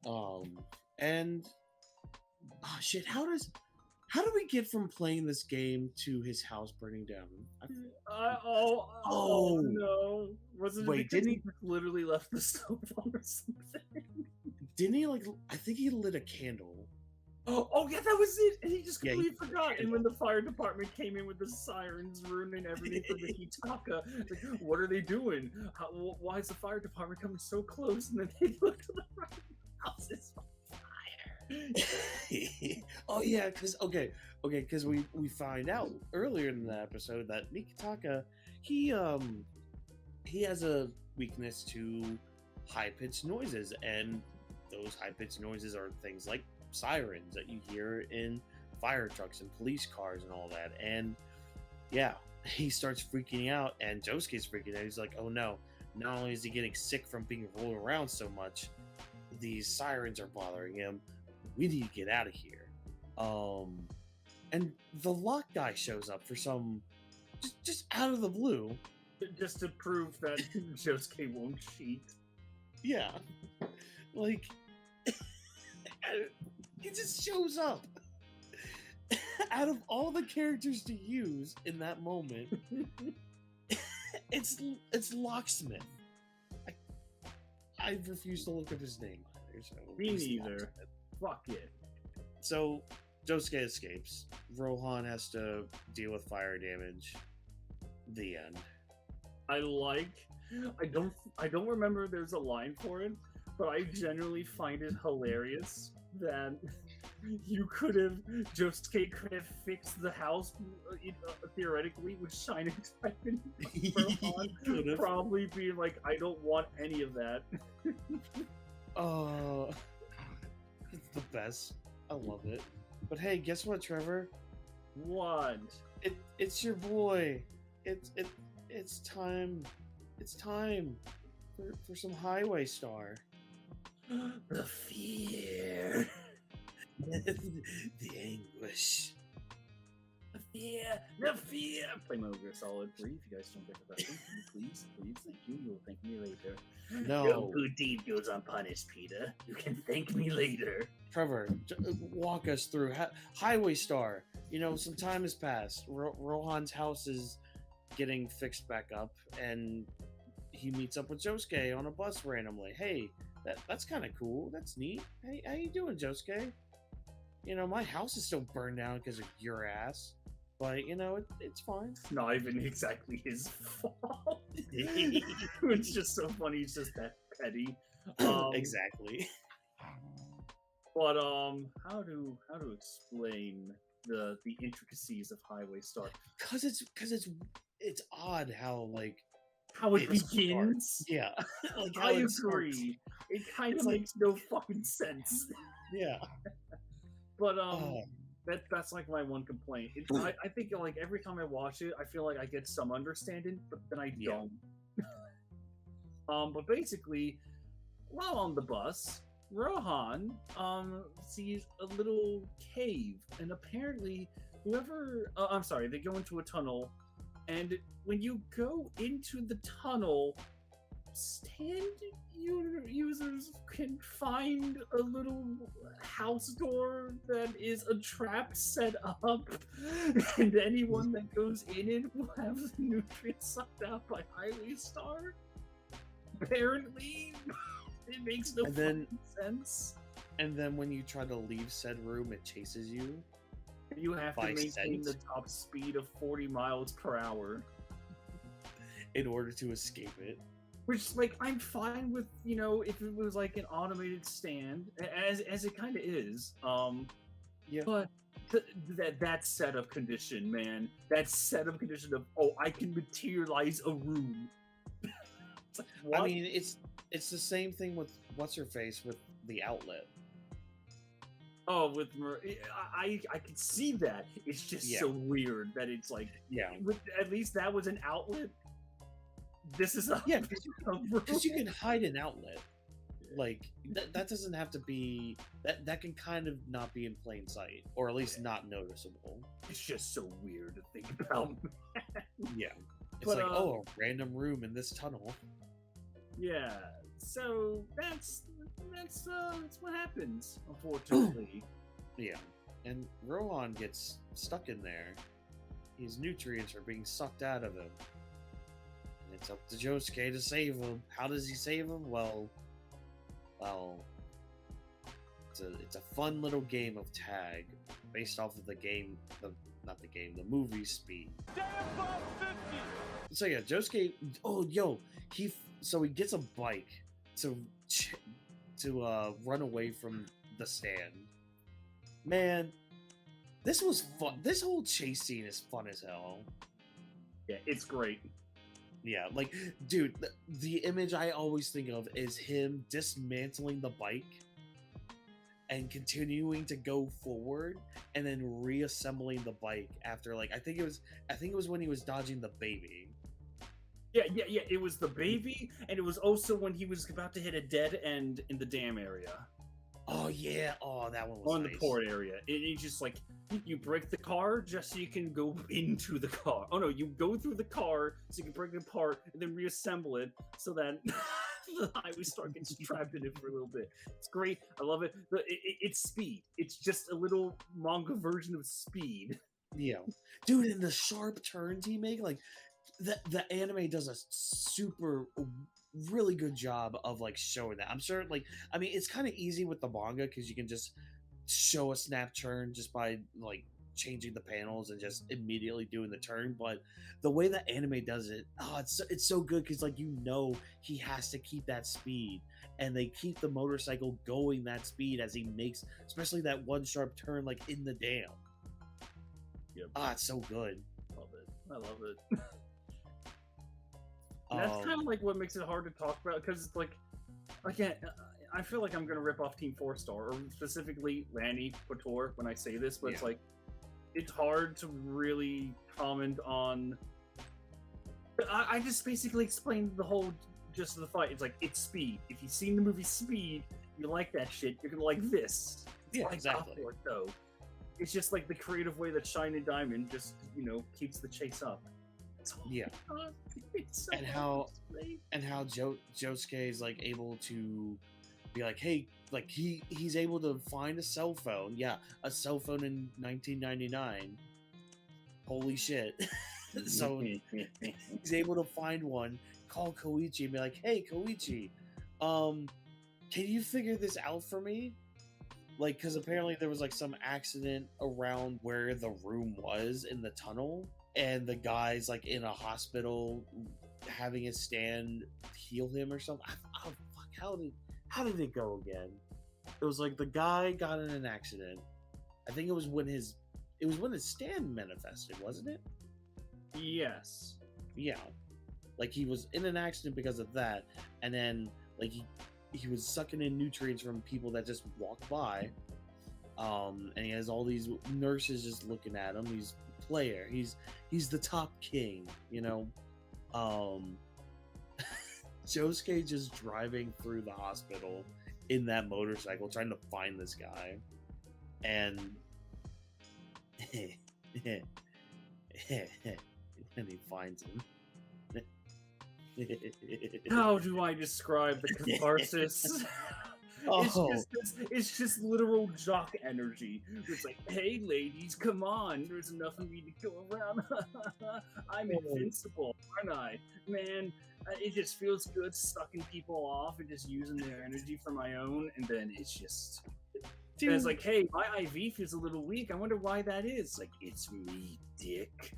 Speaker 2: now. And shit, how do we get from playing this game to his house burning down?
Speaker 1: Oh no! Wasn't it
Speaker 2: Wait,
Speaker 1: because
Speaker 2: didn't
Speaker 1: he just literally left the stove on or something?
Speaker 2: Didn't he, like, I think he lit a candle.
Speaker 1: Oh yeah, that was it. And he just
Speaker 2: Yeah,
Speaker 1: completely forgot. And when the fire department came in with the sirens ruining everything for the Hitaka, like, what are they doing? Why is the fire department coming so close? And then they look to the right, the house is on fire.
Speaker 2: Oh yeah, because we find out earlier in the episode that Mikitaka, he has a weakness to high-pitched noises, and those high-pitched noises are things like sirens that you hear in fire trucks and police cars and all that. And yeah, he starts freaking out, and Josuke's freaking out. He's like, oh no, not only is he getting sick from being rolled around so much, these sirens are bothering him. We need to get out of here. And the lock guy shows up for some just out of the blue.
Speaker 1: Just to prove that Josuke won't cheat.
Speaker 2: Yeah. Like, he just shows up. Out of all the characters to use in that moment, it's Locksmith. I refuse to look up his name either. So
Speaker 1: Me
Speaker 2: he's
Speaker 1: neither.
Speaker 2: Locksmith.
Speaker 1: Fuck it.
Speaker 2: So Josuke escapes. Rohan has to deal with fire damage. The end.
Speaker 1: I don't remember there's a line for it, but I generally find it hilarious that Josuke could have fixed the house theoretically with Shining Diamond. Rohan probably being like, I don't want any of that.
Speaker 2: Oh, it's the best. I love it. But hey, guess what, Trevor?
Speaker 1: What?
Speaker 2: It's your boy. It's time. It's time for some Highway Star.
Speaker 1: The fear.
Speaker 2: The anguish.
Speaker 1: The fear. Play Metal Gear Solid 3 if you guys don't get the reference. Please, thank you. You'll thank me later.
Speaker 2: No
Speaker 1: good deed goes unpunished, Peter. You can thank me later.
Speaker 2: Trevor, walk us through Highway Star. You know, some time has passed. Rohan's house is getting fixed back up, and he meets up with Josuke on a bus randomly. Hey, that's kind of cool. That's neat. Hey, how you doing, Josuke? You know, my house is still burned down because of your ass, but you know, it's fine.
Speaker 1: It's not even exactly his fault. It's just so funny. He's just that petty.
Speaker 2: Exactly.
Speaker 1: But how to explain the intricacies of Highway Star?
Speaker 2: Because it's odd how, like,
Speaker 1: how it
Speaker 2: It
Speaker 1: begins.
Speaker 2: Yeah. Like how
Speaker 1: I
Speaker 2: it starts.
Speaker 1: agree. It kind of
Speaker 2: It's like-
Speaker 1: makes no fucking sense.
Speaker 2: Yeah.
Speaker 1: But
Speaker 2: Oh.
Speaker 1: that's like my one complaint. I think like every time I watch it, I feel like I get some understanding, but then I
Speaker 2: Yeah.
Speaker 1: don't. But basically, while on the bus, Rohan sees a little cave, and apparently whoever I'm sorry, they go into a tunnel, and when you go into the tunnel, stand users can find a little house door that is a trap set up, and anyone that goes in it will have the nutrients sucked out by Highway Star. Apparently, it makes no
Speaker 2: And then-
Speaker 1: fucking sense.
Speaker 2: And then when you try to leave said room, it chases you.
Speaker 1: You have to
Speaker 2: by
Speaker 1: maintain the
Speaker 2: scent?
Speaker 1: top speed of 40 miles per hour.
Speaker 2: In order to escape it.
Speaker 1: Which, like, I'm fine with, you know, if it was like an automated stand, as it kind of is.
Speaker 2: Yeah.
Speaker 1: But that setup condition, man, that setup condition of, oh, I can materialize a room. It's like, what?
Speaker 2: I mean, it's the same thing with what's her face with the outlet.
Speaker 1: Oh, with I can see that. It's just
Speaker 2: Yeah.
Speaker 1: so weird that it's like,
Speaker 2: Yeah.
Speaker 1: at least that was an outlet. This is a
Speaker 2: Yeah,
Speaker 1: a room.
Speaker 2: because you can hide an outlet. Like that doesn't have to be that can kind of not be in plain sight, or at least not noticeable.
Speaker 1: It's just so weird to think about.
Speaker 2: Yeah. It's
Speaker 1: But,
Speaker 2: like, oh, a random room in this tunnel.
Speaker 1: Yeah, so that's what happens, unfortunately.
Speaker 2: Yeah. And Rohan gets stuck in there. His nutrients are being sucked out of him. And it's up to Josuke to save him. How does he save him? Well, it's a fun little game of tag based off of the movie Speed. So yeah, Josuke. Oh, he gets a bike to run away from the stand. Man, this was fun. This whole chase scene is fun as hell.
Speaker 1: Yeah, it's great.
Speaker 2: Yeah, like, dude, the image I always think of is him dismantling the bike and continuing to go forward, and then reassembling the bike after, like, I think it was when he was dodging the baby.
Speaker 1: Yeah. It was the baby, and it was also when he was about to hit a dead end in the dam area.
Speaker 2: Oh yeah, oh that one was
Speaker 1: On
Speaker 2: nice.
Speaker 1: the port area. It's just like, you break the car just so you can go into the car. Oh no, you go through the car so you can break it apart and then reassemble it so that the Highway Star gets trapped in it for a little bit. It's great. I love it. It's Speed. It's just a little manga version of Speed.
Speaker 2: Yeah, dude, and the sharp turns he make, like the anime does a really good job of like showing that. I'm sure, like, I mean, it's kind of easy with the manga because you can just show a snap turn just by like changing the panels and just immediately doing the turn. But the way the anime does it, it's so good because, like, you know, he has to keep that speed, and they keep the motorcycle going that speed as he makes, especially that one sharp turn, like in the dam.
Speaker 1: Yep.
Speaker 2: It's so good.
Speaker 1: Love it. I love it. And that's kind of like what makes it hard to talk about, because it's like, again, I feel like I'm going to rip off Team 4-Star, or specifically Lanny Couture when I say this, but it's like, it's hard to really comment on. I just basically explained the whole gist of the fight. It's like, it's Speed. If you've seen the movie Speed, you like that shit, you're going to like this. It's
Speaker 2: Yeah,
Speaker 1: like
Speaker 2: exactly.
Speaker 1: Aqua, though. It's just like the creative way that Shine and Diamond just, keeps the chase up.
Speaker 2: Yeah.
Speaker 1: It's so
Speaker 2: And how
Speaker 1: great.
Speaker 2: Josuke is like able to be like, hey, like he's able to find a cell phone. Yeah, a cell phone in 1999. Holy shit. So he's able to find one, call Koichi and be like, hey Koichi, can you figure this out for me? Like, because apparently there was like some accident around where the room was in the tunnel, and the guy's like in a hospital having his stand heal him or something. Oh fuck, how did it go again? It was like the guy got in an accident. I think it was when his stand manifested, wasn't it?
Speaker 1: Yes.
Speaker 2: Yeah. Like he was in an accident because of that, and then like he was sucking in nutrients from people that just walked by. And he has all these nurses just looking at him. He's a player. He's the top king, you know. Josuke just driving through the hospital in that motorcycle trying to find this guy, and and he finds him.
Speaker 1: How do I describe the catharsis?
Speaker 2: Oh.
Speaker 1: It's just literal jock energy. It's like, hey ladies, come on, there's enough of me to go around. I'm invincible, aren't I? Man, it just feels good sucking people off and just using their energy for my own, and then it's just... And it's like, hey, my IV feels a little weak. I wonder why that is. Like, it's me, dick.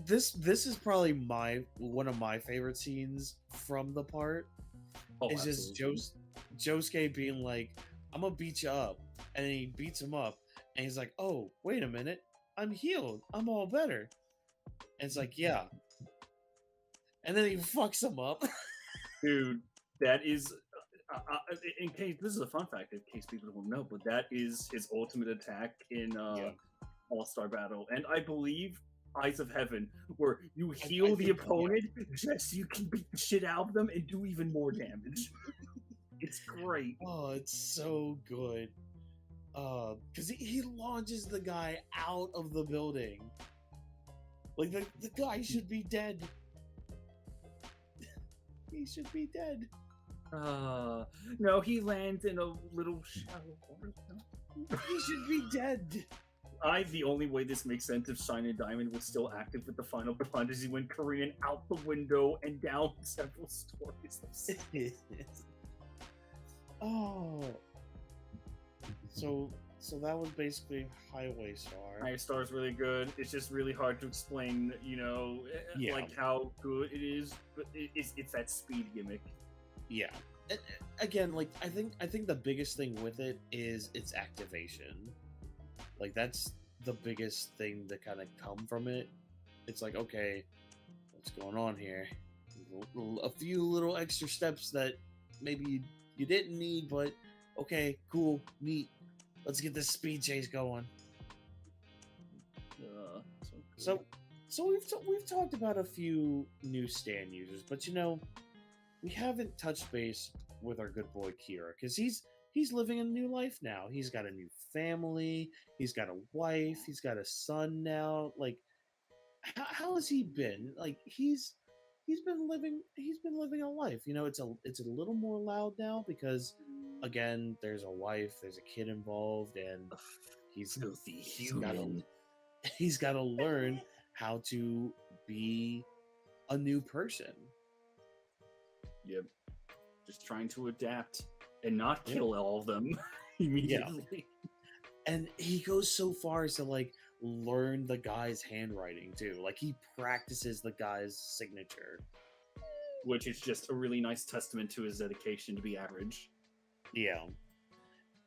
Speaker 2: This is probably one of my favorite scenes from the part.
Speaker 1: Oh,
Speaker 2: it's just Josuke being like, I'm gonna beat you up. And then he beats him up. And he's like, oh, wait a minute. I'm healed. I'm all better. And it's like, yeah. And then he fucks him up.
Speaker 1: Dude, that is... in case... This is a fun fact, in case people don't know, but that is his ultimate attack in All-Star Battle. And I believe Eyes of Heaven, where you heal the opponent just so you can beat the shit out of them and do even more damage. It's great.
Speaker 2: Oh, it's so good. Because he launches the guy out of the building. Like, the guy should be dead. He should be dead.
Speaker 1: No, he lands in a little shallow water.
Speaker 2: He should be dead.
Speaker 1: The only way this makes sense if Shine and Diamond was still active with the final punch is he went Korean out the window and down several stories.
Speaker 2: Oh. So that was basically Highway Star.
Speaker 1: Highway Star is really good. It's just really hard to explain, like how good it is, but it's that speed gimmick.
Speaker 2: Yeah. Again, like I think the biggest thing with it is its activation. Like that's the biggest thing to kind of come from it. It's like, okay, what's going on here? A few little extra steps that maybe you didn't need, but okay, cool, neat. Let's get this speed chase going. So we've talked about a few new stand users, but we haven't touched base with our good boy Kira because he's living a new life now. He's got a new family. He's got a wife. He's got a son now. Like, how has he been? Like, he's been living a life. It's a little more loud now because, again, there's a wife, there's a kid involved, and he's got to learn how to be a new person.
Speaker 1: Yep, just trying to adapt. And not kill all of them immediately.
Speaker 2: Yeah. And he goes so far as to learn the guy's handwriting too. Like he practices the guy's signature,
Speaker 1: which is just a really nice testament to his dedication to be average.
Speaker 2: Yeah,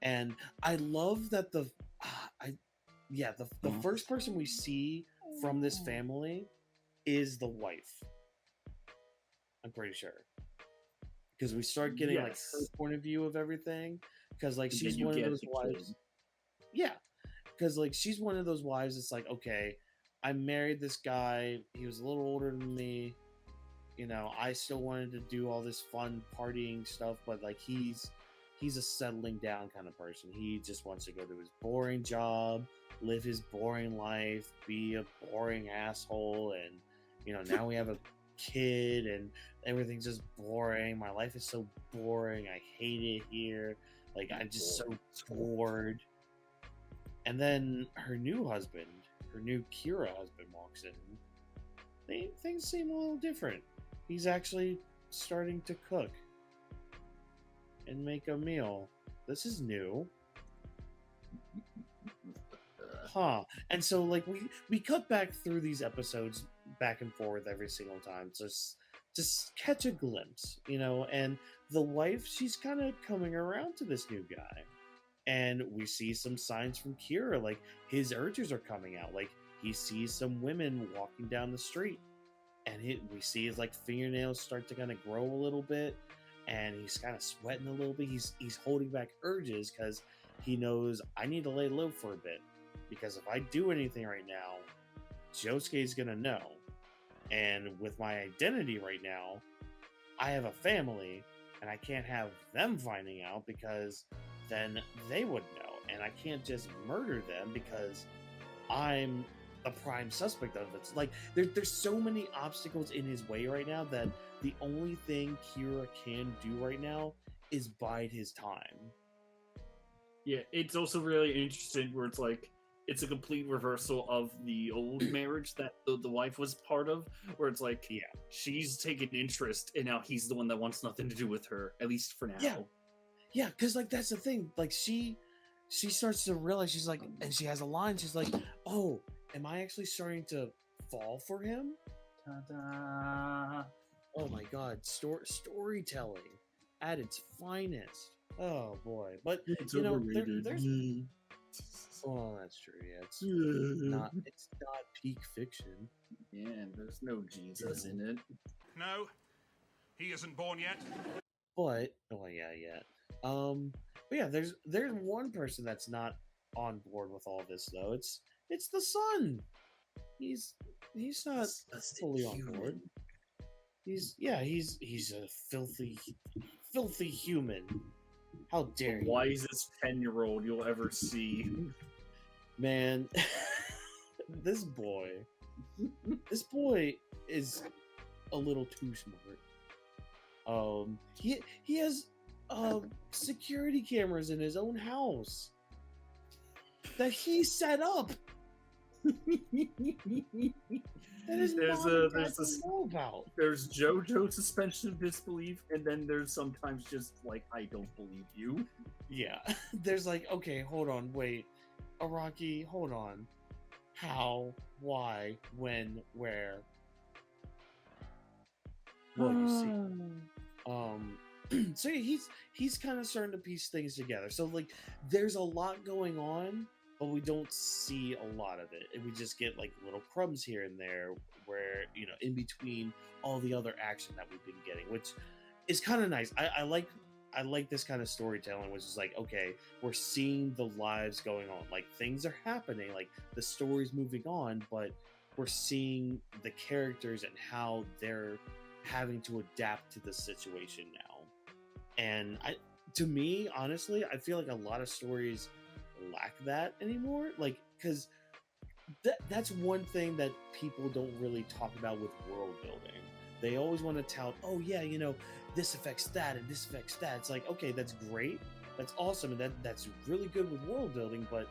Speaker 2: and I love that the first person we see from this family is the wife. I'm pretty sure. Because we start getting her point of view of everything. Because she's one of those wives. Yeah. Because she's one of those wives that's like, okay, I married this guy. He was a little older than me. I still wanted to do all this fun partying stuff, but he's a settling down kind of person. He just wants to go to his boring job, live his boring life, be a boring asshole, and now we have a kid and everything's just boring. My life is so boring. I hate it here. I'm just so bored. And then her new Kira husband walks in. Things seem a little different. He's actually starting to cook and make a meal. This is new. Huh. And so we cut back through these episodes back and forth every single time. Just catch a glimpse, and the wife, she's kind of coming around to this new guy. And we see some signs from Kira, his urges are coming out. He sees some women walking down the street. and we see his like fingernails start to kind of grow a little bit, and he's kind of sweating a little bit. He's holding back urges because he knows I need to lay low for a bit, because if I do anything right now, Josuke's gonna know, and with my identity right now, I have a family, and I can't have them finding out because then they would know, and I can't just murder them because I'm a prime suspect of it. Like there's so many obstacles in his way right now that the only thing Kira can do right now is bide his time.
Speaker 1: Yeah, it's also really interesting where it's like it's a complete reversal of the old marriage that the wife was part of, where it's like,
Speaker 2: Yeah.
Speaker 1: she's taken interest, and now he's the one that wants nothing to do with her, at least for now.
Speaker 2: Yeah, because like that's the thing. Like she starts to realize, she's like, and she has a line. She's like, "Oh, am I actually starting to fall for him?"
Speaker 1: Ta-da.
Speaker 2: Oh my god, storytelling at its finest. Oh boy, but
Speaker 1: It's
Speaker 2: you know,
Speaker 1: overrated.
Speaker 2: there's oh, that's true. Yeah, it's not peak fiction.
Speaker 1: Yeah, there's no Jesus in it.
Speaker 7: No, he isn't born yet.
Speaker 2: But but yeah, there's one person that's not on board with all this though. It's the son. He's not fully on board. He's a filthy human. How dare
Speaker 1: The
Speaker 2: you?
Speaker 1: wisest 10-year-old you'll ever see.
Speaker 2: Man, this boy is a little too smart. He has security cameras in his own house that he set up. That is know about.
Speaker 1: There's JoJo's suspension of disbelief, and then there's sometimes just like, I don't believe you.
Speaker 2: Yeah, there's like, okay, hold on, wait, Araki, hold on, how, why, when, where? Well, you see. So yeah, he's kind of starting to piece things together. So like, there's a lot going on, but we don't see a lot of it, and we just get like little crumbs here and there, where in between all the other action that we've been getting, which is kind of nice. I like this kind of storytelling, which is like, okay, we're seeing the lives going on, like things are happening, like the story's moving on, but we're seeing the characters and how they're having to adapt to the situation now. And to me, honestly, I feel like a lot of stories lack that anymore, like, because that's one thing that people don't really talk about with world building. They always want to tout, oh yeah, this affects that and this affects that. It's like, okay, that's great, that's awesome, and that's really good with world building, but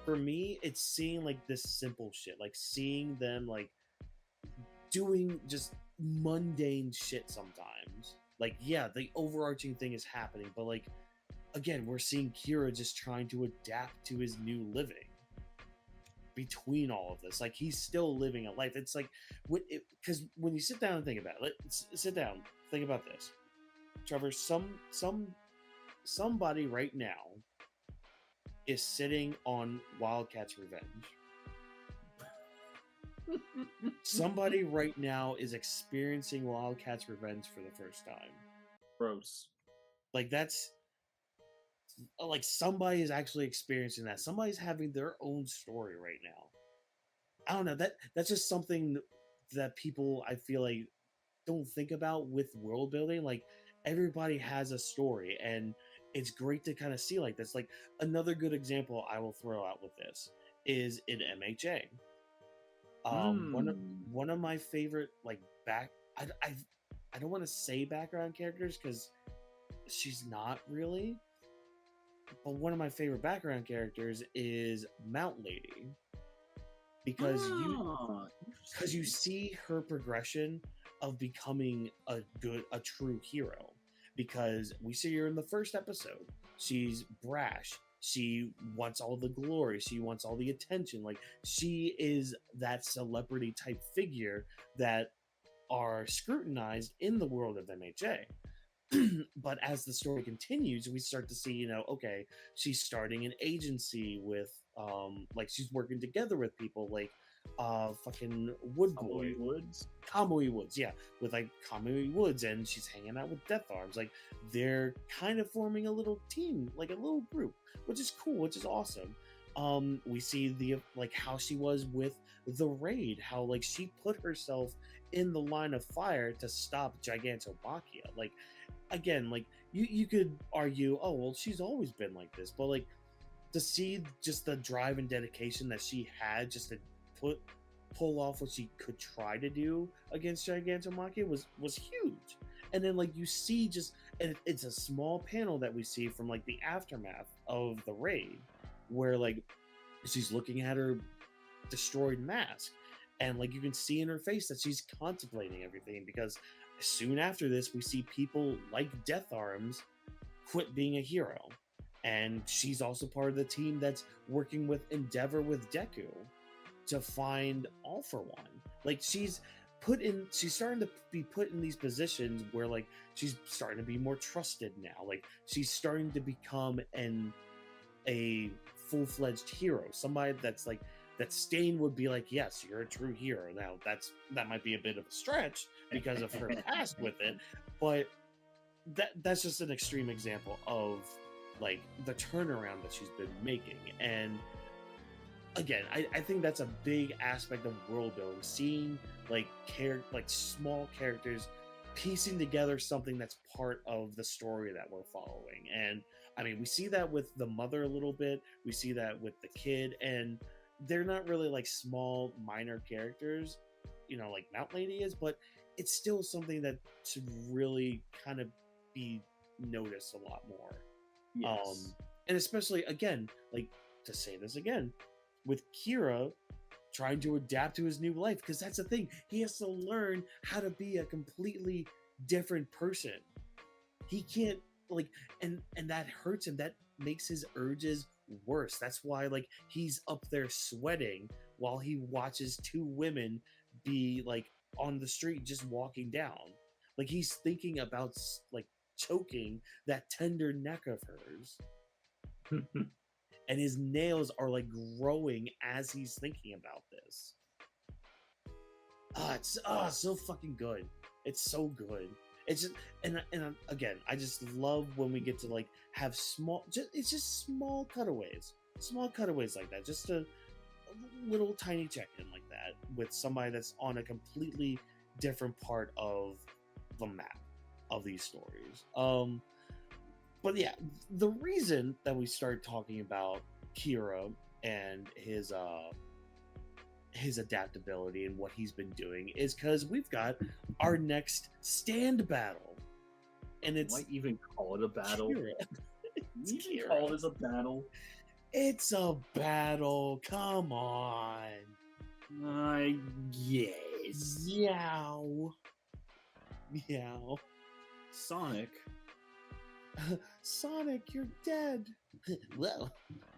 Speaker 2: for me, it's seeing like this simple shit, like seeing them like doing just mundane shit sometimes. Like, yeah, the overarching thing is happening, but like, again, we're seeing Kira just trying to adapt to his new living between all of this. Like, he's still living a life. It's like, because when you sit down and think about it, sit down, think about this, Trevor. Somebody right now is sitting on Wildcat's revenge. Somebody right now is experiencing Wildcat's revenge for the first time.
Speaker 1: Gross.
Speaker 2: Like, that's like, somebody is actually experiencing that. Somebody's having their own story right now. I don't know, that's just something that people, I feel like, don't think about with world building. Like, everybody has a story, and it's great to kind of see like this. Like, another good example I will throw out with this is in MHA. One of my favorite, like, I don't want to say background characters because she's not really, but one of my favorite background characters is Mount Lady, because you see her progression of becoming a true hero. Because we see her in the first episode, she's brash, she wants all the glory, she wants all the attention, like, she is that celebrity type figure that are scrutinized in the world of MHA. But as the story continues, we start to see, okay, she's starting an agency with, like, she's working together with people, like, fucking Wood Boy.
Speaker 1: Woods.
Speaker 2: Kamui Woods, yeah, with like Kamui Woods, and she's hanging out with Death Arms. Like they're kind of forming a little team, like a little group, which is cool, which is awesome. We see the like how she was with the raid, how like she put herself in the line of fire to stop Gigantomachia. Like again, like you could argue, oh well, she's always been like this, but like to see just the drive and dedication that she had just to pull off what she could try to do against Gigantomachia was huge. And then like you see just, and it's a small panel that we see from like the aftermath of the raid where like she's looking at her destroyed mask, and like you can see in her face that she's contemplating everything, because soon after this we see people like Death Arms quit being a hero, and she's also part of the team that's working with Endeavor with Deku to find All for One. Like she's starting to be put in these positions where like she's starting to be more trusted now. Like she's starting to become a full-fledged hero, somebody that's like that Stain would be like, yes, you're a true hero. Now that might be a bit of a stretch because of her past with it, but that's just an extreme example of like the turnaround that she's been making. And again, I think that's a big aspect of world building, seeing like small characters piecing together something that's part of the story that we're following. And I mean, we see that with the mother a little bit, we see that with the kid, and they're not really like small minor characters, you know, like Mount Lady is, but it's still something that should really kind of be noticed a lot more.
Speaker 1: Yes.
Speaker 2: And especially again, like to say this again, with Kira trying to adapt to his new life, because that's the thing, he has to learn how to be a completely different person. He can't like, and that hurts him, that makes his urges worse. That's why like he's up there sweating while he watches two women be like on the street just walking down. Like he's thinking about like choking that tender neck of hers. And his nails are like growing as he's thinking about this. It's so fucking good. It's so good. It's just, and again, I just love when we get to like have it's just small cutaways like that, just a little tiny check-in like that with somebody that's on a completely different part of the map of these stories. But yeah, the reason that we started talking about Kira and his adaptability and what he's been doing is because we've got our next stand battle, and it's
Speaker 1: might even call it a battle.
Speaker 2: It's
Speaker 1: You can
Speaker 2: Kira.
Speaker 1: call this a battle.
Speaker 2: It's a battle. Come on.
Speaker 1: I guess.
Speaker 2: Meow. Meow.
Speaker 1: Sonic.
Speaker 2: Sonic, you're dead. Well.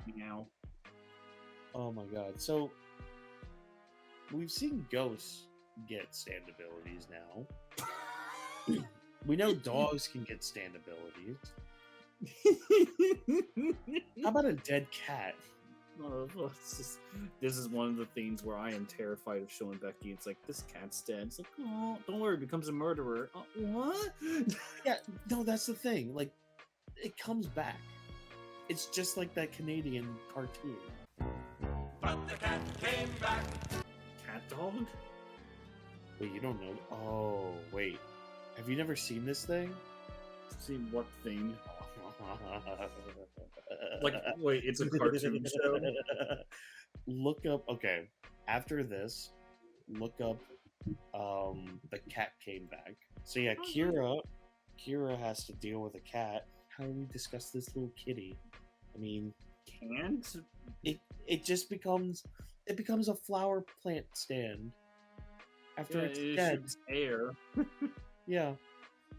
Speaker 1: Meow.
Speaker 2: Oh my god. So we've seen ghosts get stand abilities now. We know dogs can get stand abilities. How about a dead cat?
Speaker 1: This is one of the things where I am terrified of showing Becky. It's like, this cat's dead. It's like, oh, don't worry, it becomes a murderer. What?
Speaker 2: Yeah, no, that's the thing. Like, it comes back. It's just like that Canadian cartoon.
Speaker 4: But the cat came back.
Speaker 1: Cat dog?
Speaker 2: Wait, you don't know? Oh, wait. Have you never seen this thing?
Speaker 1: See what thing? Like, wait, it's a cartoon show?
Speaker 2: Look up, okay, after this, look up The Cat Came Back. So yeah, Kira has to deal with a cat. How do we discuss this little kitty? I mean,
Speaker 1: Can't?
Speaker 2: it just becomes a flower plant stand after it's
Speaker 1: it
Speaker 2: dead.
Speaker 1: shoots air.
Speaker 2: Yeah.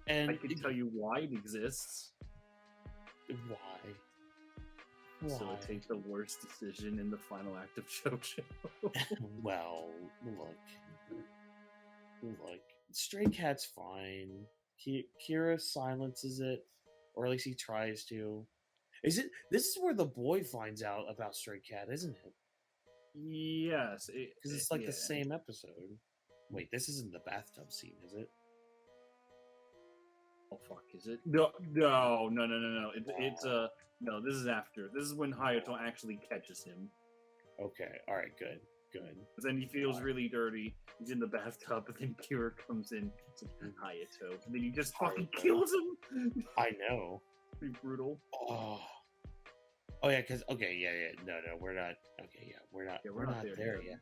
Speaker 2: And
Speaker 1: I can tell you why it exists.
Speaker 2: why?
Speaker 1: So it takes the worst decision in the final act of JoJo.
Speaker 2: Well, look, Stray Cat's fine. Kira silences it, or at least he tries to. This is where the boy finds out about Stray Cat, isn't it?
Speaker 1: Yes,
Speaker 2: Because it's like
Speaker 1: yeah.
Speaker 2: the same episode. Wait, this isn't the bathtub scene, is it?
Speaker 1: Oh fuck, is it? No. It's no. This is after. This is when Hayato actually catches him.
Speaker 2: Okay, all right, good.
Speaker 1: But then he feels really dirty. He's in the bathtub, and then Kira comes in. It's like, Hayato, and then he just fucking kills him.
Speaker 2: I know.
Speaker 1: Pretty brutal.
Speaker 2: Oh yeah, because yeah. No, we're not. Okay, yeah, we're not.
Speaker 1: Yeah,
Speaker 2: we're not there yet.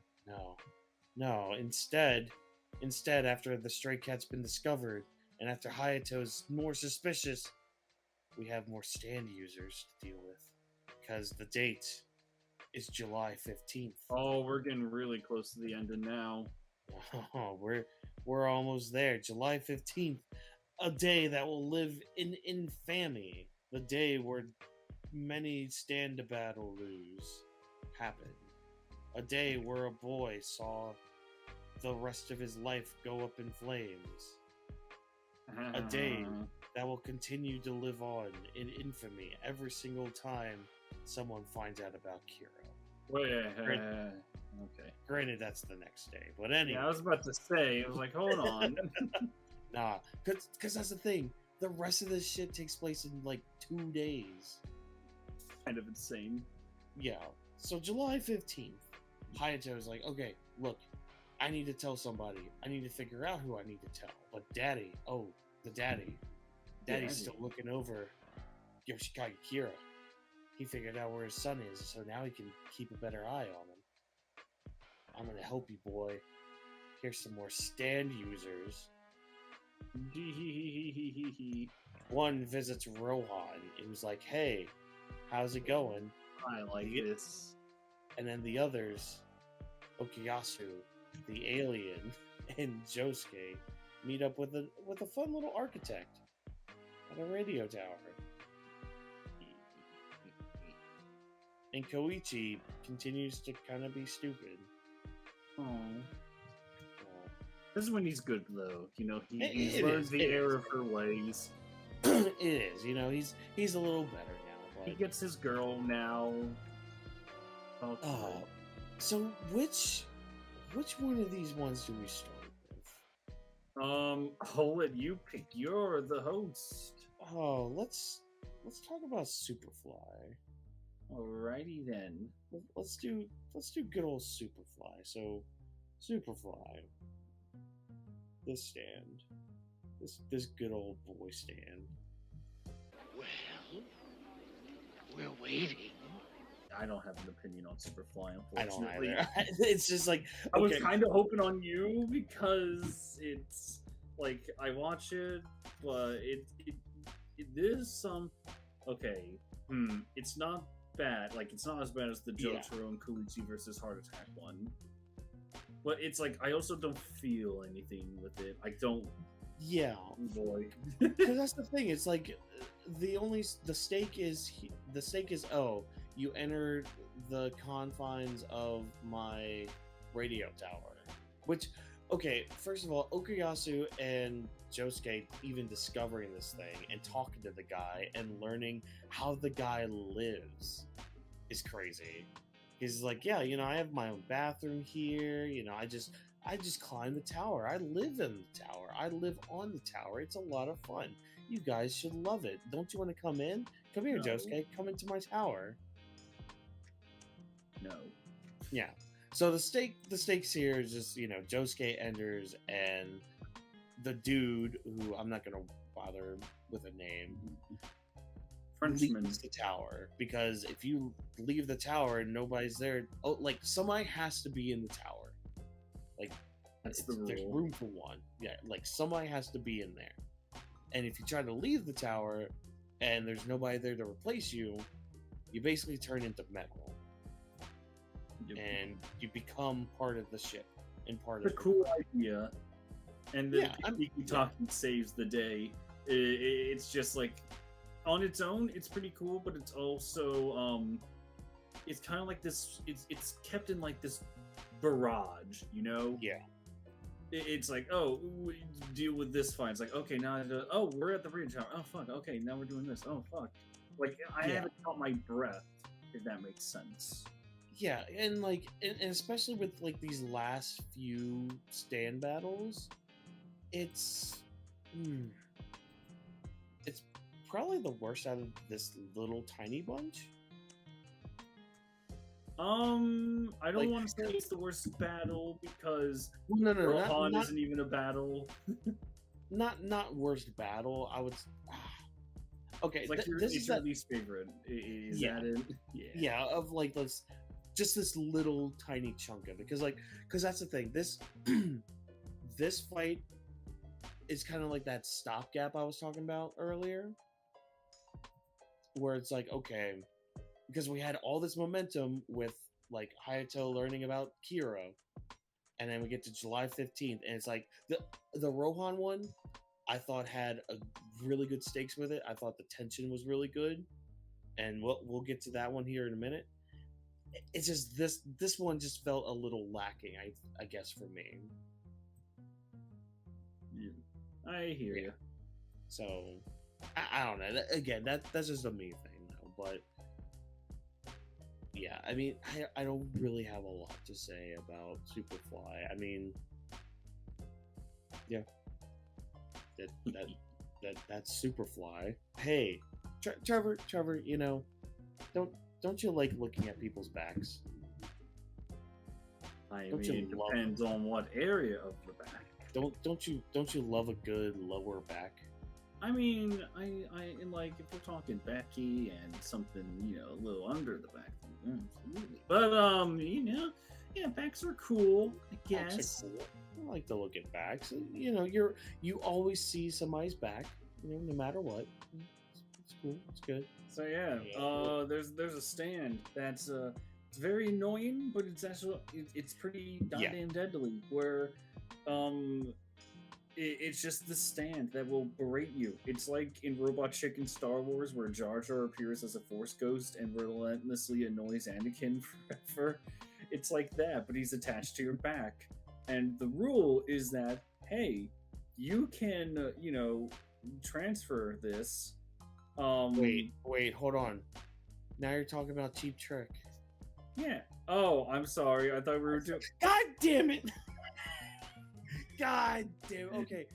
Speaker 2: No. Instead, after the stray cat's been discovered, and after Hayato's more suspicious, we have more stand users to deal with. Because the date is July 15th.
Speaker 1: Oh, we're getting really close to the ending now.
Speaker 2: Oh, we're almost there. July 15th, a day that will live in infamy. The day where many stand a battle lose happened. A day where a boy saw the rest of his life go up in flames. A day that will continue to live on in infamy every single time someone finds out about Kira.
Speaker 1: Wait, okay.
Speaker 2: Granted, that's the next day, but anyway.
Speaker 1: Yeah, I was about to say, I was like, hold on.
Speaker 2: Nah, because that's the thing. The rest of this shit takes place in like 2 days.
Speaker 1: Kind of insane.
Speaker 2: Yeah. So July 15th, Hayato's like, okay, look, I need to tell somebody. I need to figure out who I need to tell. But Daddy's still looking over Yoshikage Kira. He figured out where his son is, so now he can keep a better eye on him. I'm gonna help you, boy. Here's some more stand users. One visits Rohan and was like, hey, how's it going?
Speaker 1: I like this.
Speaker 2: And then the others, Okuyasu, the alien, and Josuke meet up with a fun little architect at a radio tower. And Koichi continues to kind of be stupid.
Speaker 1: Oh. This is when he's good, though. You know, he learns the error of her ways.
Speaker 2: It is. You know, he's a little better now. But...
Speaker 1: He gets his girl now.
Speaker 2: So which one of these ones do we start with?
Speaker 1: I'll let you pick. You're the host.
Speaker 2: Oh, let's talk about Superfly.
Speaker 1: Alrighty then.
Speaker 2: Let's do good old Superfly. So, Superfly. This stand. This good old boy stand.
Speaker 6: Well, we're waiting.
Speaker 1: I don't have an opinion on Superfly,
Speaker 2: I don't
Speaker 1: unfortunately.
Speaker 2: either. It's just like, okay.
Speaker 1: I was kind of hoping on you because it's like I watch it, but it is some okay. It's not bad. Like it's not as bad as the Jotaro and Koichi versus Heart Attack one. But it's like I also don't feel anything with it. I don't.
Speaker 2: Yeah,
Speaker 1: boy.
Speaker 2: Because that's the thing. It's like the stake is you enter the confines of my radio tower. Which, okay, first of all, Okuyasu and Josuke even discovering this thing and talking to the guy and learning how the guy lives is crazy. He's like, yeah, you know, I have my own bathroom here. You know, I just climb the tower. I live in the tower. I live on the tower. It's a lot of fun. You guys should love it. Don't you want to come in? Come here, Josuke. Come into my tower.
Speaker 1: No.
Speaker 2: Yeah. So the stakes here is just, you know, Josuke enters and the dude who I'm not gonna bother with a name leaves the tower, because if you leave the tower and nobody's there, like somebody has to be in the tower. Like
Speaker 1: that's the rule.
Speaker 2: There's room for one. Yeah, like somebody has to be in there. And if you try to leave the tower and there's nobody there to replace you, you basically turn into metal. And you become part of the ship and part
Speaker 1: of the cool idea. And then Talking saves the day. It's just like on its own, it's pretty cool, but it's also it's kind of like this. It's kept in like this barrage, you know?
Speaker 2: Yeah.
Speaker 1: It's like, oh, we deal with this fine. It's like, okay, now we're at the bridge tower. Oh fuck, okay, now we're doing this. Oh fuck, like I haven't caught my breath, if that makes sense.
Speaker 2: Yeah, and like, and especially with like these last few stand battles, it's it's probably the worst out of this little tiny bunch.
Speaker 1: I don't
Speaker 2: Like-
Speaker 1: want to say it's the worst battle because
Speaker 2: No,
Speaker 1: Rohan
Speaker 2: not
Speaker 1: isn't even a battle.
Speaker 2: not worst battle. I would. Okay,
Speaker 1: It's like
Speaker 2: this is
Speaker 1: your
Speaker 2: that.
Speaker 1: least favorite. Is
Speaker 2: Yeah.
Speaker 1: that it?
Speaker 2: Yeah, of like this little tiny chunk of it, because that's the thing. This fight is kind of like that stopgap I was talking about earlier, where it's like, okay, because we had all this momentum with like Hayato learning about Kira, and then we get to July 15th, and it's like the Rohan one I thought had a really good stakes with it. I thought the tension was really good, and we'll get to that one here in a minute. It's just this one just felt a little lacking, I guess, for me.
Speaker 1: Yeah. I hear you.
Speaker 2: So I don't know. Again, that's just a me thing, though. But yeah, I mean, I don't really have a lot to say about Superfly. I mean, yeah, that's Superfly. Hey, Trevor, you know, don't you like looking at people's backs?
Speaker 1: I
Speaker 2: Don't
Speaker 1: mean,
Speaker 2: you
Speaker 1: it
Speaker 2: love
Speaker 1: depends on what area of the back.
Speaker 2: Don't you love a good lower back?
Speaker 1: I mean, I like if we're talking Becky and something, you know, a little under the back, absolutely. But you know, yeah, backs are cool, I
Speaker 2: Backs are
Speaker 1: guess.
Speaker 2: cool. I like to look at backs. You know, you always see somebody's back, you know, no matter what. It's cool. It's good.
Speaker 1: So yeah,
Speaker 2: Yeah.
Speaker 1: there's a stand that's it's very annoying, but it's actually it's pretty goddamn deadly. Where it's just the stand that will berate you. It's like in Robot Chicken Star Wars, where Jar Jar appears as a Force ghost and relentlessly annoys Anakin forever. It's like that, but he's attached to your back. And the rule is that, hey, you can, you know, transfer this.
Speaker 2: Wait, hold on. Now you're talking about Cheap Trick.
Speaker 1: Yeah. Oh, I'm sorry. I thought we were doing.
Speaker 2: God damn it! God damn it. Okay.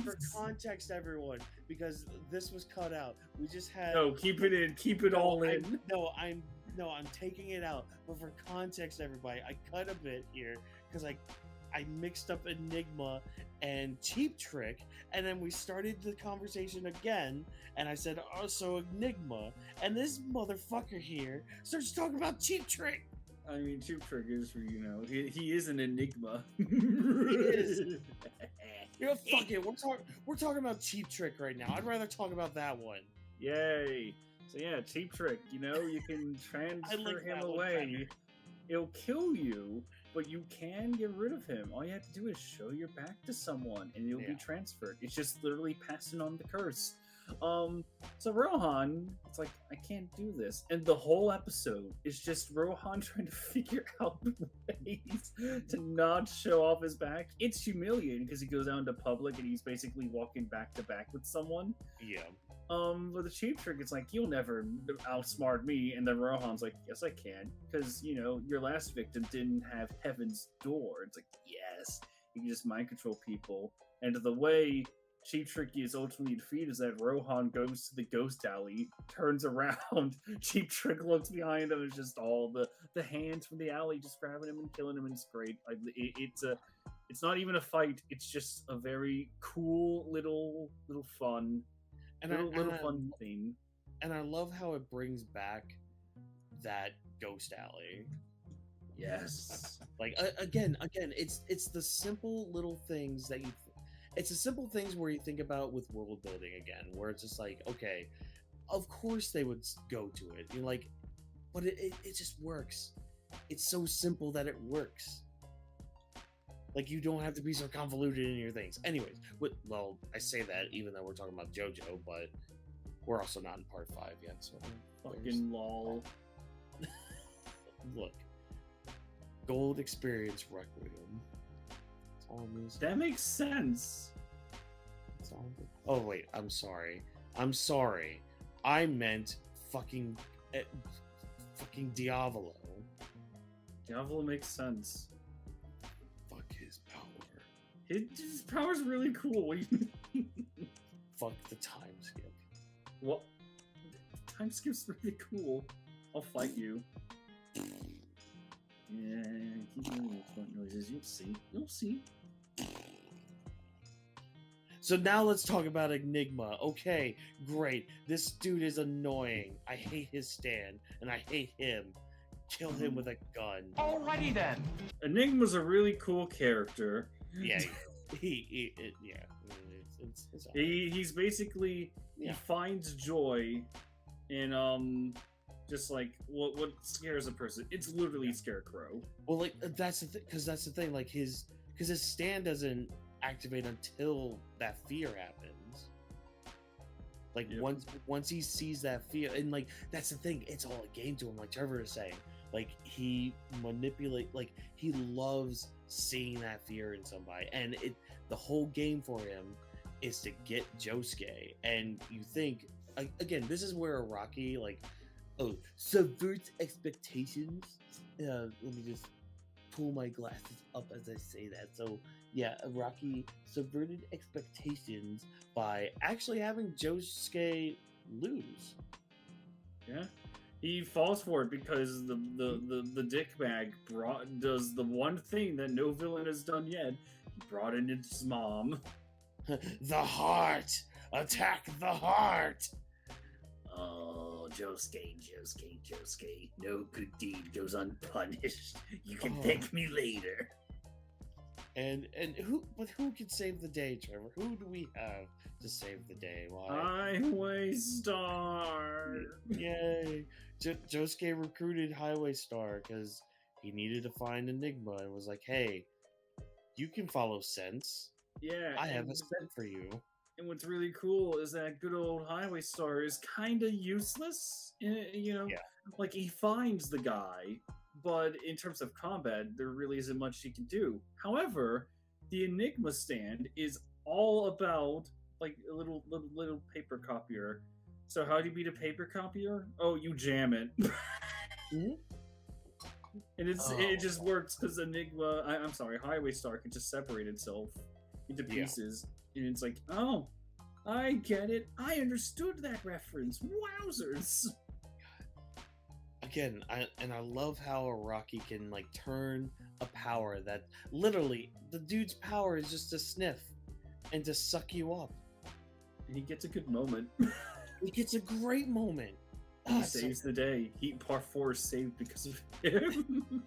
Speaker 2: For
Speaker 1: Oops.
Speaker 2: context, everyone, because this was cut out. We just had.
Speaker 1: No, keep it in. Keep it all in.
Speaker 2: I'm taking it out. But for context, everybody, I cut a bit here because I mixed up Enigma and Cheap Trick, and then we started the conversation again, and I said, "Oh, so Enigma," and this motherfucker here starts talking about Cheap Trick.
Speaker 1: I mean, Cheap Trick is, you know, he is an enigma.
Speaker 2: He is. You know, fuck it. We're talking about Cheap Trick right now. I'd rather talk about that one.
Speaker 1: Yay! So yeah, Cheap Trick. You know, you can transfer
Speaker 2: like
Speaker 1: him
Speaker 2: that one
Speaker 1: away.
Speaker 2: better.
Speaker 1: It'll kill you, but you can get rid of him. All you have to do is show your back to someone, and you'll be
Speaker 2: Yeah.
Speaker 1: transferred. It's just literally passing on the curse. So Rohan, it's like, I can't do this. And the whole episode is just Rohan trying to figure out ways to not show off his back. It's humiliating because he goes out into public and he's basically walking back to back with someone.
Speaker 2: Yeah.
Speaker 1: With the Cheap Trick, it's like, you'll never outsmart me. And then Rohan's like, yes, I can. Because, you know, your last victim didn't have Heaven's Door. It's like, yes, you can just mind control people. And the way Cheap Trick is ultimately defeated is that Rohan goes to the ghost alley, turns around, Cheap Trick looks behind him, it's just all the hands from the alley just grabbing him and killing him, and it's great. Like, it's not even a fight, it's just a very cool little fun fun thing.
Speaker 2: And I love how it brings back that ghost alley.
Speaker 1: Yes.
Speaker 2: Like again, it's the simple little things that it's the simple things where you think about with world building again, where it's just like, okay, of course they would go to it. You're like, but it just works. It's so simple that it works. Like, you don't have to be so convoluted in your things. Anyways, well, I say that even though we're talking about JoJo, but we're also not in part 5 yet, so
Speaker 1: Fucking lol.
Speaker 2: Look, Gold Experience Requiem. That's all I'm gonna say.
Speaker 1: That makes sense.
Speaker 2: That's all I'm gonna- Oh wait, I'm sorry. I meant fucking Diavolo.
Speaker 1: Diavolo makes sense.
Speaker 2: Fuck his power.
Speaker 1: His power's really cool. What do you mean?
Speaker 2: Fuck the time skip.
Speaker 1: What? Time skip's really cool. I'll fight you. Yeah, keep doing the front noises. You'll see. You'll see.
Speaker 2: So now let's talk about Enigma. Okay, great. This dude is annoying. I hate his stand, and I hate him. Kill him with a gun.
Speaker 4: Alrighty then.
Speaker 1: Enigma's a really cool character.
Speaker 2: Yeah, it's all right.
Speaker 1: He's basically
Speaker 2: Yeah.
Speaker 1: he finds joy in just like what scares a person. It's literally Scarecrow.
Speaker 2: Well, like that's the because that's the thing. Like his stand doesn't activate until that fear happens. Like
Speaker 1: Yep.
Speaker 2: once he sees that fear, and like that's the thing. It's all a game to him. Like Trevor is saying, like he he loves seeing that fear in somebody, and the whole game for him is to get Josuke. And you think again, this is where Araki subverts expectations. Let me just pull my glasses up as I say that. So yeah, Araki subverted expectations by actually having Josuke lose.
Speaker 1: Yeah, he falls for it because the dick bag does the one thing that no villain has done yet. He brought in his mom.
Speaker 2: The heart! Attack the heart!
Speaker 1: Oh, Josuke. No good deed goes unpunished. You can
Speaker 2: Oh.
Speaker 1: thank me later.
Speaker 2: And who can save the day, Trevor? Who do we have to save the day? Why?
Speaker 1: Highway Star.
Speaker 2: Yay! Josuke recruited Highway Star because he needed to find Enigma and was like, "Hey, you can follow sense.
Speaker 1: Yeah,
Speaker 2: I have a
Speaker 1: and-
Speaker 2: scent for you."
Speaker 1: And what's really cool is that good old Highway Star is kind of useless.
Speaker 2: Yeah.
Speaker 1: Like he finds the guy, but in terms of combat, there really isn't much he can do. However, the Enigma stand is all about like a little paper copier. So how do you beat a paper copier? Oh, you jam it.
Speaker 2: Mhm.
Speaker 1: And it just works because Enigma. I'm sorry, Highway Star can just separate itself into
Speaker 2: Yeah.
Speaker 1: pieces. And it's like, oh, I get it. I understood that reference. Wowzers!
Speaker 2: Again, I love how Araki can like turn a power that literally the dude's power is just to sniff and to suck you up.
Speaker 1: And he gets a good moment.
Speaker 2: He gets a great moment.
Speaker 1: He
Speaker 2: Ah,
Speaker 1: saves the day. Part 4 is saved because of him.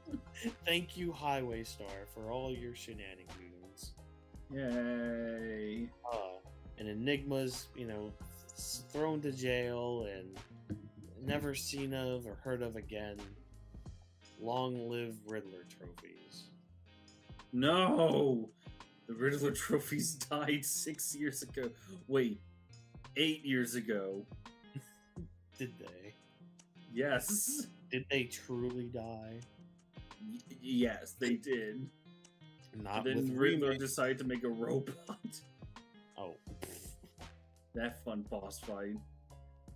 Speaker 2: Thank you, Highway Star, for all your shenanigans.
Speaker 1: Yay.
Speaker 2: And Enigma's, thrown to jail and never seen of or heard of again. Long live Riddler trophies.
Speaker 1: No! The Riddler trophies died 6 years ago. Wait, 8 years ago.
Speaker 2: Did they?
Speaker 1: Yes.
Speaker 2: Did they truly die?
Speaker 1: Yes, they did.
Speaker 2: Not
Speaker 1: And
Speaker 2: with
Speaker 1: then Riddler
Speaker 2: remake.
Speaker 1: decided to make a robot.
Speaker 2: Oh.
Speaker 1: That fun boss fight.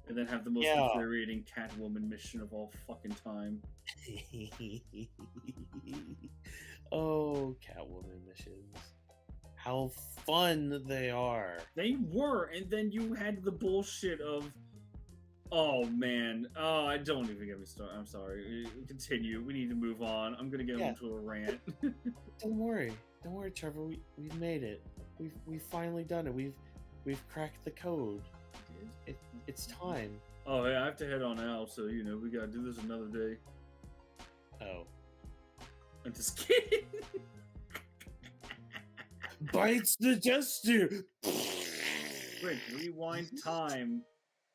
Speaker 1: And then have the most
Speaker 2: Yeah.
Speaker 1: infuriating Catwoman mission of all fucking time.
Speaker 2: Oh, Catwoman missions. How fun they are.
Speaker 1: They were, and then you had the bullshit of, oh man, oh, I don't even get me started. I'm sorry. Continue. We need to move on. I'm gonna get
Speaker 2: Yeah.
Speaker 1: into a rant.
Speaker 2: Don't worry, Trevor. We've made it. We've finally done it. We've cracked the code. It's time.
Speaker 1: Oh, hey, I have to head on out, so we gotta do this another day.
Speaker 2: Oh,
Speaker 1: I'm just kidding.
Speaker 2: bites the jester.
Speaker 1: Quick, rewind time.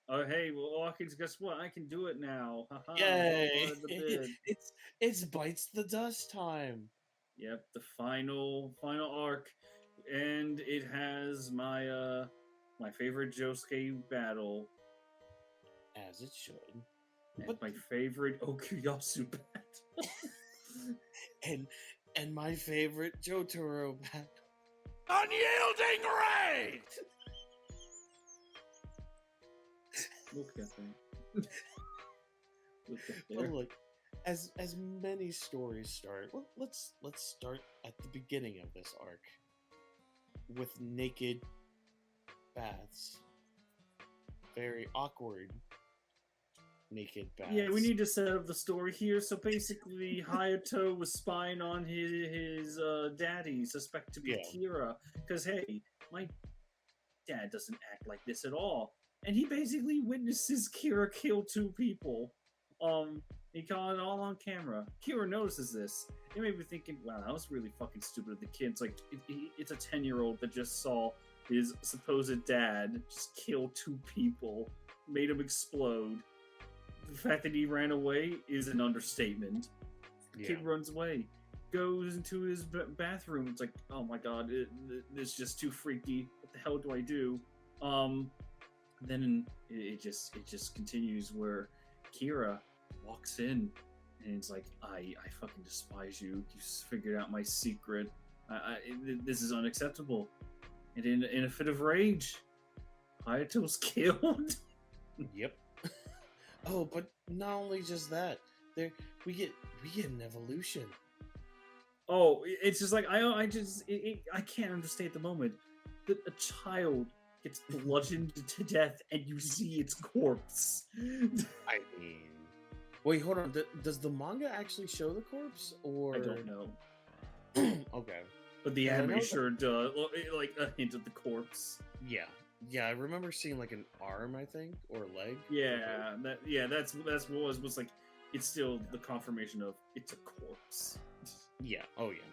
Speaker 1: Oh, hey, well, Hawkins, guess what? I can do it now. Haha,
Speaker 2: Yay!
Speaker 1: lower the bid.
Speaker 2: It's bites the dust time.
Speaker 1: Yep, the final arc, and it has my my favorite Josuke battle,
Speaker 2: As it should.
Speaker 1: and
Speaker 2: But-
Speaker 1: my favorite Okuyasu battle.
Speaker 2: And my favorite Jotaro battle.
Speaker 4: Unyielding rage!
Speaker 1: Look at that. Look at
Speaker 2: But
Speaker 1: there.
Speaker 2: look, as many stories start, let's start at the beginning of this arc with naked baths. Very awkward naked baths.
Speaker 1: Yeah, we need to set up the story here. So basically, Hayato was spying on his daddy, suspect to be Kira, because hey, my dad doesn't act like this at all, and he basically witnesses Kira kill 2 people. He caught it all on camera. Kira notices this. It made me thinking, wow, that was really fucking stupid of the kid. It's like it's a 10-year-old that just saw his supposed dad just kill 2 people, made him explode. The fact that he ran away is an understatement. The kid runs away, goes into his bathroom. It's like, oh my god, this is just too freaky. What the hell do I do? Then it just continues where Kira walks in and it's like, I fucking despise you. You figured out my secret. This is unacceptable. And in a fit of rage, Hayato's killed.
Speaker 2: Yep. Oh, but not only just that, we get an evolution.
Speaker 1: Oh, it's just like I can't understand at the moment that a child gets bludgeoned to death and you see its corpse.
Speaker 2: I mean, wait, hold on. Does the manga actually show the corpse, or
Speaker 1: I don't know.
Speaker 2: Okay,
Speaker 1: but the anime sure does, like a hint of the corpse.
Speaker 2: Yeah, I remember seeing like an arm, I think, or a leg.
Speaker 1: That's what was like. It's still the confirmation of it's a corpse.
Speaker 2: Yeah. Oh yeah.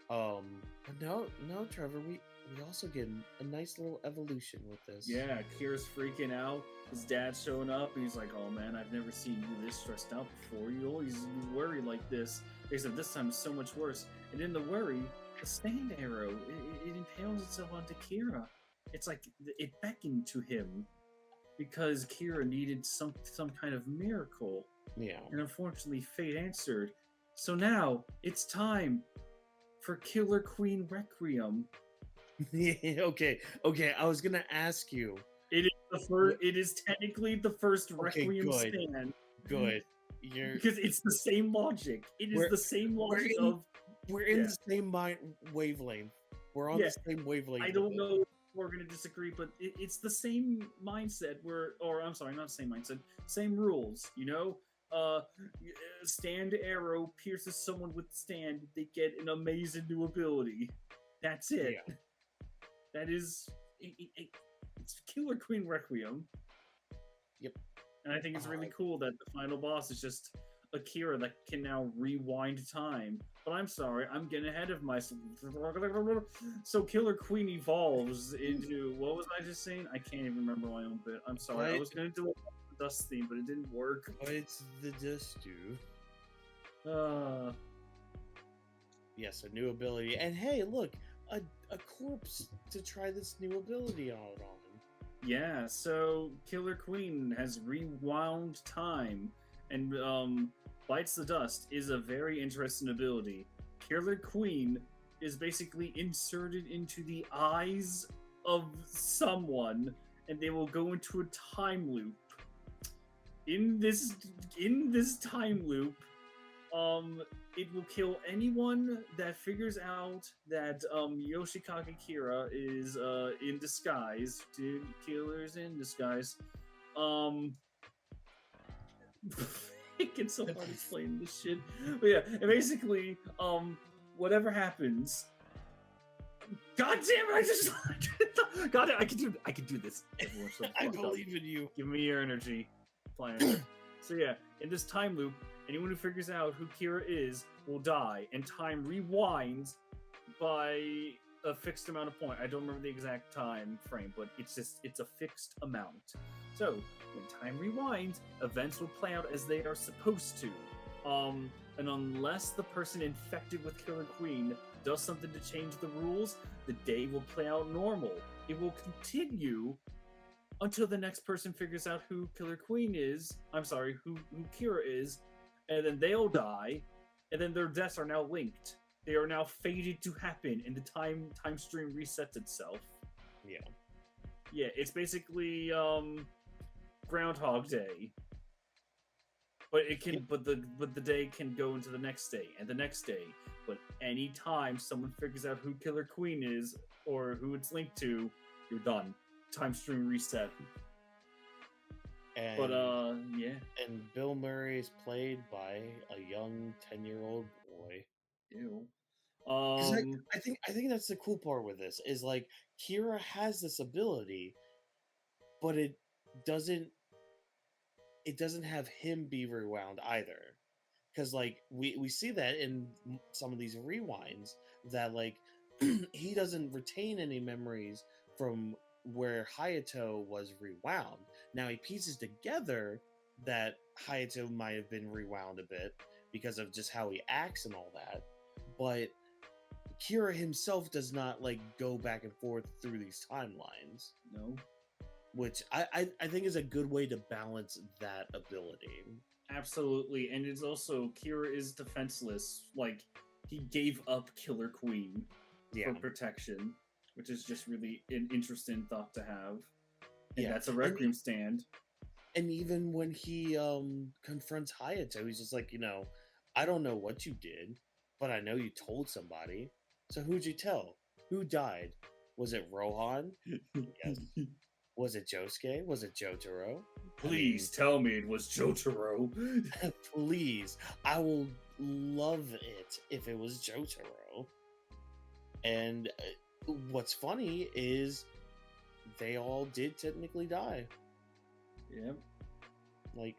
Speaker 2: But no, Trevor. We also get a nice little evolution with this.
Speaker 1: Yeah, Kira's freaking out. His dad's showing up. And he's like, "Oh man, I've never seen you this stressed out before. You always worry like this. Except this time it's so much worse." And in the worry, the stand arrow it impales itself onto Kira. It's like it beckoned to him because Kira needed some kind of miracle.
Speaker 2: Yeah.
Speaker 1: And unfortunately, fate answered. So now it's time for Killer Queen Requiem.
Speaker 2: Okay. I was gonna ask you.
Speaker 1: It is the first. It is technically the first Requiem
Speaker 2: good.
Speaker 1: stand.
Speaker 2: Good.
Speaker 1: Because it's the same logic. It is the same logic
Speaker 2: we're in the same wavelength. We're on the same wavelength.
Speaker 1: I don't know if we're going to disagree, but it's the same mindset. I'm sorry, not the same mindset. Same rules, you know? Stand arrow pierces someone with stand. They get an amazing new ability. That's it.
Speaker 2: Yeah.
Speaker 1: That is... It's Killer Queen Requiem.
Speaker 2: Yep.
Speaker 1: And I think it's really cool that the final boss is just Akira that can now rewind time. But I'm sorry, I'm getting ahead of myself. So Killer Queen evolves into... What was I just saying? I can't even remember my own bit. I'm sorry. I was going to do a dust theme, but it didn't work.
Speaker 2: It's the dust stew. Yes, a new ability. And hey, look, a corpse to try this new ability out on.
Speaker 1: Yeah, so Killer Queen has rewound time, and Bites the Dust is a very interesting ability. Killer Queen is basically inserted into the eyes of someone, and they will go into a time loop. In this time loop, it will kill anyone that figures out that Yoshikage Kira is in disguise. Dude, killer's in disguise. It gets so hard explaining this shit. But yeah, and basically, whatever happens. God damn it! I just God, I can do this.
Speaker 2: I believe in you.
Speaker 1: Give me your energy, plan. So yeah, in this time loop, anyone who figures out who Kira is will die, and time rewinds by a fixed amount of point. I don't remember the exact time frame, but it's a fixed amount. So when time rewinds, events will play out as they are supposed to. And unless the person infected with Killer Queen does something to change the rules, the day will play out normal. It will continue until the next person figures out who Killer Queen is. I'm sorry, who Kira is, and then they'll die, and then their deaths are now linked. They are now fated to happen, and the time stream resets itself.
Speaker 2: Yeah.
Speaker 1: Yeah, it's basically Groundhog Day. But it can, but the day can go into the next day and the next day. But anytime someone figures out who Killer Queen is or who it's linked to, you're done. Time stream reset.
Speaker 2: And,
Speaker 1: But yeah.
Speaker 2: And Bill Murray is played by a young 10-year-old boy.
Speaker 1: Ew.
Speaker 2: 'Cause I think that's the cool part with this is like Kira has this ability, but it doesn't have him be rewound either. Because like we see that in some of these rewinds that like he doesn't retain any memories from where Hayato was rewound. Now he pieces together that Hayato might have been rewound a bit because of just how he acts and all that, but Kira himself does not like go back and forth through these timelines.
Speaker 1: No.
Speaker 2: Which I think is a good way to balance that ability.
Speaker 1: Absolutely, and it's also Kira is defenseless. Like he gave up Killer Queen for protection, which is just really an interesting thought to have. And that's a Requiem stand.
Speaker 2: And even when he confronts Hayato, he's just like, I don't know what you did, but I know you told somebody. So who'd you tell? Who died? Was it Rohan? Yes. Was it Josuke? Was it Jotaro?
Speaker 1: Please tell me it was Jotaro.
Speaker 2: Please. I will love it if it was Jotaro. And what's funny is they all did technically die.
Speaker 1: Yep.
Speaker 2: Like,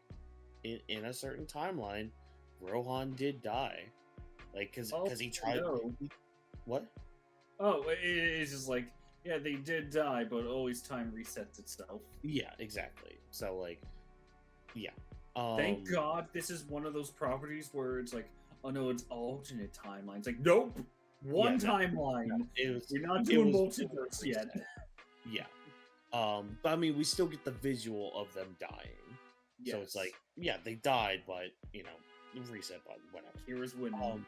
Speaker 2: in a certain timeline, Rohan did die. Like, because he tried... What?
Speaker 1: Oh, it's just like, yeah, they did die, but always time resets itself.
Speaker 2: Yeah, exactly. So, like, yeah.
Speaker 1: Thank God this is one of those properties where it's like, oh no, it's alternate timelines. Like, nope! One timeline. We're not doing multiverse yet.
Speaker 2: Yeah. But I mean, we still get the visual of them dying. Yes. So it's like, yeah, they died, but, reset button, whatever.
Speaker 1: Kira's winning.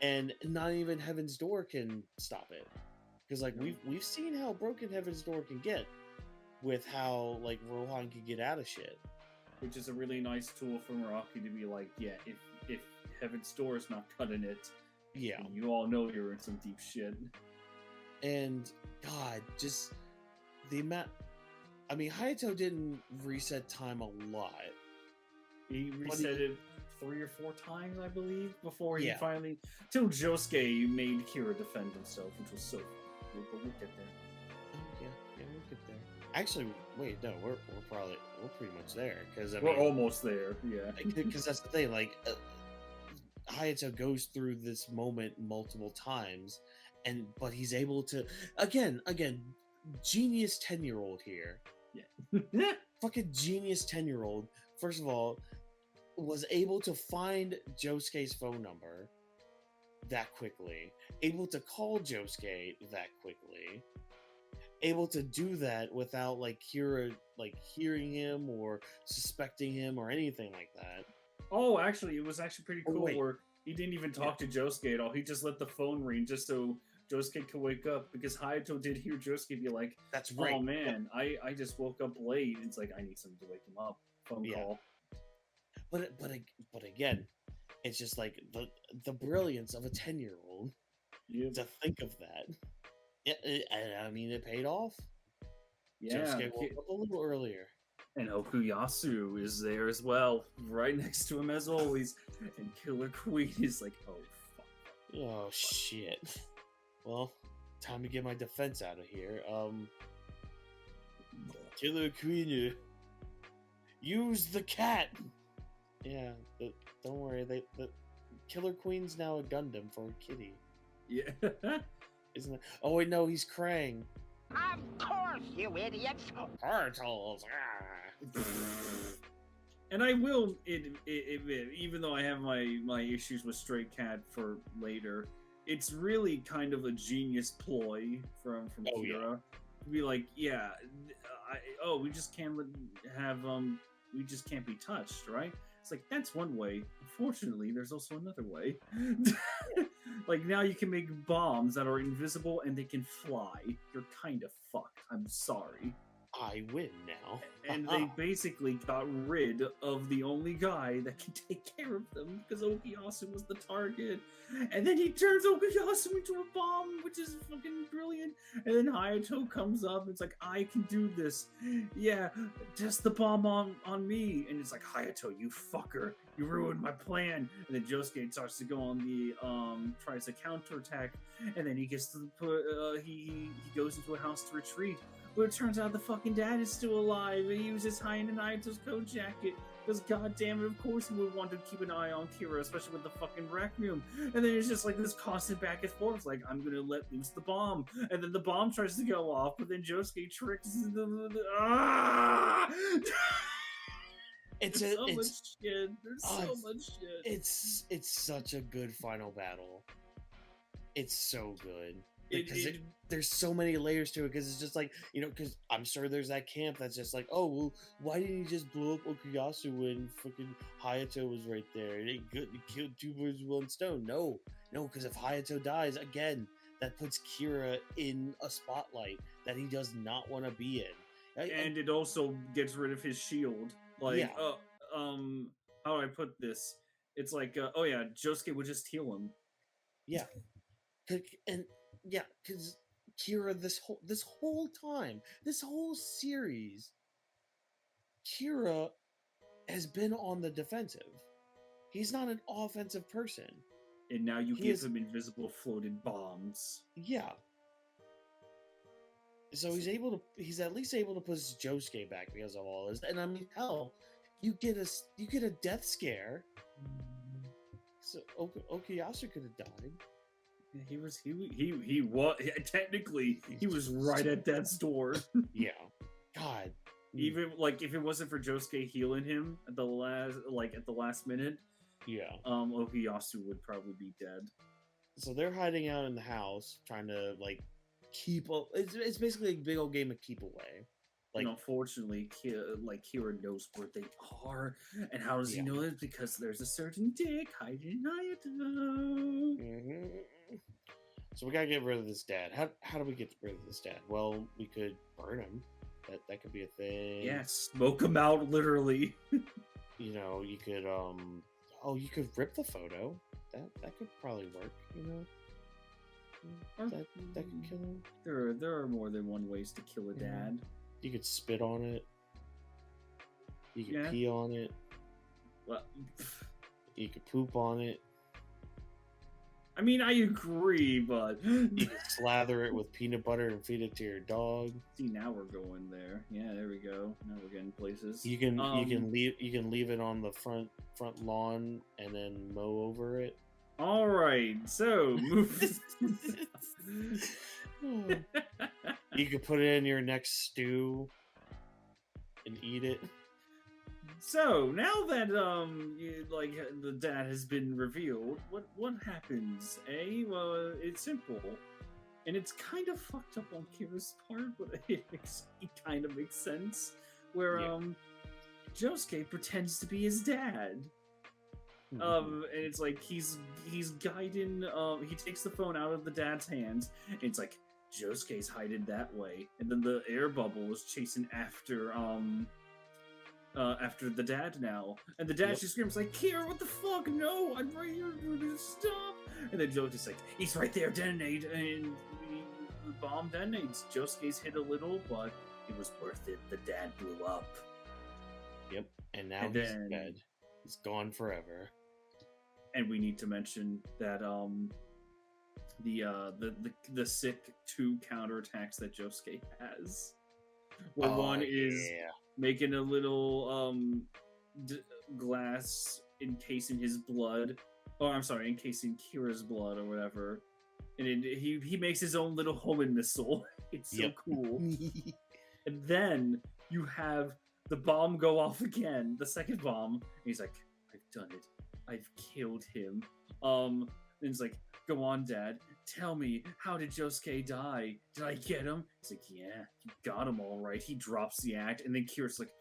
Speaker 2: And not even Heaven's Door can stop it. Because, like, we've seen how broken Heaven's Door can get with how, like, Rohan can get out of shit.
Speaker 1: Which is a really nice tool for Meraki to be like, yeah, if Heaven's Door is not cutting it,
Speaker 2: yeah,
Speaker 1: you all know you're in some deep shit.
Speaker 2: And, God, just the amount... I mean, Hayato didn't reset time a lot.
Speaker 1: He reset it 3 or 4 times, I believe, before he finally... Till Josuke made Kira defend himself, which was so fun. But we'll get there.
Speaker 2: Oh, yeah, we'll get there. Actually, wait, no, we're pretty much there. Because
Speaker 1: we're almost there, yeah.
Speaker 2: Because that's the thing, like, Hayato goes through this moment multiple times, but he's able to... Again, genius 10-year-old here.
Speaker 1: Yeah.
Speaker 2: Fucking genius 10-year-old. First of all, was able to find Josuke's phone number that quickly, able to call Josuke that quickly, able to do that without like Kira like hearing him or suspecting him or anything like that.
Speaker 1: Oh, actually, it was actually pretty cool where he didn't even talk to Josuke at all. He just let the phone ring just so Josuke could wake up, because Hayato did hear Josuke be like,
Speaker 2: "That's right.
Speaker 1: Oh man, I just woke up late." It's like, I need something to wake him up. Phone call.
Speaker 2: But again, it's just like the brilliance of a 10-year-old to think of that. I mean, it paid off.
Speaker 1: Yeah,
Speaker 2: Josuke woke up a little earlier.
Speaker 1: And Okuyasu is there as well, right next to him as always. And Killer Queen is like, oh fuck.
Speaker 2: Oh shit. Well, time to get my defense out of here. Killer Queen, use the cat. Yeah, don't worry. The Killer Queen's now a Gundam for a kitty.
Speaker 1: Yeah.
Speaker 2: Isn't it? Oh wait, no, he's Krang.
Speaker 8: Of course, you idiots.
Speaker 2: Turtles.
Speaker 1: And I will admit, even though I have my issues with Stray Cat for later, it's really kind of a genius ploy from Kira.
Speaker 2: Yeah.
Speaker 1: To be like, yeah, we just can't have we just can't be touched, right? It's like, that's one way. Unfortunately, there's also another way. Like, now you can make bombs that are invisible and they can fly. You're kind of fucked. I'm sorry.
Speaker 2: I win now.
Speaker 1: And they basically got rid of the only guy that can take care of them because Okuyasu was the target. And then he turns Okuyasu into a bomb, which is fucking brilliant. And then Hayato comes up and it's like, I can do this. Yeah, test the bomb on me. And it's like, Hayato, you fucker. You ruined my plan. And then Josuke starts to go on the, tries to counterattack. And then he gets to he goes into a house to retreat. But it turns out the fucking dad is still alive, and he was just hiding in Ayato's coat jacket. Because goddamn it, of course he would want to keep an eye on Kira, especially with the fucking rec room. And then it's just like this constant back and forth, like, I'm gonna let loose the bomb. And then the bomb tries to go off, but then Josuke tricks
Speaker 2: It's
Speaker 1: so much shit. There's so much shit.
Speaker 2: It's such a good final battle. It's so good. Because there's so many layers to it, because it's just like, you know, because I'm sure there's that camp that's just like, oh, well, why didn't he just blow up Okuyasu when fucking Hayato was right there? He killed 2 birds with 1 stone. No, because if Hayato dies, again, that puts Kira in a spotlight that he does not want to be in.
Speaker 1: And it also gets rid of his shield. Like,
Speaker 2: Yeah.
Speaker 1: How do I put this? It's like, oh yeah, Josuke would just heal him.
Speaker 2: Yeah. And yeah, because Kira, this whole time, this whole series, Kira has been on the defensive. He's not an offensive person.
Speaker 1: And now you give him invisible floated bombs.
Speaker 2: Yeah. So he's at least able to put Josuke back because of all this. And I mean, hell, you get a death scare. So Okuyasu could have died.
Speaker 1: He was technically he was right at death's door.
Speaker 2: Yeah. God.
Speaker 1: Even like if it wasn't for Josuke healing him at the last minute,
Speaker 2: yeah.
Speaker 1: Okuyasu would probably be dead.
Speaker 2: So they're hiding out in the house, trying to like keep up. It's basically a big old game of keep away. Like,
Speaker 1: and unfortunately, Kira knows where they are, and how does he know it? Because there's a certain dick hiding in Hayato.
Speaker 2: Mm-hmm. So we gotta get rid of this dad. How do we get rid of this dad? Well, we could burn him. That could be a thing.
Speaker 1: Yeah, smoke him out, literally.
Speaker 2: You know, you could you could rip the photo. That could probably work. You know, that could kill him.
Speaker 1: There are more than one ways to kill a dad.
Speaker 2: You could spit on it. You could pee on it.
Speaker 1: Well,
Speaker 2: you could poop on it.
Speaker 1: I mean, I agree, but
Speaker 2: you could slather it with peanut butter and feed it to your dog.
Speaker 1: See, now we're going there. Yeah, there we go. Now we're getting places.
Speaker 2: You can leave it on the front lawn and then mow over it.
Speaker 1: All right, so move.
Speaker 2: You could put it in your next stew and eat it.
Speaker 1: So now that the dad has been revealed, what happens? Well, it's simple, and it's kind of fucked up on Kira's part, but it kind of makes sense. Where Josuke pretends to be his dad. And it's like he's guiding. He takes the phone out of the dad's hands, and it's like Josuke's hiding that way, and then the air bubble is chasing after the dad now, and the dad just screams like, "Kira, what the fuck? No, I'm right here, stop!" And then Josuke's like, "He's right there, detonate!" And the bomb detonates. Josuke's hit a little, but it was worth it. The dad blew up.
Speaker 2: Yep, and now he's dead. He's gone forever.
Speaker 1: And we need to mention that the sick 2 counterattacks that Josuke has. Where one is making a little glass encasing his blood. Oh, I'm sorry, encasing Kira's blood or whatever. And he makes his own little homing missile. It's so cool. And then you have the bomb go off again, the second bomb. And he's like, I've done it. I've killed him. And he's like, go on, Dad. Tell me, how did Josuke die? Did I get him? He's like, yeah, you got him all right. He drops the act, and then Kira's like,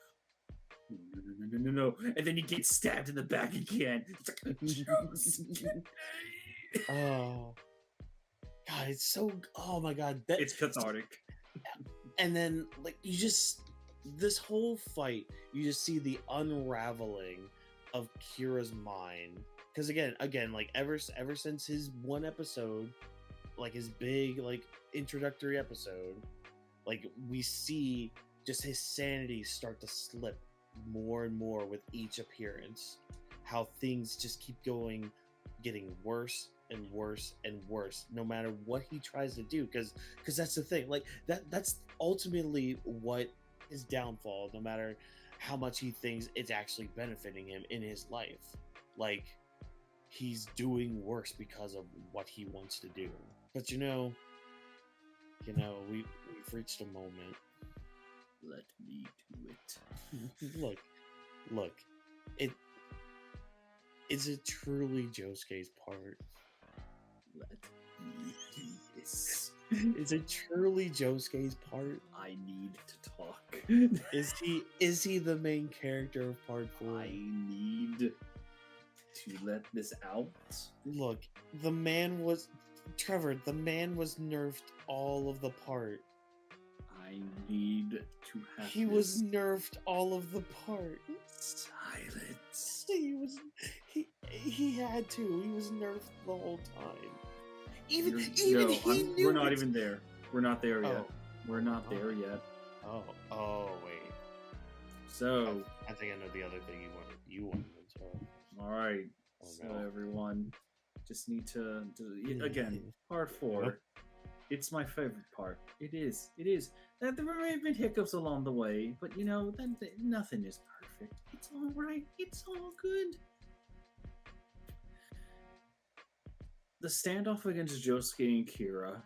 Speaker 1: no. And then he gets stabbed in the back again. It's like, Josuke!
Speaker 2: Oh. God, it's so... Oh my God.
Speaker 1: It's cathartic.
Speaker 2: And then, like, you just... this whole fight, you just see the unraveling of Kira's mind. Because again, like ever since his one episode, like his big like introductory episode, like we see just his sanity start to slip more and more with each appearance. How things just keep getting worse and worse and worse, no matter what he tries to do. Because that's the thing, like that's ultimately what his downfall. No matter how much he thinks it's actually benefiting him in his life, like he's doing worse because of what he wants to do. But we've reached a moment.
Speaker 1: Let me do it.
Speaker 2: Look, is it truly Josuke's part?
Speaker 1: Let me do this.
Speaker 2: Is it truly Josuke's part?
Speaker 1: I need to talk.
Speaker 2: Is he the main character of part 4?
Speaker 1: I need to let this out.
Speaker 2: Look, the man was nerfed all of the part.
Speaker 1: I need to have
Speaker 2: He
Speaker 1: this.
Speaker 2: was nerfed all of the part.
Speaker 1: Silence.
Speaker 2: He had to. He was nerfed the whole time. He
Speaker 1: No,
Speaker 2: knew
Speaker 1: we're not
Speaker 2: it.
Speaker 1: even there. We're not there yet.
Speaker 2: Oh.
Speaker 1: We're not there yet.
Speaker 2: Oh wait.
Speaker 1: So,
Speaker 2: I think I know the other thing you wanted to tell.
Speaker 1: all right.
Speaker 2: Oh,
Speaker 1: So
Speaker 2: no.
Speaker 1: everyone, just need to again, part 4. It's my favorite part. It is. There may have been hiccups along the way, but nothing is perfect. It's all right. It's all good. The standoff against Josuke and Kira.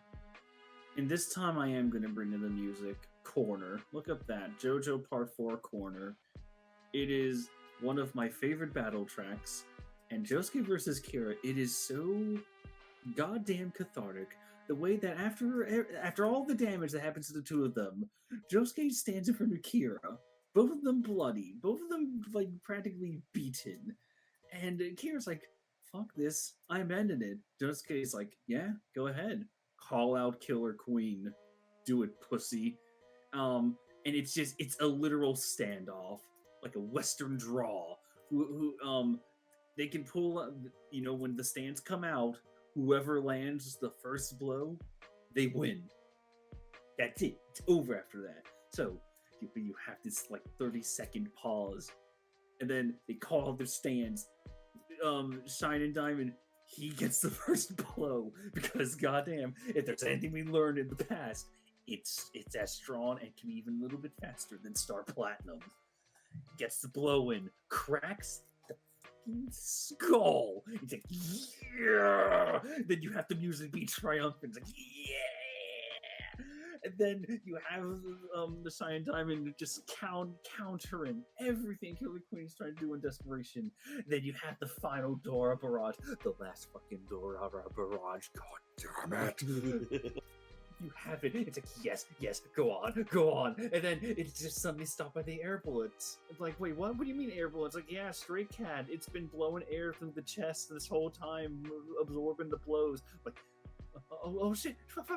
Speaker 1: And this time I am going to bring in the music corner. Look up that. JoJo Part 4 corner. It is one of my favorite battle tracks. And Josuke versus Kira, it is so goddamn cathartic. The way that after all the damage that happens to the two of them, Josuke stands in front of Kira. Both of them bloody. Both of them like practically beaten. And Kira's like, fuck this, I'm ending it. Josuke's like, yeah, go ahead. Call out Killer Queen. Do it, pussy. And it's a literal standoff. Like a Western draw. They can pull, when the stands come out, whoever lands the first blow, they win. That's it. It's over after that. So, you have this, 30-second pause. And then they call out their stands. Shine and Diamond, he gets the first blow. Because, goddamn, if there's anything we learned in the past, it's as strong and can be even a little bit faster than Star Platinum. Gets the blow in. Cracks skull. It's like, yeah. Then you have the music be triumphant. It's like, yeah. And then you have the Cyan Diamond just countering everything Killer Queen's trying to do in desperation. Then you have the final Dora barrage, the last fucking Dora barrage. God damn it. You have it. It's like, yes, go on. And then it's just suddenly stopped by the air bullets. It's like, wait, what? What do you mean air bullets? Like, yeah, Stray Cat. It's been blowing air through the chest this whole time, absorbing the blows. Like, oh shit, fuck.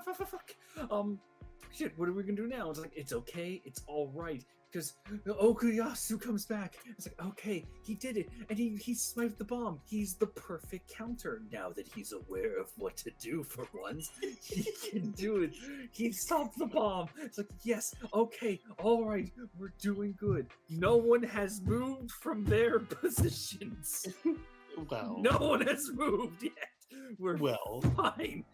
Speaker 1: Shit, what are we gonna do now? It's like, it's okay, it's all right. Because Okuyasu comes back. It's like, okay, he did it, and he sniped the bomb. He's the perfect counter. Now that he's aware of what to do for once, he can do it. He stopped the bomb. It's like, yes, okay, all right, we're doing good. No one has moved from their positions.
Speaker 2: Well,
Speaker 1: No one has moved yet. We're fine.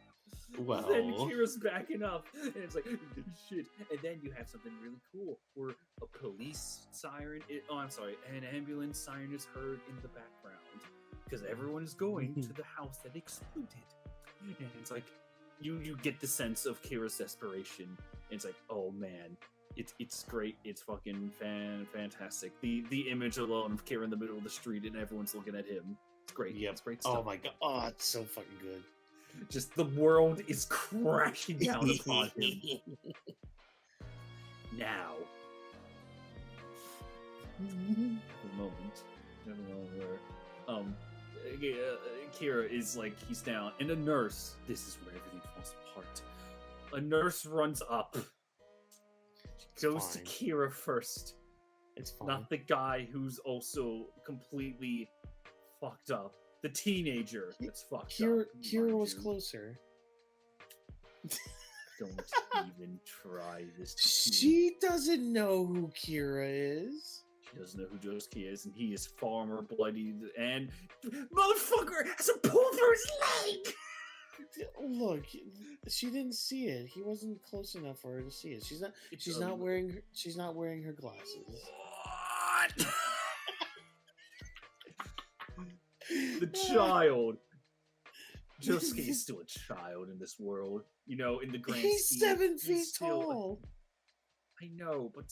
Speaker 2: Well,
Speaker 1: then Kira's backing up, and it's like, shit. And then you have something really cool where a police siren, an ambulance siren is heard in the background because everyone is going to the house that exploded. And it's like, you get the sense of Kira's desperation. And it's like, oh man, it's great. It's fucking fantastic. The image alone of Kira in the middle of the street and everyone's looking at him. It's great.
Speaker 2: Yep.
Speaker 1: It's great stuff.
Speaker 2: Oh my god. Oh, it's so fucking good.
Speaker 1: Just the world is crashing down upon him. Now, the moment where Kira is like, he's down, and a nurse. This is where everything falls apart. A nurse runs up. She goes
Speaker 2: fine.
Speaker 1: to Kira first.
Speaker 2: It's fine.
Speaker 1: Not the guy who's also completely fucked up. The teenager that's fucked
Speaker 2: Kira,
Speaker 1: up.
Speaker 2: Kira
Speaker 1: mind
Speaker 2: was
Speaker 1: you.
Speaker 2: closer.
Speaker 1: Don't even try this.
Speaker 2: She doesn't know who Kira is.
Speaker 1: She doesn't know who Josuke is, and he is far more bloodied. And motherfucker has a pull through his leg.
Speaker 2: Look, she didn't see it. He wasn't close enough for her to see it. She's not wearing her glasses.
Speaker 1: What? The child. Josuke is still a child in this world. You know, in the grand
Speaker 2: He's
Speaker 1: scheme,
Speaker 2: 7 feet
Speaker 1: he's still
Speaker 2: tall.
Speaker 1: I know, but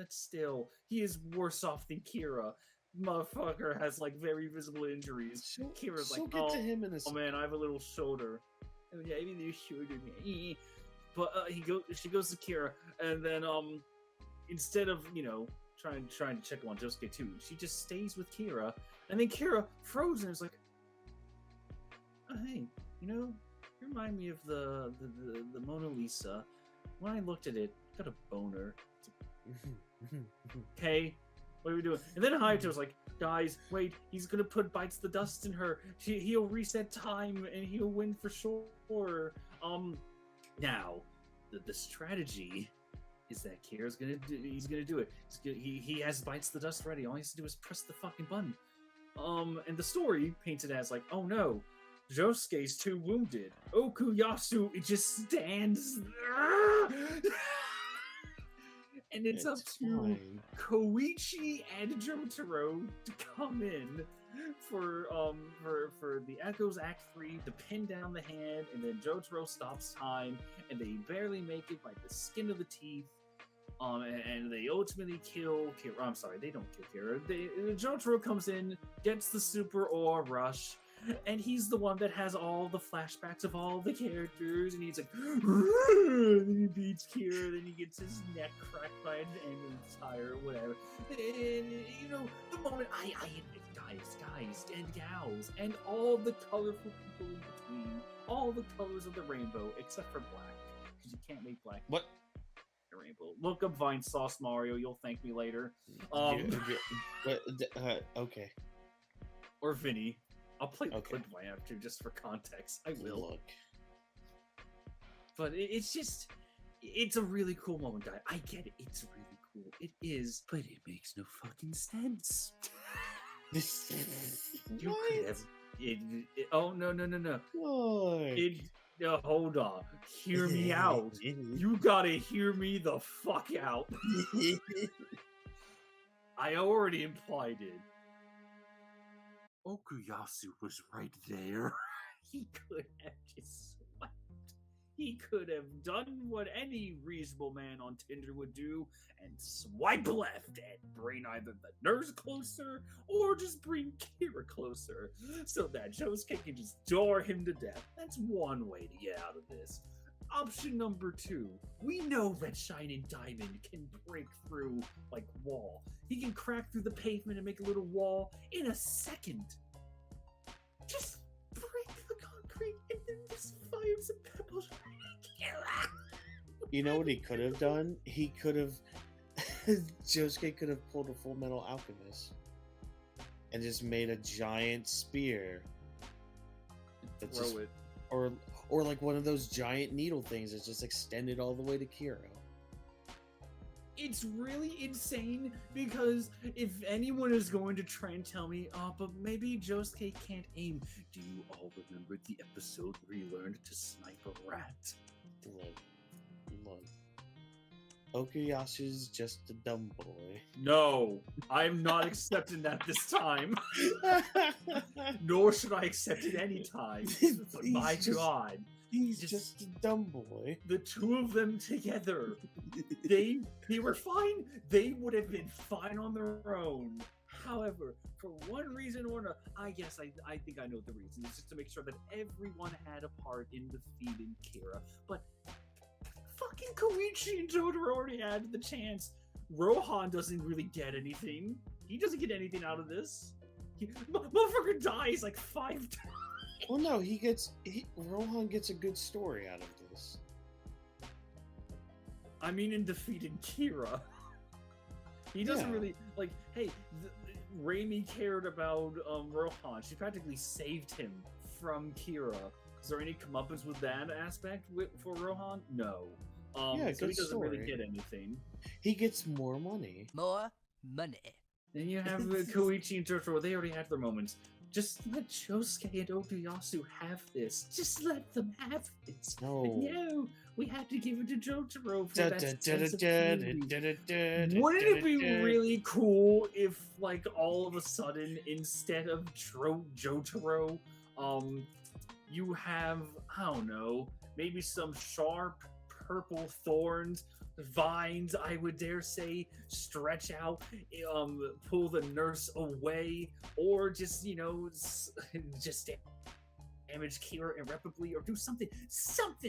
Speaker 1: still, he is worse off than Kira. Motherfucker has like very visible injuries. Kira's
Speaker 2: She'll
Speaker 1: like,
Speaker 2: get
Speaker 1: oh,
Speaker 2: to him in a
Speaker 1: oh man, I have a little shoulder. Oh yeah, even your shoulder. But she goes to Kira, and then instead of trying to check on Josuke too, she just stays with Kira, and then Kira frozen is like, oh, hey, you remind me of the Mona Lisa. When I looked at it, I got a boner. Okay, what are we doing? And then Hayato's like, guys, wait, he's gonna put bites the dust in her. He'll reset time and he'll win for sure. Now, the strategy is that Kira's he's gonna do it. He has bites the dust ready. All he has to do is press the fucking button. And the story paints it as like, oh no, Josuke's too wounded. Okuyasu, it just stands there. And it's up to
Speaker 2: fine.
Speaker 1: Koichi and Jotaro to come in for the Echoes Act 3 to pin down the hand, and then Jotaro stops time, and they barely make it by the skin of the teeth. And they ultimately kill Kira. I'm sorry, they don't kill Kira. Jotaro comes in, gets the super ore rush, and he's the one that has all the flashbacks of all the characters, and he's like, then he beats Kira, then he gets his neck cracked by an ambulance tire, or whatever. And, the moment I admit, guys, and gals, and all the colorful people in between, all the colors of the rainbow, except for black, because you can't make black.
Speaker 2: What?
Speaker 1: Rainbow. Look up Vine Sauce Mario. You'll thank me later.
Speaker 2: Okay.
Speaker 1: Or Vinny. I'll play the
Speaker 2: Okay.
Speaker 1: clip if I have to, just for context. I will.
Speaker 2: Look.
Speaker 1: But it's a really cool moment, guy. I get it. It's really cool. It is, but it makes no fucking sense. You could have. Oh no!
Speaker 2: Look.
Speaker 1: Hold on. Hear me out. You gotta hear me the fuck out. I already implied it. Okuyasu was right there. He could have just swiped. He could have done what any reasonable man on Tinder would do and swipe left and bring either the nurse closer or just bring Kira closer so that Josuke can just door him to death. That's one way to get out of this. Option number 2. We know that Shining Diamond can break through, like, wall. He can crack through the pavement and make a little wall in a second. Just break the concrete and then just fire some pebbles.
Speaker 2: You know what he could have done? He could have... Josuke could have pulled a Full Metal Alchemist and just made a giant spear.
Speaker 1: Throw it.
Speaker 2: Or like one of those giant needle things that's just extended all the way to Kira.
Speaker 1: It's really insane because if anyone is going to try and tell me, oh, but maybe Josuke can't aim, do you all remember the episode where he learned to snipe a rat?
Speaker 2: Look. Okuyasu's just a dumb boy.
Speaker 1: No, I'm not accepting that this time. Nor should I accept it any time. But my God.
Speaker 2: He's just a dumb boy.
Speaker 1: The two of them together, they were fine. They would have been fine on their own. However, for one reason or another, I think I know the reason. It's just to make sure that everyone had a part in defeating Kira. But fucking Koichi and Jotaro already had the chance. Rohan doesn't really get anything. He doesn't get anything out of this. Motherfucker dies like 5 times.
Speaker 2: Well, no, Rohan gets a good story out of this.
Speaker 1: I mean, in defeating Kira. He doesn't really like. Hey, Raimi cared about Rohan. She practically saved him from Kira. Is there any comeuppance with that aspect for Rohan? No. So he doesn't really get anything.
Speaker 2: He gets more money.
Speaker 9: More money.
Speaker 1: Then you have Koichi and Jotaro. They already had their moments. Just let Josuke and Okuyasu have this. Just let them have this. No, we had to give it to Jotaro for that sense of community. Wouldn't it be really cool if, like, all of a sudden, instead of Jotaro, you have, I don't know, maybe some sharp purple thorns, vines, I would dare say, stretch out, pull the nurse away, or just, you know, just damage Kira irreparably, or do something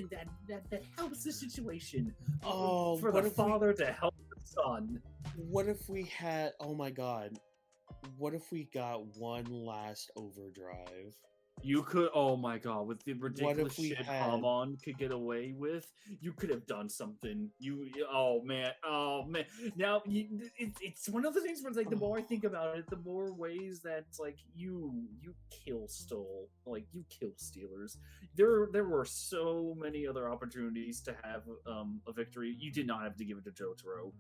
Speaker 1: that helps the situation. For the father to help the son.
Speaker 2: What if we had, oh my god, what if we got one last overdrive?
Speaker 1: You could, oh my god, with the ridiculous shit Hamon could get away with, you could have done something. Oh man. Now, it's one of the things where it's like, the more I think about it, the more ways that, like, you kill stealers. There were so many other opportunities to have a victory. You did not have to give it to Jotaro.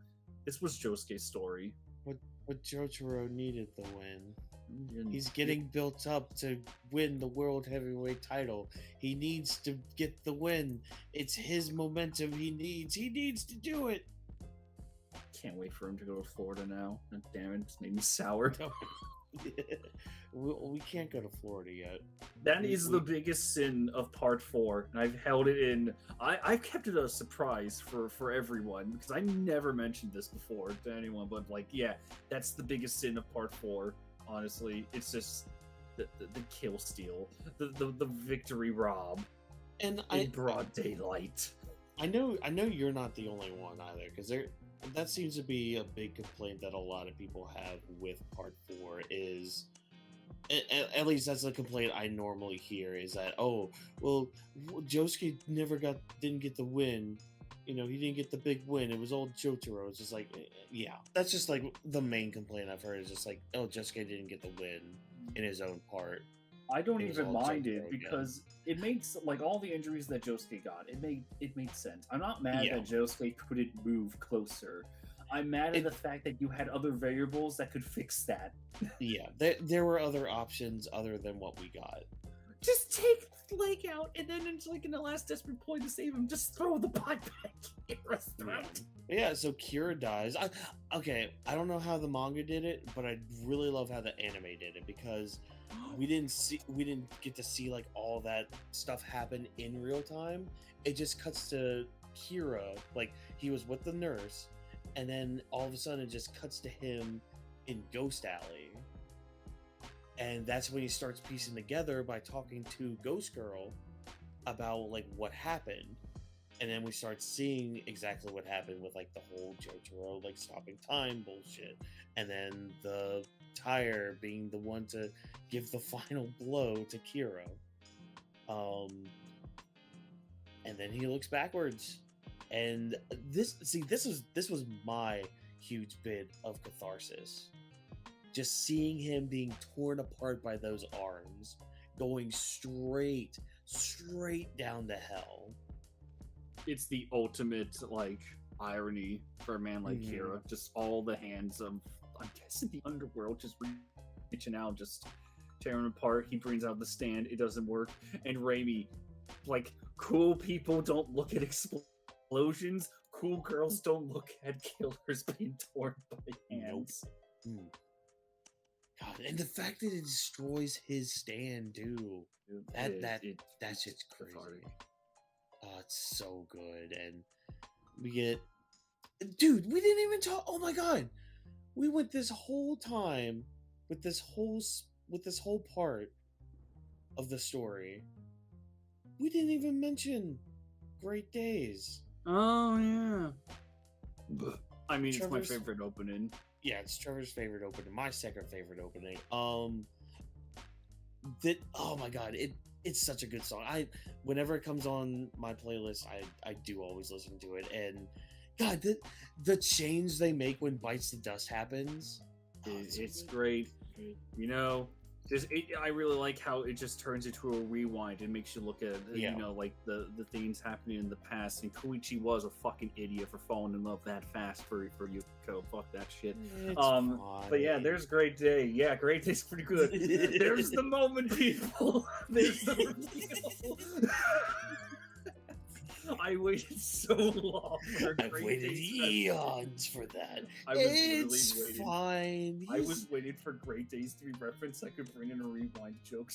Speaker 1: This was Josuke's story.
Speaker 2: But Jotaro needed the win. He's getting built up to win the World Heavyweight title. He needs to get the win. It's his momentum he needs. He needs to do it.
Speaker 1: Can't wait for him to go to Florida now. Damn it, it's made me sour.
Speaker 2: We can't go to Florida yet.
Speaker 1: That is the biggest sin of Part 4, and I've held it in. I've kept it a surprise for everyone, because I never mentioned this before to anyone, but, like, yeah, that's the biggest sin of Part 4. Honestly, it's just the kill steal, the victory rob,
Speaker 2: and
Speaker 1: in broad daylight.
Speaker 2: I know you're not the only one either, because that seems to be a big complaint that a lot of people have with Part 4 is, at least that's a complaint I normally hear, is that, oh, well, Josuke didn't get the win. You know, he didn't get the big win. It was all Jotaro. It's just like, yeah. That's just like the main complaint I've heard is just like, oh, Josuke didn't get the win in his own part.
Speaker 1: I don't even mind it because it makes, like, all the injuries that Josuke got, it made sense. I'm not mad that Josuke couldn't move closer. I'm mad at the fact that you had other variables that could fix that.
Speaker 2: Yeah, there were other options other than what we got.
Speaker 1: Just take the leg out, and then it's like in the last desperate point to save him, just throw the pot back in Kira's throat.
Speaker 2: Yeah, so Kira dies. I don't know how the manga did it, but I really love how the anime did it, because we didn't get to see, like, all that stuff happen in real time. It just cuts to Kira, like, he was with the nurse, and then all of a sudden it just cuts to him in Ghost Alley. And that's when he starts piecing together by talking to Ghost Girl about, like, what happened. And then we start seeing exactly what happened with, like, the whole Jotaro, like, stopping time bullshit. And then the tire being the one to give the final blow to Kira. And then he looks backwards. And this was my huge bit of catharsis. Just seeing him being torn apart by those arms, going straight down to hell.
Speaker 1: It's the ultimate, like, irony for a man like Kira. Just all the hands of, I'm guessing, the underworld just reaching out, just tearing apart. He brings out the stand. It doesn't work. And Raimi, like, cool people don't look at explosions. Cool girls don't look at killers being torn by hands.
Speaker 2: Nope. God, and the fact that it destroys his stand too. That's just crazy. Oh, it's so good. And we get, dude, we didn't even talk. Oh my god, we went this whole time with this whole part of the story. We didn't even mention Great Days.
Speaker 1: Oh yeah. I mean, it's my favorite opening.
Speaker 2: Yeah, it's Trevor's favorite opening. My second favorite opening. Oh my god, it's such a good song. Whenever it comes on my playlist, I do always listen to it. And God, the change they make when Bites the Dust happens.
Speaker 1: It's great. You know, I really like how it just turns into a rewind and makes you look at you know, like the things happening in the past. And Koichi was a fucking idiot for falling in love that fast for Yukako. Fuck that shit. But yeah, there's Great Day. Yeah, Great Day's pretty good. There's the moment, people. There's the reveal. I waited so long for
Speaker 2: I've waited eons for that.
Speaker 1: It's
Speaker 2: really fine.
Speaker 1: I was waiting for Great Days to be referenced. I could bring in a rewind joke.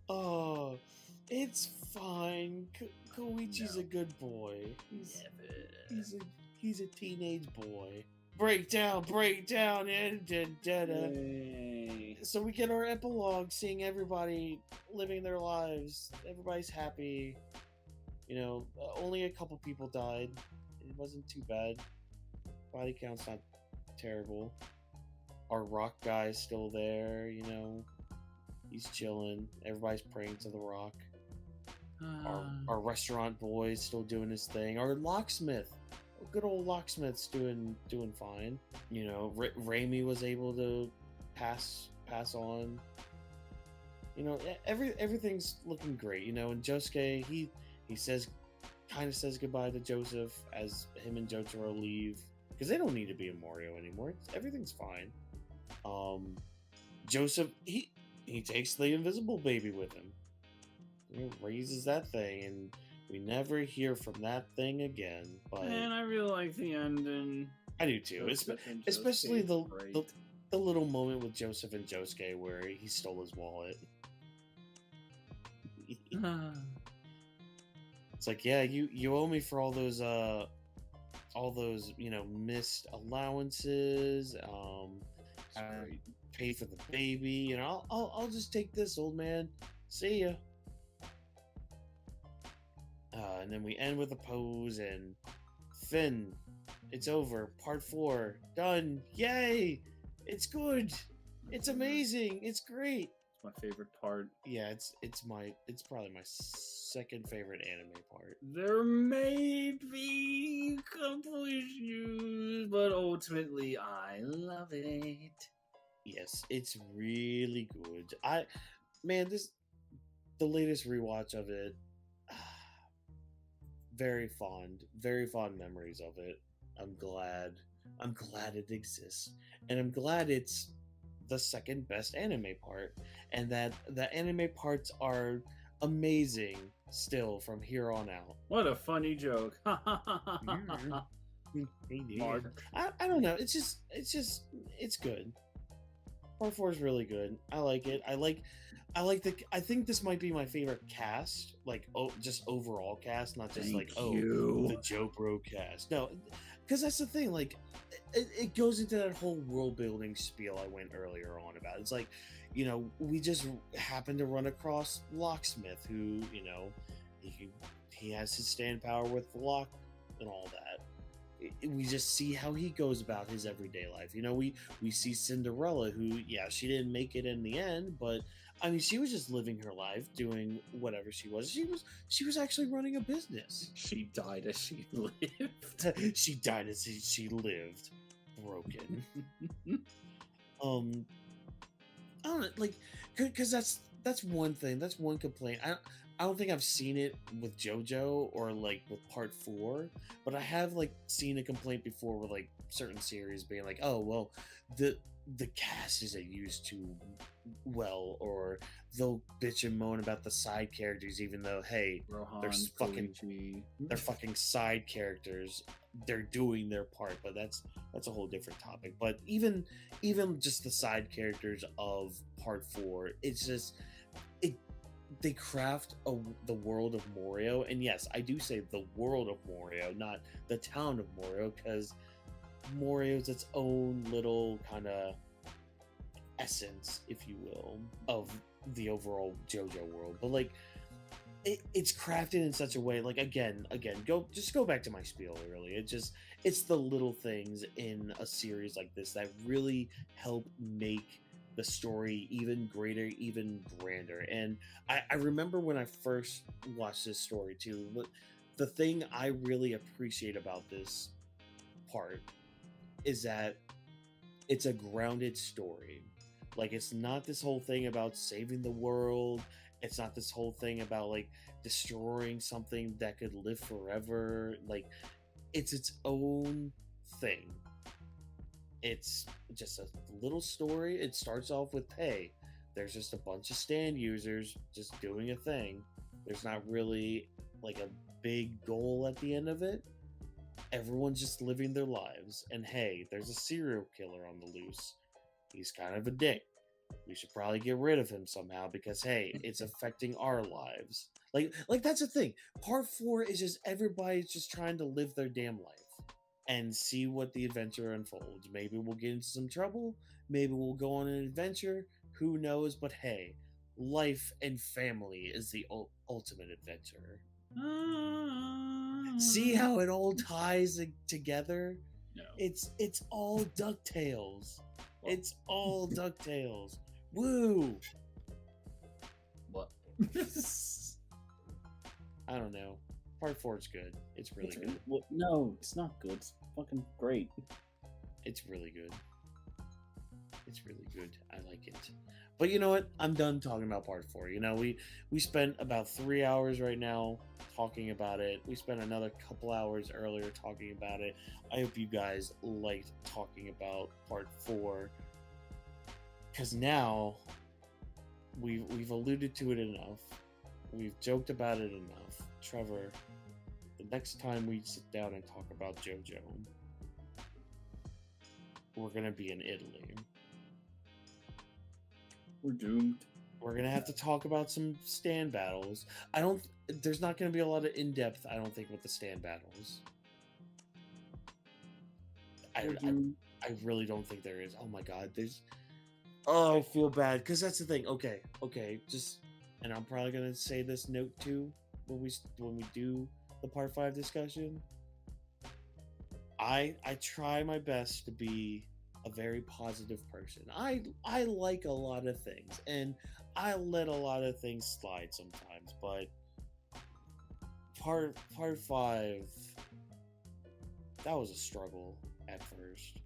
Speaker 2: Oh, it's fine. Koichi's a good boy. He's a teenage boy. Breakdown, and so we get our epilogue, seeing everybody living their lives. Everybody's happy. You know, only a couple people died. It wasn't too bad. Body count's not terrible. Our rock guy's still there, you know. He's chilling. Everybody's praying to the rock. Our restaurant boy's still doing his thing. Our locksmith. Good old locksmith's doing fine. You know, Raimi was able to pass on. You know, everything's looking great. You know, and Josuke, he kind of says goodbye to Joseph as him and Jotaro leave, because they don't need to be in Mario anymore. Everything's fine. Joseph, he takes the invisible baby with him. You know, raises that thing, and we never hear from that thing again. But
Speaker 1: Man, I really like the ending.
Speaker 2: I do too. Especially the little moment with Joseph and Josuke where he stole his wallet. It's like, yeah, you owe me for all those you know, missed allowances. Pay for the baby. You know, I'll just take this, old man. See ya. And then we end with a pose, and Finn, it's over. Part 4 done. Yay! It's good. It's amazing. It's great.
Speaker 1: It's my favorite part.
Speaker 2: Yeah, it's probably my second favorite anime part.
Speaker 1: There may be a couple issues, but ultimately I love it.
Speaker 2: Yes, it's really good. The latest rewatch of it, very fond memories of it. I'm glad it exists, and I'm glad it's the second best anime part, and that the anime parts are amazing still from here on out.
Speaker 1: What a funny joke.
Speaker 2: Mark. I don't know. It's good. Part 4 is really good. I like it. I think this might be my favorite cast, like, just overall cast, not just the Joe Bro cast. No, because that's the thing. Like, it goes into that whole world building spiel I went earlier on about. It's like, you know, we just happened to run across Locksmith, who, you know, he has his stand power with the lock and all that. We just see how he goes about his everyday life. You know, we see Cinderella, who, yeah, she didn't make it in the end, but I mean, she was just living her life, doing whatever she was. She was actually running a business.
Speaker 1: She died as she lived.
Speaker 2: She died as she lived, broken. I don't know, like, because that's one thing. That's one complaint. I don't think I've seen it with JoJo or like with Part 4, but I have like seen a complaint before with like certain series being like, oh well, the cast isn't used too well, or they'll bitch and moan about the side characters, even though, hey,
Speaker 1: Rohan,
Speaker 2: they're fucking side characters. They're doing their part, but that's a whole different topic. But even just the side characters of Part 4, it's just they craft the world of Morio, and yes, I do say the world of Morio, not the town of Morio, because Morio is its own little kind of essence, if you will, of the overall JoJo world. But like, it's crafted in such a way, like, again, go back to my spiel. Really, it's the little things in a series like this that really help make the story even greater, even grander. And I remember when I first watched this story too, the thing I really appreciate about this part is that it's a grounded story. Like, it's not this whole thing about saving the world. It's not this whole thing about like destroying something that could live forever. Like, it's its own thing. It's just a little story. It starts off with, hey, there's just a bunch of stand users just doing a thing. There's not really like a big goal at the end of it. Everyone's just living their lives. And hey, there's a serial killer on the loose. He's kind of a dick. We should probably get rid of him somehow because hey, it's affecting our lives. Like that's the thing. Part 4 is just everybody's just trying to live their damn life and see what the adventure unfolds. Maybe we'll get into some trouble. Maybe we'll go on an adventure. Who knows? But hey, life and family is the ultimate adventure. See how it all ties together?
Speaker 1: No.
Speaker 2: It's all DuckTales. It's all DuckTales. Woo!
Speaker 1: What?
Speaker 2: I don't know. Part 4 is good. It's really good.
Speaker 1: Well, no, it's not good. It's fucking great.
Speaker 2: It's really good. It's really good. I like it. But you know what? I'm done talking about part 4. You know, we spent about 3 hours right now talking about it. We spent another couple hours earlier talking about it. I hope you guys liked talking about part 4. Because now we've alluded to it enough. We've joked about it enough. Trevor, the next time we sit down and talk about JoJo, we're gonna be in Italy.
Speaker 1: We're doomed.
Speaker 2: We're gonna have to talk about some stand battles. There's not gonna be a lot of in-depth, I don't think, with the stand battles. I really don't think there is. Oh my god, I feel bad because that's the thing. Okay, just, and I'm probably gonna say this note too when we do the part 5 discussion. I try my best to be a very positive person. I like a lot of things, and I let a lot of things slide sometimes. But part 5, that was a struggle at first.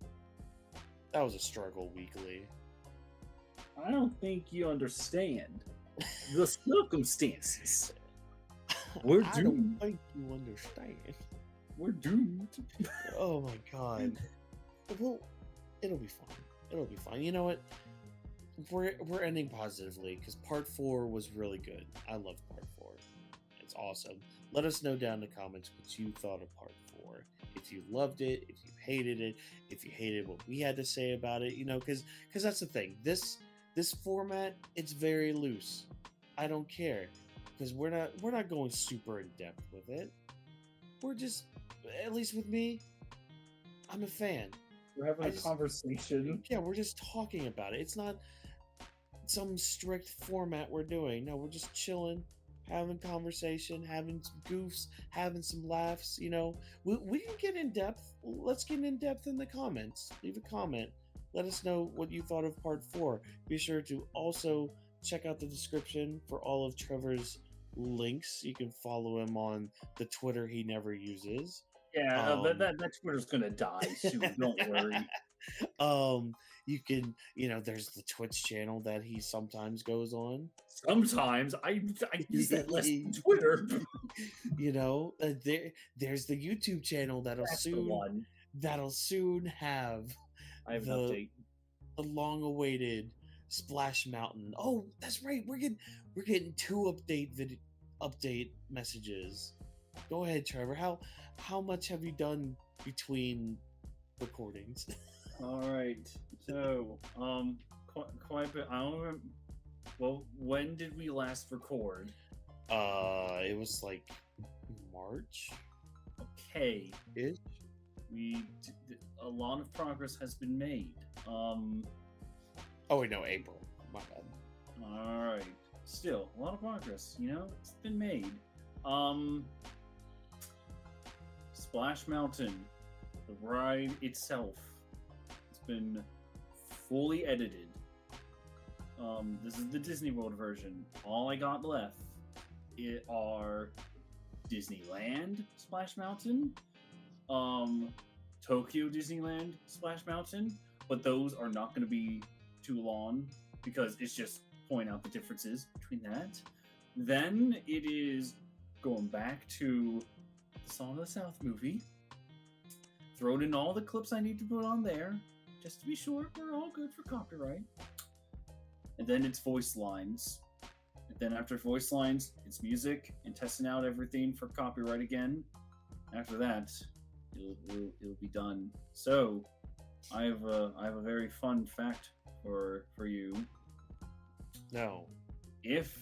Speaker 2: That was a struggle weekly.
Speaker 1: I don't think you understand the circumstances. We're
Speaker 2: I
Speaker 1: doomed.
Speaker 2: don't think you understand.
Speaker 1: We're doomed.
Speaker 2: Oh my god. Well, it'll be fine. It'll be fine. You know what? We're ending positively because part 4 was really good. I loved part 4. It's awesome. Let us know down in the comments what you thought of part 4. If you loved it, if you hated it, if you hated what we had to say about it, you know, because that's the thing. This format, it's very loose. I don't care because we're not going super in depth with it. We're just, at least with me, I'm a fan.
Speaker 1: We're having a conversation.
Speaker 2: Yeah, we're just talking about it. It's not some strict format we're doing. No, we're just chilling, having conversation, having some goofs, having some laughs. You know, we can get in depth. Let's get in depth in the comments. Leave a comment. Let us know what you thought of part 4. Be sure to also check out the description for all of Trevor's links. You can follow him on the Twitter he never uses.
Speaker 1: Yeah, that Twitter's gonna die soon. Don't worry.
Speaker 2: You can, there's the Twitch channel that he sometimes goes on.
Speaker 1: Sometimes I use that less than Twitter.
Speaker 2: There's the YouTube channel that'll soon have
Speaker 1: I have an update.
Speaker 2: The long-awaited Splash Mountain. Oh, that's right. We're getting 2 update messages. Go ahead, Trevor. How much have you done between recordings?
Speaker 1: All right. So, quite a bit. I don't remember. Well, when did we last record?
Speaker 2: It was like March.
Speaker 1: Okay.
Speaker 2: Ish.
Speaker 1: A lot of progress has been made.
Speaker 2: Oh wait, no, April. My bad.
Speaker 1: All right. Still, a lot of progress. It's been made. Splash Mountain, the ride itself, it's been fully edited. This is the Disney World version. All I got left are Disneyland Splash Mountain, Tokyo Disneyland Splash Mountain, but those are not going to be too long because it's just point out the differences between that. Then it is going back to the Song of the South movie, throwing in all the clips I need to put on there, just to be sure we're all good for copyright. And then it's voice lines. And then after voice lines, it's music and testing out everything for copyright again. After that, it'll be done. So, I have a very fun fact for you.
Speaker 2: No.
Speaker 1: If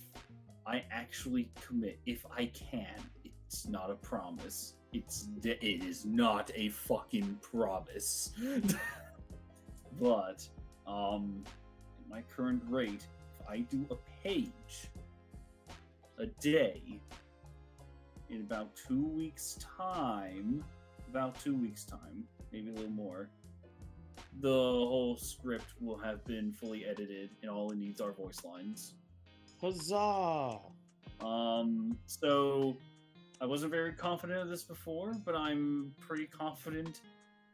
Speaker 1: I actually commit, if I can, it's not a promise. It is not a fucking promise. But at my current rate, if I do a page a day in about 2 weeks' time, maybe a little more, the whole script will have been fully edited, and all it needs are voice lines.
Speaker 2: Huzzah!
Speaker 1: So I wasn't very confident of this before, but I'm pretty confident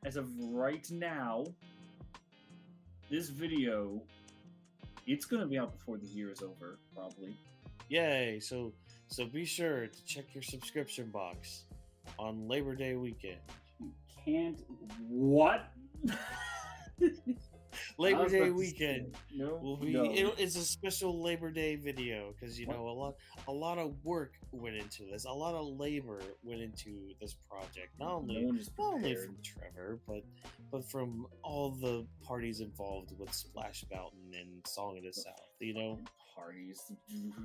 Speaker 1: as of right now. This video, it's gonna be out before the year is over, probably.
Speaker 2: Yay! So be sure to check your subscription box on Labor Day weekend.
Speaker 1: You can't. What?
Speaker 2: Labor Day weekend will be.
Speaker 1: No.
Speaker 2: It's a special Labor Day video because you know a lot of work went into this, a lot of labor went into this project. Not only from Trevor, but from all the parties involved with Splash Mountain and Song of the South. You know,
Speaker 1: parties.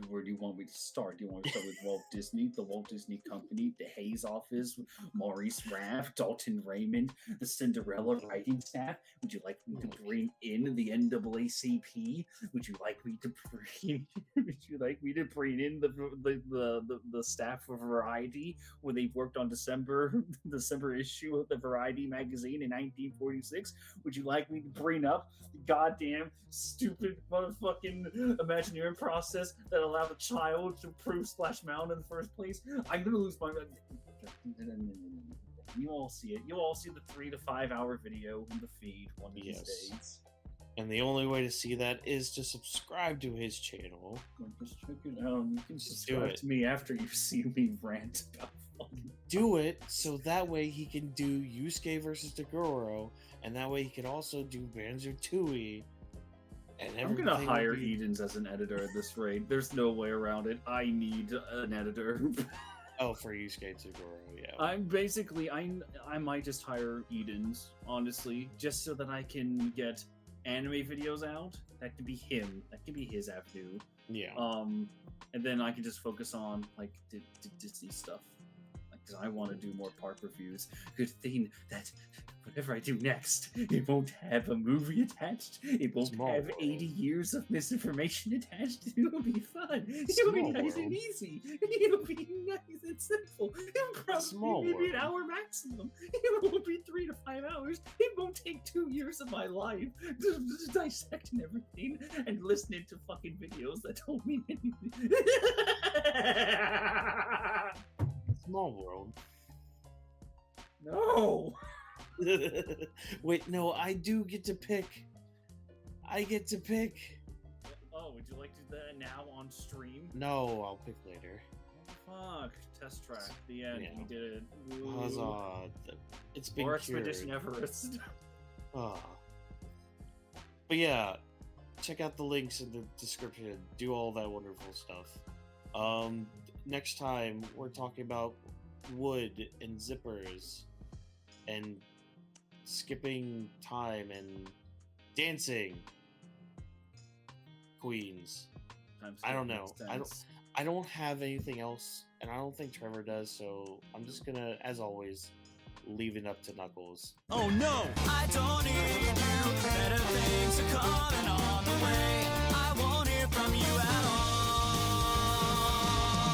Speaker 1: Where do you want me to start? Do you want me to start with Walt Disney, the Walt Disney Company, the Hayes office, Maurice Raff, Dalton Raymond, the Cinderella writing staff? Would you like me to bring in the NAACP? Would you like me to bring? Would you like me to bring in the staff of Variety when they worked on December issue of the Variety magazine in 1946? Would you like me to bring up the goddamn stupid motherfucking Imagineering process that allowed a child to prove Splash Mountain in the first place? I'm gonna lose my. You all see it. You all see the 3 to 5 hour video in the feed one of these days.
Speaker 2: And the only way to see that is to subscribe to his channel.
Speaker 1: Just check it out. You can subscribe to me after you see me rant about fucking.
Speaker 2: Do it so that way he can do Yusuke versus Toguro, and that way he can also do Banjo-Tooie. And
Speaker 1: I'm gonna hire Edens as an editor at this rate. There's no way around it. I need an editor.
Speaker 2: Oh, for Yusuke Toguro, yeah.
Speaker 1: I might just hire Edens, honestly, just so that I can get anime videos out. That could be him. That could be his avenue.
Speaker 2: Yeah.
Speaker 1: And then I can just focus on like Disney stuff, because I want to do more park reviews. Good thing that whatever I do next, it won't have a movie attached. It won't have 80 years of misinformation attached. It'll be fun. It'll be nice and easy. It'll be nice and simple. It'll probably be an hour maximum. It won't be 3 to 5 hours. It won't take 2 years of my life just dissecting everything and listening to fucking videos that don't mean anything.
Speaker 2: Small World.
Speaker 1: No.
Speaker 2: Wait, no, I do get to pick. I get to pick.
Speaker 1: Oh, would you like to do that now on stream?
Speaker 2: No, I'll pick later.
Speaker 1: Fuck. Test track. The end.
Speaker 2: Yeah.
Speaker 1: We did it.
Speaker 2: Huzzah. It's been
Speaker 1: Or
Speaker 2: cured.
Speaker 1: Expedition Everest.
Speaker 2: But yeah, check out the links in the description. Do all that wonderful stuff. Next time we're talking about wood and zippers and skipping time and dancing queens. I don't know. I don't have anything else, and I don't think Trevor does, so I'm just gonna, as always, leave it up to Knuckles.
Speaker 4: Oh no!